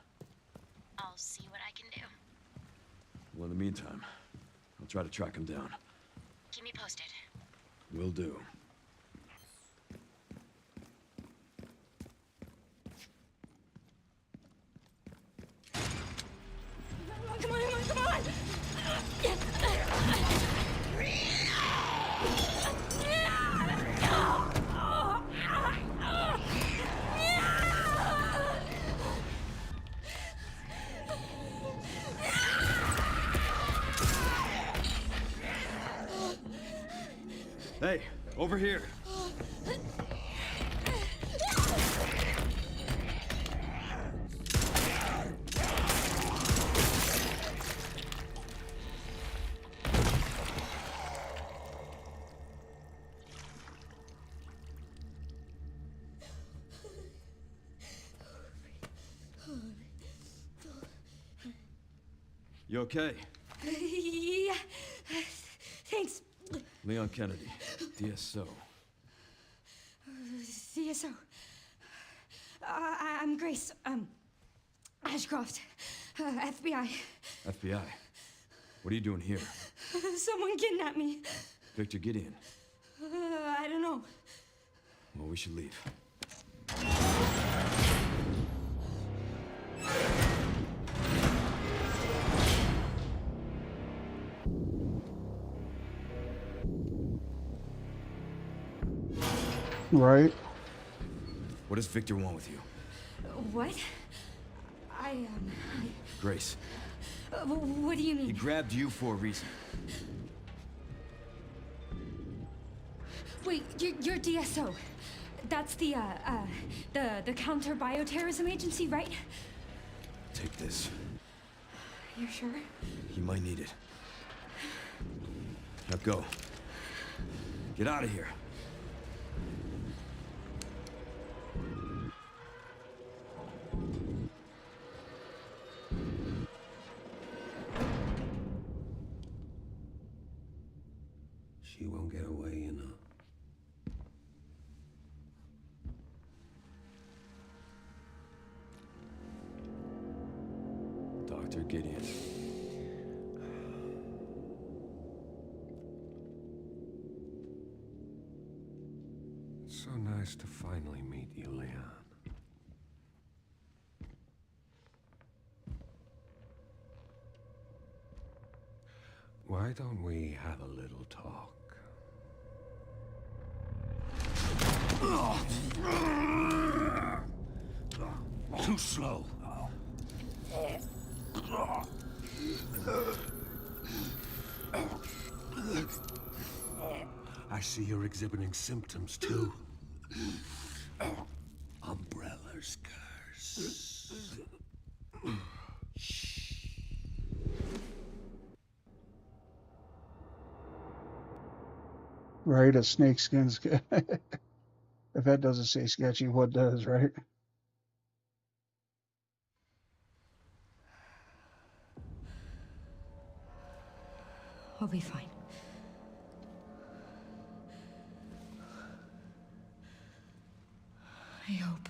I'll see what I can do. Well, in the meantime, I'll try to track him down. Keep me posted. Will do. Come on, come on, come on! Hey, over here. You okay? Yeah. Thanks. Leon Kennedy, DSO. CSO. I'm Grace. Ashcroft. FBI. FBI? What are you doing here? Someone kidnapped me. Victor Gideon. I don't know. Well, we should leave. Right. What does Victor want with you? What? Grace, What do you he mean? grabbed you for a reason. Wait, you're DSO. That's the counter bioterrorism agency, right? Take this. You sure? You might need it. Now go. Get out of here. She won't get away, you know. Dr. Gideon. It's so nice to finally meet you, Leon. Why don't we have a little talk? Too slow. I see you're exhibiting symptoms, too. Umbrella's curse. Right, a snakeskin's. If that doesn't say sketchy, what does, right? I'll be fine. I hope.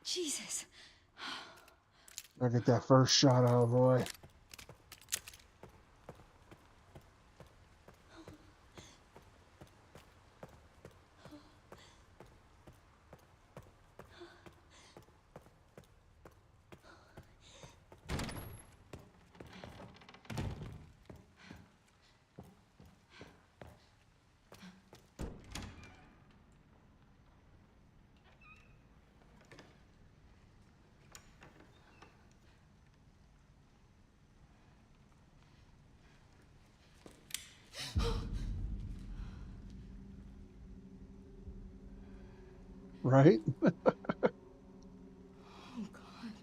Jesus. I get that first shot out of the way. Right? Oh, God.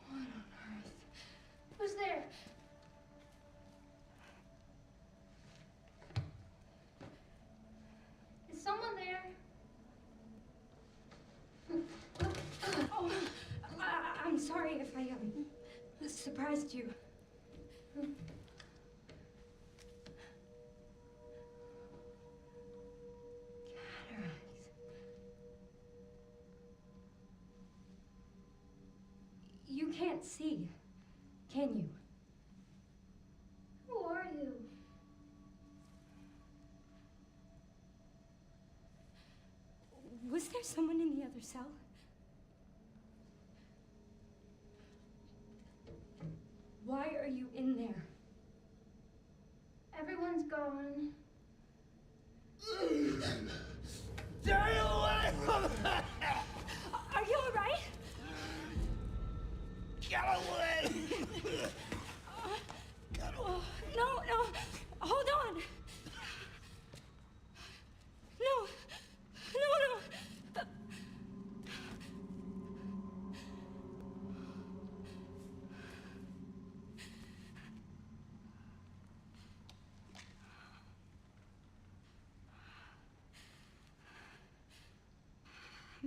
What on earth? Who's there? Is someone there? Oh, I'm sorry if I surprised you. Cataracts. You can't see, can you? Who are you? Was there someone in the other cell? Why are you in there? Everyone's gone. Stay away from me! Are you all right? Get away!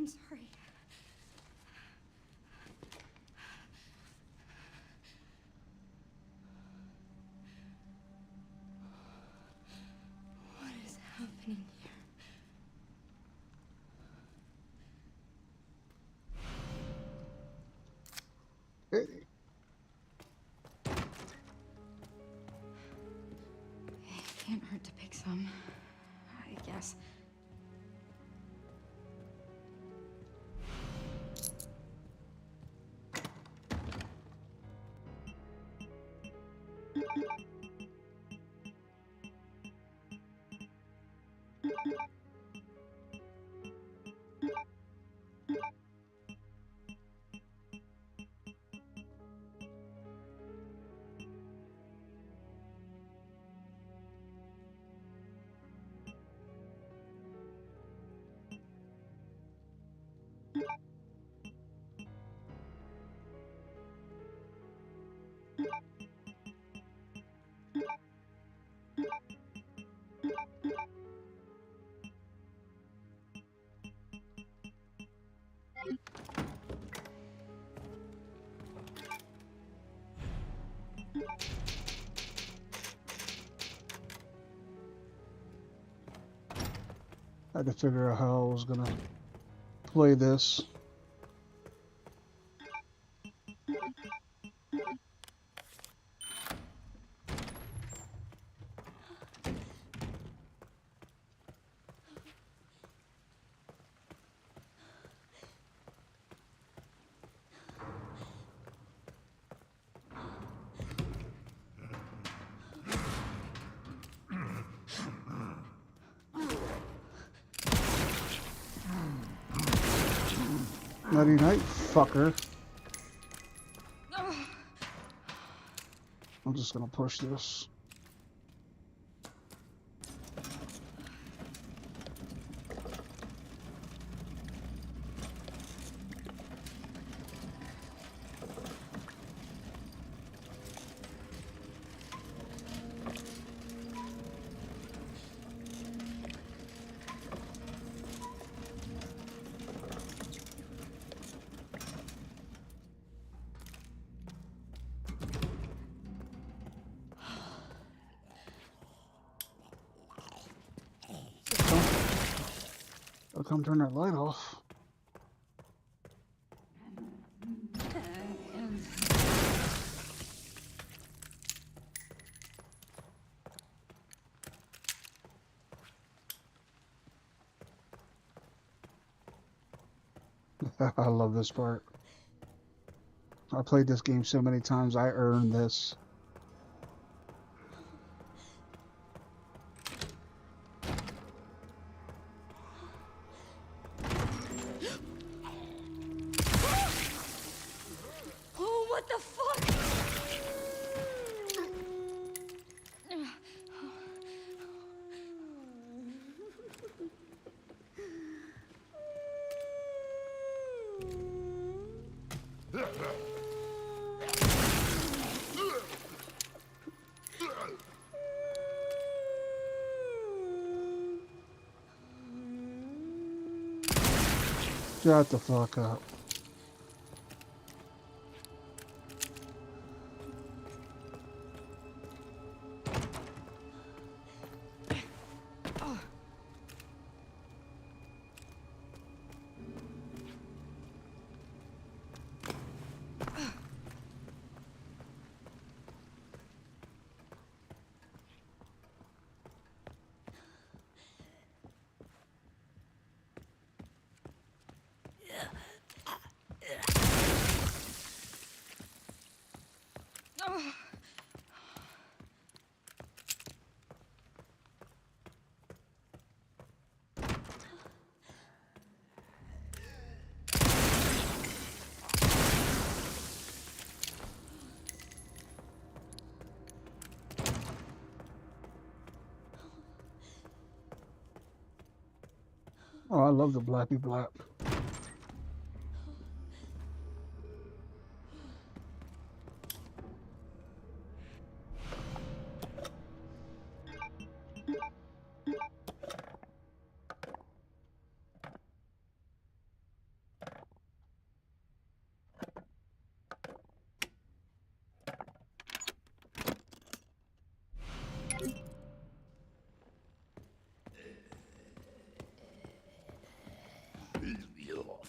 I'm sorry. What is happening here? Hey. It can't hurt to pick some, I guess. I had to figure out how I was gonna play this. Nighty night, fucker. I'm just gonna push this. I'll come turn that light off. I love this part. I played this game so many times, I earned this. Oh, what the fuck? Shut the fuck up. Oh, I love the blappy blap.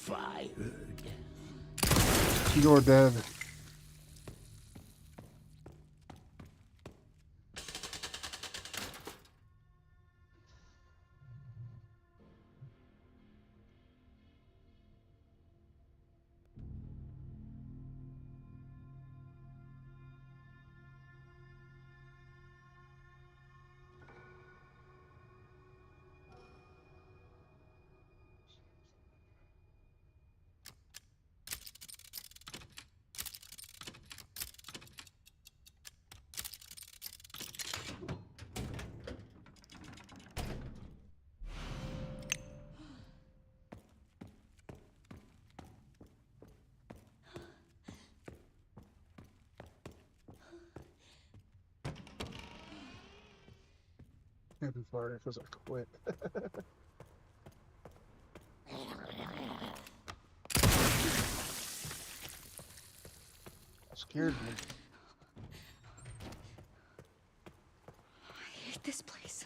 fired. You're dead. I'd be fired because I quit. Scared me. I hate this place.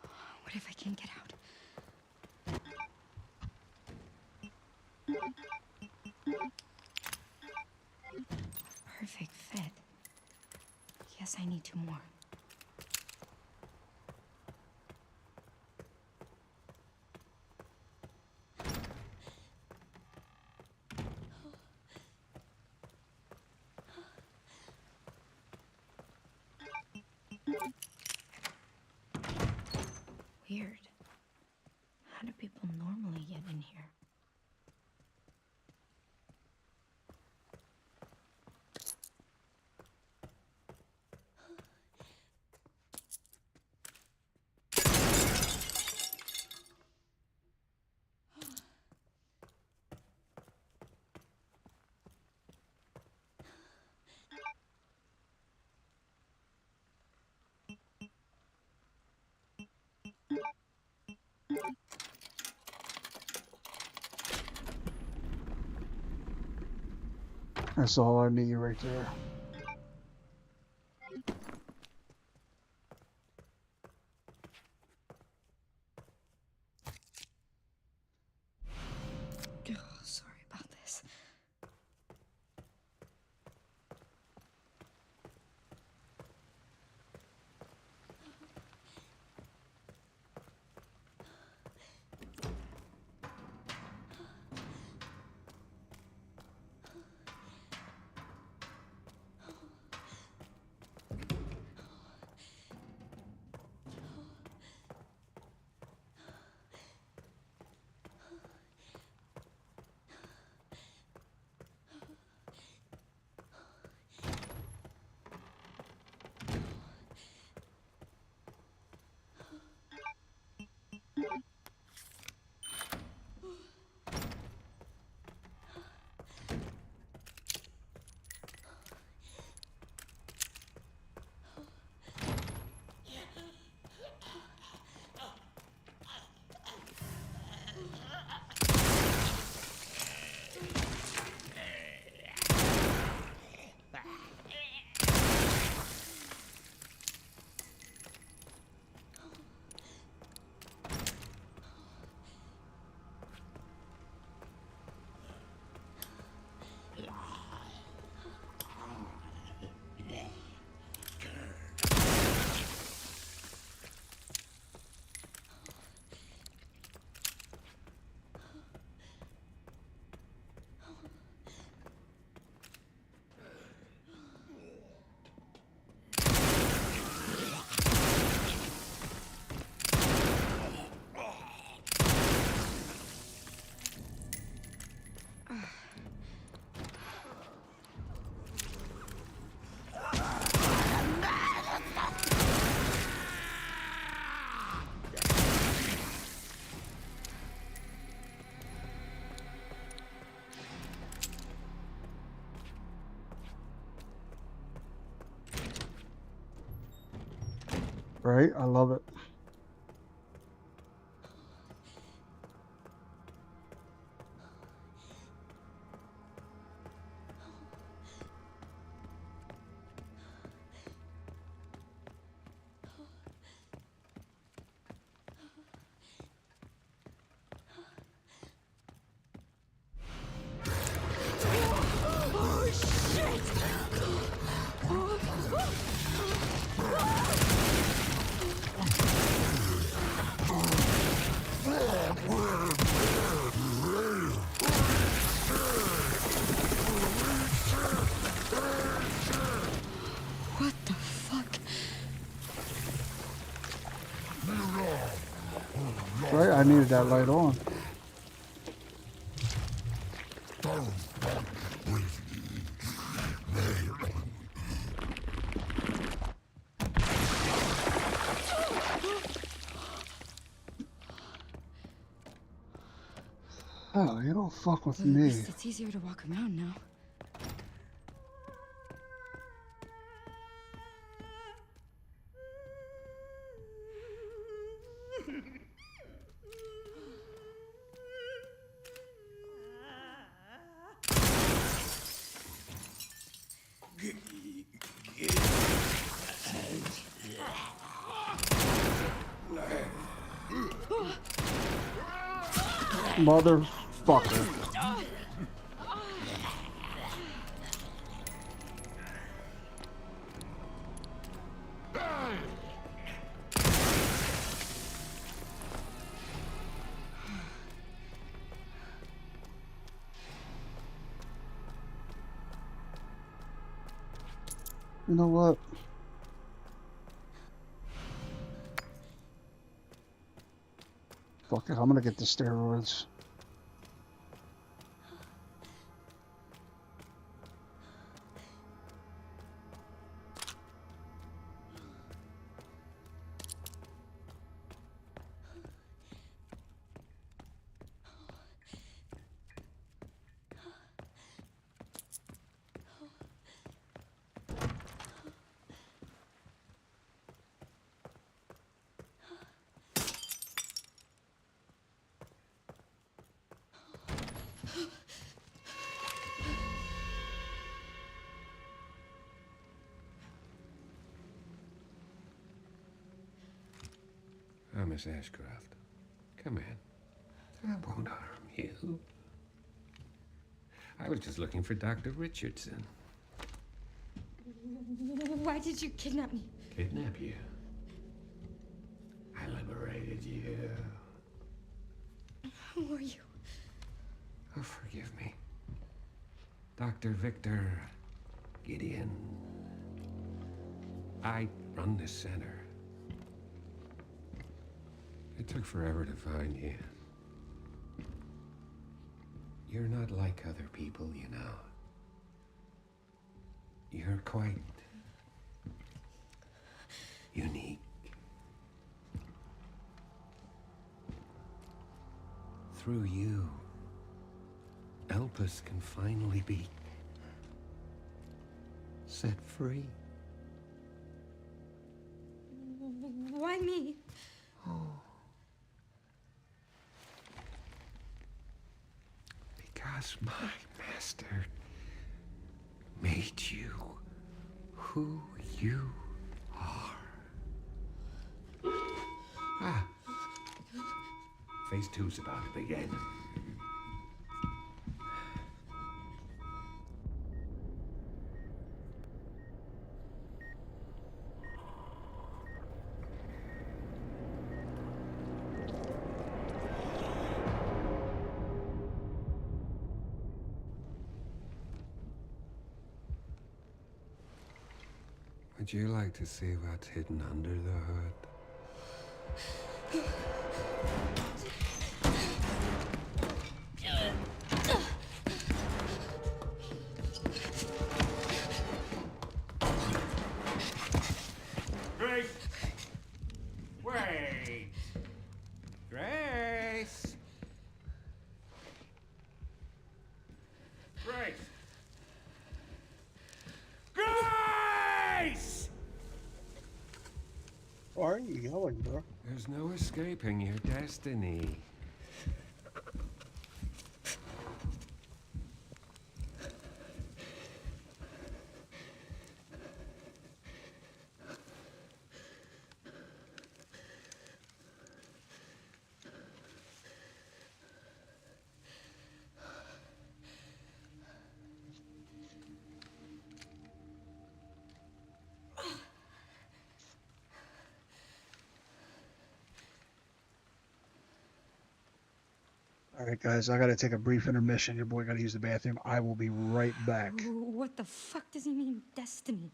What if I can't get out? Perfect fit. Yes, I need 2 more. Weird. How do people normally get in here? That's all I need right there. Oh, sorry about this. Right? I love it. I needed that light on. Oh, you don't fuck with At me. least it's easier to walk around now. Motherfucker. You know what? Fuck it, I'm gonna get the steroids. Miss Ashcroft, come in. I won't harm you. I was just looking for Dr. Richardson. Why did you kidnap me? Kidnap you? I liberated you. Who are you? Oh, forgive me. Dr. Victor Gideon. I run this center. It took forever to find you. You're not like other people, you know. You're quite unique. Through you, Elpis can finally be set free. Why me? Oh. Because my master made you who you are. Ah. Phase 2's about to begin. Would you like to see what's hidden under the hood? Grace! Wait! Grace! Grace! Grace! Why are you yelling, bro? There's no escaping your destiny. All right, guys, I gotta take a brief intermission. Your boy gotta use the bathroom. I will be right back. What the fuck does he mean, destiny?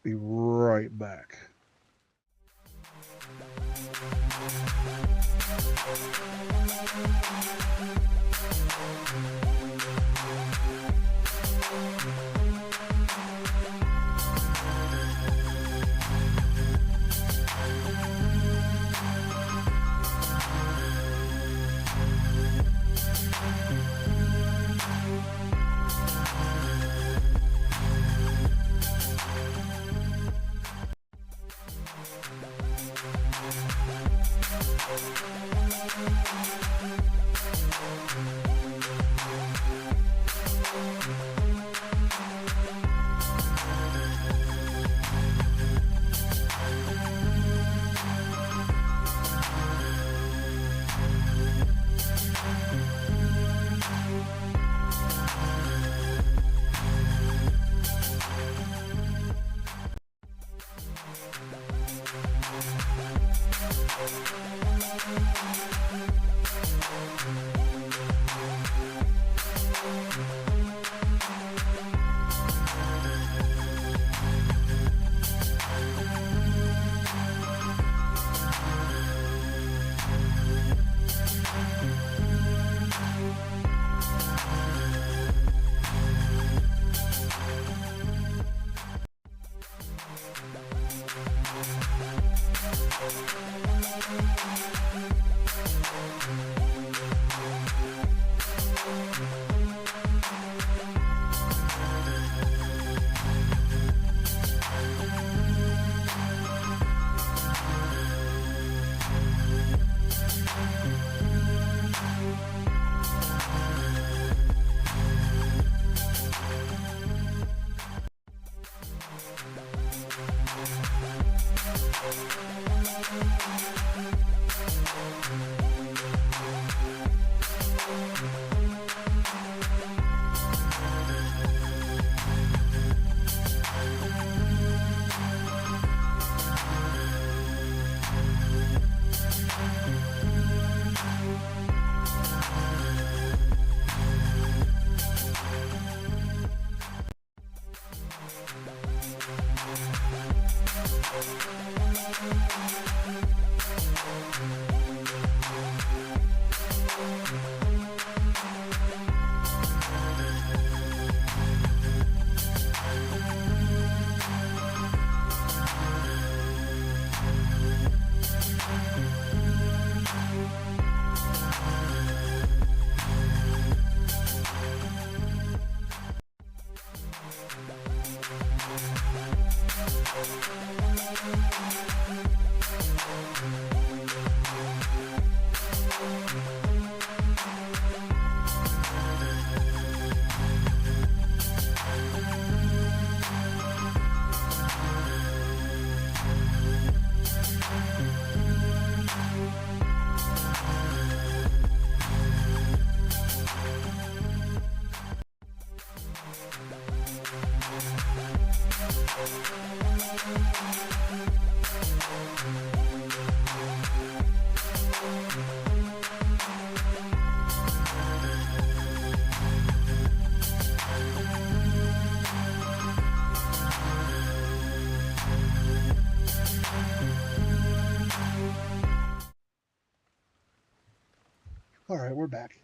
Be right back. All right, we're back.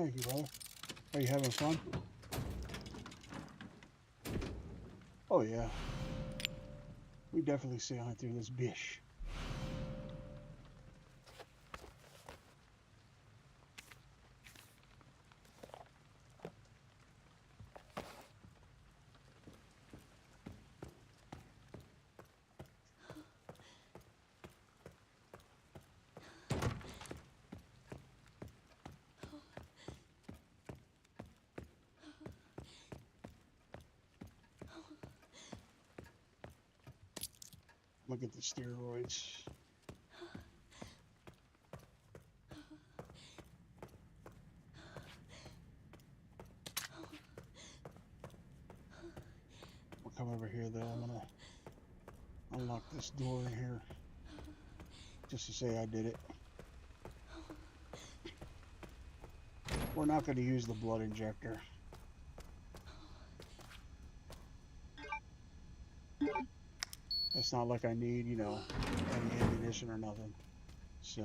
Thank you, brother. Are you having fun? Oh, yeah. We definitely sailing through this bish. gonna get the steroids. We'll come over here though. I'm gonna unlock this door in here just to say I did it. We're not going to use the blood injector. It's not like I need, you know, any ammunition or nothing. So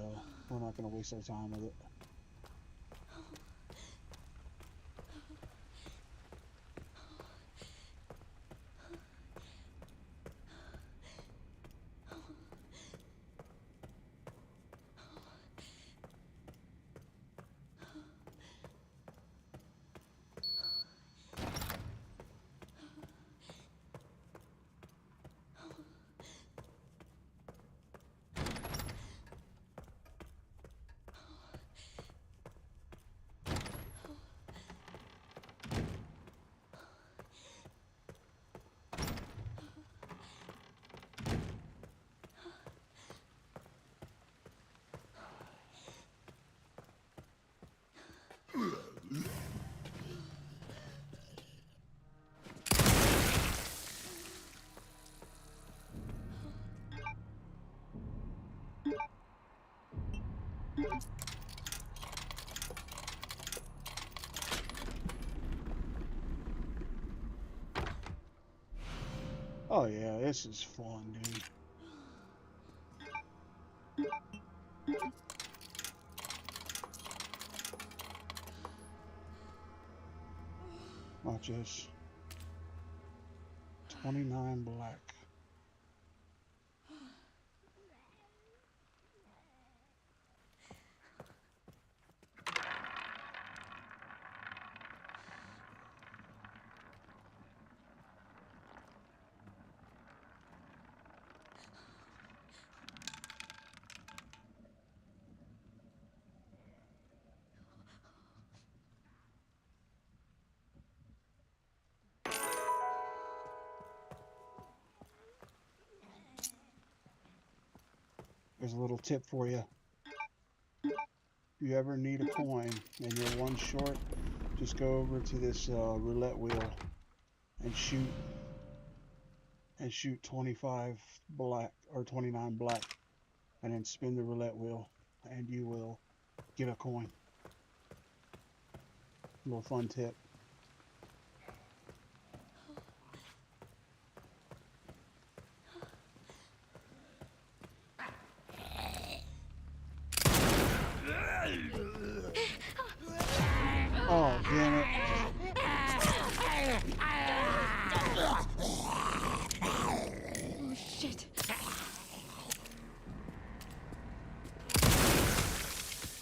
we're not going to waste our time with it. Oh yeah, this is fun, dude. Watch this. 29 black. There's a little tip for you. If you ever need a coin and you're one short, just go over to this roulette wheel and shoot 25 black or 29 black, and then spin the roulette wheel and you will get a coin. Little fun tip. Oh, damn it. Oh, shit.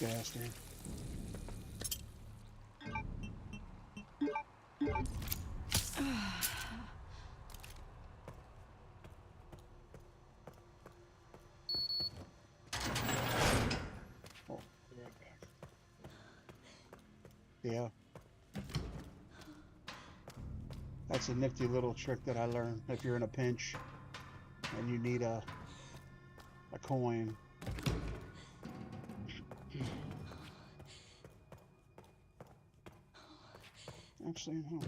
Bastard. Oh, be right back. Yeah. That's a nifty little trick that I learned. If you're in a pinch and you need a coin. Actually, no.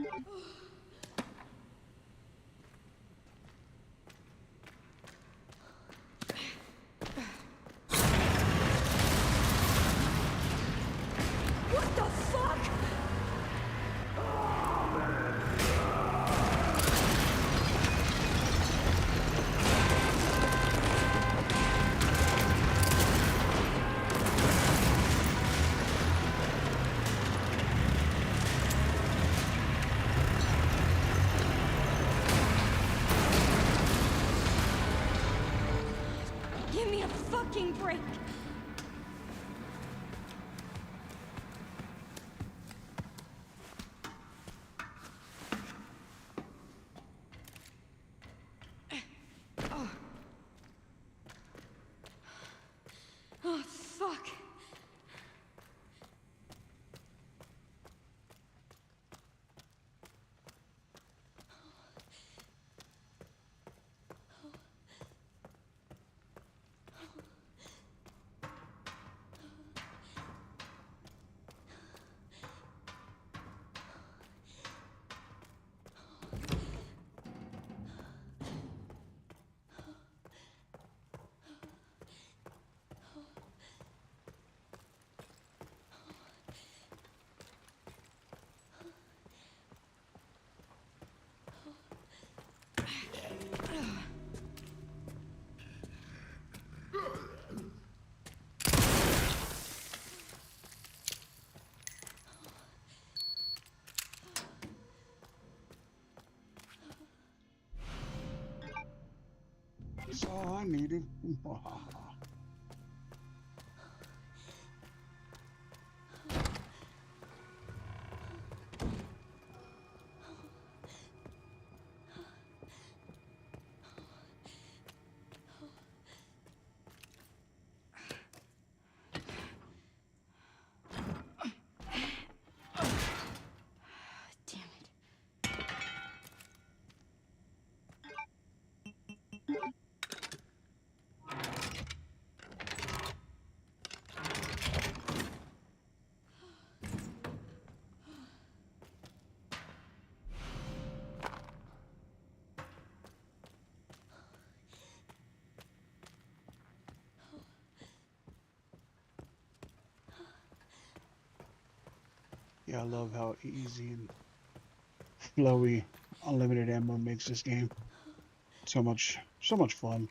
What the fuck? Give me a fucking break. Oh, fuck. That's all I needed. Damn it. Yeah, I love how easy and flowy unlimited ammo makes this game so much fun.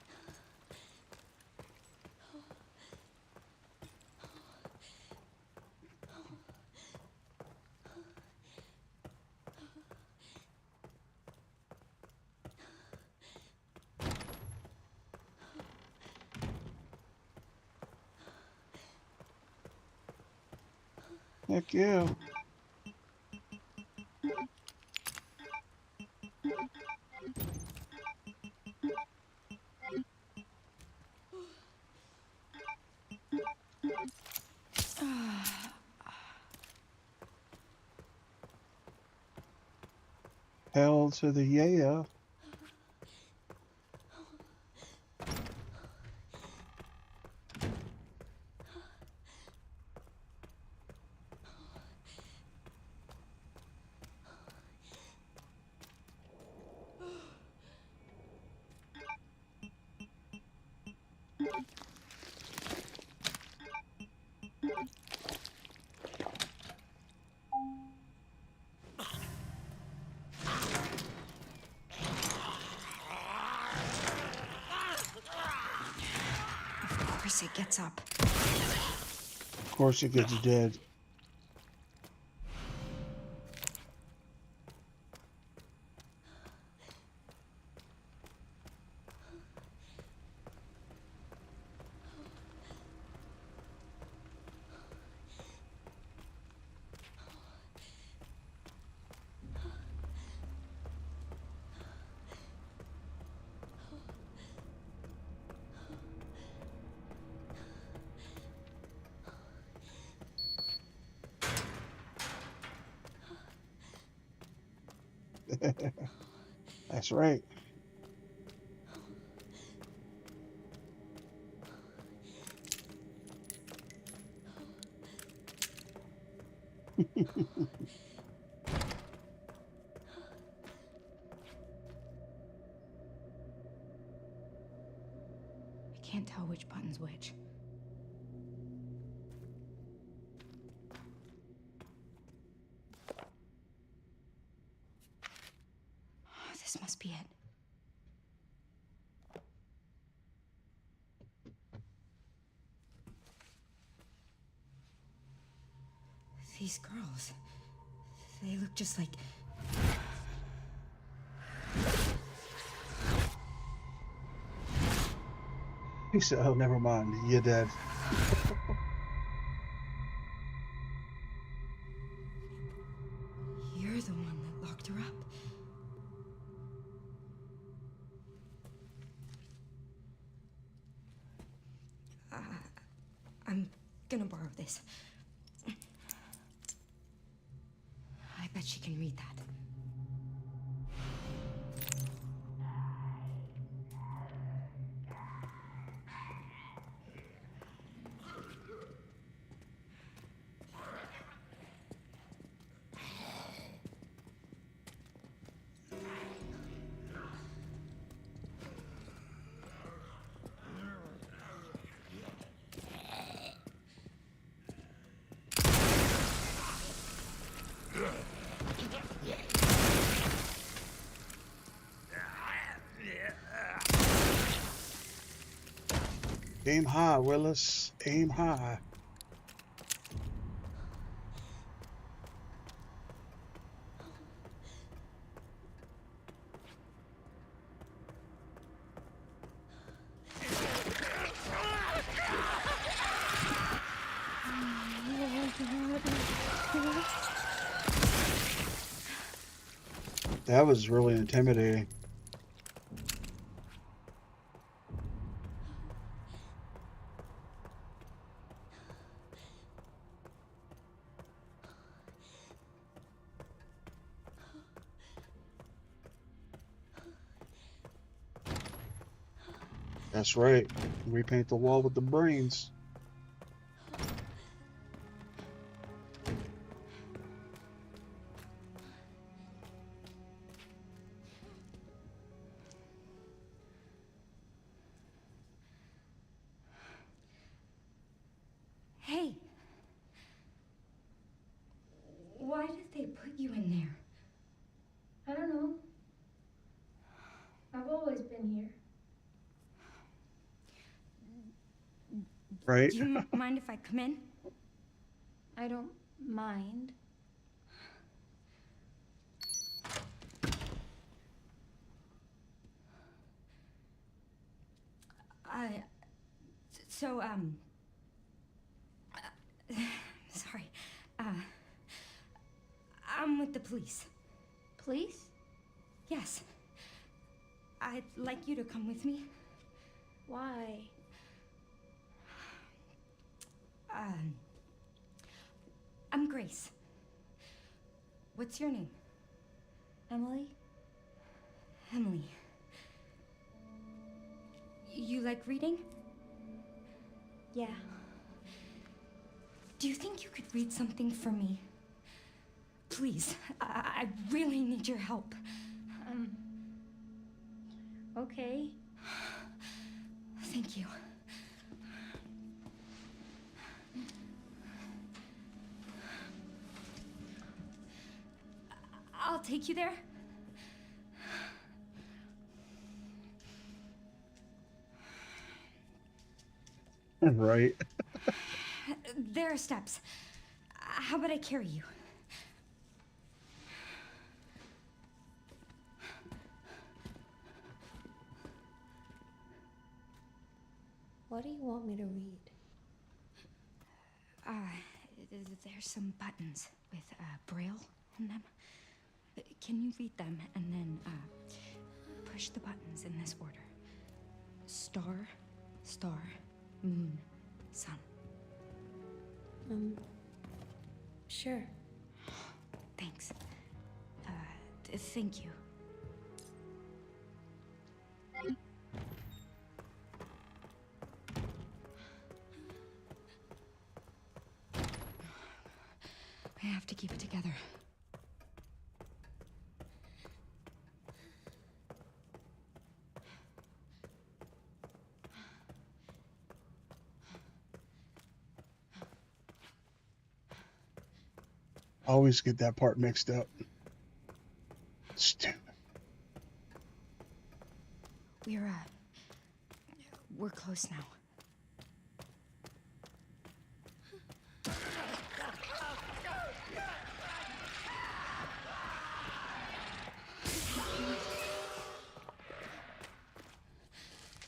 Heck yeah. Hell to the yeah. Of course it gets up. Of course it gets dead. That's right. can't tell which button's which. This must be it. These girls, they look just like... He said, oh, never mind, you're dead. You're the one that locked her up. I'm gonna borrow this. I bet she can read that. Aim high, Willis. Aim high. That was really intimidating. That's right. Repaint the wall with the brains. Hey! Why did they put you in there? I don't know. I've always been here. Right? Do you mind if I come in? I don't mind. So, sorry. I'm with the police. Police? Yes. I'd like you to come with me. Why? I'm Grace. What's your name? Emily? Emily. You like reading? Yeah. Do you think you could read something for me? Please, I really need your help. Okay. Thank you. I'll take you there. Right. There are steps. How about I carry you? What do you want me to read? There's some buttons with Braille in them. Can you read them and then push the buttons in this order? Star, star, moon, sun. Sure. Thanks. Thank you. I have to keep it together. always get that part mixed up. Stupid. We're close now.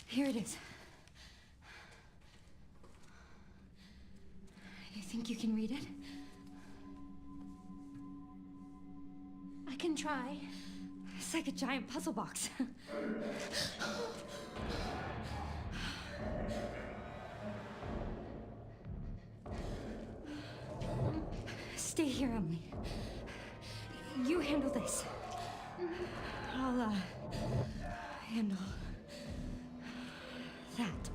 Here it is. You think you can read it? I can try. It's like a giant puzzle box. Stay here, Emily. You handle this. I'll, handle that.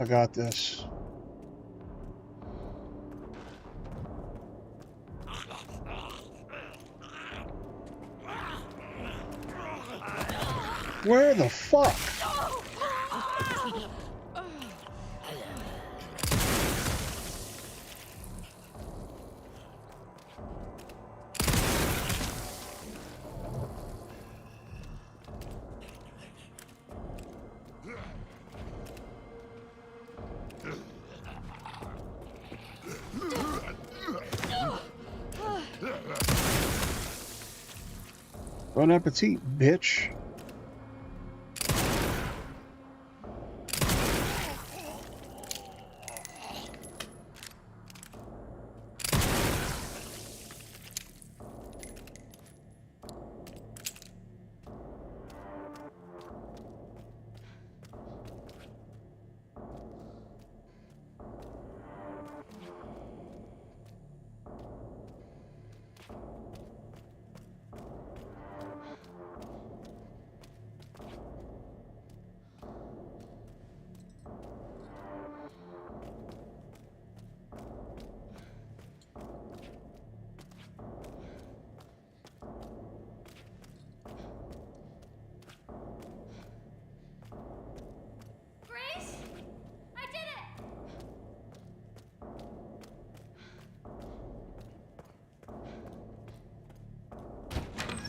I got this. Where the fuck? Bon appetit, bitch.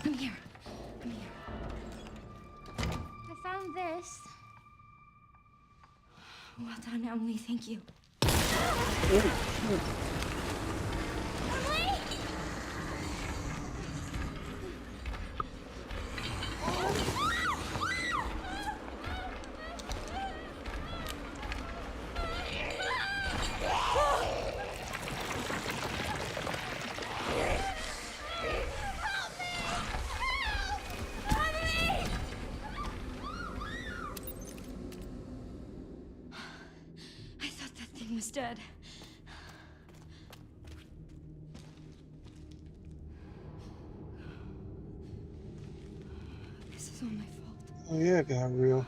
I'm here. I'm here. I found this. Well done, Emily. Thank you. I thought that thing was dead. This is all my fault. Oh yeah, it got real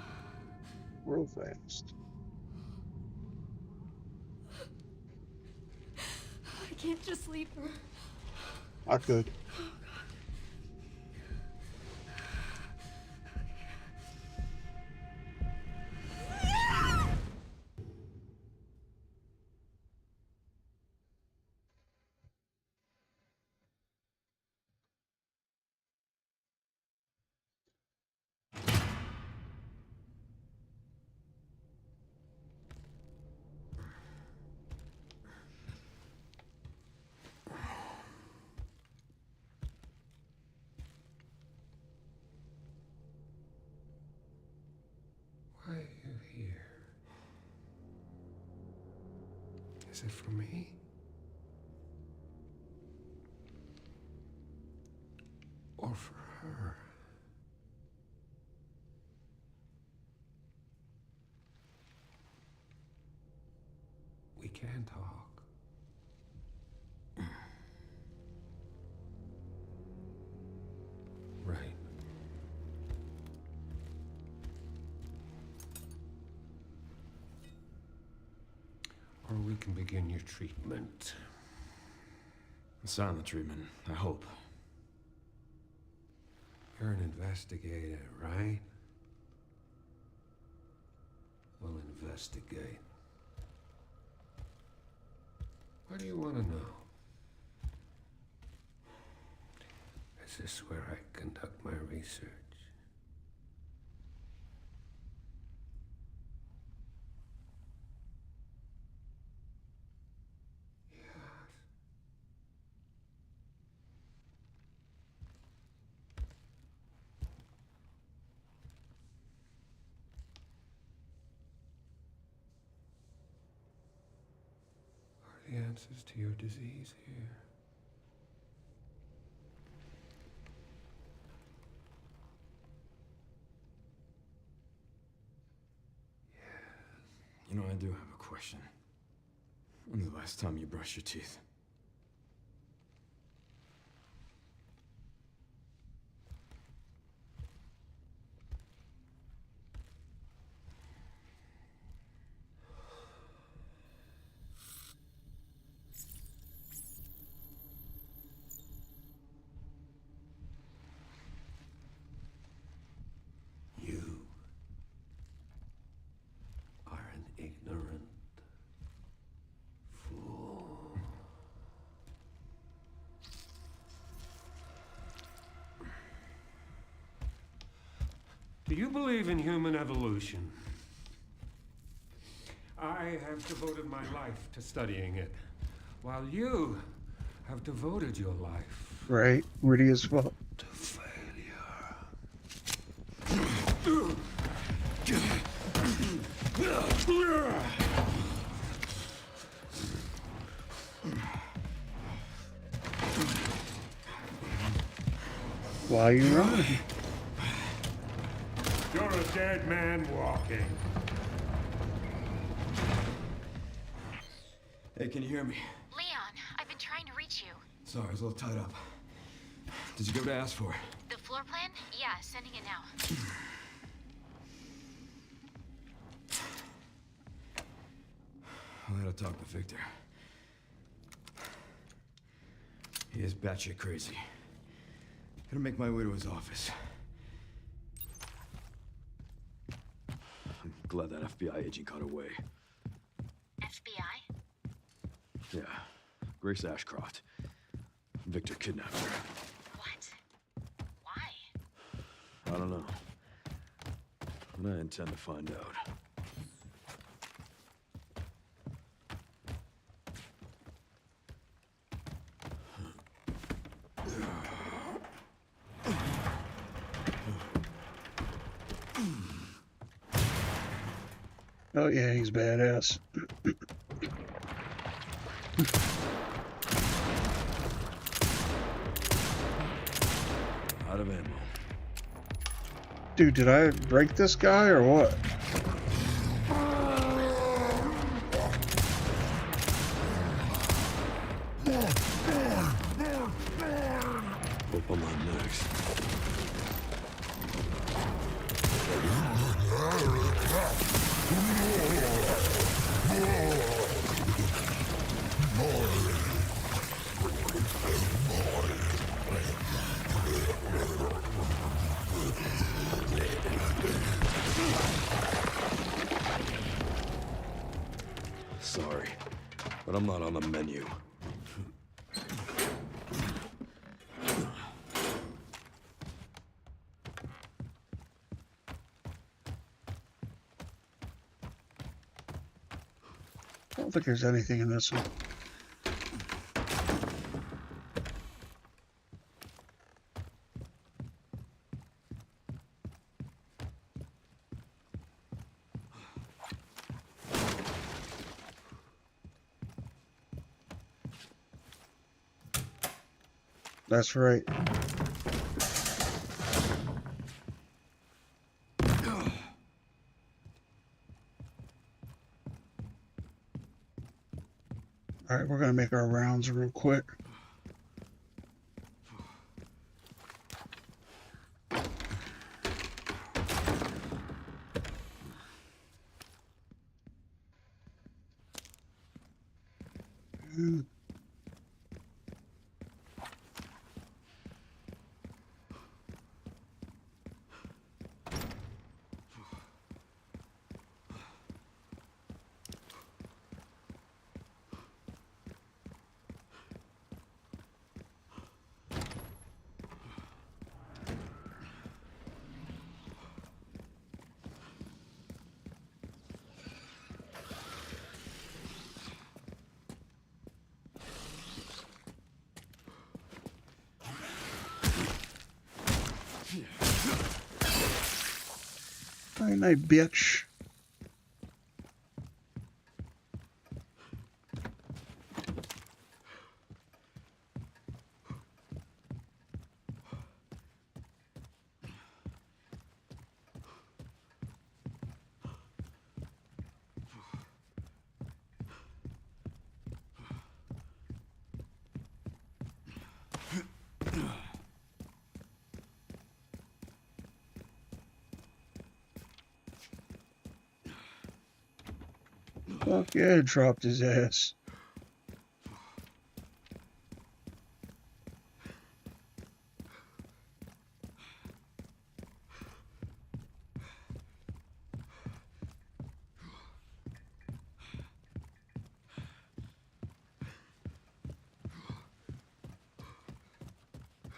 fast. I can't just leave her. I could. Why are you here? Is it for me? Or for her? We can talk. Right. Or we can begin your treatment. Silent treatment, I hope. You're an investigator, right? We'll investigate. What do you want to know? Is this where I conduct my research? The answers to your disease here. You know, I do have a question. When's the last time you brushed your teeth? You are an ignorant fool. Do you believe in human evolution? I have devoted my life to studying it, while you have devoted your life Right? Witty as fuck. to failure. Why are you running? You're a dead man walking. Hey, can you hear me? Leon, I've been trying to reach you. Sorry, I was a little tied up. Did you go to ask for it? The floor plan? Yeah, sending it now. I gotta talk to Victor. He is batshit crazy. Gotta make my way to his office. I'm glad that FBI agent got away. FBI? Yeah, Grace Ashcroft. Victor kidnapped her. What? Why? I don't know. And I intend to find out. Oh yeah, he's badass. Out of ammo. Dude, did I break this guy or what? Hope I'm not next. Sorry, but I'm not on the menu. I don't think there's anything in this one. That's right. All right, we're gonna make our rounds real quick. Night night, bitch. Fuck yeah, dropped his ass.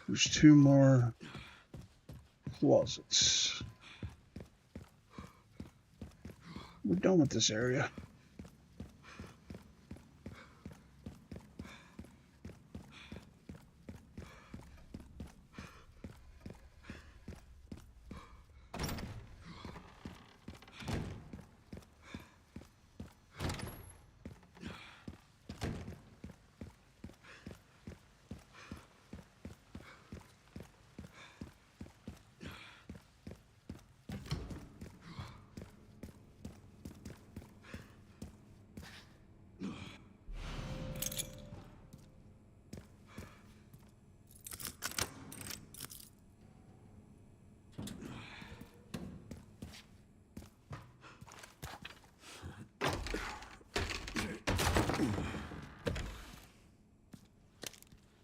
There's 2 more closets. We're done with this area.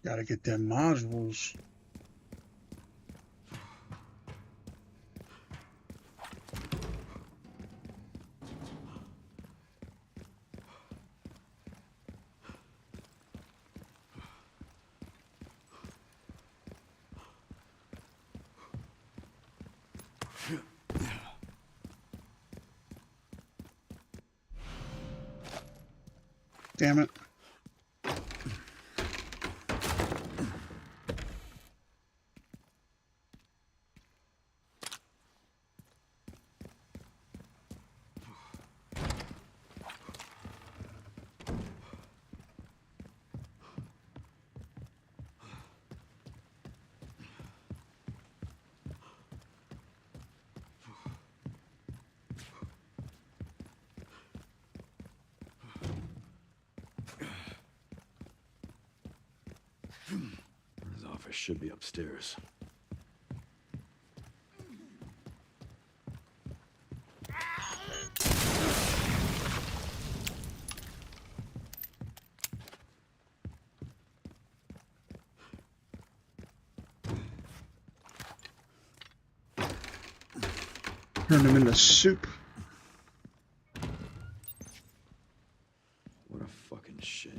Gotta get them modules. Damn it. His office should be upstairs. Turn them into soup. What a fucking shame.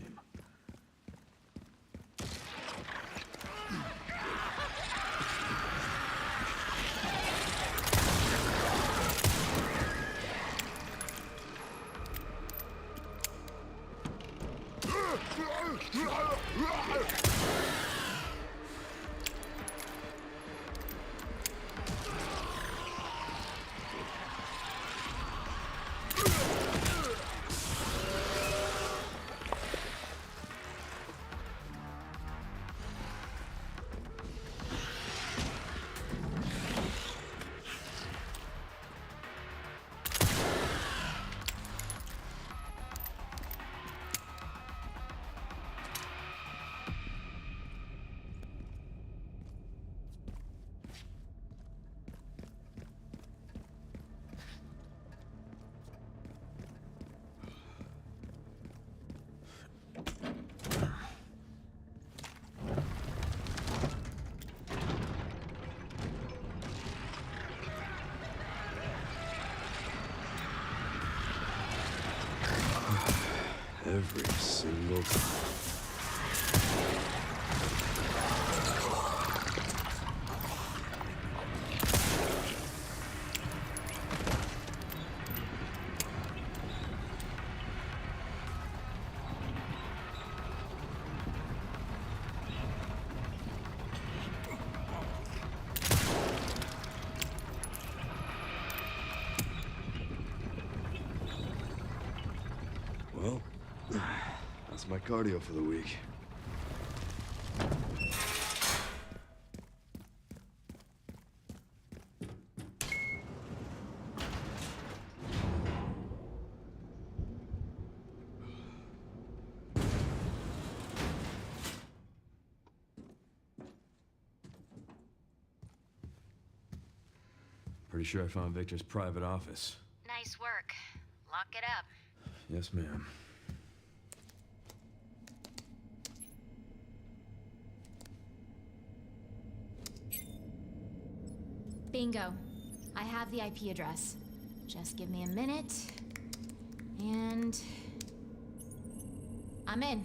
Every single time. cardio for the week. Pretty sure I found Victor's private office. Nice work. Lock it up. Yes, ma'am. Bingo. I have the IP address. Just give me a minute. And... I'm in.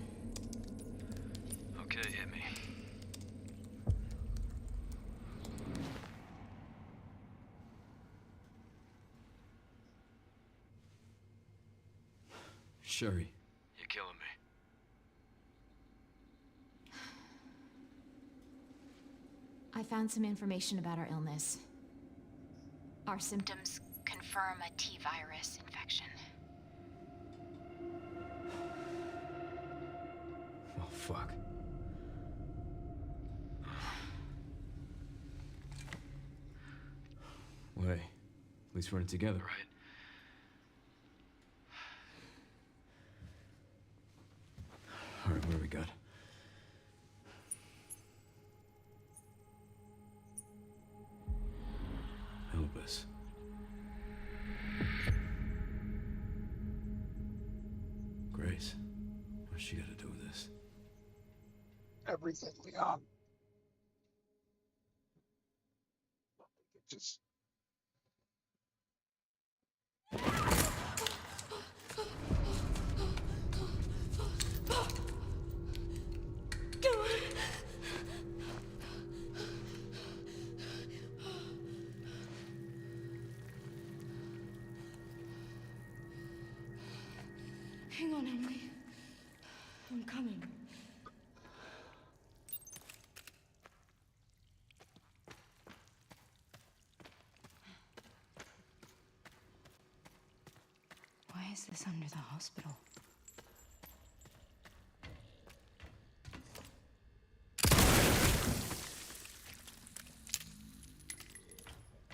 Okay, hit me. Sherry. You're killing me. I found some information about our illness. Our symptoms confirm a T-virus infection. Oh, fuck. Well, hey, at least we're in it together. Right. All right, what do we got? Help us. Grace, what's she got to do with this? Everything, Leon. Just Hang on, Emily. I'm coming. Why is this under the hospital?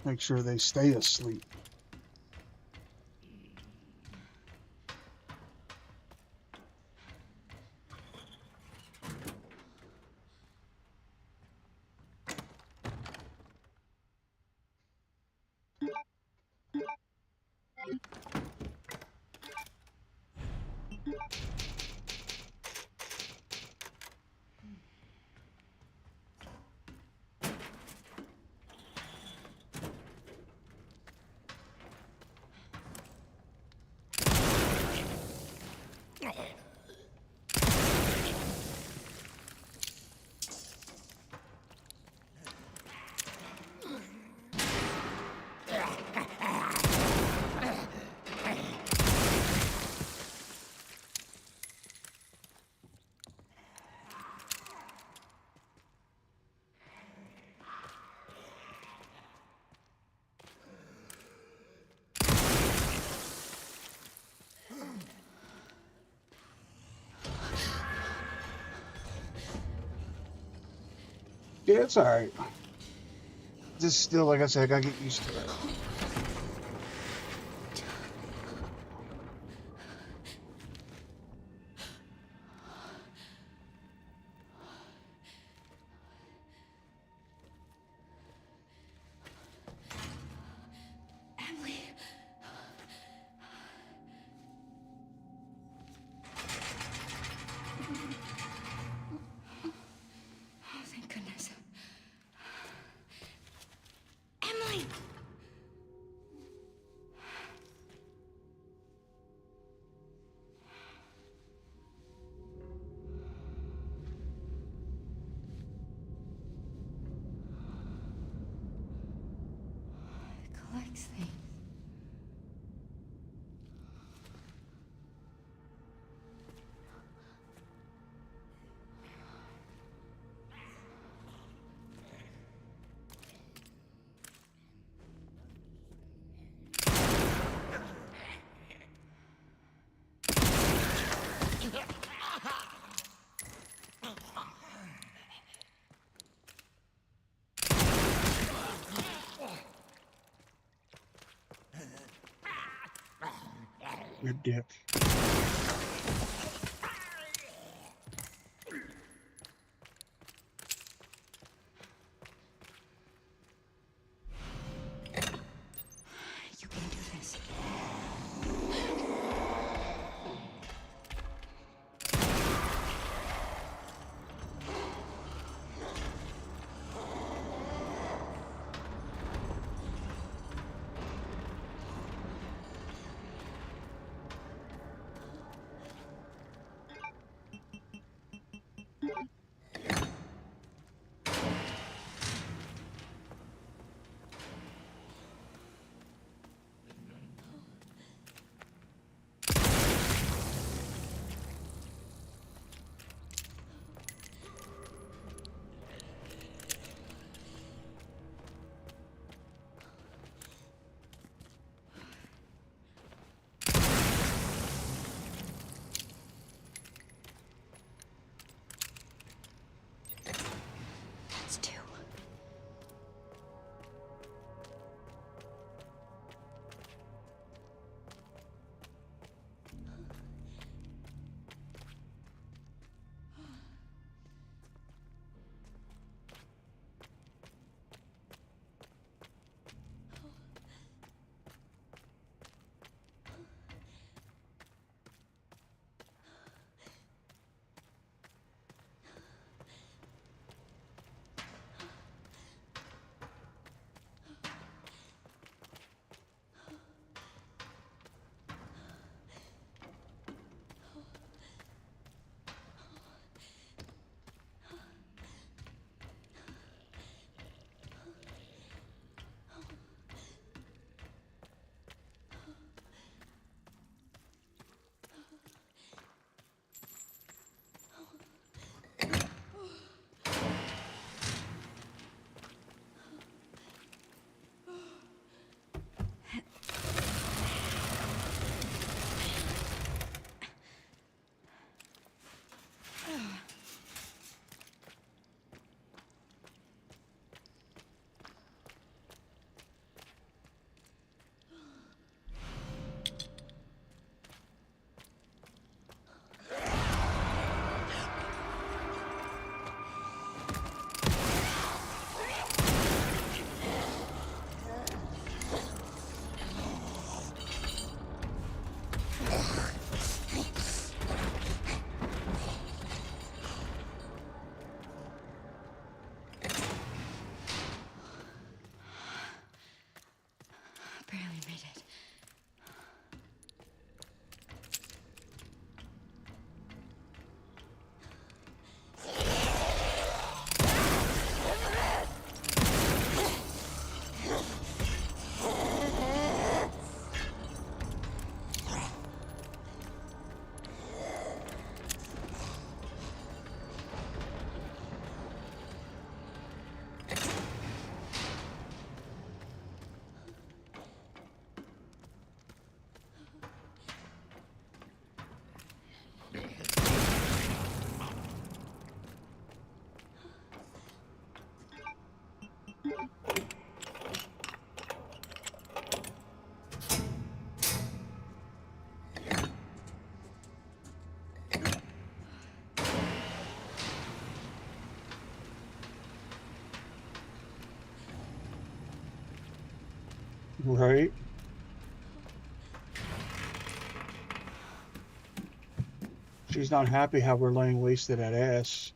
make sure they stay asleep. Yeah, it's alright. Just still, like I said, I gotta get used to it. Emily. Oh, thank goodness. Emily! It collects things. Good dick. You can do this. That's two. Barely made it. Right. She's not happy how we're laying waste to that ass.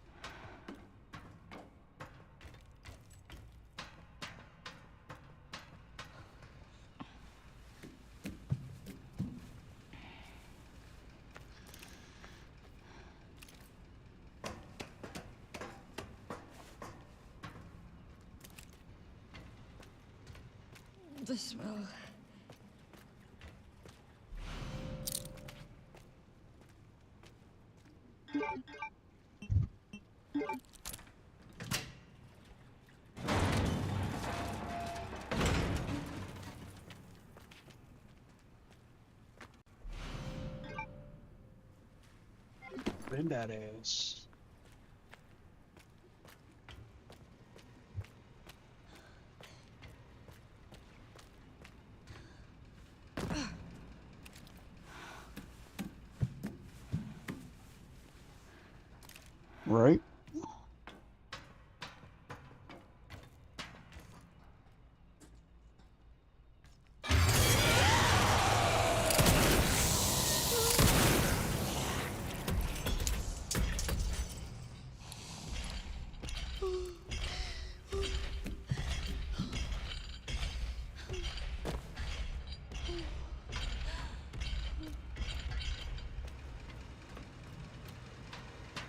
The smell. Bend that ass. Right?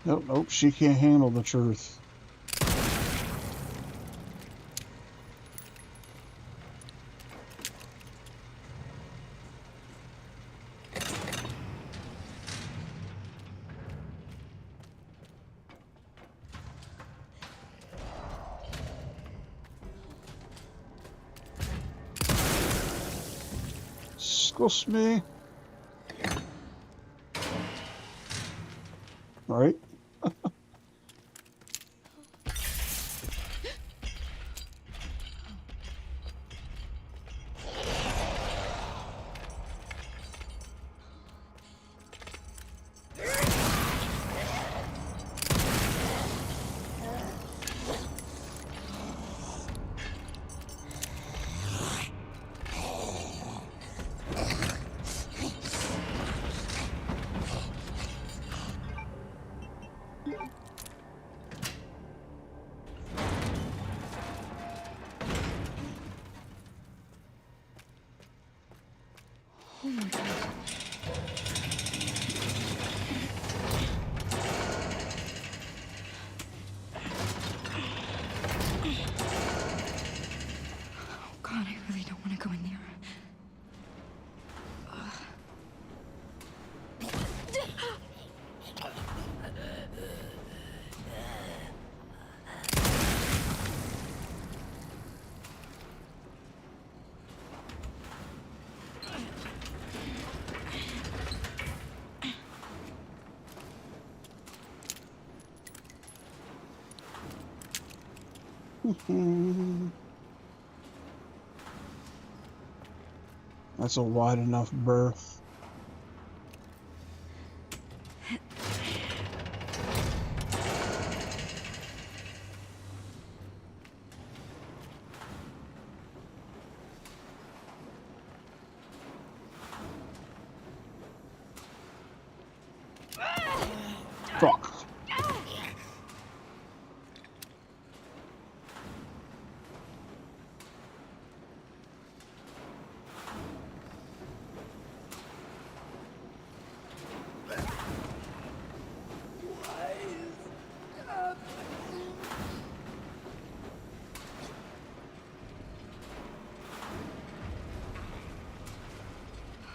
Nope, nope, she can't handle the truth. Excuse me. Right? Oh my god. Oh god, I really don't want to go in there. That's a wide enough berth. Fuck.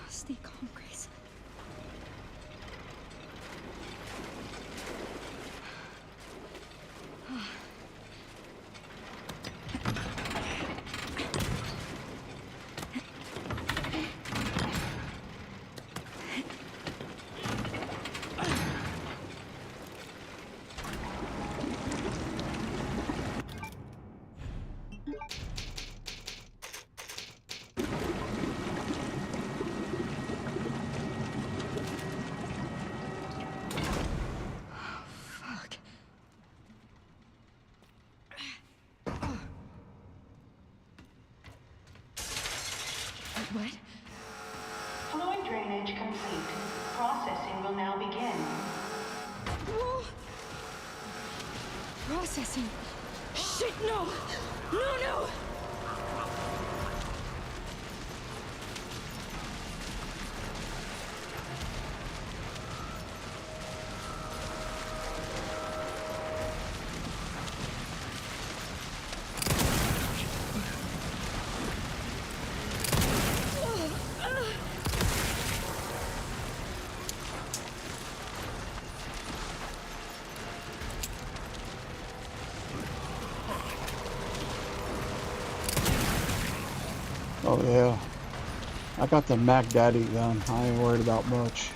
Stay calm, Grace. What? Fluid drainage complete. Processing will now begin. Whoa. Processing. Shit, no! No, no! Oh yeah. I got the Mac Daddy gun. I ain't worried about much.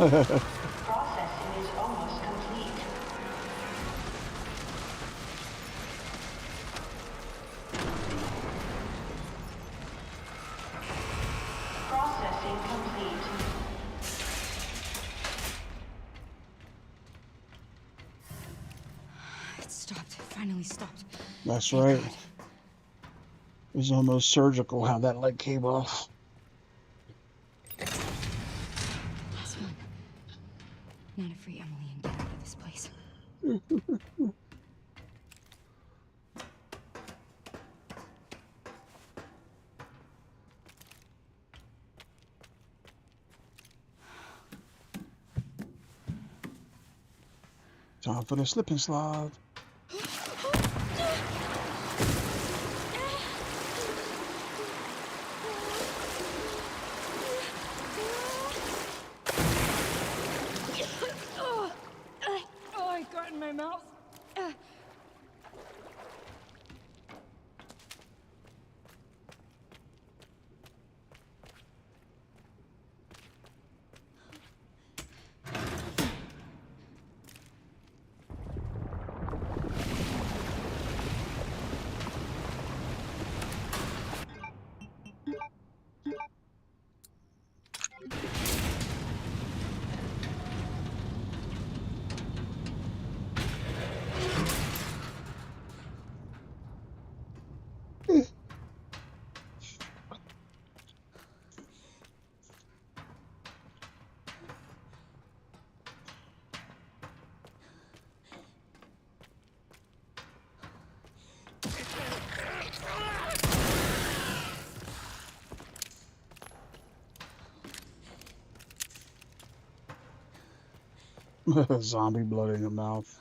Processing is almost complete. Processing complete. It stopped. It finally stopped. That's Thank right. God. It was almost surgical how that leg came off. Last one. Now to free Emily and get out of this place. Time for the slip and slide. Oh, I got in my mouth. Zombie blood in your mouth.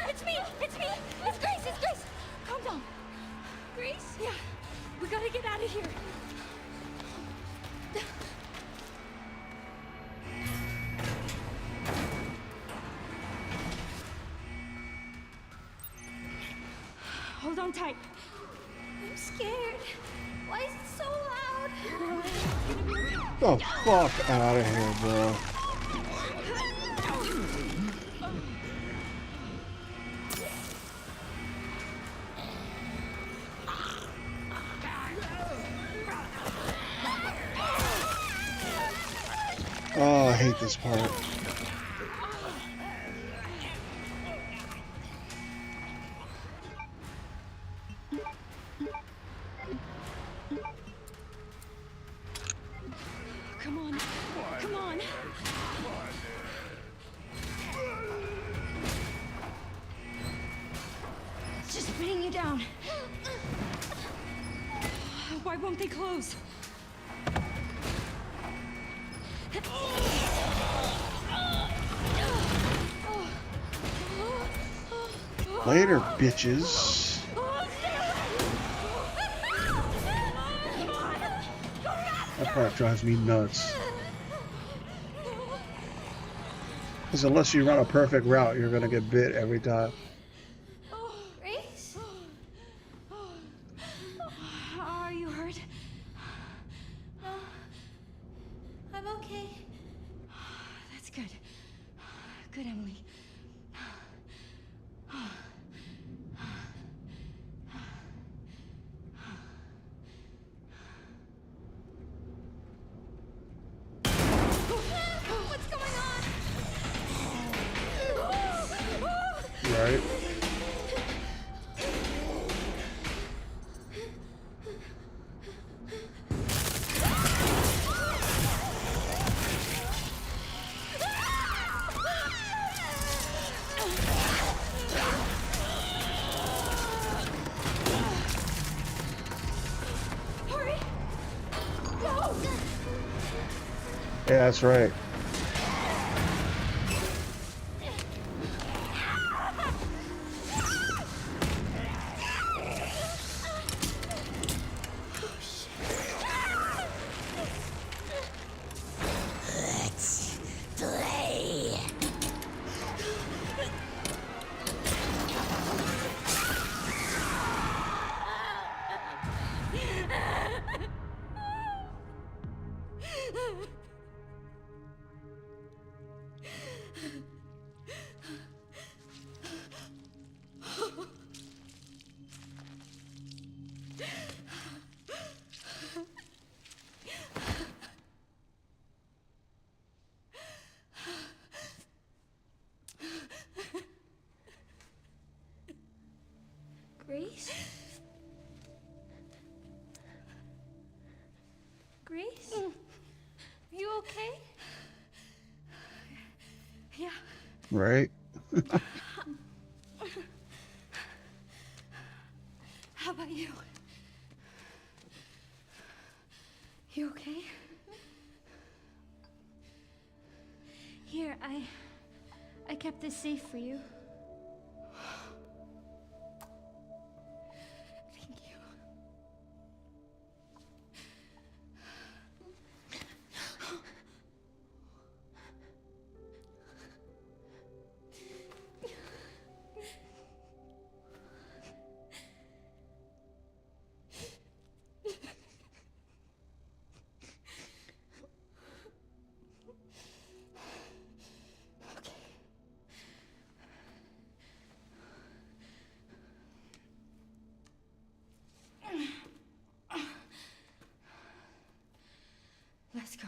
It's me! It's me! It's Grace! It's Grace! Calm down. Grace? Yeah. We gotta get out of here. Hold on tight. I'm scared. Why is it so loud? The fuck out of here, bro. Oh, I hate this part. Come on. Come on. It's just pinning you down. Why won't they close? Later, bitches. That part drives me nuts. Because unless you run a perfect route, you're gonna get bit every time. Grace? Are you hurt? No. I'm okay. That's good. Good, Emily. What's going on? Right? Hurry! Go! Yeah, that's right. Let's play. Grace? Grace? Are you okay? Yeah. Right? How about you? You okay? Here, I kept this safe for you. Thank you. Let's go.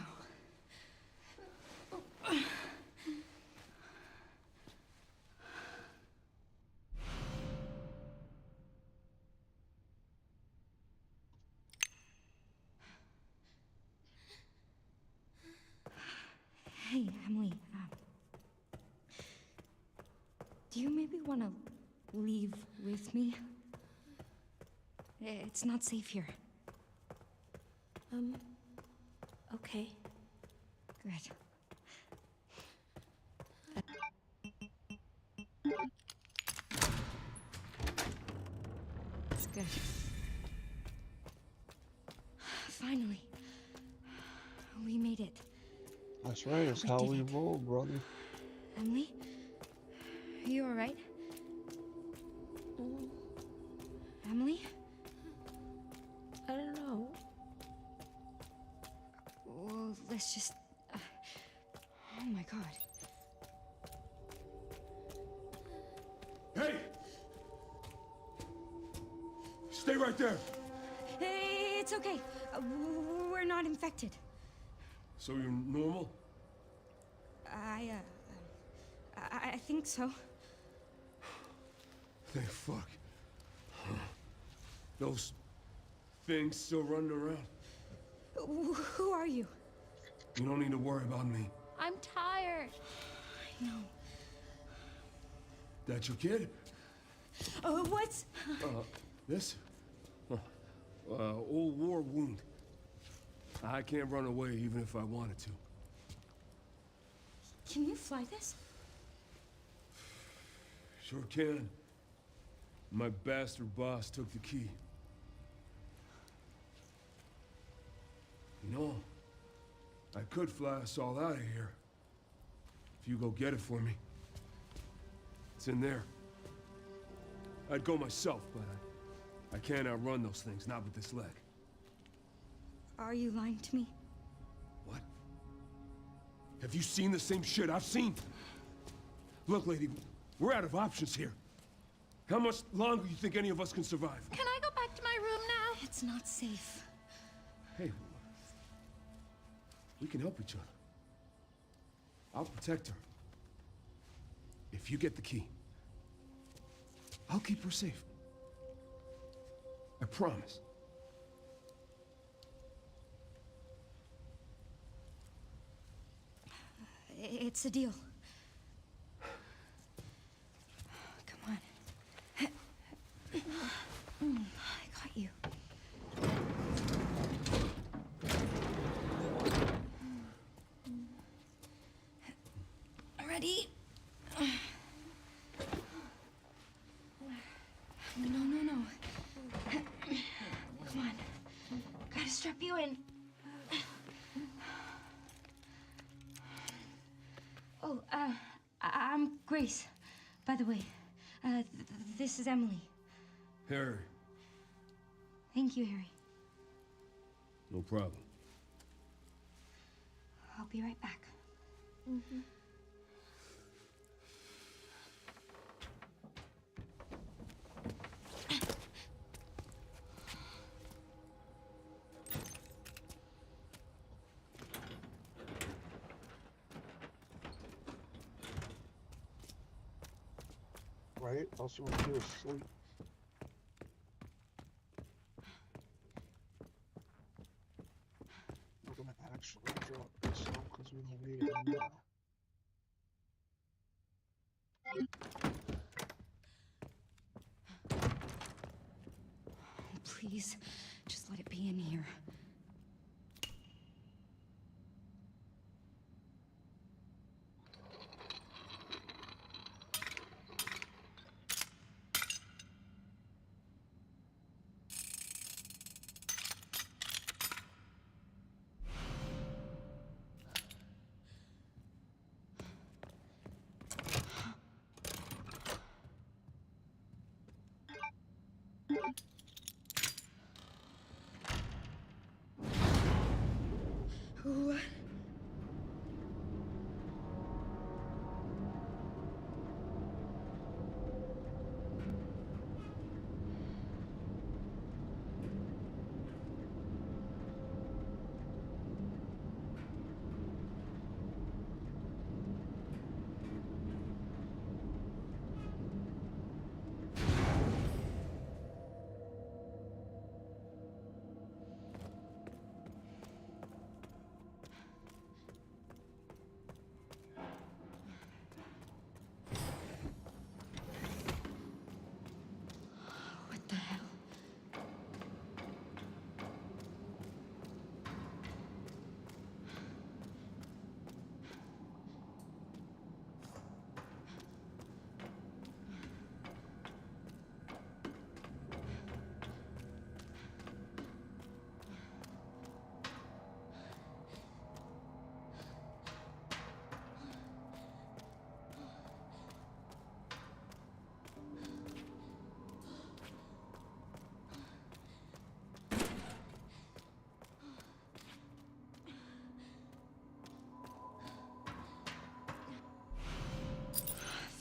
Hey, Emily, do you maybe want to leave with me? It's not safe here. Okay. Good. That's good. Finally. We made it. That's right. That's We how did we it. roll, brother. Emily? Are you alright? Emily? I don't know. Well, let's just... oh my god. Hey! Stay right there! Hey, it's okay. We're not infected. So you're normal? I think so. Thank fuck. Those things still running around? Who are you? You don't need to worry about me. I'm tired. I know. That your kid? What's... This? Old war wound. I can't run away even if I wanted to. Can you fly this? Sure can. My bastard boss took the key. You know, I could fly us all out of here. If If you go get it for me, it's in there. I'd go myself, but I can't outrun those things, not with this leg. Are you lying to me? What? Have you seen the same shit I've seen? Look, lady, we're out of options here. How much longer do you think any of us can survive? Can I go back to my room now? It's not safe. Hey, we can help each other. I'll protect her. If you get the key, I'll keep her safe. I promise. It's a deal. Come on. I got you. Ready? No. Come on. Gotta strap you in. Oh, I'm Grace, by the way. This is Emily. Harry. Thank you, Harry. No problem. I'll be right back. Mm-hmm. Right? Also, when you're asleep. We're gonna actually drop this out because we don't need it anymore. Please, just let it be in here. What? What the hell?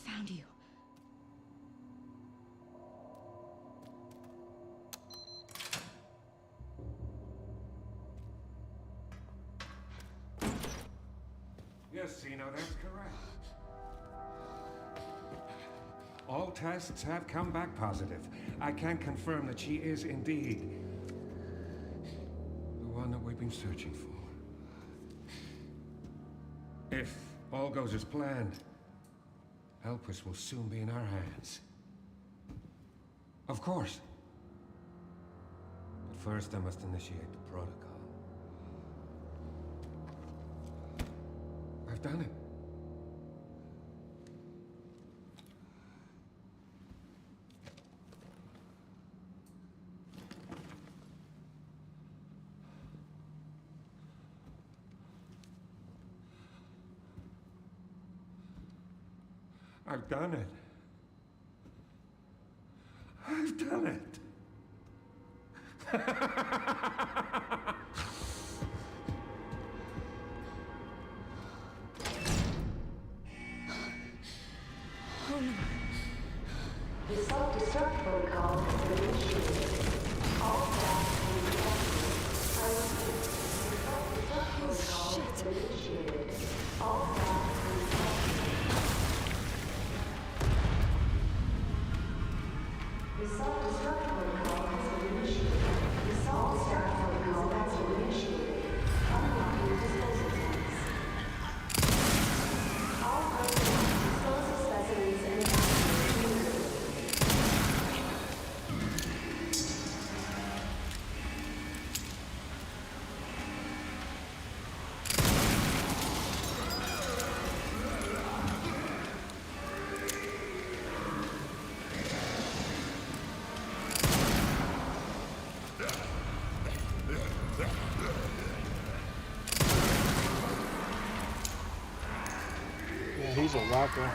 Found you. Yes, Zeno, that's correct. All tests have come back positive. I can confirm that she is indeed the one that we've been searching for. If all goes as planned, Elpis will soon be in our hands. Of course. But first I must initiate the protocol. I've done it. I've done it. I've done it. Oh no. The self-destruct protocol has been initiated. All staff will be evacuated. I repeat, the self-destruct protocol has been initiated. All staff will be evacuated. The self-destruct protocol has been initiated. The self-destruct protocol has been initiated. Unlocking disposal tanks. All personnel dispose of specimens and evacuate immediately. Yeah, he's a whacker.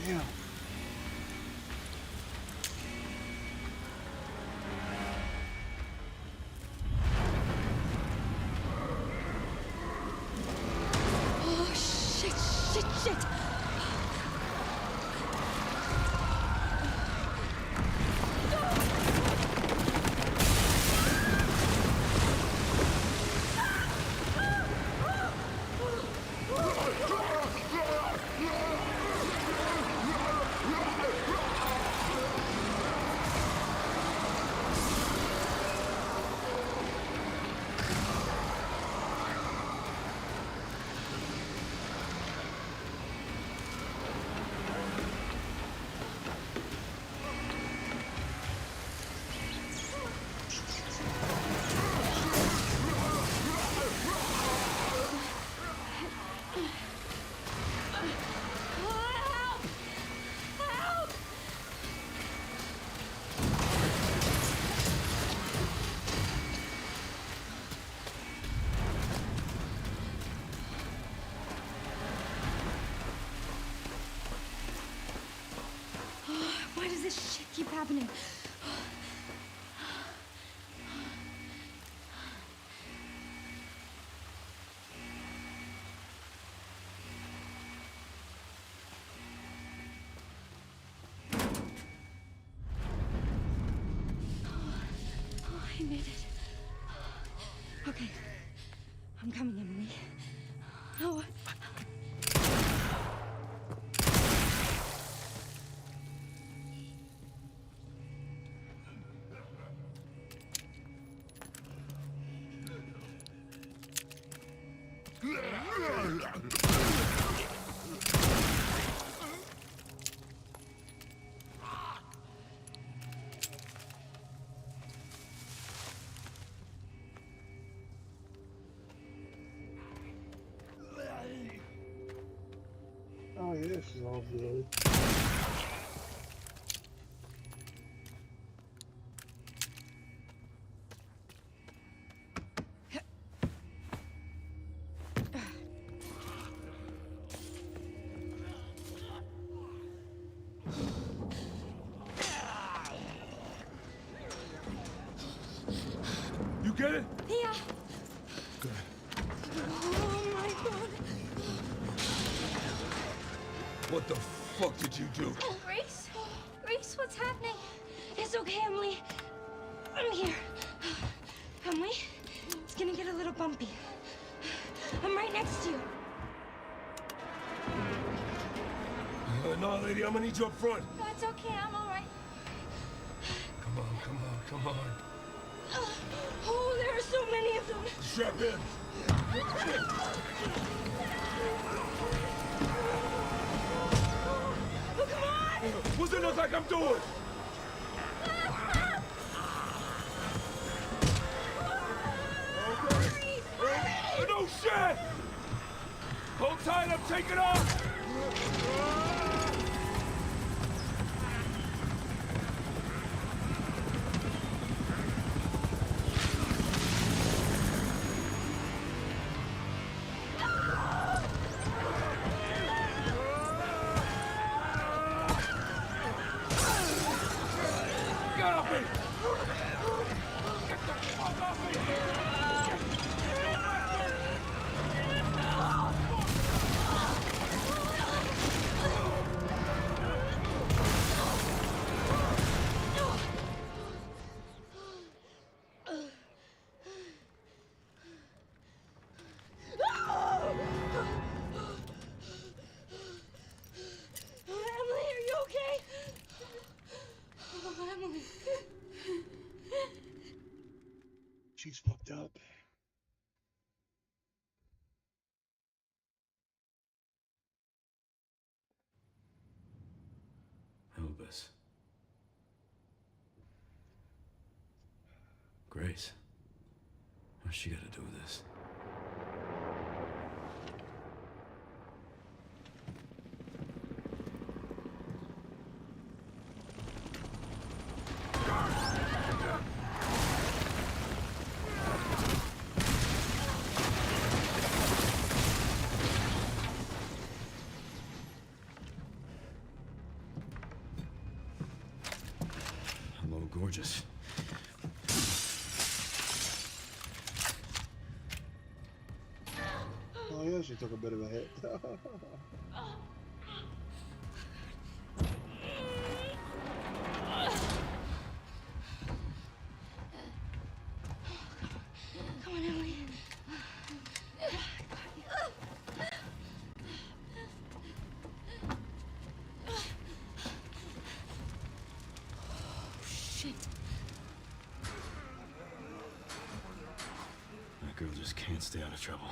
Damn. Oh, shit, shit, shit. Why does this shit keep happening? I made it. Okay. I'm coming, Emily. Oh. Oh yeah, this is all good. get it? Yeah. Good. Oh my god. What the fuck did you do? Grace? Grace, what's happening? It's okay, Emily. I'm here. Emily, it's gonna get a little bumpy. I'm right next to you. No, lady, I'm gonna need you up front. No, it's okay. I'm all right. Come on, come on, come on. Oh, there are so many of them. Strap in. Oh, come on! What's it look like I'm doing? No shit! Hold tight, I'm taking off! Get off me! Get the fuck off me! Emily, are you okay? Oh, Emily. She's fucked up. Elvis. Grace. What's she got to do with this? Hello, gorgeous. Oh yeah, she took a bit of a hit. Come on, Emily. Oh, shit. That girl just can't stay out of trouble.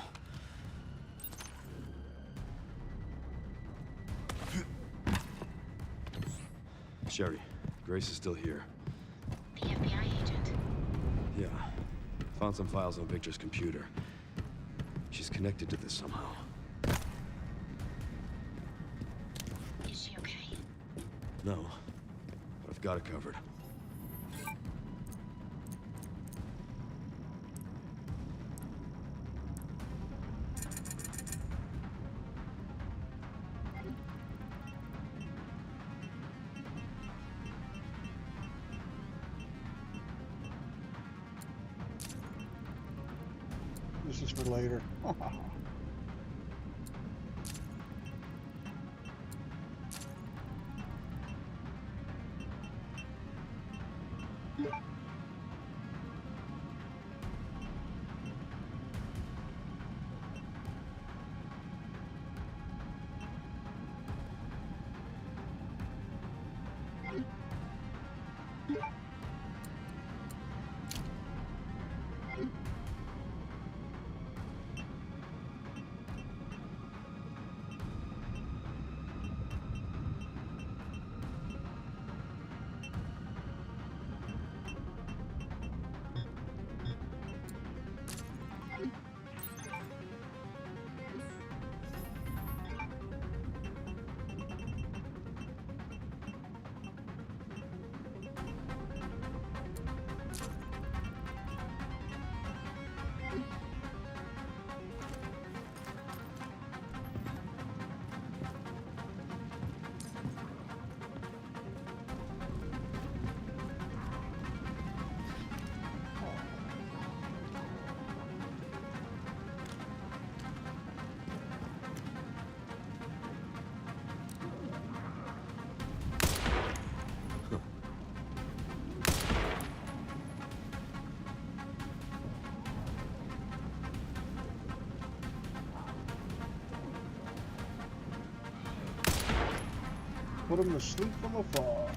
Sherry, Grace is still here. The FBI agent. Yeah. Found some files on Victor's computer. She's connected to this somehow. Is she okay? No, but I've got it covered. This is for later. put him to sleep from afar.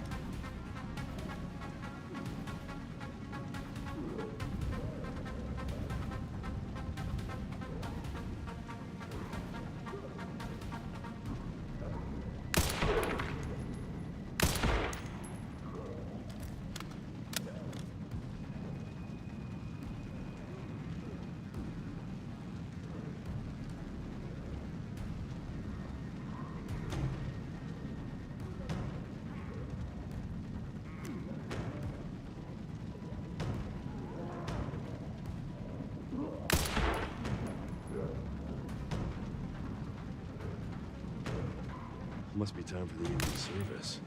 Must be time for the evening service.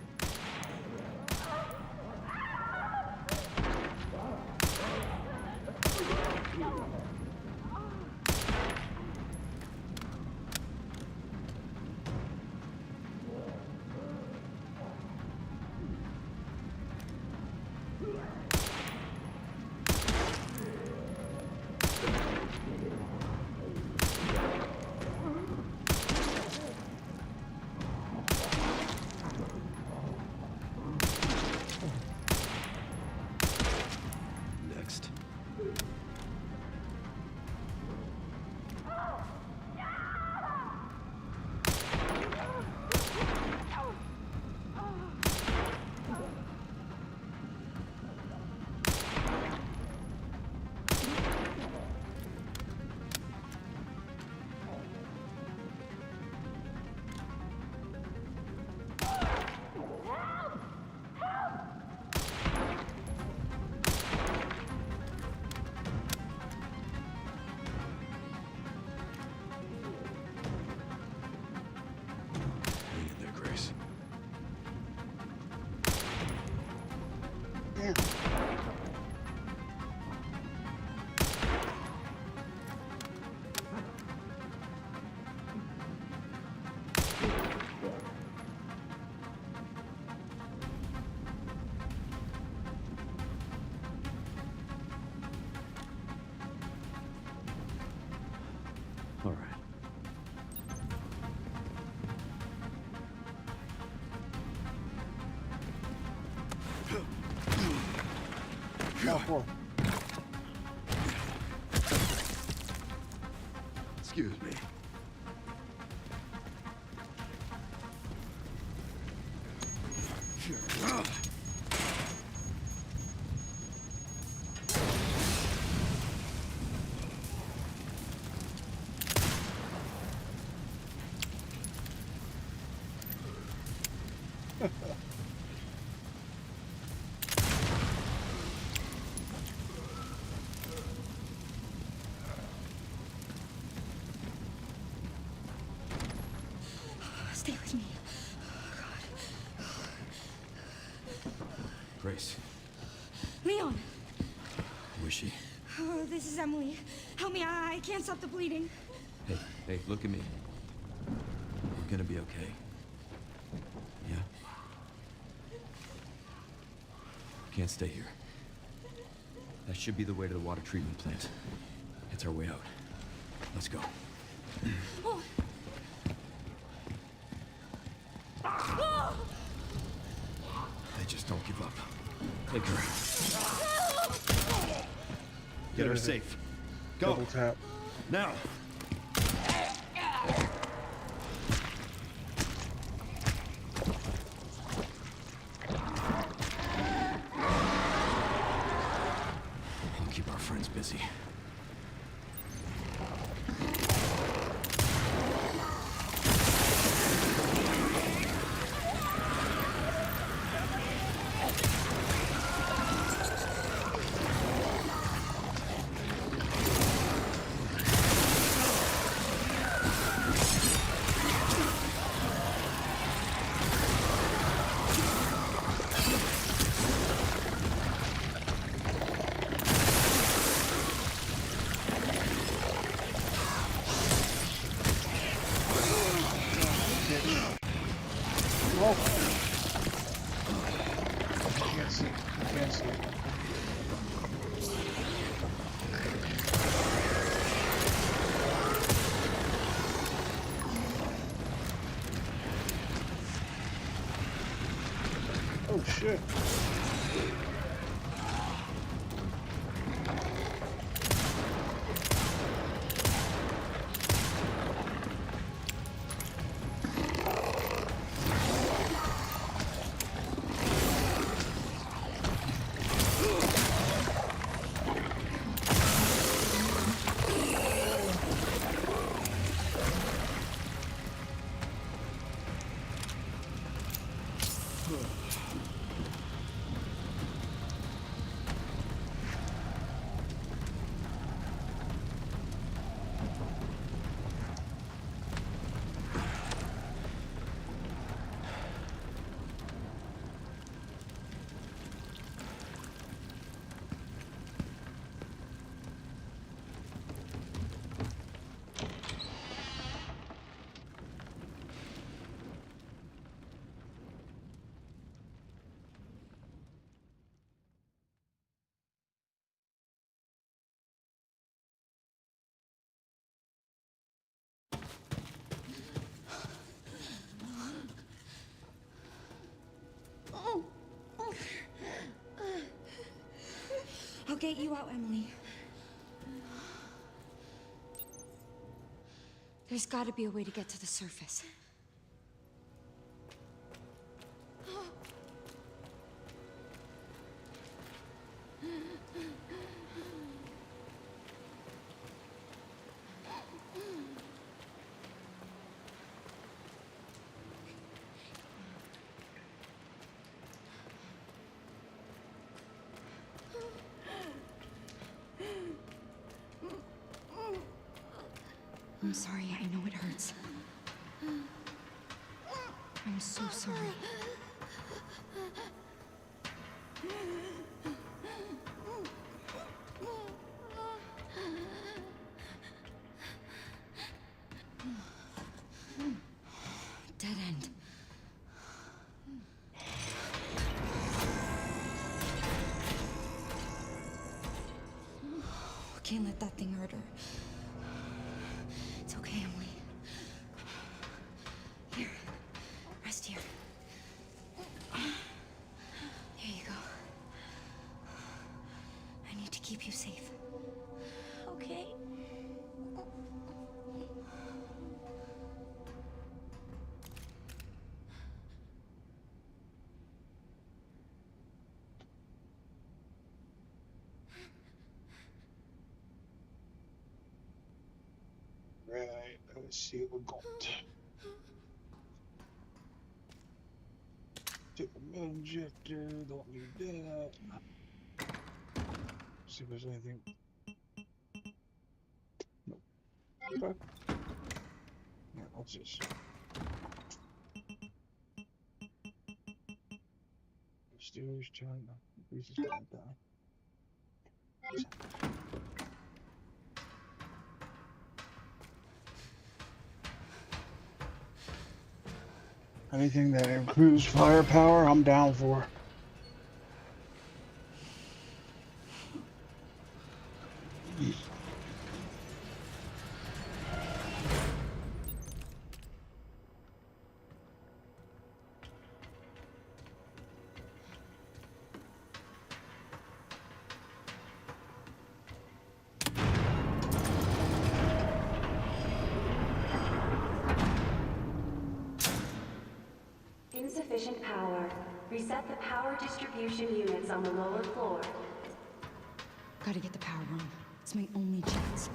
Next. Hang in there, Grace. Damn. All right. Careful. Excuse me. Stay with me. Grace, Leon! who is she? Oh, this is Emily. Help me, I can't stop the bleeding. Hey, look at me. We're gonna be okay. Yeah? Can't stay here. That should be the way to the water treatment plant. It's our way out. Let's go. Oh. Oh. They just don't give up. Take her. Get her safe. Go. Double tap. Now. I'll keep our friends busy. shit. I'll get you out, Emily. There's got to be a way to get to the surface. I'm sorry, I know it hurts. I'm so sorry. Dead end. Can't let that thing hurt her. It's okay, Emily. Here, rest here. Here you go. I need to keep you safe. Okay? Right, let's see what we got. Take a metal injector, don't need that. See if there's anything. Nope. Okay. Yeah, what's this? Steelers, China, pieces like that. Anything that improves firepower, I'm down for. Insufficient power. Reset the power distribution units on the lower floor. Gotta get the power on. It's my only chance.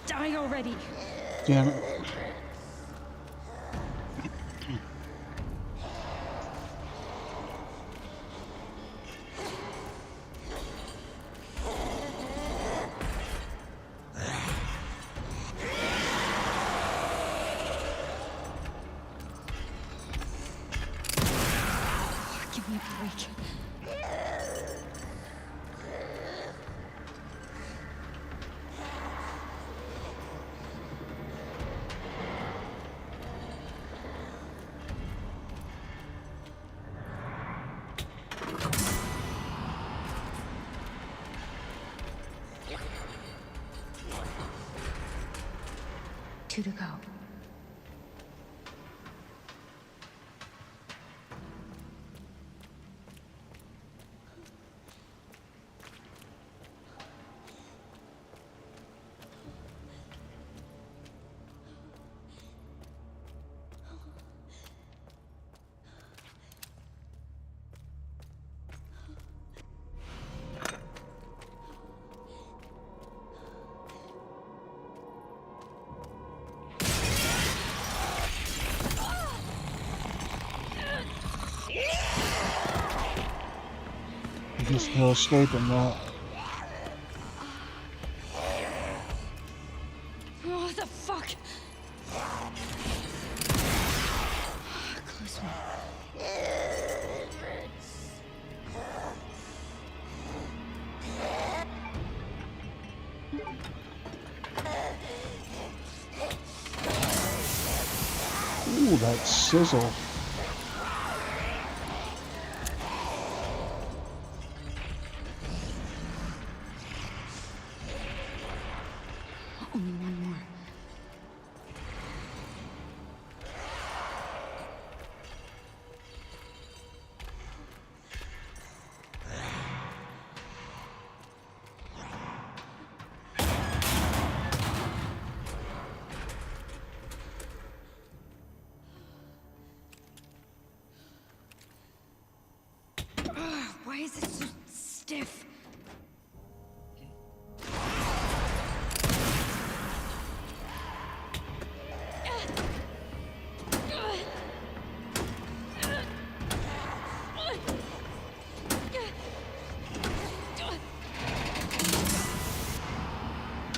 Die already. Damn it. Give me a break. 2 to go. Just no escaping that. Oh, the fuck! Close one. Ooh, that sizzle. Only one more. Why is it so stiff?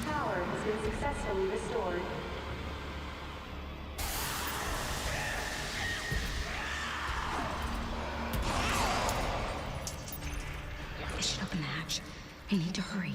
Power has been successfully restored. This should open the hatch. I need to hurry.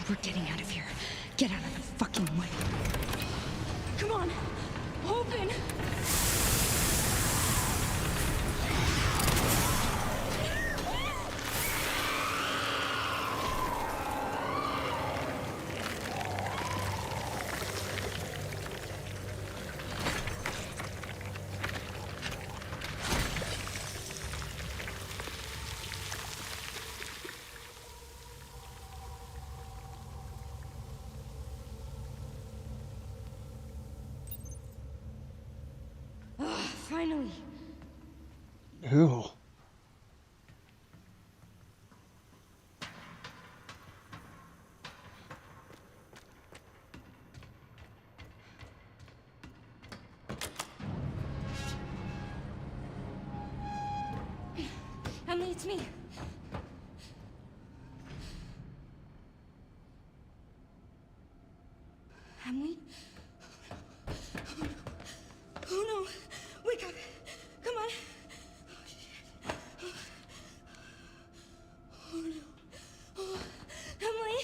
We're getting out of here. Get out of the fucking way. Come on! Open! Finally. Ew. Emily, it's me. Emily? Oh no! Wake up! Come on! Oh, shit. Oh no! Oh, Emily!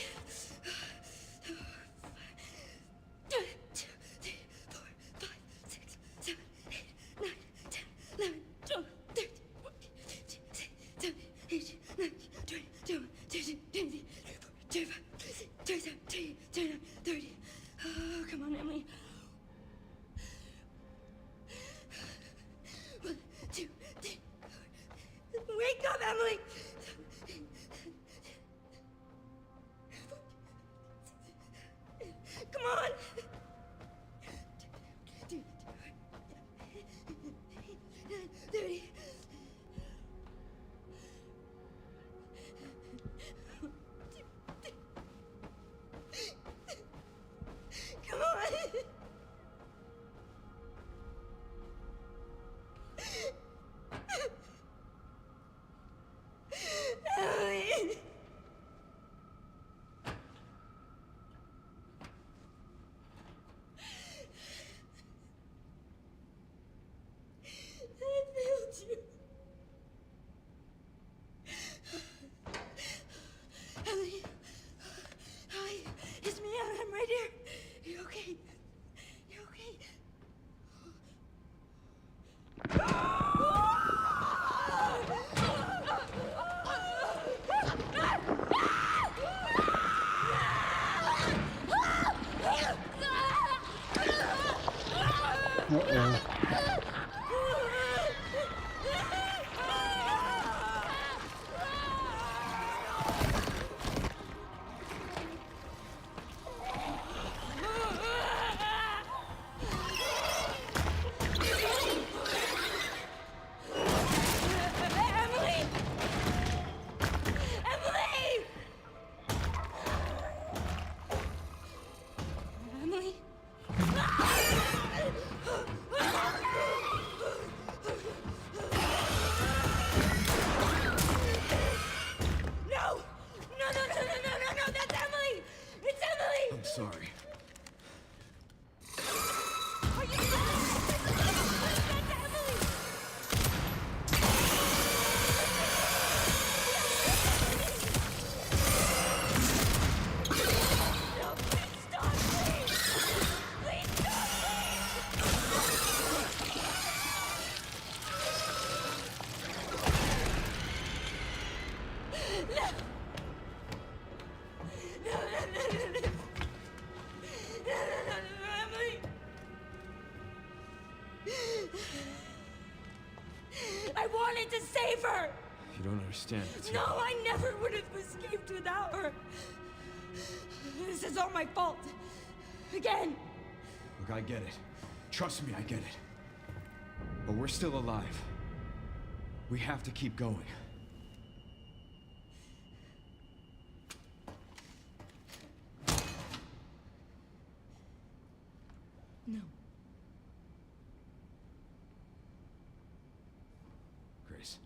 1, 2, 3, 4, 5, 6, 7, 8, 9, 10, 11, 12, 13, 14, 15, 16, 17, 18, 19, 20, 21, 22, 23, 24, 25, 26, 27, 28, 29, 30. Oh, come on, Emily. I wanted to save her! You don't understand. No, I never would have escaped without her. This is all my fault. Again. Look, I get it. Trust me, I get it. But we're still alive. We have to keep going. No. Grace.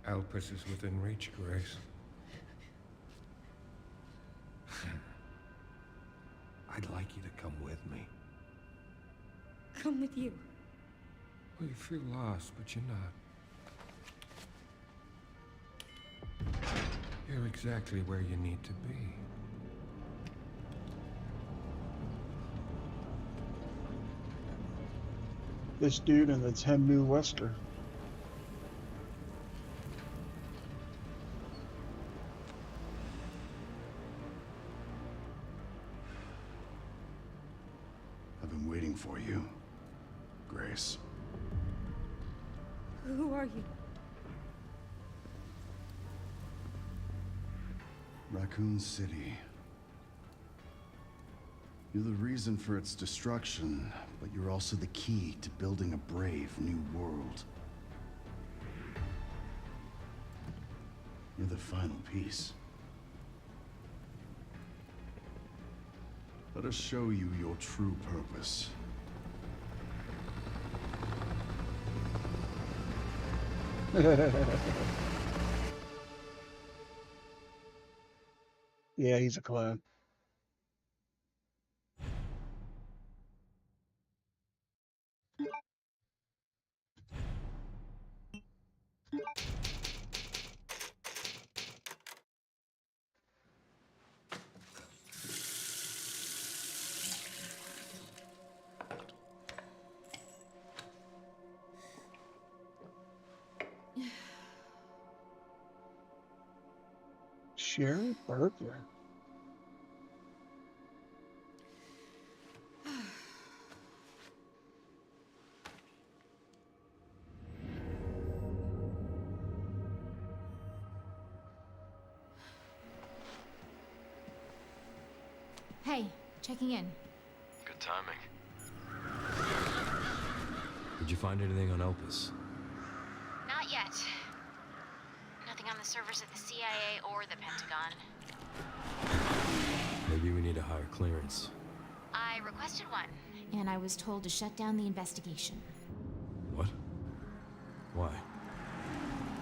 Elpis is within reach, Grace. I'd like you to come with me. Come with you. Well, you feel lost, but you're not. You're exactly where you need to be. This dude in the 10 New Wester. I've been waiting for you, Grace. Who are you? Raccoon City. You're the reason for its destruction, but you're also the key to building a brave new world. You're the final piece. Let us show you your true purpose. Yeah, he's a clone. Sherry Burger. Hey, checking in. Good timing. Did you find anything on Elpis? Not yet. Nothing on the servers at the CIA or the Pentagon. Maybe we need a higher clearance. I requested one, and I was told to shut down the investigation. What? Why?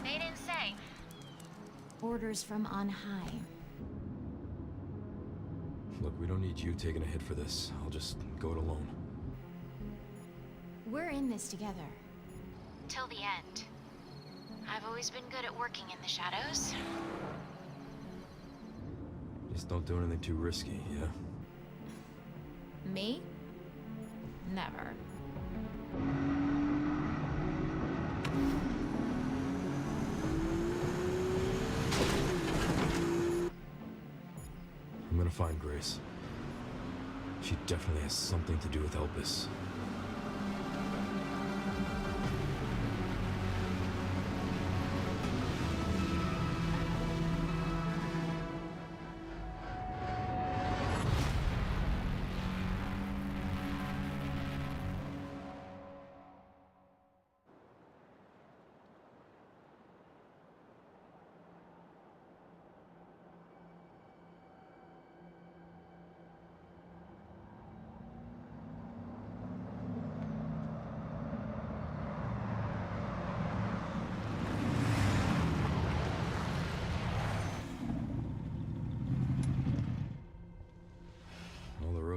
They didn't say. Orders from on high. Look, we don't need you taking a hit for this. I'll just go it alone. We're in this together. Till the end. I've always been good at working in the shadows. Just don't do anything too risky, yeah? Me? Never. I'm gonna find Grace. She definitely has something to do with Elpis.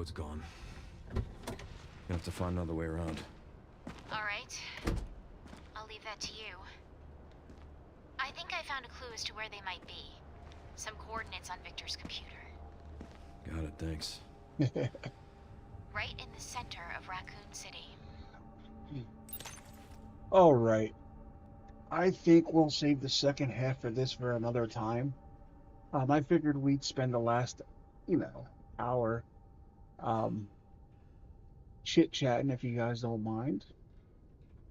road's gone. Gonna have to find another way around. All right. I'll leave that to you. I think I found a clue as to where they might be. Some coordinates on Victor's computer. Got it, thanks. Right in the center of Raccoon City. All right. I think we'll save the second half of this for another time. I figured we'd spend the last, hour chit-chatting, if you guys don't mind,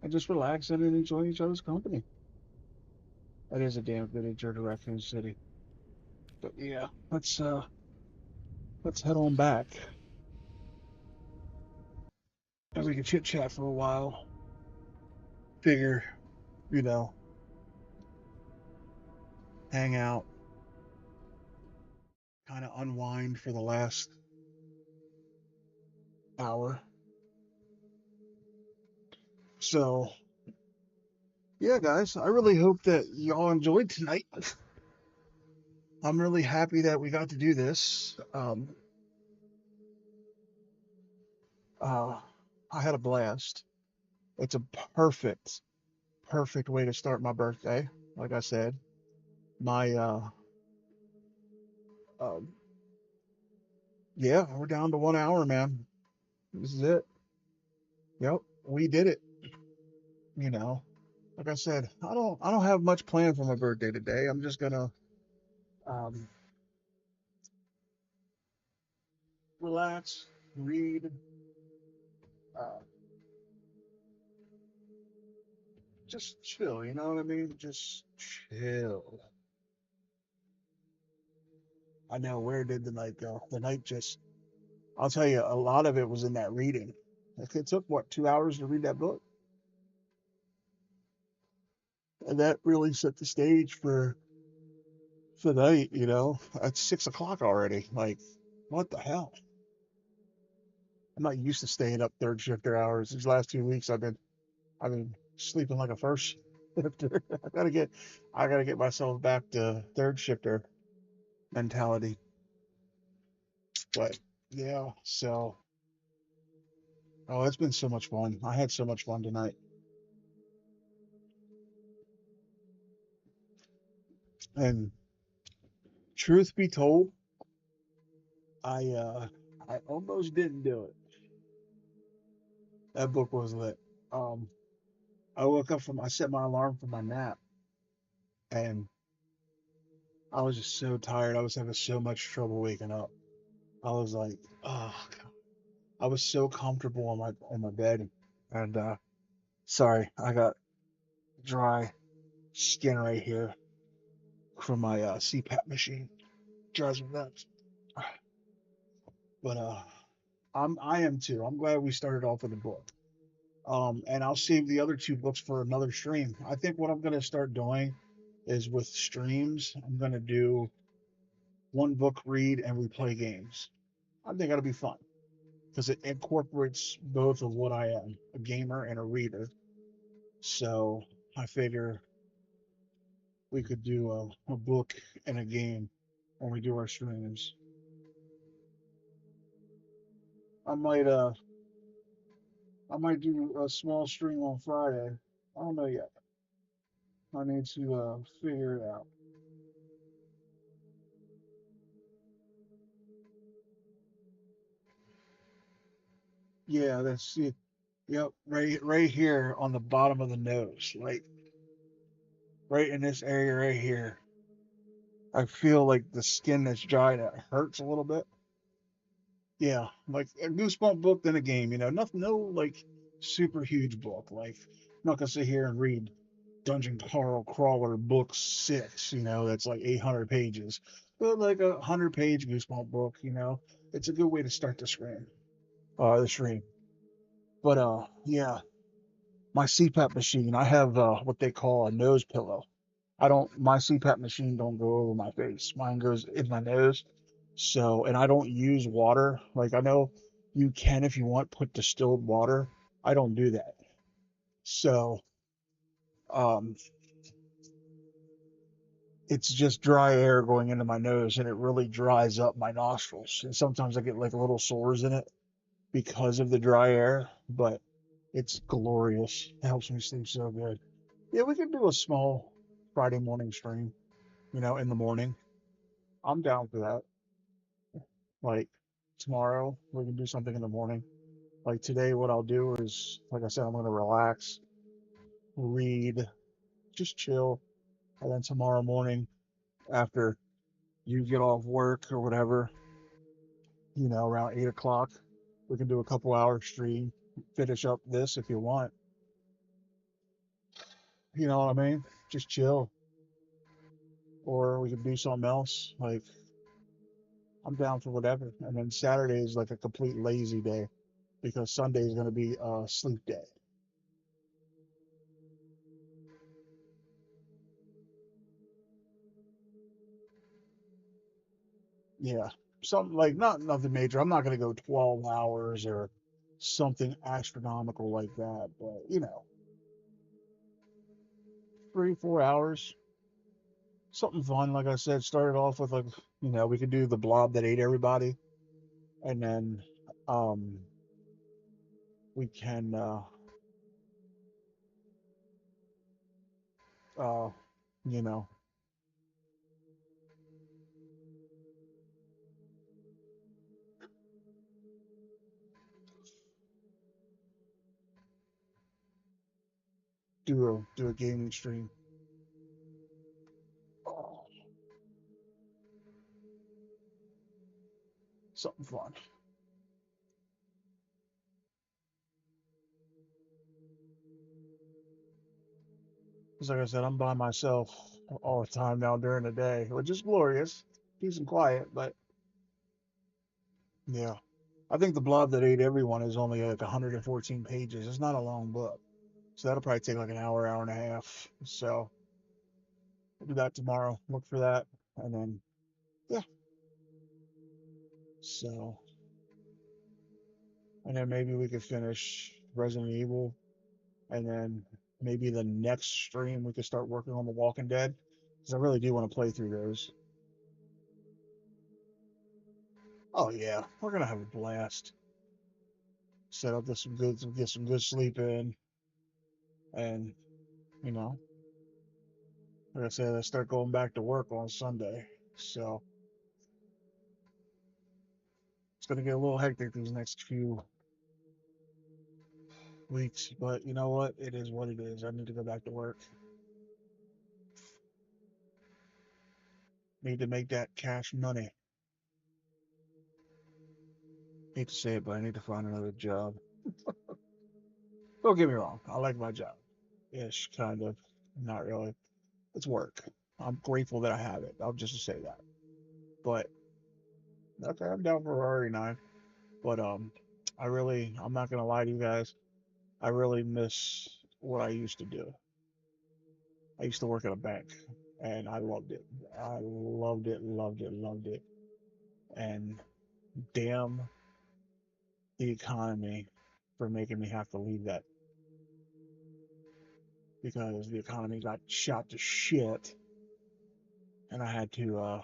and just relaxing and enjoying each other's company. That is a damn good intro to Raccoon City. But yeah, let's head on back. And we can chit-chat for a while. Figure, hang out, kind of unwind for the last hour. So, yeah, guys, I really hope that y'all enjoyed tonight. I'm really happy that we got to do this. I had a blast. It's a perfect way to start my birthday. Like I said, my um, yeah, we're down to 1 hour, man. This is it. Yep, we did it. You know, like I said, I don't have much planned for my birthday today. I'm just gonna um, relax, read, uh, just chill. You know what I mean? Just chill. I know, where did the night go? The night just, I'll tell you, a lot of it was in that reading. Like, it took what, 2 hours to read that book, and that really set the stage for the night. It's 6 o'clock already. Like, what the hell? I'm not used to staying up third shifter hours. These last 2 weeks, I've been sleeping like a first shifter. I gotta get myself back to third shifter mentality. But yeah, so oh, it's been so much fun. I had so much fun tonight. And truth be told, I almost didn't do it. That book was lit. Um, I set my alarm for my nap, and I was just so tired. I was having so much trouble waking up. I was like, oh, God. I was so comfortable on my bed, and sorry, I got dry skin right here from my CPAP machine. Drives me nuts. But I am too. I'm glad we started off with a book. And I'll save the other two books for another stream. I think what I'm gonna start doing is, with streams, I'm gonna do one book read and we play games. I think that'll be fun because it incorporates both of what I am, a gamer and a reader. So I figure we could do a book and a game when we do our streams. I might uh I might do a small stream on Friday. I don't know yet. I need to figure it out. Yeah, that's it. Yep, right here on the bottom of the nose, like right in this area right here. I feel like the skin that's dry, that hurts a little bit. Yeah, like a goosebump book than a game. Nothing, no like super huge book. Like, I'm not gonna sit here and read Dungeon Crawler book 6. That's like 800 pages. But like a 100-page goosebump book. It's a good way to start the stream. But yeah, my CPAP machine. I have what they call a nose pillow. My CPAP machine don't go over my face. Mine goes in my nose. So, and I don't use water. Like, I know you can, if you want, put distilled water. I don't do that. So, um, it's just dry air going into my nose, and it really dries up my nostrils. And sometimes I get like little sores in it because of the dry air, but it's glorious. It helps me sleep so good. Yeah, we could do a small Friday morning stream, in the morning. I'm down for that. Like tomorrow, we can do something in the morning. Like today, what I'll do is, like I said, I'm going to relax, read, just chill. And then tomorrow morning, after you get off work or whatever, around 8 o'clock, we can do a couple hour stream, finish up this if you want. You know what I mean? Just chill. Or we can do something else. Like, I'm down for whatever. And then Saturday is like a complete lazy day because Sunday is going to be a sleep day. Yeah. Something like, not nothing major. I'm not going to go 12 hours or something astronomical like that. But, 3, 4 hours. Something fun. Like I said, started off with like, we could do the blob that ate everybody. And then um we can uh you know do a gaming stream. Oh, something fun. Because like I said, I'm by myself all the time now during the day, which is glorious, peace and quiet. But yeah, I think the blob that ate everyone is only like 114 pages. It's not a long book, so that'll probably take like an hour, hour and a half. So we'll do that tomorrow. Look for that, and then yeah. So and then maybe we could finish Resident Evil, and then maybe the next stream we could start working on The Walking Dead, because I really do want to play through those. Oh yeah, we're gonna have a blast. Set up some good, get some good sleep in, and you know, like I said, I start going back to work on Sunday, so it's gonna get a little hectic these next few weeks. But you know what? It is what it is. I need to go back to work. Need to make that cash money. Hate to say it, but I need to find another job. Don't get me wrong, I like my job. Ish, kind of. Not really. It's work. I'm grateful that I have it. I'll just say that. But okay, I'm down for RE9. But I'm not gonna lie to you guys. I really miss what I used to do. I used to work at a bank, and I loved it. I loved it, loved it, loved it. And damn the economy for making me have to leave that, because the economy got shot to shit, and I had to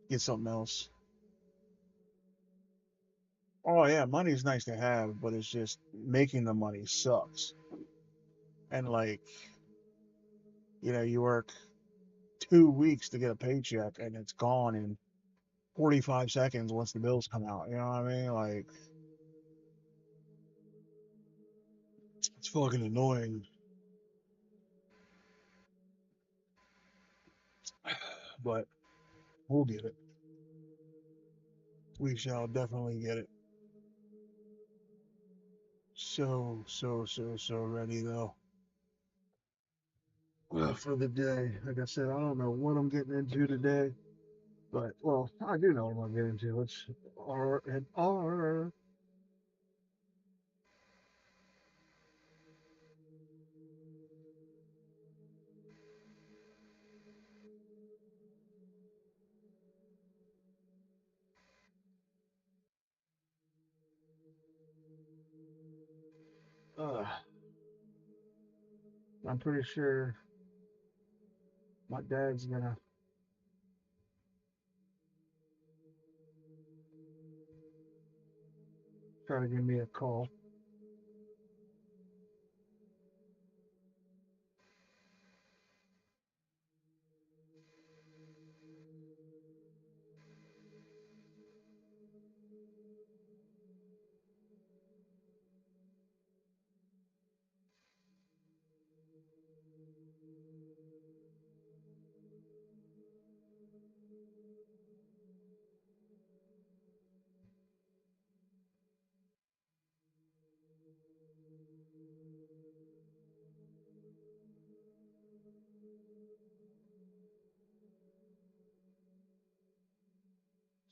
get something else. Oh yeah, money's nice to have, but it's just making the money sucks. And like, you work 2 weeks to get a paycheck, and it's gone in 45 seconds once the bills come out. You know what I mean? Like, it's fucking annoying. But we'll get it. We shall definitely get it. So ready though. For the day. Like I said, I don't know what I'm getting into today. But, well, I do know what I'm going to get into. It's R and R. I'm pretty sure my dad's gonna try to give me a call.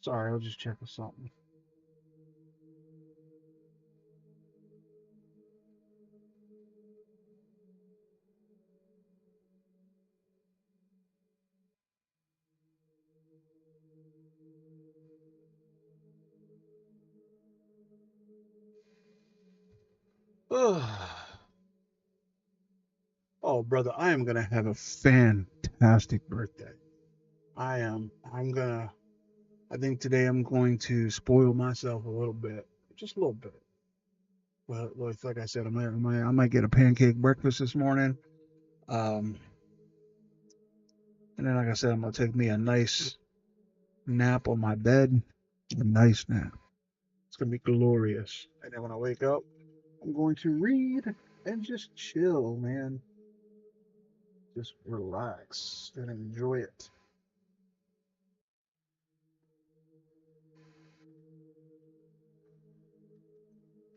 Sorry, I was just checking something. Oh, brother, I am gonna have a fantastic birthday. I am. I think today I'm going to spoil myself a little bit, just a little bit. Well, like I said, I might get a pancake breakfast this morning. Um, and then, like I said, I'm gonna take me a nice nap on my bed. A nice nap. It's gonna be glorious. And then when I wake up, I'm going to read and just chill, man. Just relax and enjoy it.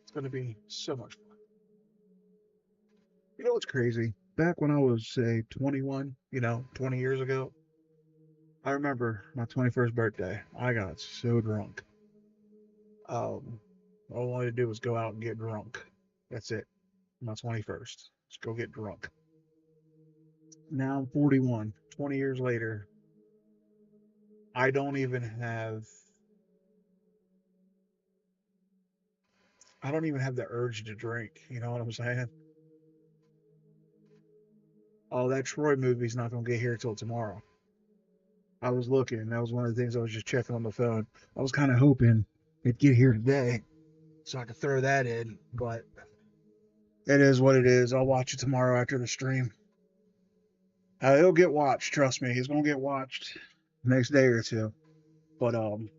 It's gonna be so much fun. You know what's crazy? Back when I was, say, 21, 20 years ago, I remember my 21st birthday. I got so drunk. Um, all I wanted to do was go out and get drunk. That's it. My 21st. Just go get drunk. Now I'm 41. 20 years later, I don't even have I don't even have the urge to drink. You know what I'm saying? Oh, that Troy movie's not gonna get here till tomorrow. I was looking. That was one of the things I was just checking on the phone. I was kind of hoping it'd get here today so I could throw that in, but it is what it is. I'll watch it tomorrow after the stream. It'll get watched. Trust me, it's gonna get watched next day or two. But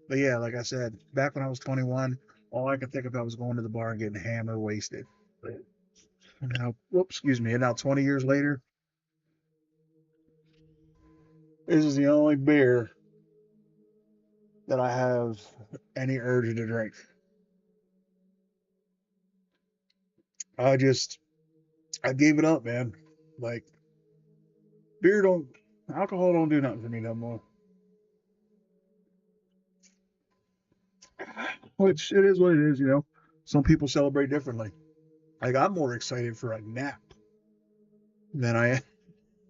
yeah, like I said, back when I was 21, all I could think about was going to the bar and getting hammered, wasted. And now, whoops, excuse me. And now 20 years later, this is the only beer that I have any urge to drink. I just, I gave it up, man. Like, beer don't, alcohol don't do nothing for me no more. Which it is what it is, you know. Some people celebrate differently. Like, I'm more excited for a nap than I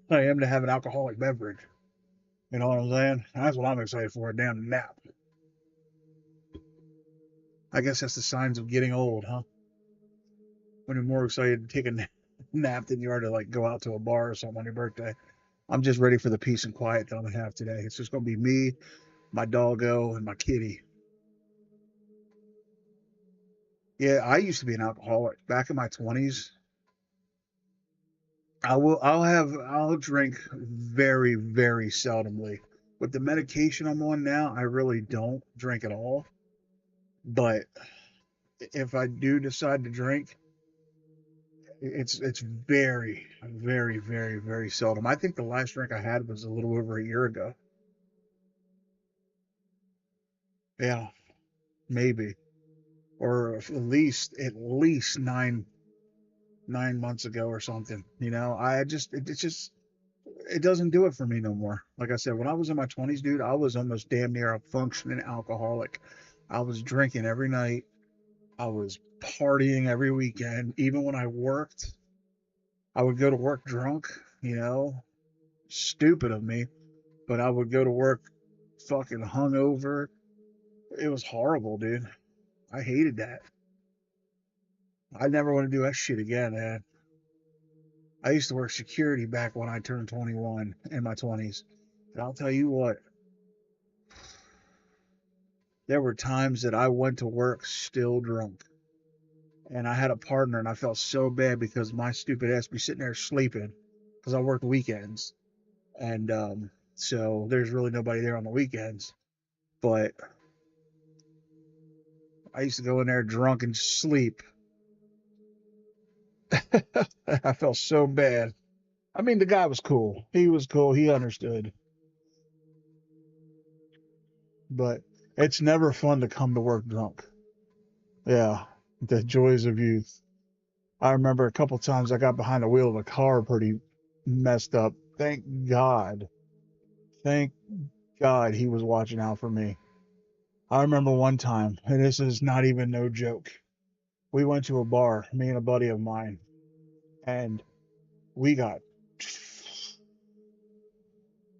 am to have an alcoholic beverage. You know what I'm saying? That's what I'm excited for, a damn nap. I guess that's the signs of getting old, huh? When you're more excited to take a nap than you are to like go out to a bar or something on your birthday. I'm just ready for the peace and quiet that I'm gonna have today. It's just gonna be me, my doggo, and my kitty. Yeah, I used to be an alcoholic. Back in my 20s, I'll drink very, very seldomly. With the medication I'm on now, I really don't drink at all. But if I do decide to drink, it's very, very, very, very seldom. I think the last drink I had was a little over a year ago. Yeah, maybe. Or at least 9 months ago or something. It's just it doesn't do it for me no more. Like I said, when I was in my 20s, dude, I was almost damn near a functioning alcoholic. I was drinking every night. I was partying every weekend. Even when I worked, I would go to work drunk, you know, stupid of me, but I would go to work fucking hungover. It was horrible, dude. I hated that. I never want to do that shit again, man. I used to work security back when I turned 21 in my 20s. And I'll tell you what, there were times that I went to work still drunk. And I had a partner, and I felt so bad because my stupid ass be sitting there sleeping because I worked weekends. And so there's really nobody there on the weekends. But I used to go in there drunk and sleep. I felt so bad. I mean, the guy was cool. He was cool. He understood. But it's never fun to come to work drunk. Yeah, the joys of youth. I remember a couple times I got behind the wheel of a car pretty messed up. Thank God. Thank God he was watching out for me. I remember one time, and this is not even no joke. We went to a bar, me and a buddy of mine, and we got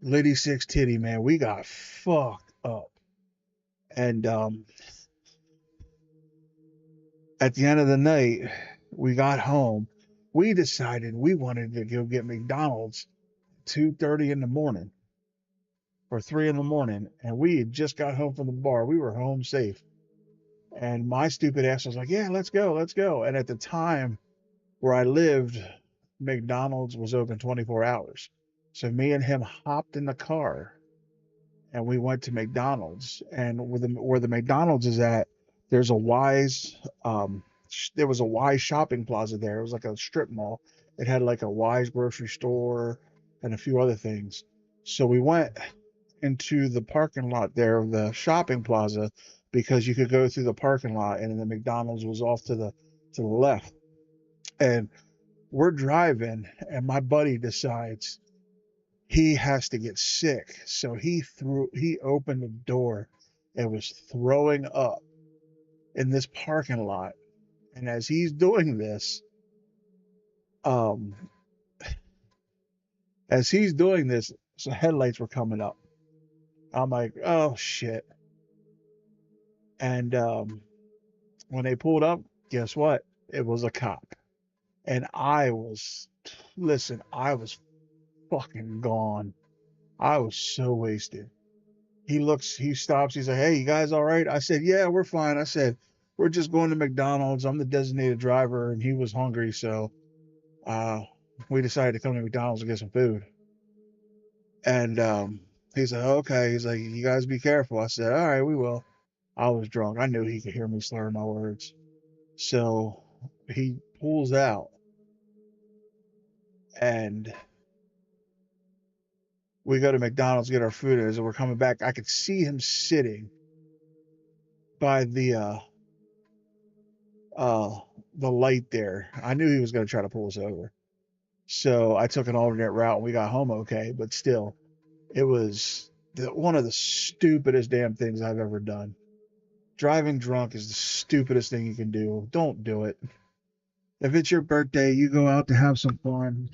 Liddy Six Titty, man. We got fucked up. And at the end of the night, we got home. We decided we wanted to go get McDonald's 2:30 in the morning or 3 in the morning, and we had just got home from the bar. We were home safe. And my stupid ass was like, yeah, let's go, let's go. And at the time where I lived, McDonald's was open 24 hours. So me and him hopped in the car and we went to McDonald's. And where the McDonald's is at, there's a Wise, there was a Wise shopping plaza there. It was like a strip mall. It had like a Wise grocery store and a few other things. So we went into the parking lot there of the shopping plaza because you could go through the parking lot and then the McDonald's was off to the left. And we're driving and my buddy decides he has to get sick. So he opened the door and was throwing up in this parking lot. And as he's doing this, um so headlights were coming up. I'm like, oh shit. And when they pulled up, guess what? It was a cop. And I was fucking gone. I was so wasted. He stops, he's like, hey, you guys all right? I said, yeah, we're fine. I said, we're just going to McDonald's. I'm the designated driver, and he was hungry, so uh, we decided to come to McDonald's and get some food. And he's like, okay. He's like, you guys be careful. I said, all right, we will. I was drunk. I knew he could hear me slurring my words. So he pulls out, and we go to McDonald's, get our food. As we're coming back, I could see him sitting by uh, the light there. I knew he was going to try to pull us over. So I took an alternate route and we got home okay. But still, it was one of the stupidest damn things I've ever done. Driving drunk is the stupidest thing you can do. Don't do it. If it's your birthday, you go out to have some fun.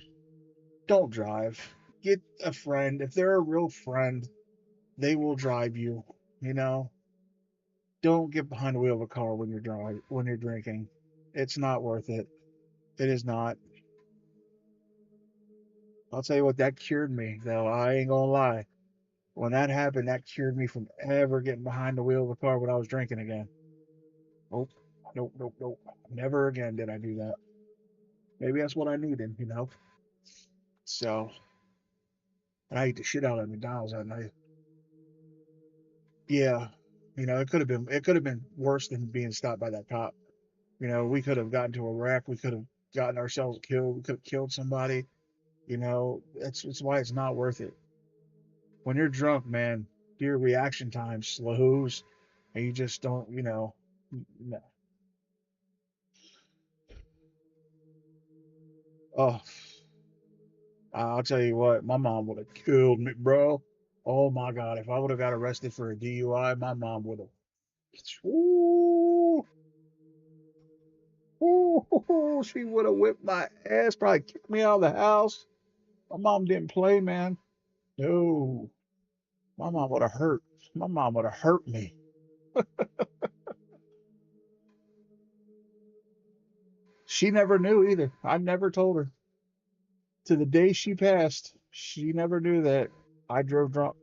Don't drive. Get a friend. If they're a real friend, they will drive you. You know, don't get behind the wheel of a car when you're drinking. It's not worth it. It is not. I'll tell you what, that cured me, though. I ain't gonna lie. When that happened, that cured me from ever getting behind the wheel of a car when I was drinking again. Nope, nope, nope, nope. Never again did I do that. Maybe that's what I needed, you know? So, and I ate the shit out of McDonald's that night. Yeah, it could have been worse than being stopped by that cop. We could have gotten to a wreck. We could have gotten ourselves killed. We could have killed somebody. That's why it's not worth it. When you're drunk, man, your reaction time slows, and you just don't, no. Oh, I'll tell you what, my mom would have killed me, bro. Oh my God, if I would have got arrested for a DUI, my mom would have. Ooh, ooh, she would have whipped my ass, probably kicked me out of the house. My mom didn't play, man. No, my mom would have hurt. My mom would have hurt me. She never knew either. I never told her. To the day she passed, she never knew that I drove drunk.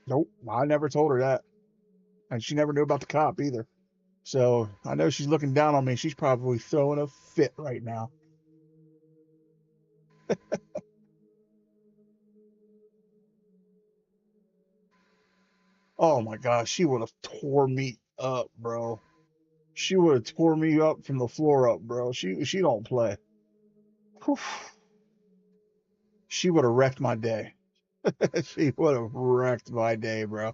Nope, I never told her that. And she never knew about the cop either. So I know she's looking down on me. She's probably throwing a fit right now. Oh my gosh, she would have tore me up, bro. She would have tore me up from the floor up, bro. She don't play. Whew. She would have wrecked my day. She would have wrecked my day, bro.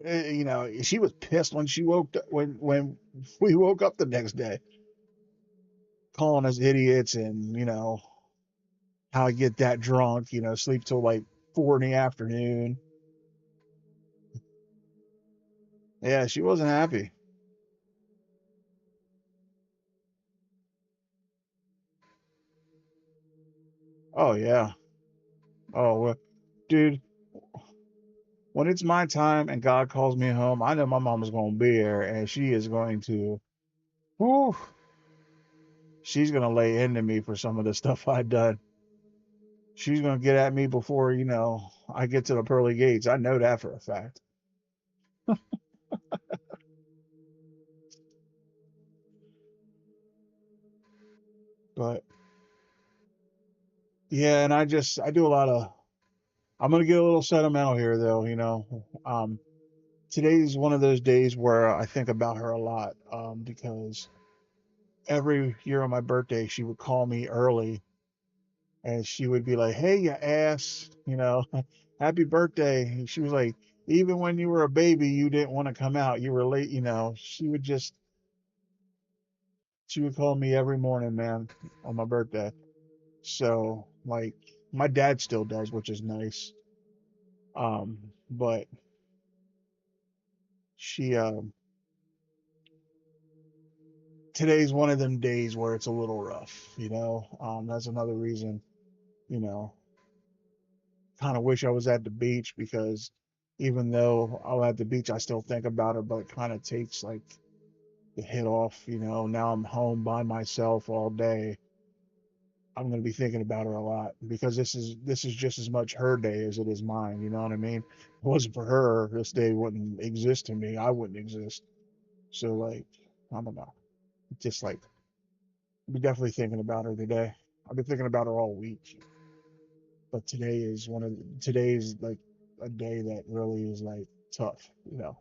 You know, she was pissed when she woke up, when we woke up the next day, calling us idiots, and you know how I get that drunk, you know, sleep till like 4 in the afternoon. Yeah, she wasn't happy. Oh yeah. Oh well, dude, when it's my time and God calls me home, I know my mom is going to be there, and she is going to, whew, she's going to lay into me for some of the stuff I've done. She's going to get at me before, you know, I get to the pearly gates. I know that for a fact. But yeah, and I do a lot of, I'm going to get a little sentimental here though, you know. Today's one of those days where I think about her a lot, because every year on my birthday, she would call me early and she would be like, "Hey, you ass, you know, happy birthday." And she was like, "Even when you were a baby, you didn't want to come out. You were late." You know, she would call me every morning, man, on my birthday. So, like, my dad still does, which is nice. But she, today's one of them days where it's a little rough, you know. That's another reason, you know, kind of wish I was at the beach because even though I'm at the beach, I still think about her, but it kind of takes like the hit off, you know. Now I'm home by myself all day. I'm going to be thinking about her a lot because this is just as much her day as it is mine. You know what I mean? If it wasn't for her, this day wouldn't exist to me. I wouldn't exist. So like, I don't know. Just like, I'll be definitely thinking about her today. I've been thinking about her all week, but today's like a day that really is like tough, you know.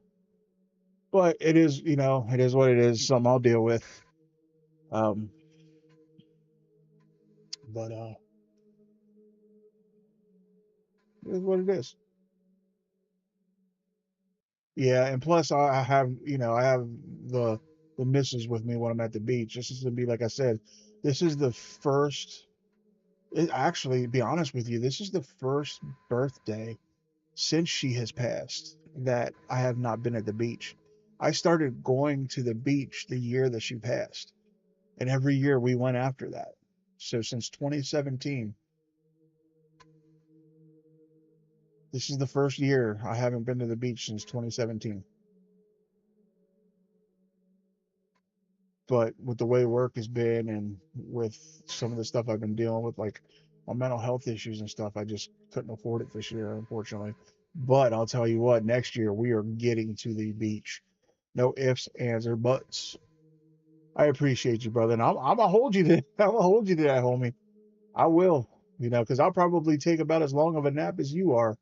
But it is, you know, it is what it is. Something I'll deal with. Um, but it is what it is. Yeah, and plus I have, you know, I have the missus with me when I'm at the beach. This is gonna be like I said, this is the first. Actually, to be honest with you, this is the first birthday since she has passed that I have not been at the beach. I started going to the beach the year that she passed, and every year we went after that. So since 2017, this is the first year I haven't been to the beach since 2017. But with the way work has been and with some of the stuff I've been dealing with, like my mental health issues and stuff, I just couldn't afford it this year, unfortunately. But I'll tell you what, next year we are getting to the beach. No ifs, ands, or buts. I appreciate you, brother, and I'm gonna hold you to I'm gonna hold you to that, homie. I will, you know, because I'll probably take about as long of a nap as you are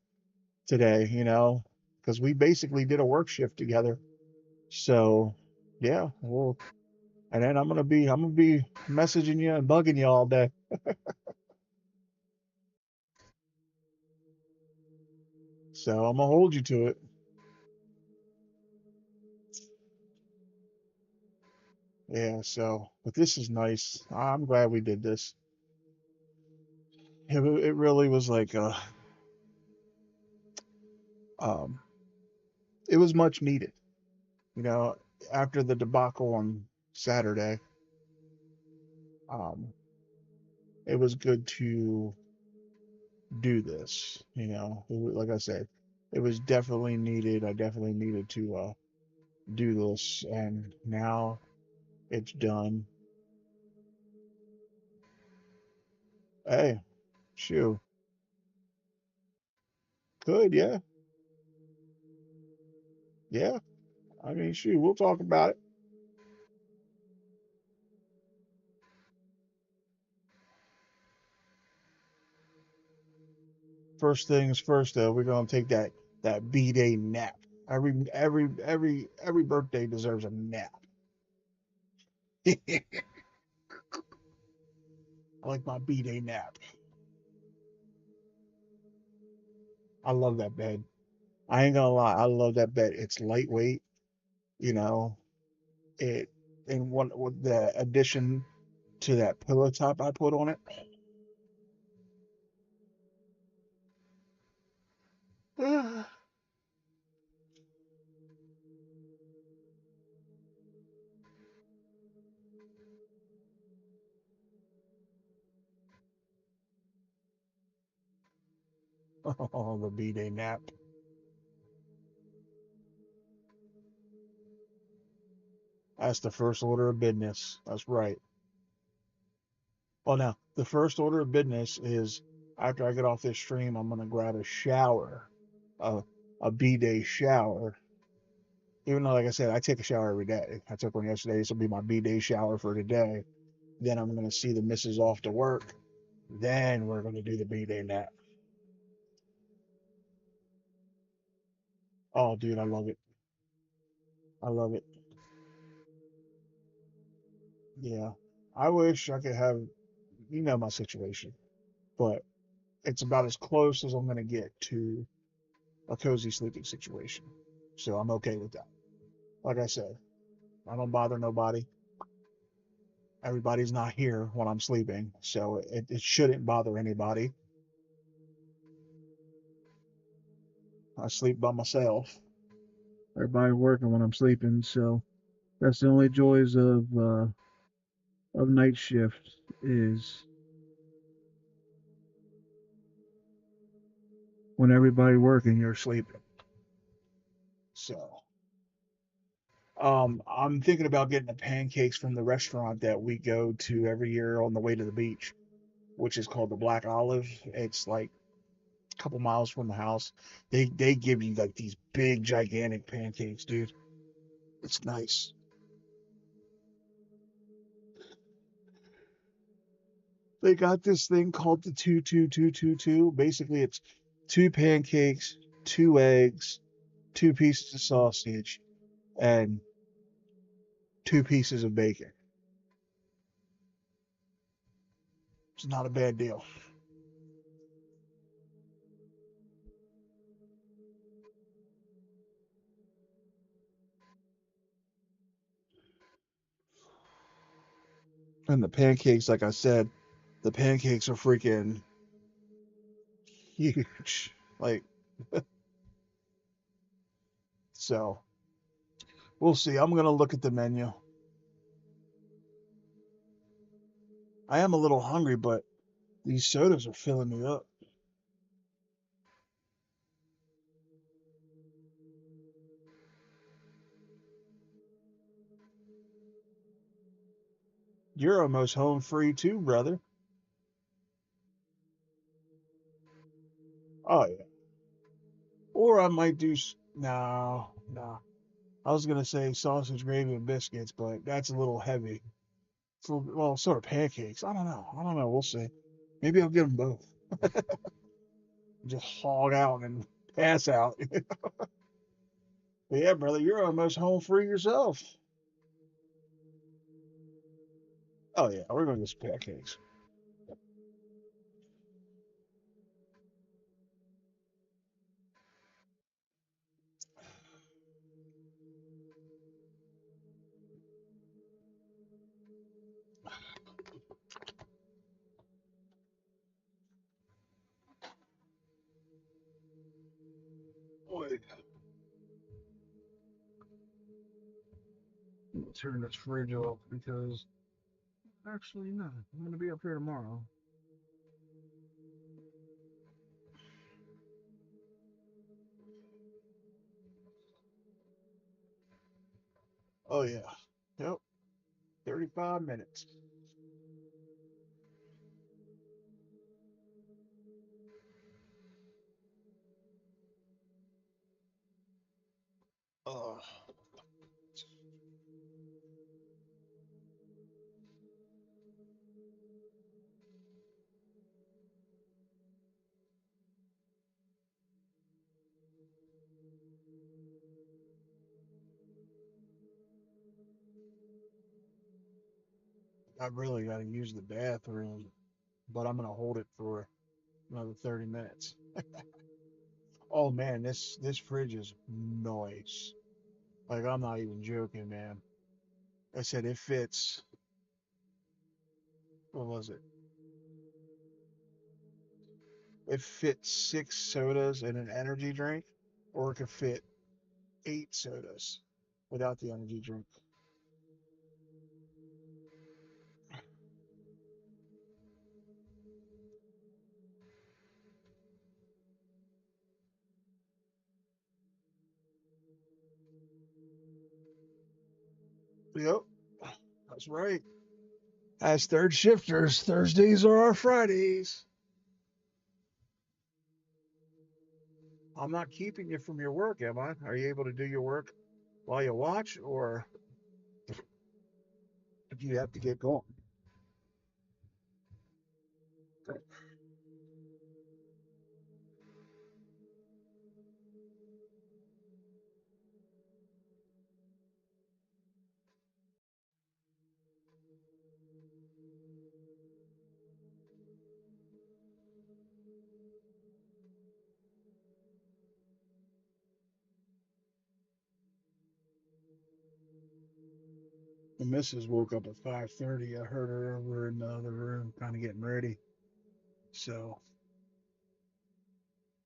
today, you know, because we basically did a work shift together. So, yeah, well, and then I'm gonna be messaging you and bugging you all day. So I'm gonna hold you to it. Yeah. So, but this is nice. I'm glad we did this. It really was like um, it was much needed. You know, after the debacle on Saturday, um, it was good to do this. You know, like I said, it was definitely needed. I definitely needed to do this, and now it's done. Hey, shoot. Could, yeah. Yeah. I mean, shoot, we'll talk about it. First things first, though, we're gonna take that B-day nap. Every birthday deserves a nap. I like my B-day nap. I love that bed. I ain't gonna lie, I love that bed. It's lightweight, you know. It and one with the addition to that pillow top I put on it. Oh, the B-day nap. That's the first order of business. That's right. Well, now the first order of business is after I get off this stream, I'm gonna grab a shower, a a B-day shower. Even though, like I said, I take a shower every day. I took one yesterday. This will be my B-day shower for today. Then I'm gonna see the missus off to work. Then we're gonna do the B-day nap. Oh, dude, I love it. I love it. Yeah. I wish I could have, my situation, but it's about as close as I'm gonna get to a cozy sleeping situation. So I'm okay with that. Like I said, I don't bother nobody. Everybody's not here when I'm sleeping, so it shouldn't bother anybody. I sleep by myself. Everybody working when I'm sleeping, so that's the only joys of night shift is when everybody working, you're sleeping. So, I'm thinking about getting the pancakes from the restaurant that we go to every year on the way to the beach, which is called the Black Olive. It's like a couple miles from the house. They give you like these big gigantic pancakes, dude. It's nice. They got this thing called the 22222. Basically, it's two pancakes, two eggs, two pieces of sausage, and two pieces of bacon. It's not a bad deal. And the pancakes, like I said, the pancakes are freaking huge. Like, so we'll see. I'm gonna look at the menu. I am a little hungry, but these sodas are filling me up. You're almost home free too, brother. Oh yeah. Or I might do. No, no. I was gonna say sausage, gravy, and biscuits, but that's a little heavy. For well, sort of pancakes. I don't know. I don't know. We'll see. Maybe I'll get them both. Just hog out and pass out. But yeah, brother, you're almost home free yourself. Oh yeah, we're gonna get some pancakes. Boy, turn this fridge off because actually no, I'm gonna be up here tomorrow. Oh yeah. Yep. 35 minutes. Oh, I really got to use the bathroom, but I'm gonna hold it for another 30 minutes. Oh man, this fridge is nice. Like I'm not even joking, man. I said it fits. What was it? It fits 6 sodas and an energy drink, or it could fit 8 sodas without the energy drink. Yep, that's right. As third shifters, Thursdays are our Fridays. I'm not keeping you from your work, am I? Are you able to do your work while you watch, or do you have to get going? The missus woke up at 5:30. I heard her over in the other room, kind of getting ready. So,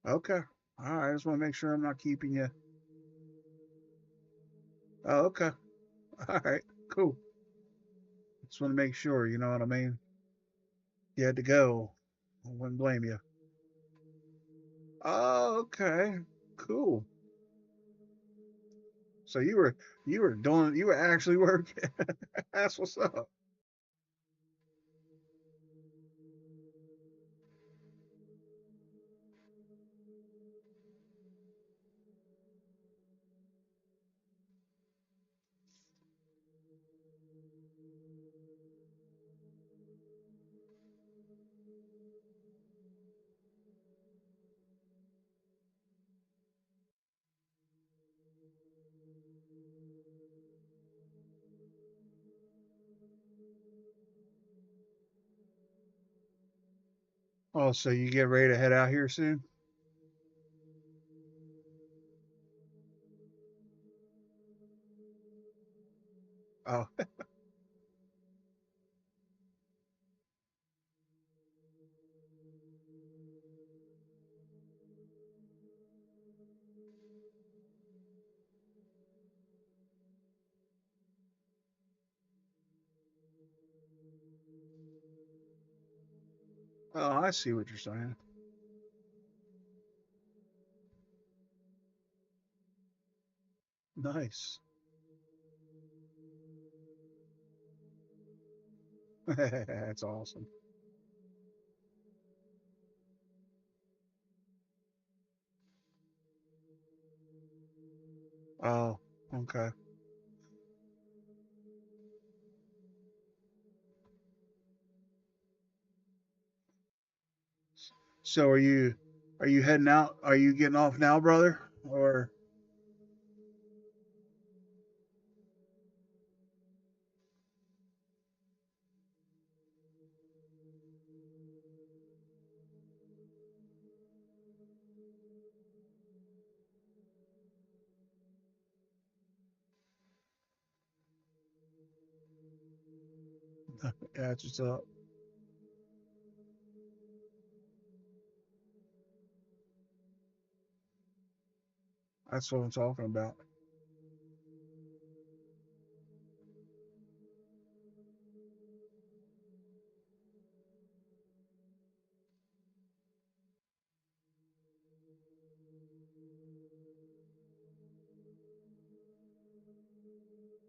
okay. All right. I just want to make sure I'm not keeping you. Oh, okay. All right. Cool. Just want to make sure. You know what I mean? You had to go. I wouldn't blame you. Oh, okay. Cool. So you were actually working. That's what's up. Oh, so you get ready to head out here soon? Oh, oh, I see what you're saying. Nice. That's awesome. Oh, okay. So are you heading out? Are you getting off now, brother? Or yeah, it's just that's what I'm talking about.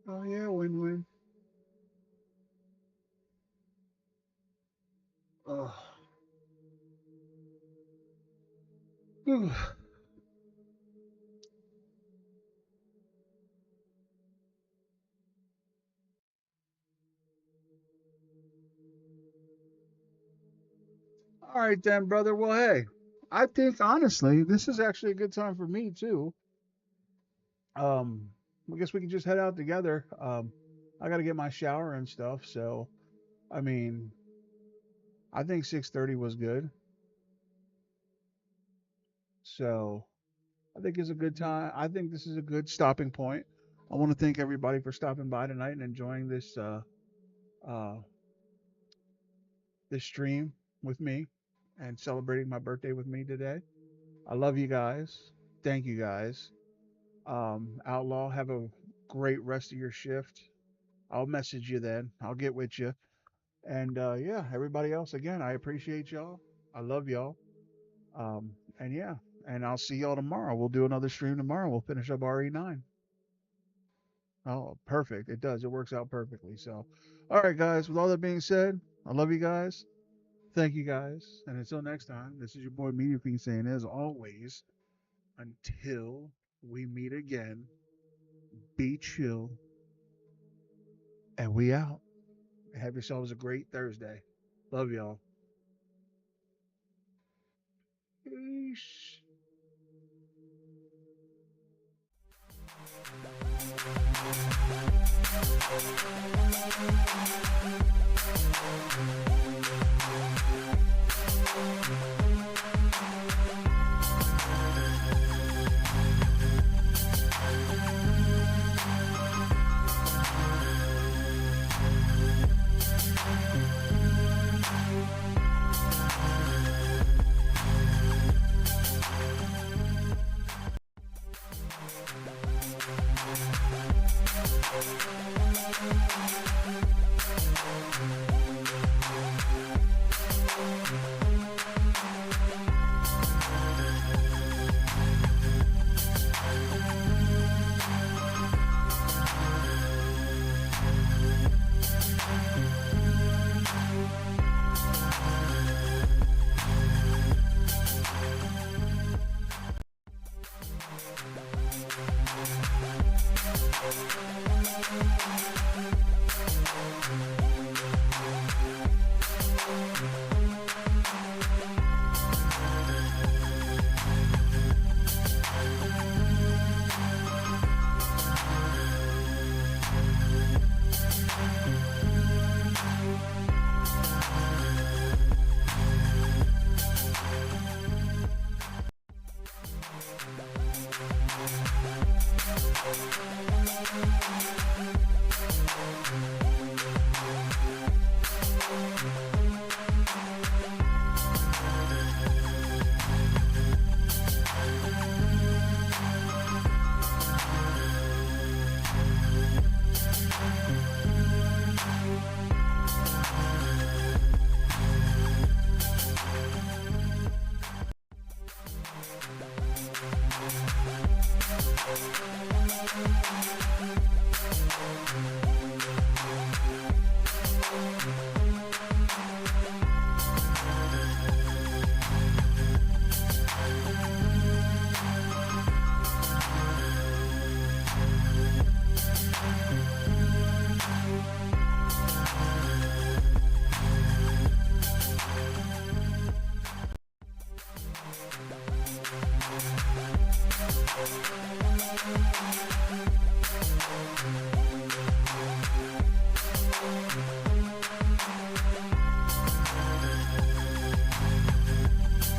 Oh yeah, win-win. Ugh. Whew. All right then, brother. Well, hey, I think honestly, this is actually a good time for me too. Um, I guess we can just head out together. I got to get my shower and stuff, so I mean, I think 6:30 was good. So I think it's a good time. I think this is a good stopping point. I want to thank everybody for stopping by tonight and enjoying uh this stream with me and celebrating my birthday with me today. I love you guys. Thank you guys. Outlaw, have a great rest of your shift. I'll message you then. I'll get with you. And yeah, everybody else, again, I appreciate y'all. I love y'all. And yeah, and I'll see y'all tomorrow. We'll do another stream tomorrow. We'll finish up RE9. Oh, perfect. It does. It works out perfectly. So, all right, guys, with all that being said, I love you guys. Thank you guys. And until next time, this is your boy Media Fiend saying, as always, until we meet again, be chill, and we out. Have yourselves a great Thursday. Love y'all. Peace.